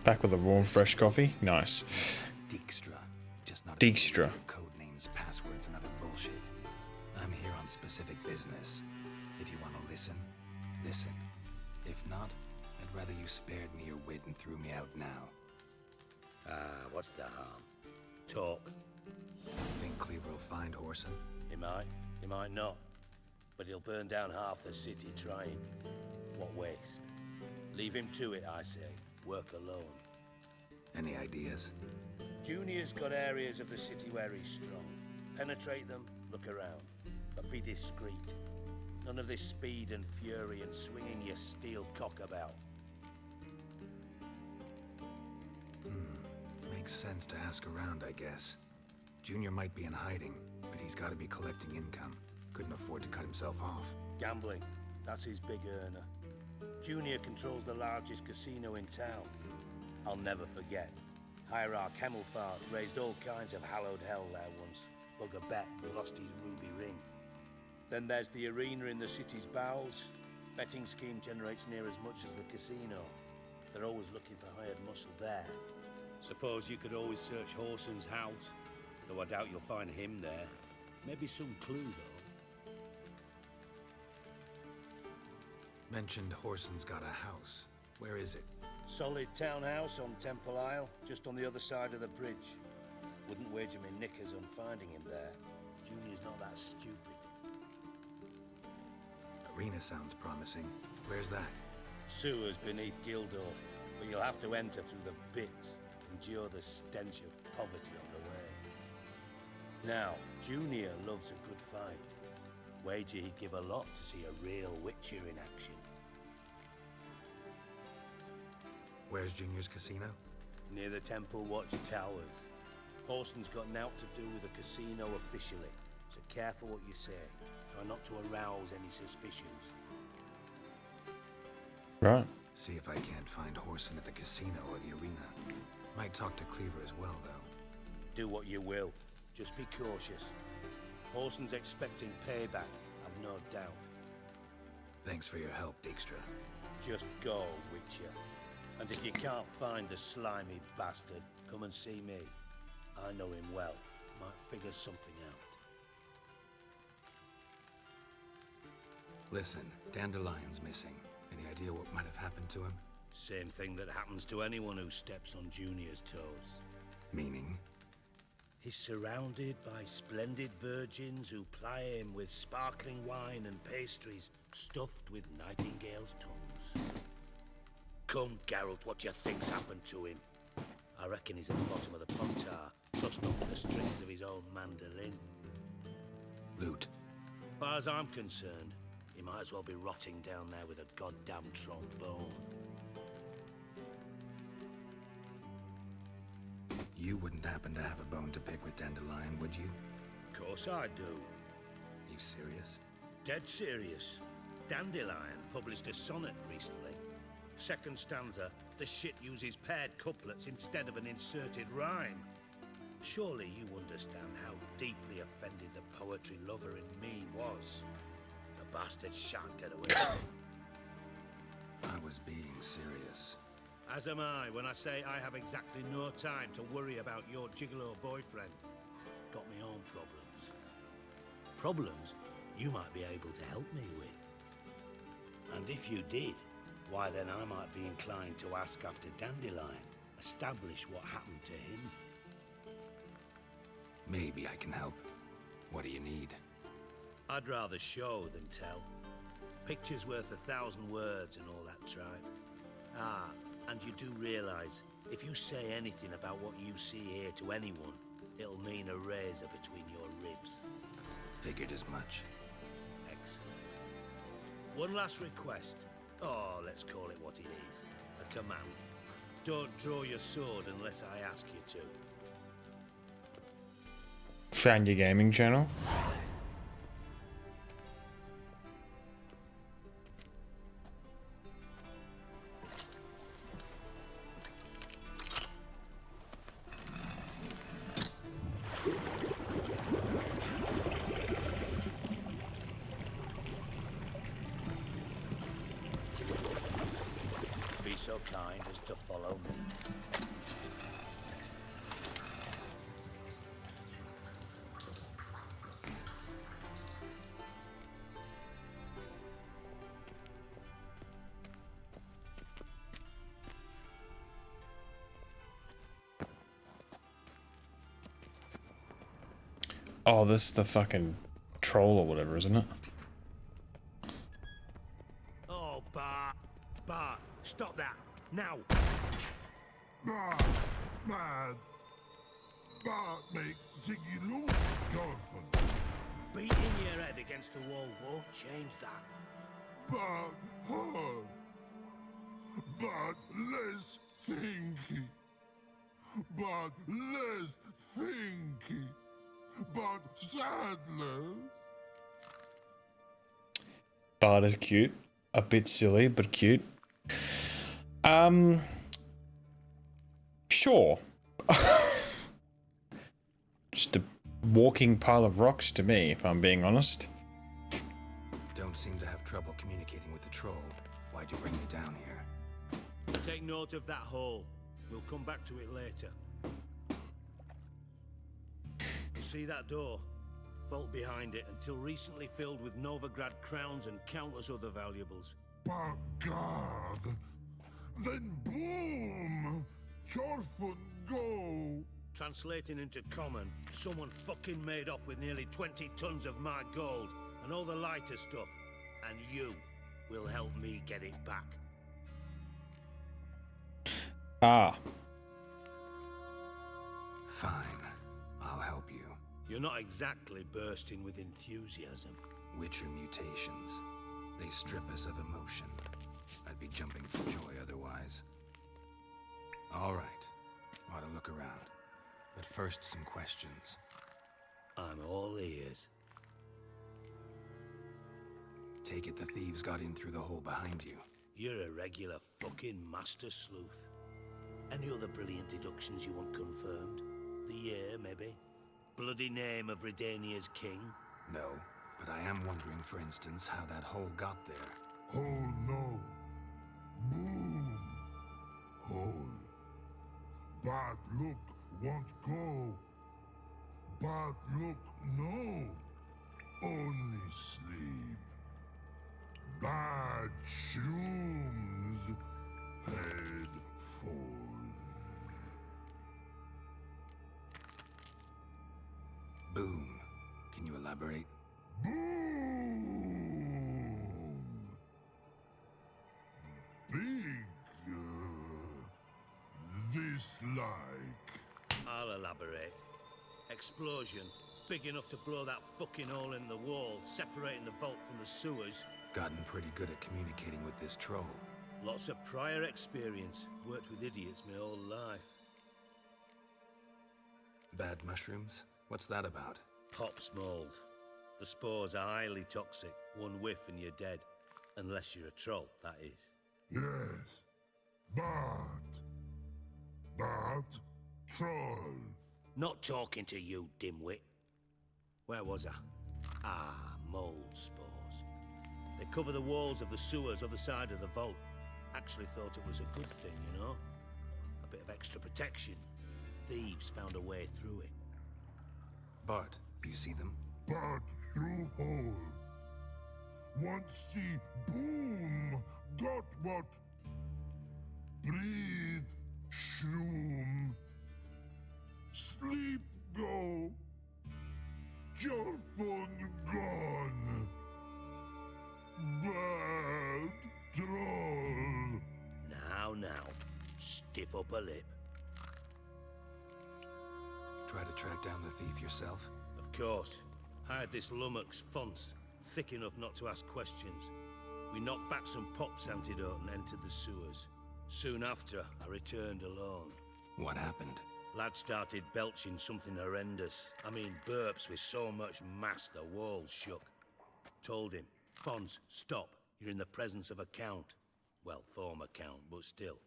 Back with a warm, fresh coffee. Nice. Dijkstra. Just not Dijkstra. code names, passwords, and other bullshit. I'm here on specific business. If you want to listen, listen. If not, I'd rather you spared me your wit and threw me out now. What's the harm? Talk. Think Cleaver will find Whoreson? He might not. But he'll burn down half the city trying. What waste? Leave him to it, I say. Work alone. Any ideas? Junior's got areas of the city where he's strong. Penetrate them, look around. But be discreet. None of this speed and fury and swinging your steel cock about. Makes sense to ask around, I guess. Junior might be in hiding, but he's got to be collecting income. Couldn't afford to cut himself off. Gambling. That's his big earner. Junior controls the largest casino in town. I'll never forget. Hierarch Hemmelfart raised all kinds of hallowed hell there once. Bugger bet lost his ruby ring. Then there's the arena in the city's bowels. Betting scheme generates near as much as the casino. They're always looking for hired muscle there. Suppose you could always search Whoreson's house, though I doubt you'll find him there. Maybe some clue, though. Mentioned Whoreson's got a house. Where is it? Solid townhouse on Temple Isle, just on the other side of the bridge. Wouldn't wager me knickers on finding him there. Junior's not that stupid. Arena sounds promising. Where's that? Sewers beneath Gildor, but you'll have to enter through the pits, endure the stench of poverty on the way. Now, Junior loves a good fight. Wager he'd give a lot to see a real Witcher in action. Where's Junior's casino? Near the Temple Watch Towers. Whoreson's got nought to do with the casino officially, so careful what you say. Try not to arouse any suspicions. Right. See if I can't find Whoreson at the casino or the arena. Might talk to Cleaver as well, though. Do what you will. Just be cautious. Whoreson's expecting payback, I've no doubt. Thanks for your help, Dijkstra. Just go, Witcher. And if you can't find the slimy bastard, come and see me. I know him well. Might figure something out. Listen, Dandelion's missing. Any idea what might have happened to him? Same thing that happens to anyone who steps on Junior's toes. Meaning? He's surrounded by splendid virgins who ply him with sparkling wine and pastries stuffed with nightingales' tongues. Come, Geralt, what do you think's happened to him? I reckon he's at the bottom of the Pontar, trussed up with the strings of his own mandolin. Loot. As far as I'm concerned, he might as well be rotting down there with a goddamn trombone. You wouldn't happen to have a bone to pick with Dandelion, would you? Of course I do. You serious? Dead serious. Dandelion published a sonnet recently. Second stanza, the shit uses paired couplets instead of an inserted rhyme. Surely you understand how deeply offended the poetry lover in me was. The bastard shan't get away. I was being serious. As am I when I say I have exactly no time to worry about your gigolo boyfriend. Got me own problems. Problems you might be able to help me with. And if you did, why then I might be inclined to ask after Dandelion, establish what happened to him. Maybe I can help. What do you need? I'd rather show than tell. Picture's worth 1,000 words and all that tribe. Ah, and you do realize, if you say anything about what you see here to anyone, it'll mean a razor between your ribs. Figured as much. Excellent. One last request. Oh, let's call it what it is. A command. Don't draw your sword unless I ask you to. Found your gaming channel. Be so kind as to follow me. Oh, this is the fucking troll or whatever, isn't it? Oh, Bart. Bart, stop that. Now. Bart, man. Bart makes Ziggy lose, Jonathan. Beating your head against the wall won't change that. Bart hard. Bart less thinky. Bart less thinky. But sadly. Bart is cute. A bit silly, but cute. Sure. Just a walking pile of rocks to me, if I'm being honest. Don't seem to have trouble communicating with the troll. Why'd you bring me down here? Take note of that hole. We'll come back to it later. See that door? Vault behind it, until recently filled with Novigrad crowns and countless other valuables. By God! Then boom! Chorfun go! Translating into common, someone fucking made off with nearly 20 tons of my gold and all the lighter stuff. And you will help me get it back. Ah. Fine. I'll help you. You're not exactly bursting with enthusiasm. Witcher mutations. They strip us of emotion. I'd be jumping for joy otherwise. All right. Ought to look around. But first, some questions. I'm all ears. Take it the thieves got in through the hole behind you. You're a regular fucking master sleuth. Any other brilliant deductions you want confirmed? The year, maybe? Bloody name of Redania's king? No, but I am wondering, for instance, how that hole got there. Hole no. Boom. Hole. Bad look won't go. Bad look no. Only sleep. Bad shrooms. Head falls. Boom. Can you elaborate? Boom. Big. This like. I'll elaborate. Explosion. Big enough to blow that fucking hole in the wall, separating the vault from the sewers. Gotten pretty good at communicating with this troll. Lots of prior experience. Worked with idiots my whole life. Bad mushrooms? What's that about? Pop's mold. The spores are highly toxic. One whiff and you're dead. Unless you're a troll, that is. Yes. Bad. Bad troll. Not talking to you, dimwit. Where was I? Ah, mold spores. They cover the walls of the sewers other side of the vault. Actually thought it was a good thing, you know? A bit of extra protection. Thieves found a way through it. Bart, you see them? Bad through hole. Want see boom. Got what? Breathe. Shroom. Sleep go. Your phone gone. Bad troll. Now. Stiff up a lip. Try to track down the thief yourself? Of course. I had this lummox Fonce, thick enough not to ask questions. We knocked back some Pop's antidote and entered the sewers. Soon after, I returned alone. What happened? Lad started belching something horrendous. I mean, burps with so much mass the walls shook. Told him, Fons, stop. You're in the presence of a count. Well, former count, but still.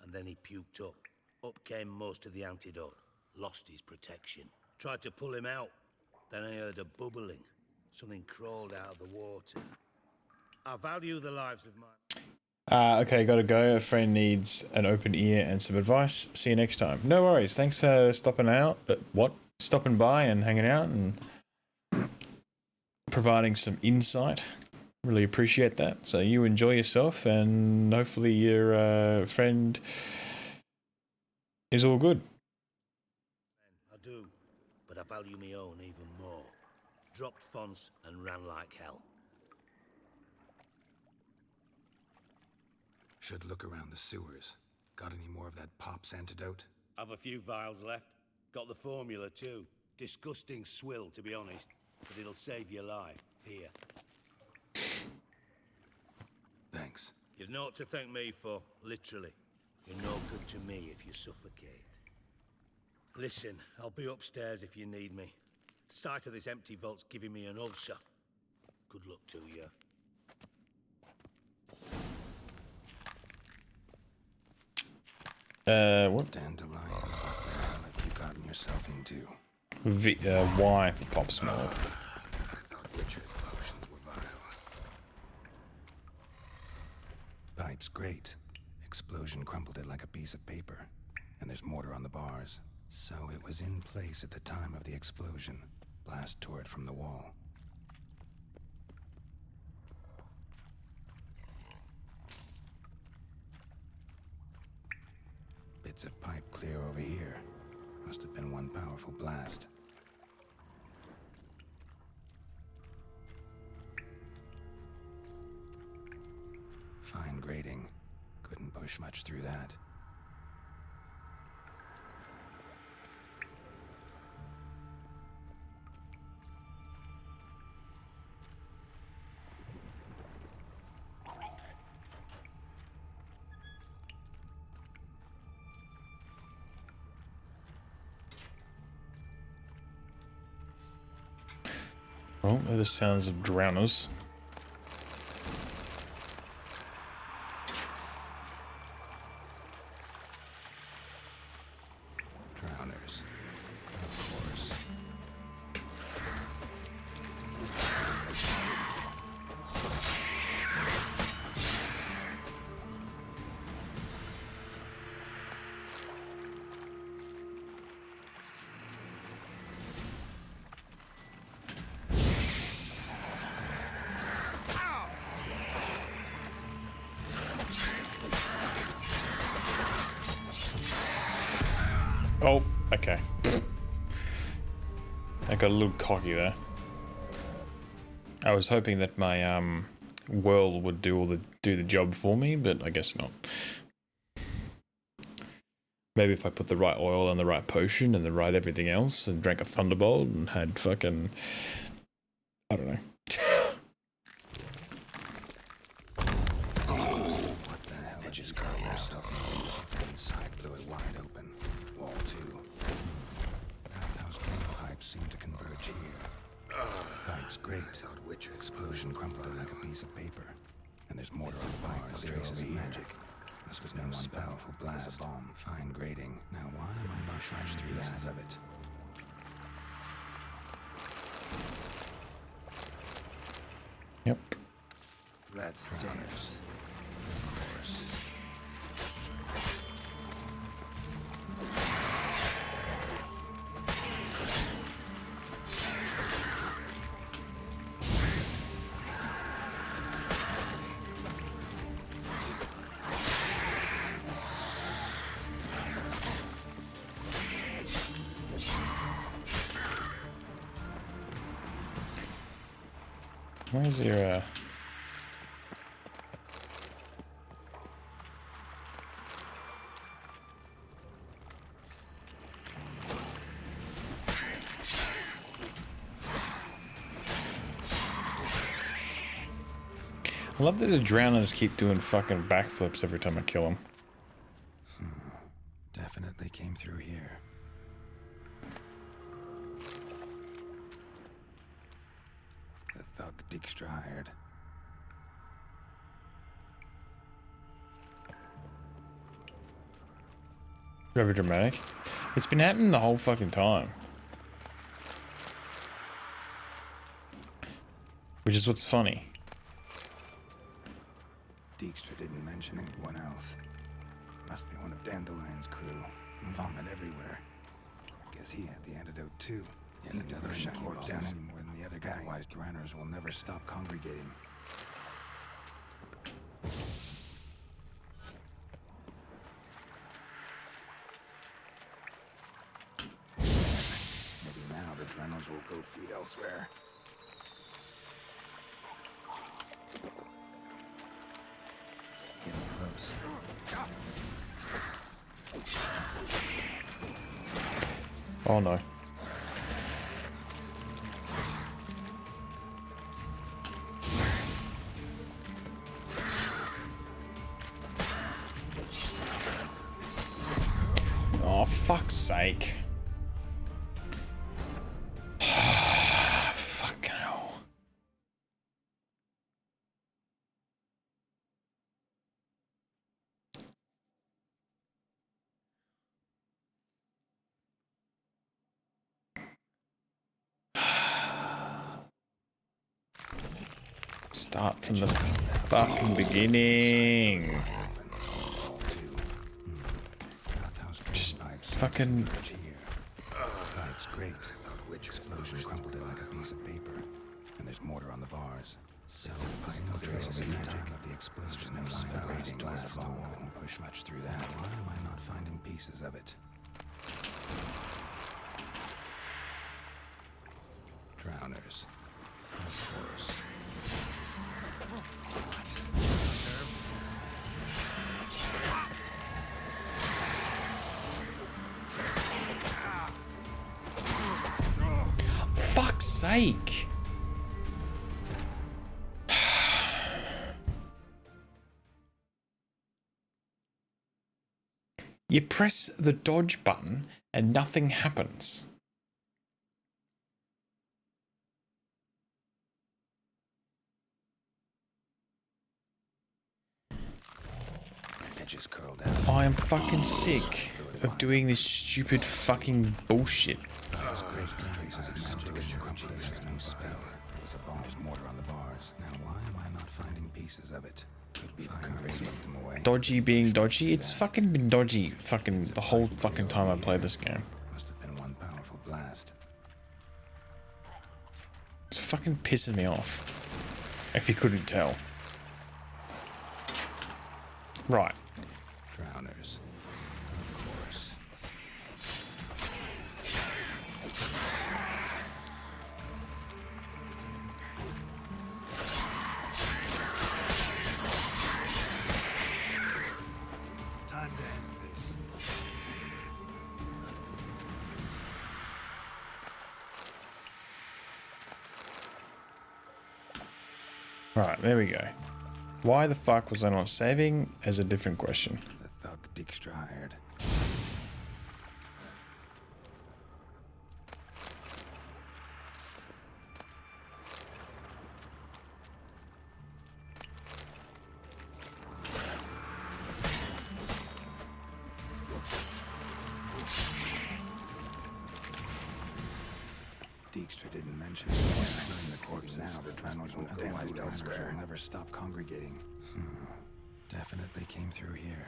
And then he puked up. Up came most of the antidote. Lost his protection. Tried to pull him out. Then I heard a bubbling. Something crawled out of the water. I value the lives of my... Okay, gotta go. A friend needs an open ear and some advice. See you next time. No worries. Thanks for stopping out. Stopping by and hanging out and providing some insight. Really appreciate that. So you enjoy yourself, and hopefully your friend is all good. I do, but I value my own even more. Dropped Fons and ran like hell. Should look around the sewers. Got any more of that Pop's antidote? Have a few vials left. Got the formula too. Disgusting swill, to be honest. But it'll save your life. Here. Thanks. You've naught to thank me for, literally. You're no good to me if you suffocate. Listen, I'll be upstairs if you need me. Sight of this empty vault's giving me an ulcer. Good luck to you. What? Dandelion, what the hell have you gotten yourself into? Why Pop Smoke? I thought Witcher's potions were vile. Pipe's great. Explosion crumpled it like a piece of paper. And there's mortar on the bars. So it was in place at the time of the explosion. Blast tore it from the wall. Bits of pipe clear over here. Must have been one powerful blast. Fine grating. Couldn't push much through that. Well, that is sounds of drowners. Drowners. Of course. Oh, okay. I got a little cocky there. I was hoping that my whirl would do the job for me, but I guess not. Maybe if I put the right oil and the right potion and the right everything else and drank a Thunderbolt and had fucking... I don't know. What the hell? Edges curled herself into. Inside blew it wide open. Wall too. Bathhouse drain pipes seem to converge here. Pipe's great. Thought Witcher explosion crumpled it like a piece of paper. And there's mortar on the pipe. No traces of magic. This was no one powerful blast. A bomb. Fine grating. Now why am I not shredding through that of it? Yep. That's Dennis. Of course. Where is your I love that the drowners keep doing fucking backflips every time I kill them. Definitely came through here. Dijkstra hired. Very dramatic. It's been happening the whole fucking time. Which is what's funny. Dijkstra didn't mention anyone else. Must be one of Dandelion's crew. Vomit everywhere. Guess he had the antidote too. Yet another shiny corpse down any more than the other guy. Otherwise, Dranners will never stop congregating. Maybe now the Dranners will go feed elsewhere. Getting close. Oh no. Oh, fuck's sake. Fucking hell. Start from the fucking beginning. Just fucking. That's great. Which explosion crumpled it like a piece of paper. And there's mortar on the bars. So I know there is a magic of the explosion. No spell rating last long. Couldn't push much through that. Why am I not finding pieces of it? Drowners. Of course. Fuck's sake. You press the dodge button and nothing happens. Edges curled out. I am fucking sick of doing this stupid fucking bullshit. Those great traces of magic and crunchy. There's no spell. There was a bomber's mortar on the bars. Now why am I not finding pieces of it? Could be the current swept them away. Dodgy being dodgy. It's fucking been dodgy fucking the whole fucking time I played this game. Must have been one powerful blast. It's fucking pissing me off. If you couldn't tell. Right. Drowners. Of course. Time to end this. Right, there we go. Why the fuck was I not saving is a different question. The thug Dijkstra hired. Dijkstra didn't mention it. In the corpse now, the Dranners will otherwise elsewhere. Will never stop congregating. Definitely came through here.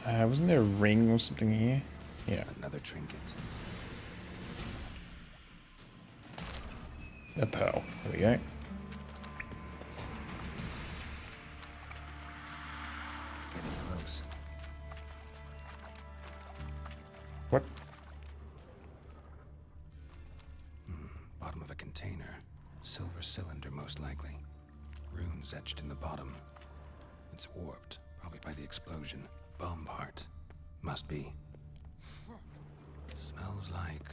Wasn't there a ring or something here? Yeah. Another trinket. A pearl. There we go. Getting close. What? Bottom of a container. Silver cylinder, most likely. Runes etched in the bottom. It's warped, probably by the explosion. Bomb part. Must be. Smells like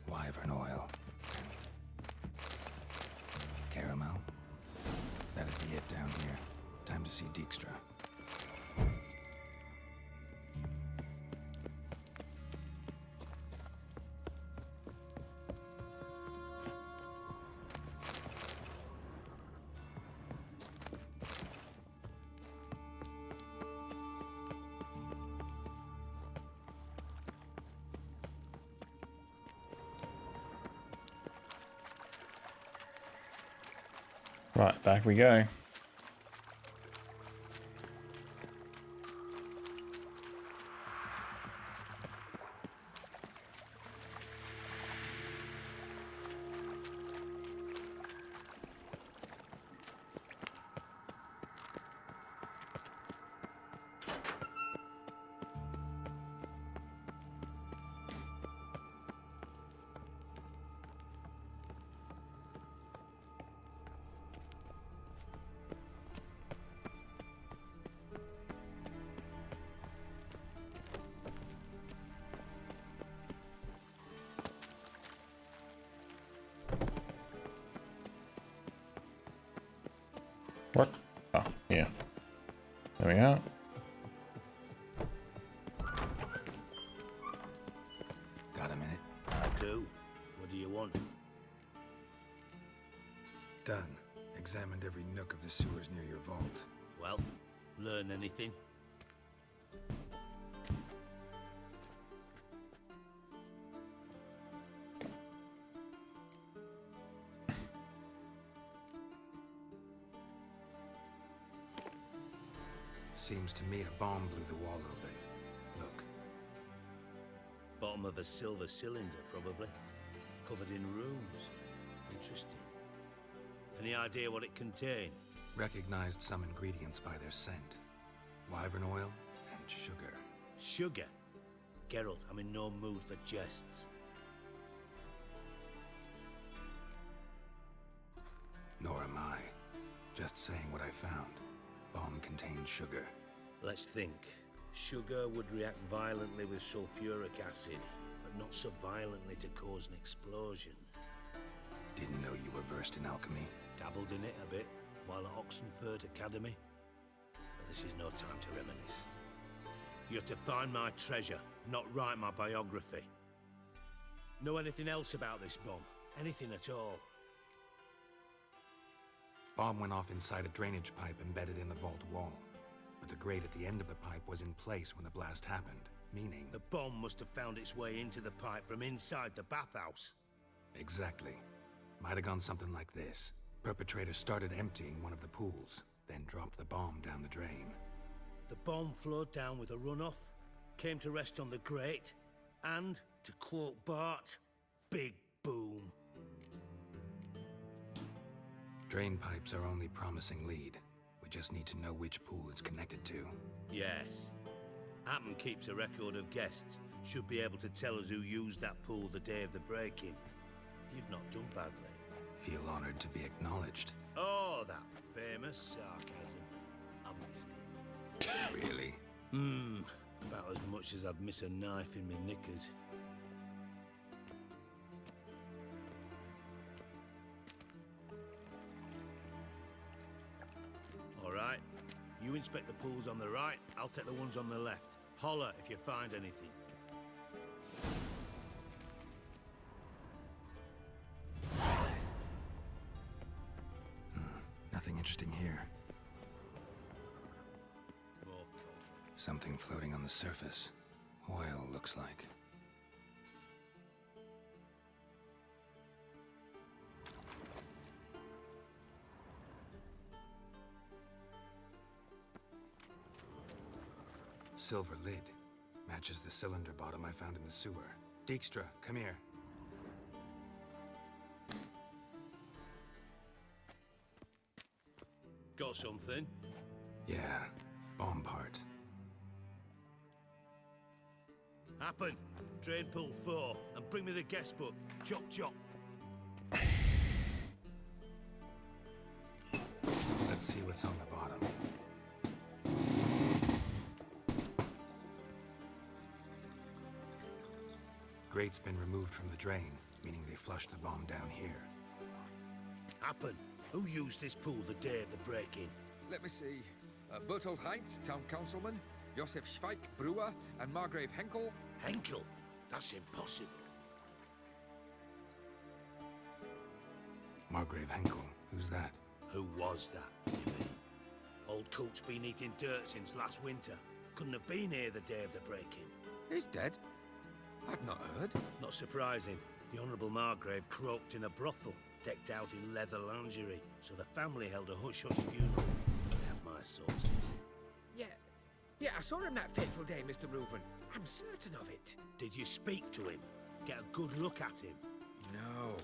wyvern oil. Caramel. That'd be it down here. Time to see Dijkstra. Right, back we go. What? Oh, yeah. There we go. Got a minute? I do. What do you want? Done. Examined every nook of the sewers near your vault. Well, learn anything? Seems to me a bomb blew the wall open. Look. Bottom of a silver cylinder, probably. Covered in runes. Interesting. Any idea what it contained? Recognized some ingredients by their scent. Wyvern oil and sugar. Sugar? Geralt, I'm in no mood for jests. Nor am I. Just saying what I found. Bomb contained sugar. Let's think. Sugar would react violently with sulfuric acid, but not so violently to cause an explosion. Didn't know you were versed in alchemy. Dabbled in it a bit while at Oxenford Academy. But this is no time to reminisce. You're to find my treasure, not write my biography. Know anything else about this bomb? Anything at all? Bomb went off inside a drainage pipe embedded in the vault wall. But the grate at the end of the pipe was in place when the blast happened, meaning... The bomb must have found its way into the pipe from inside the bathhouse. Exactly. Might have gone something like this. Perpetrator started emptying one of the pools, then dropped the bomb down the drain. The bomb flowed down with a runoff, came to rest on the grate, and, to quote Bart, big boom. Drain pipes are only promising lead. We just need to know which pool it's connected to. Yes. Appen keeps a record of guests. Should be able to tell us who used that pool the day of the break-in. You've not done badly. Feel honored to be acknowledged. Oh, that famous sarcasm. I missed it. Really? About as much as I'd miss a knife in my knickers. Alright, you inspect the pools on the right, I'll take the ones on the left. Holler if you find anything. Nothing interesting here. Something floating on the surface. Oil, looks like. Silver lid. Matches the cylinder bottom I found in the sewer. Dijkstra, come here. Got something? Yeah, bomb part. Happen. Drain pool 4 and bring me the guest book. Chop chop. Let's see what's on the bottom. Grate's been removed from the drain, meaning they flushed the bomb down here. Happen. Who used this pool the day of the break-in? Let me see. Bertold Heinz, town councilman, Josef Schweik, brewer, and Margrave Henkel. Henkel? That's impossible. Margrave Henkel, who's that? Who was that, you mean? Old Coot's been eating dirt since last winter. Couldn't have been here the day of the break-in. He's dead? I'd not heard. Not surprising. The Honourable Margrave croaked in a brothel. decked out in leather lingerie, so the family held a hush-hush funeral. They have my sources. Yeah, I saw him that fateful day, Mr. Reuben. I'm certain of it. Did you speak to him? Get a good look at him? No.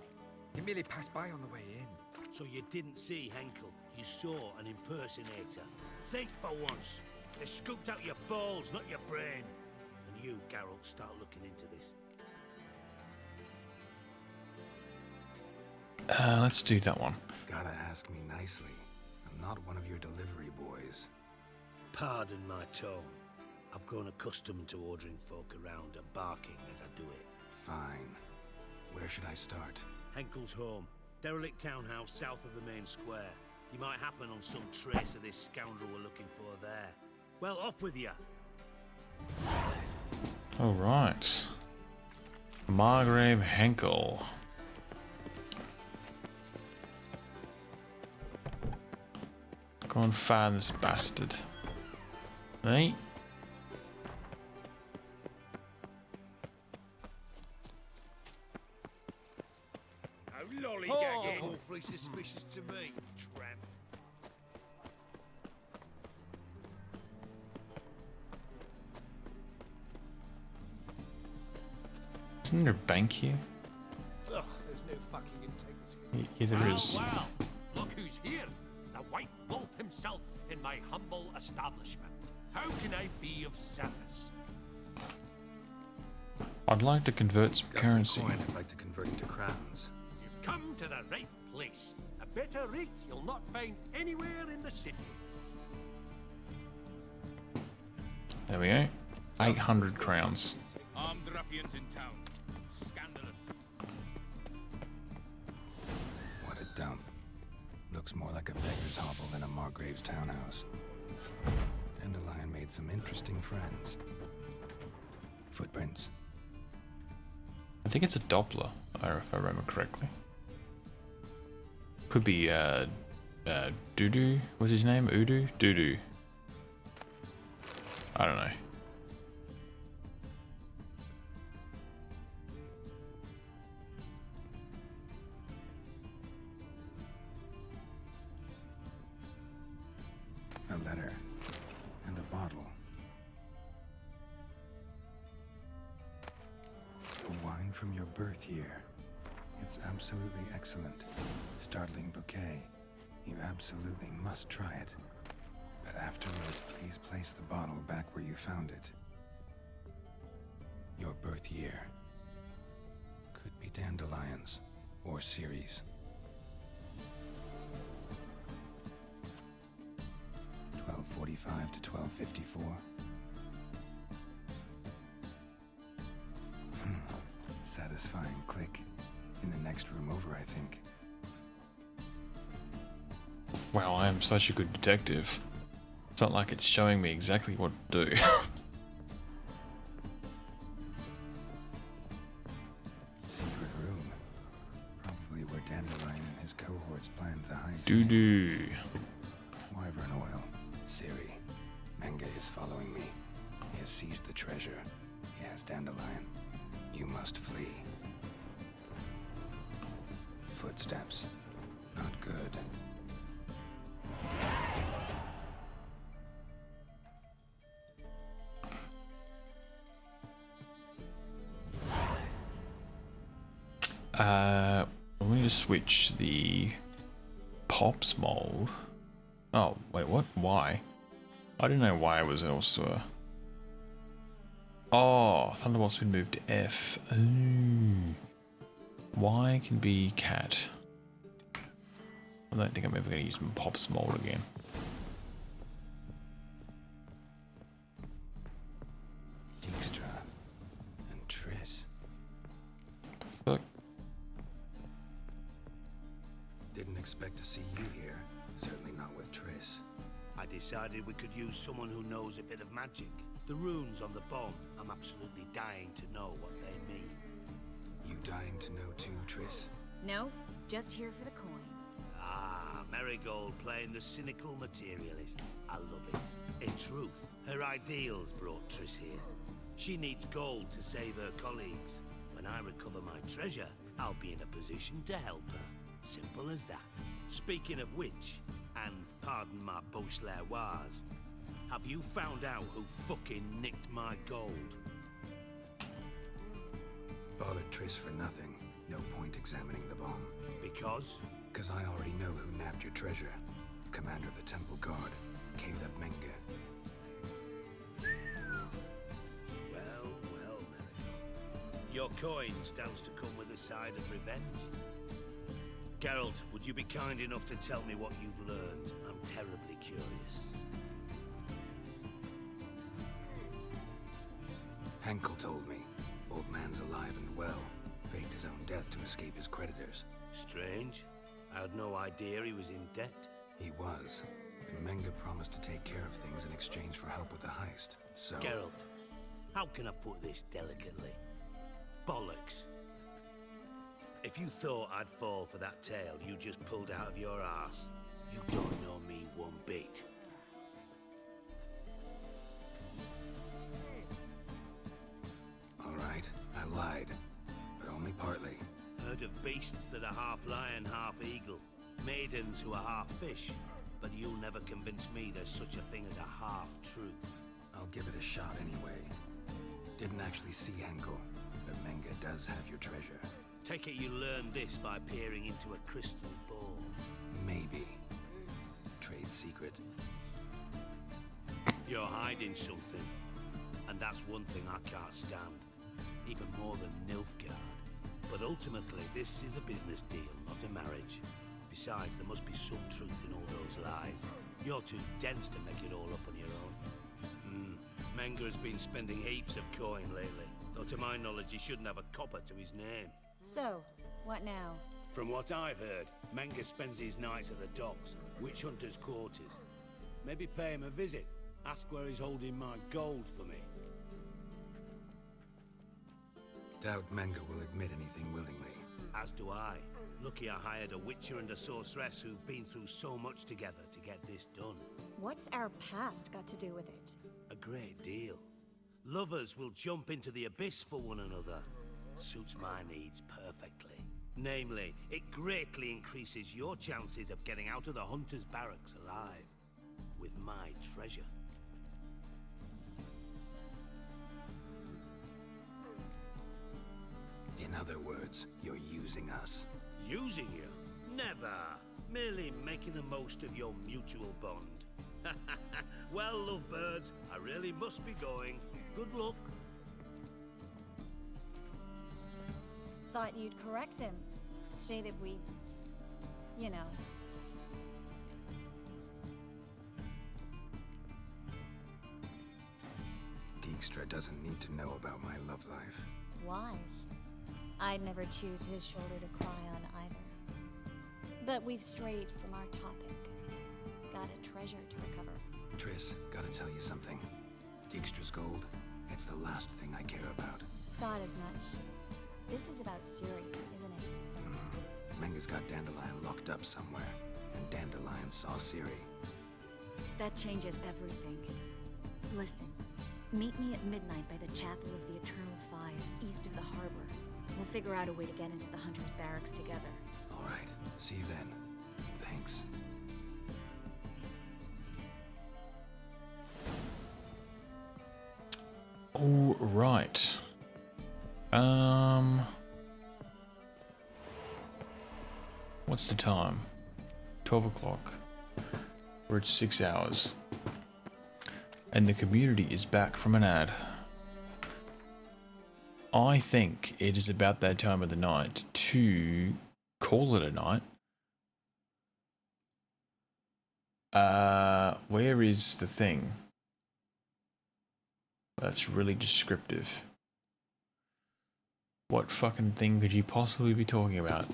He merely passed by on the way in. So you didn't see Henkel, you saw an impersonator. Think for once. They scooped out your balls, not your brain. And you, Geralt, start looking into this. Let's do that one. Gotta ask me nicely. I'm not one of your delivery boys. Pardon my tone. I've grown accustomed to ordering folk around and barking as I do it. Fine. Where should I start? Henkel's home. Derelict townhouse south of the main square. You might happen on some trace of this scoundrel we're looking for there. Well, off with you. All right. Margrave Henkel. Go and find this bastard. Right? No lollygagging. Awfully suspicious to me, tramp. Isn't there a bank here? Ugh, there's no fucking integrity. Yeah, there is. Well, look who's here. The White Wolf himself in my humble establishment. How can I be of service? I'd like to convert some currency. Coin I'd like to convert into crowns. You've come to the right place. A better rate you'll not find anywhere in the city. There we go. 800 crowns. Armed ruffians in town. Scandalous. What a dump. Looks more like a beggar's hovel than a Margrave's townhouse. Dandelion made some interesting friends. Footprints. I think it's a Doppler, if I remember correctly. Could be Dudu. What's his name? Udu? Dudu. I don't know. A letter. And a bottle. A wine from your birth year. It's absolutely excellent. Startling bouquet. You absolutely must try it. But afterwards, please place the bottle back where you found it. Your birth year. Could be dandelions or Ceres. 1245 to 1254. Satisfying click. In the next room over, I think. Wow, I am such a good detective. It's not like it's showing me exactly what to do. Secret room. Probably where Dandelion and his cohorts planned the heist. Doo-doo. Wyvern oil. Ciri. Menge is following me. He has seized the treasure. He has Dandelion. You must flee. Footsteps. Not good. I'm going to switch the Pops mold. Oh, wait, what? Why? I didn't know why it was also a... Oh, Thunderbolt's been moved to F. Ooh. Y can be cat. I don't think I'm ever going to use my Pops mold again. Dijkstra and Triss. Fuck. Didn't expect to see you here. Certainly not with Triss. I decided we could use someone who knows a bit of magic. The runes on the bomb, I'm absolutely dying to know what they mean. You dying to know too, Triss? No, just here for the coin. Ah, Marigold playing the cynical materialist. I love it. In truth, her ideals brought Triss here. She needs gold to save her colleagues. When I recover my treasure, I'll be in a position to help her. Simple as that. Speaking of which, and pardon my Beauclervois, have you found out who fucking nicked my gold? Bothered Triss for nothing. No point examining the bomb. Because? Because I already know who nabbed your treasure. Commander of the Temple Guard, Caleb Menge. Well, Mary. Your coin stands to come with a side of revenge. Geralt, would you be kind enough to tell me what you've learned? I'm terribly curious. Henkel told me. Old man's alive and well. Faked his own death to escape his creditors. Strange. I had no idea he was in debt. He was. And Menge promised to take care of things in exchange for help with the heist. So... Geralt, how can I put this delicately? Bollocks. If you thought I'd fall for that tale you just pulled out of your arse, you don't know me one bit. All right, I lied. But only partly. Heard of beasts that are half lion, half eagle. Maidens who are half fish. But you'll never convince me there's such a thing as a half-truth. I'll give it a shot anyway. Didn't actually see Henkel, but Menge does have your treasure. Take it you learned this by peering into a crystal ball. Maybe. Trade secret. You're hiding something. And that's one thing I can't stand. Even more than Nilfgaard. But ultimately, this is a business deal, not a marriage. Besides, there must be some truth in all those lies. You're too dense to make it all up on your own. Menge has been spending heaps of coin lately. Though to my knowledge, he shouldn't have a copper to his name. So, what now? From what I've heard, Menge spends his nights at the docks, witch hunters' quarters. Maybe pay him a visit. Ask where he's holding my gold for me. Doubt Menge will admit anything willingly. As do I. Lucky I hired a witcher and a sorceress who've been through so much together to get this done. What's our past got to do with it? A great deal. Lovers will jump into the abyss for one another. Suits my needs perfectly. Namely, it greatly increases your chances of getting out of the hunter's barracks alive. With my treasure. In other words, you're using us. Using you? Never. Merely making the most of your mutual bond. Well, lovebirds, I really must be going. Good luck. Thought you'd correct him. Say that we... you know... Dijkstra doesn't need to know about my love life. wise. I'd never choose his shoulder to cry on either. But we've strayed from our topic. Got a treasure to recover. Triss, gotta tell you something. Dijkstra's gold, it's the last thing I care about. Thought as much. This is about Ciri, isn't it? Menge's got Dandelion locked up somewhere, and Dandelion saw Ciri. That changes everything. Listen, meet me at midnight by the Chapel of the Eternal Fire, east of the harbor. We'll figure out a way to get into the Hunter's Barracks together. All right, see you then. Thanks. All right. What's the time? 12 o'clock. We're at 6 hours. And the community is back from an ad. I think it is about that time of the night to call it a night. Where is the thing? That's really descriptive. What fucking thing could you possibly be talking about?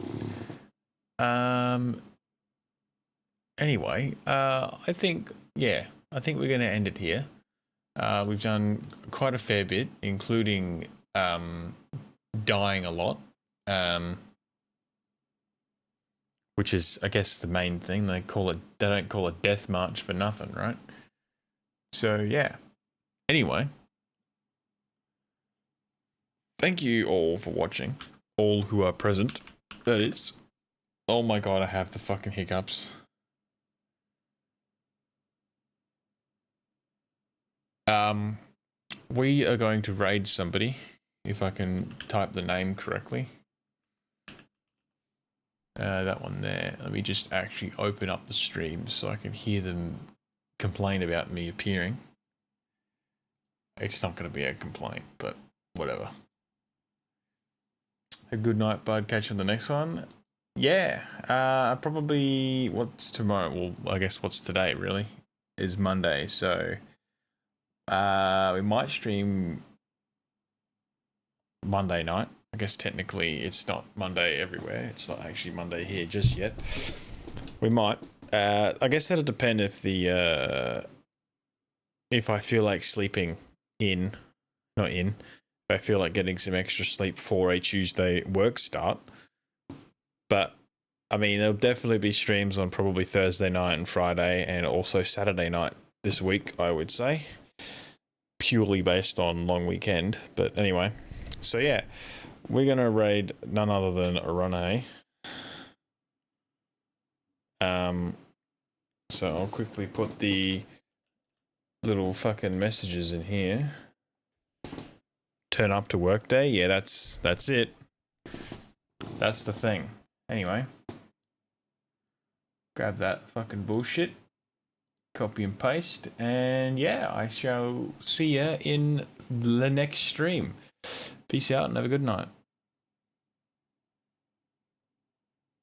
Anyway, I think we're going to end it here. We've done quite a fair bit, including dying a lot, which is, I guess, the main thing. They don't call it Death March for nothing, right? So yeah. Anyway, thank you all for watching. All who are present, that is. Oh my god, I have the fucking hiccups. We are going to raid somebody, if I can type the name correctly. That one there. Let me just actually open up the stream so I can hear them complain about me appearing. It's not going to be a complaint, but whatever. A good night, bud. Catch you on the next one. Yeah, probably, what's tomorrow? Well, I guess what's today, really, is Monday, so we might stream Monday night. I guess technically it's not Monday everywhere. It's not actually Monday here just yet. We might. I guess that'll depend if if I feel like sleeping in, not in, if I feel like getting some extra sleep for a Tuesday work start. But, I mean, there'll definitely be streams on probably Thursday night and Friday and also Saturday night this week, I would say. Purely based on long weekend. But anyway, so yeah, we're going to raid none other than Arane. So I'll quickly put the little fucking messages in here. Turn up to work day. Yeah, that's it. That's the thing. Anyway, grab that fucking bullshit, copy and paste, and yeah, I shall see ya in the next stream. Peace out and have a good night.